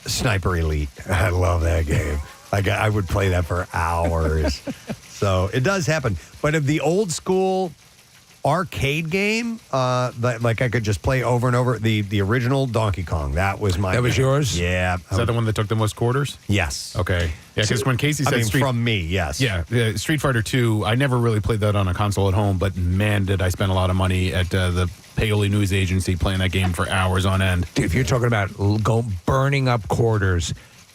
S1: Sniper Elite. I love that game. I would play that for hours. So it does happen. But of the old school arcade game, like I could just play over and over, the original Donkey Kong. That was my.
S2: That was yours?
S1: Yeah.
S4: Is that the one that took the most quarters?
S1: Yes.
S4: Okay. Yeah, because when Casey said
S1: from me, yes.
S4: Yeah, Street Fighter 2, I never really played that on a console at home, but man, did I spend a lot of money at the Paoli News Agency playing that game for hours on end.
S2: Dude, if you're talking about burning up quarters,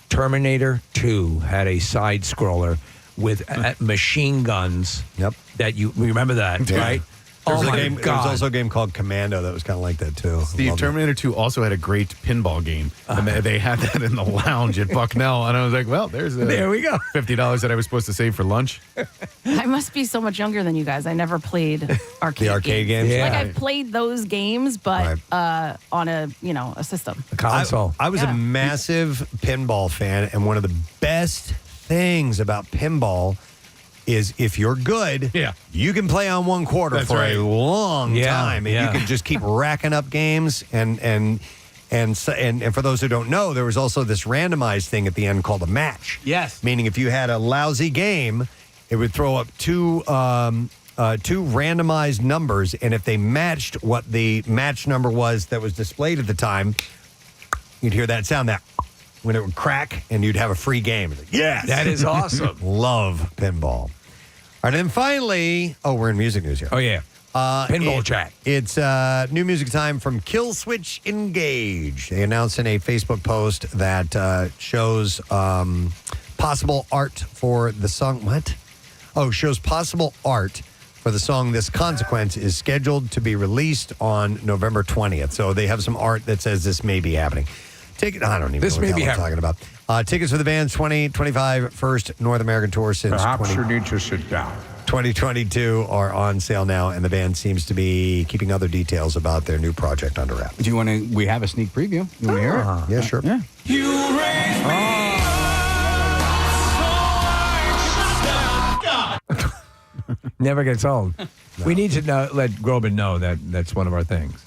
S2: Terminator 2 had a side scroller with machine guns.
S1: Yep.
S2: That you remember that, right?
S1: There
S2: Oh
S1: was,
S2: my
S1: there was
S2: God.
S1: also a game called Commando that was kind of like that too.
S4: Steve, Terminator 2 also had a great pinball game. And they had that in the lounge at Bucknell. And I was like, well, there we
S2: go.
S4: $50 that I was supposed to save for lunch.
S5: I must be so much younger than you guys. I never played arcade
S1: The arcade games?
S5: Like
S1: Yeah.
S5: I've played those games, but on a system.
S2: Console.
S1: I was a massive pinball fan, and one of the best things about pinball is if you're good, you can play on one quarter
S4: That's
S1: for
S4: right.
S1: a long
S2: Yeah,
S1: time, and
S2: yeah.
S1: you can just keep racking up games. And for those who don't know, there was also this randomized thing at the end called a match.
S3: Yes.
S1: Meaning if you had a lousy game, it would throw up two two randomized numbers, and if they matched what the match number was that was displayed at the time, you'd hear that sound, that when it would crack, and you'd have a free game. Yes!
S2: That is awesome.
S1: Love pinball. All right, and then finally, we're in music news here.
S2: Oh, yeah. Pinball chat.
S1: It's new music time from Killswitch Engage. They announced in a Facebook post that shows possible art for the song. What? Oh, shows possible art for the song This Consequence is scheduled to be released on November 20th. So they have some art that says this may be happening. I don't even
S2: This
S1: know
S2: may
S1: what the
S2: be
S1: hell I'm talking about. Tickets for the band's 2025 first North American tour since
S14: Perhaps you need to sit down.
S1: 2022 are on sale now, and the band seems to be keeping other details about their new project under wraps.
S3: Do you want to? We have a sneak preview. You want to hear it?
S1: Yeah, sure.
S3: Yeah.
S21: You raise me
S2: Never gets old. We need to let Groban know that that's one of our things.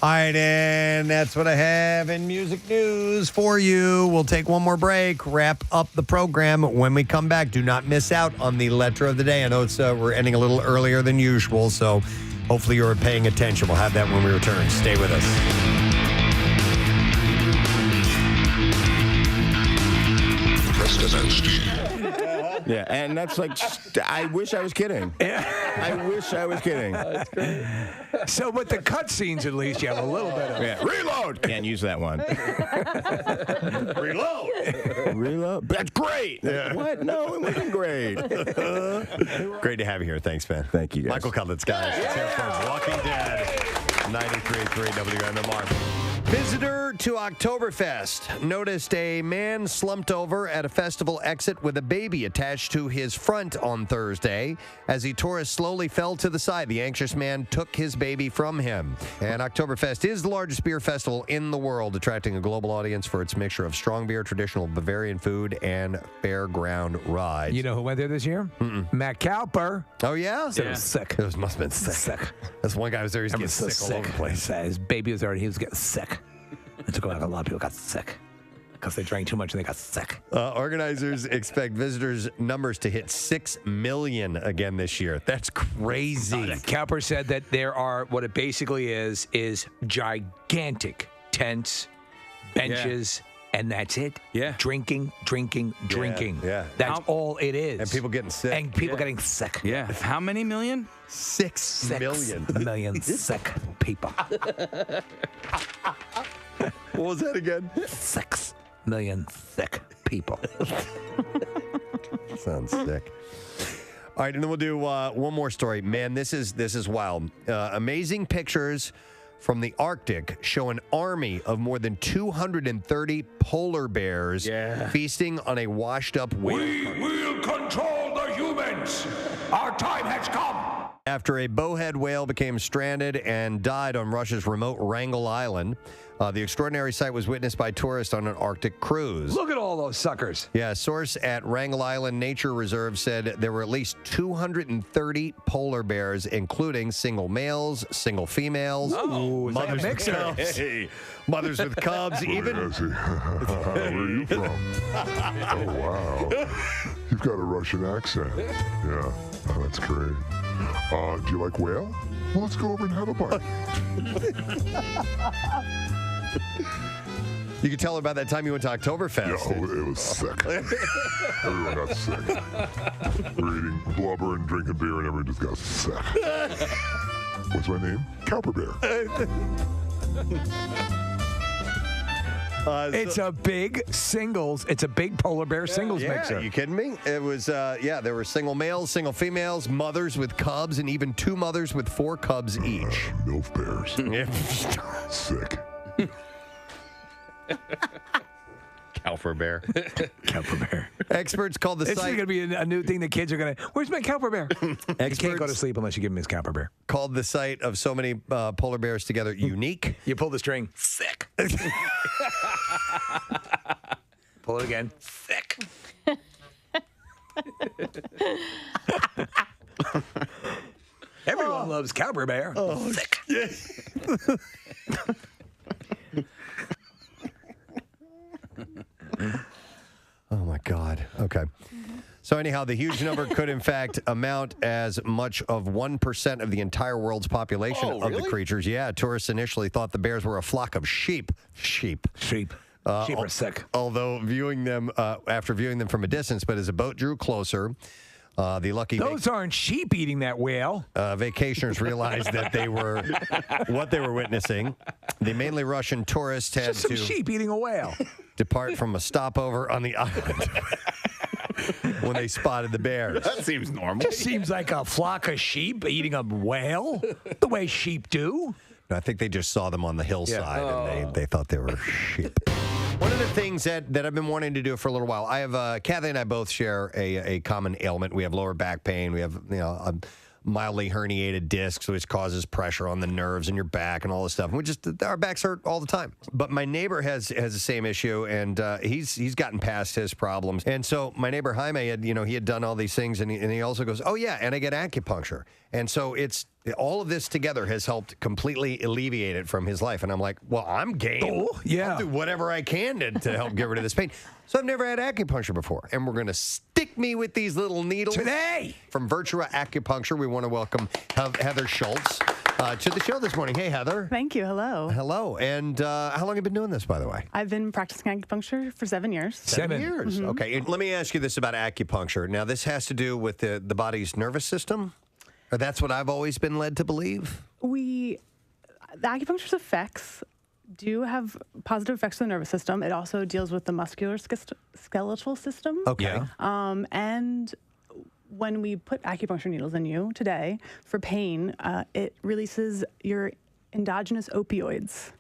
S1: All right, and that's what I have in music news for you. We'll take one more break, wrap up the program. When we come back, do not miss out on the letter of the day. I know it's we're ending a little earlier than usual, so hopefully you're paying attention. We'll have that when we return. Stay with us.
S16: Preston and Steve.
S8: Yeah, and that's like, I wish I was kidding. I wish I was kidding.
S2: So, with the cutscenes, at least, you have a little bit of...
S8: Yeah, reload! Can't use that one. Reload? That's great!
S1: Yeah.
S8: What? No, it wasn't great.
S1: Great to have you here. Thanks, man.
S8: Thank you, guys.
S1: Michael Cutlets, guys. It's here from Walking Dead, 93.3 WMMR. Visitor to Oktoberfest noticed a man slumped over at a festival exit with a baby attached to his front on Thursday. As the tourist slowly fell to the side, the anxious man took his baby from him. And Oktoberfest is the largest beer festival in the world, attracting a global audience for its mixture of strong beer, traditional Bavarian food, and fairground rides.
S2: You know who went there this year? Matt Cowper.
S1: Oh, yeah?
S2: Said it was sick.
S1: It must have been sick. That's one guy was there. He's getting sick all over the place.
S2: His baby was there and he was getting sick. It took like a lot of people got sick because they drank too much and they got sick.
S1: Organizers expect visitors' numbers to hit 6 million again this year. That's crazy.
S2: Cowper said that there are, what it basically is gigantic tents, benches, and that's it.
S3: Yeah.
S2: Drinking.
S1: Yeah.
S2: That's all it is.
S1: And people getting sick.
S2: And people getting sick.
S3: Yeah. How many million?
S1: 6 million.
S2: million sick people.
S1: What was that again?
S2: 6 million sick people.
S1: Sounds sick. All right, and then we'll do one more story. Man, this is wild. Amazing pictures from the Arctic show an army of more than 230 polar bears feasting on a washed-up whale.
S9: We will control the humans. Our time has come.
S1: After a bowhead whale became stranded and died on Russia's remote Wrangel Island, the extraordinary sight was witnessed by tourists on an Arctic cruise.
S2: Look at all those suckers.
S1: Yeah, a source at Wrangel Island Nature Reserve said there were at least 230 polar bears, including single males, single females, mothers with cubs, mothers with cubs, even.
S6: Where are you from? Oh, wow. You've got a Russian accent. Yeah, that's great. Do you like whale? Well, let's go over and have a bite.
S1: You could tell her about that time you went to Oktoberfest.
S6: Yeah, it was sick. Everyone got sick. We were eating blubber and drinking beer, and everyone just got sick. What's my name? Cowper Bear.
S2: It's a big singles. It's a big polar bear singles mixer.
S1: Are you kidding me? It was, there were single males, single females, mothers with cubs, and even two mothers with 4 cubs each.
S6: MILF bears. Sick.
S1: Cowper bear.
S2: Cowper bear.
S1: Experts called the
S2: This is
S1: site.
S2: going to be a new thing the kids are going to. Where's my Cowper bear? You can't go to sleep unless you give him his Cowper bear.
S1: Called the sight of so many polar bears together unique.
S2: You pull the string. Sick. Pull it again. Sick. Everyone loves Cowper bear.
S1: Oh,
S2: sick.
S1: Yeah. Oh, my God. Okay. So anyhow, the huge number could in fact amount as much of 1% of the entire world's population of the creatures. Yeah, tourists initially thought the bears were a flock of sheep. Sheep
S2: are sick.
S1: Although viewing them after viewing them from a distance, but as the boat drew closer, the lucky
S2: Those aren't sheep eating that whale.
S1: vacationers realized that they were what they were witnessing. The mainly Russian tourists had
S2: Just some
S1: to
S2: sheep eating a whale.
S1: depart from a stopover on the island when they spotted the bears.
S4: That seems normal.
S2: Just seems like a flock of sheep eating a whale, the way sheep do.
S1: I think they just saw them on the hillside and they thought they were sheep. One of the things that I've been wanting to do for a little while, I have Kathy and I both share a common ailment. We have lower back pain. We have a mildly herniated discs, which causes pressure on the nerves in your back and all this stuff. And our backs hurt all the time. But my neighbor has the same issue, and he's gotten past his problems. And so my neighbor Jaime he had done all these things, and he also goes, oh yeah, and I get acupuncture. And so it's all of this together has helped completely alleviate it from his life. And I'm like, well, I'm game.
S2: Oh, yeah.
S1: I'll do whatever I can to help get rid of this pain. So I've never had acupuncture before. And we're going to stick me with these little needles.
S2: Today.
S1: From Virtua Acupuncture, we want to welcome Heather Schultz to the show this morning. Hey, Heather.
S20: Thank you. Hello.
S1: Hello. And how long have you been doing this, by the way?
S20: I've been practicing acupuncture for 7 years.
S1: 7 years.
S20: Mhm.
S1: Okay. And let me ask you this about acupuncture. Now, this has to do with the body's nervous system? Or that's what I've always been led to believe?
S20: The acupuncture's effects do have positive effects on the nervous system. It also deals with the musculoskeletal system.
S1: Okay.
S20: And when we put acupuncture needles in you today for pain, it releases your endogenous opioids.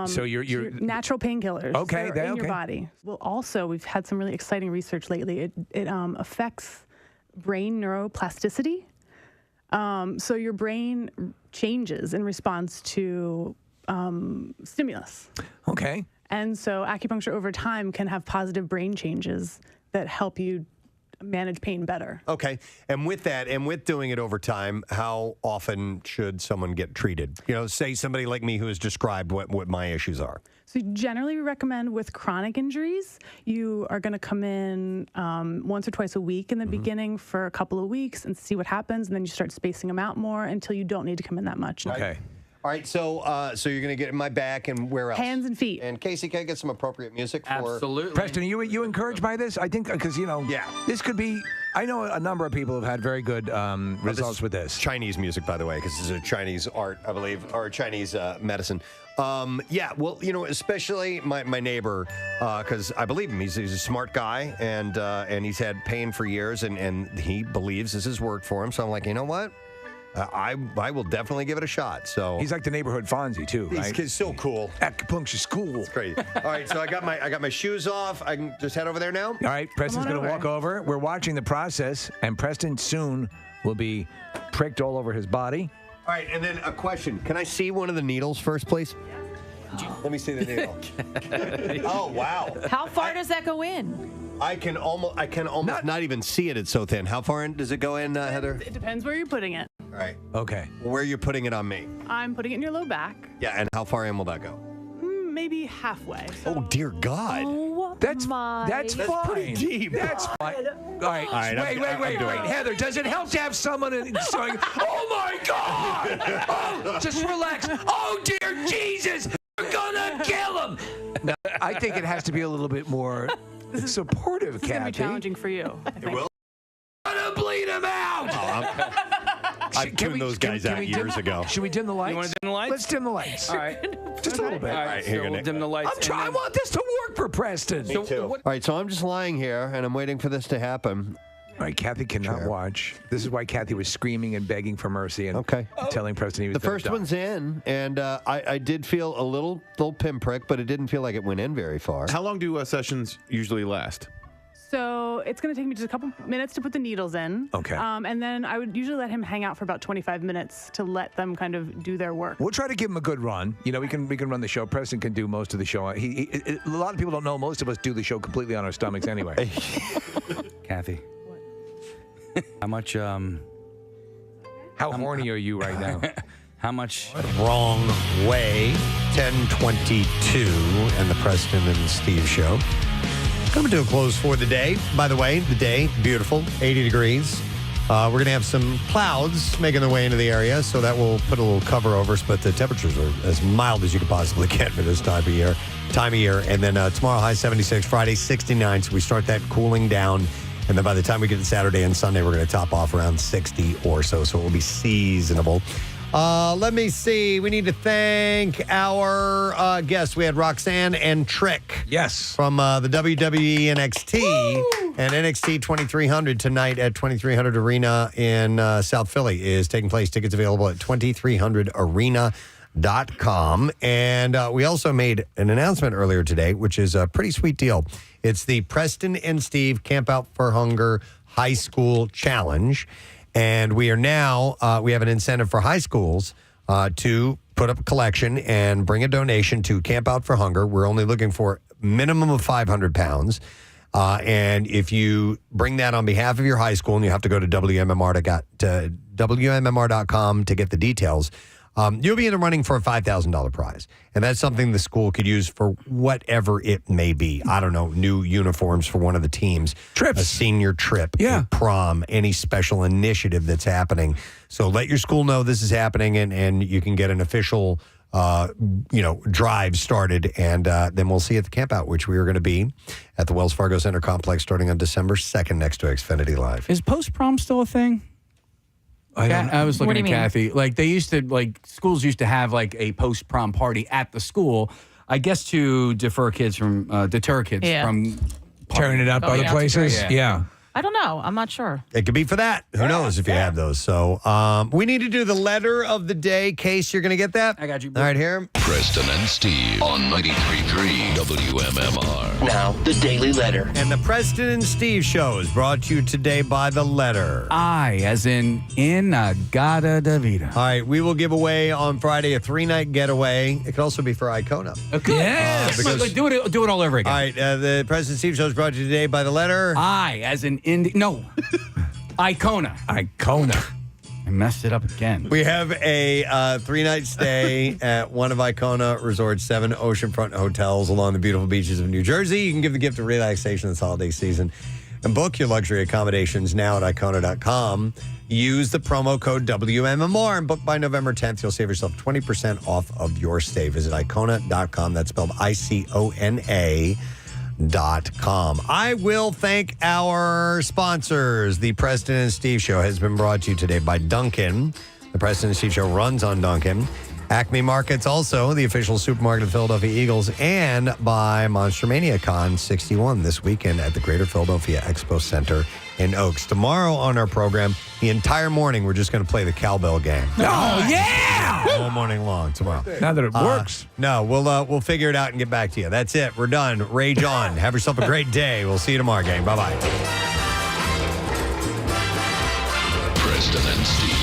S2: So you're
S20: natural painkillers
S2: Okay,
S20: that are in your
S2: okay.
S20: body. Well, also we've had some really exciting research lately. It affects brain neuroplasticity. So your brain changes in response to stimulus.
S2: Okay.
S20: And so acupuncture over time can have positive brain changes that help you manage pain better.
S1: Okay. And with that, and with doing it over time, how often should someone get treated? Say somebody like me who has described what my issues are.
S20: So generally we recommend with chronic injuries, you are going to come in once or twice a week in the beginning for a couple of weeks and see what happens. And then you start spacing them out more until you don't need to come in that much.
S1: Okay. All right, so you're going to get in my back, and where else?
S20: Hands and feet.
S1: And Casey, can I get some appropriate music for...
S3: Absolutely.
S2: Preston, are you encouraged by this? I think because this could be. I know a number of people have had very good results with this.
S1: Chinese music, by the way, because this is a Chinese art, I believe, or Chinese medicine. Especially my neighbor, because I believe him. He's a smart guy, and he's had pain for years, and he believes this has worked for him. So I'm like, you know what? I will definitely give it a shot. So
S2: he's like the neighborhood Fonzie too, right?
S1: He's so cool.
S2: Acupuncture school.
S1: It's crazy. All right, so I got my shoes off. I can just head over there now.
S2: All right, Preston's going to walk over. We're watching the process, and Preston soon will be pricked all over his body.
S1: All right, and then a question. Can I see one of the needles first, please? Let me see the needle. Oh, wow.
S5: How far does that go in?
S1: I can almost not even see it. It's so thin. How far in does it go in, Heather?
S20: It depends where you're putting it.
S1: All right.
S2: Okay.
S1: Where are you putting it on me?
S20: I'm putting it in your low back,
S1: Yeah, and how far in will that go?
S20: maybe halfway.
S1: Oh, dear God.
S2: That's fine.
S1: pretty deep.
S2: That's fine. All right.
S1: I'm
S2: Wait.
S1: doing it.
S2: Heather, does it help to have someone saying, "Oh my God"? Oh, just relax. Oh dear Jesus, we're gonna kill him. No, I think it has to be a little bit more supportive,
S20: This is going to be
S2: Kathy.
S20: challenging for you.
S1: It will.
S2: Gonna bleed him out.
S1: I've tuned those guys out years ago.
S2: Should we dim the lights?
S3: You want to dim the lights?
S2: Let's dim the lights.
S3: All right.
S2: Just a little bit.
S3: All right, so we'll dim the lights.
S2: I want this to work for Preston.
S1: Me too. All right, so I'm just lying here, and I'm waiting for this to happen.
S2: All right, Kathy cannot watch. This is why Kathy was screaming and begging for mercy and telling Preston he was
S1: The first one's in, and I did feel a little pinprick, but it didn't feel like it went in very far.
S4: How long do sessions usually last?
S20: So it's going to take me just a couple minutes to put the needles in.
S2: Okay.
S20: And then I would usually let him hang out for about 25 minutes to let them kind of do their work.
S2: We'll try to give him a good run. We can run the show. Preston can do most of the show. A lot of people don't know. Most of us do the show completely on our stomachs anyway.
S3: Kathy. How much?
S2: How horny are you right now?
S3: How much?
S1: Wrong way. 10:22, and the Preston and Steve show. Coming to a close for the day. By the way, the day, beautiful, 80 degrees. We're going to have some clouds making their way into the area, so that will put a little cover over us, but the temperatures are as mild as you could possibly get for this time of year. And then tomorrow, high 76, Friday, 69. So we start that cooling down. And then by the time we get to Saturday and Sunday, we're going to top off around 60 or so. So it will be seasonable. Let me see. We need to thank our guests. We had Roxanne and Trick.
S2: Yes.
S1: From the WWE NXT. And NXT 2300 tonight at 2300 Arena in South Philly is taking place. Tickets available at 2300arena.com. And we also made an announcement earlier today, which is a pretty sweet deal. It's the Preston and Steve Camp Out for Hunger High School Challenge. And we are now, we have an incentive for high schools to put up a collection and bring a donation to Camp Out for Hunger. We're only looking for a minimum of 500 pounds. And if you bring that on behalf of your high school, and you have to go to WMMR.com to get the details, you'll be in the running for a $5,000 prize. And that's something the school could use for whatever it may be. I don't know, new uniforms for one of the teams.
S2: Trips.
S1: A senior trip.
S2: Yeah.
S1: A prom. Any special initiative that's happening. So let your school know this is happening, and you can get an official drive started. And then we'll see you at the camp out, which we are going to be at the Wells Fargo Center complex starting on December 2nd next to Xfinity Live.
S3: Is post-prom still a thing? I was looking at Kathy. Like they used to, schools used to have like a post-prom party at the school, I guess to deter kids from
S2: tearing it up other places. Yeah.
S5: I don't know. I'm not sure.
S1: It could be for that. Who knows if you have those. So we need to do the letter of the day. Case, you're going to get that?
S3: I got you.
S1: All right, here.
S16: Preston and Steve on 93.3 WMMR.
S10: Now, the Daily Letter.
S1: And the Preston and Steve show is brought to you today by the letter
S3: I, as in Inagata Davida.
S1: All right, we will give away on Friday a 3-night getaway. It could also be for Icona.
S3: Okay. Yes. Do it all over again.
S1: All right, the Preston and Steve show is brought to you today by the letter
S3: I, as in Icona. I messed it up again.
S1: We have a 3-night stay at one of Icona Resort's 7 oceanfront hotels along the beautiful beaches of New Jersey. You can give the gift of relaxation this holiday season and book your luxury accommodations now at Icona.com. Use the promo code WMMR and book by November 10th. You'll save yourself 20% off of your stay. Visit Icona.com. That's spelled ICONA.com. I will thank our sponsors. The Preston and Steve Show has been brought to you today by Dunkin'. The Preston and Steve Show runs on Dunkin'. Acme Markets, also the official supermarket of the Philadelphia Eagles, and by Monster Mania Con 61 this weekend at the Greater Philadelphia Expo Center in Oaks. Tomorrow on our program, the entire morning, we're just going to play the cowbell game.
S2: Oh, yeah!
S1: All morning long tomorrow.
S2: Now that it works.
S1: No, we'll figure it out and get back to you. That's it. We're done. Rage on. Have yourself a great day. We'll see you tomorrow, gang. Bye-bye.
S16: Preston and Steve.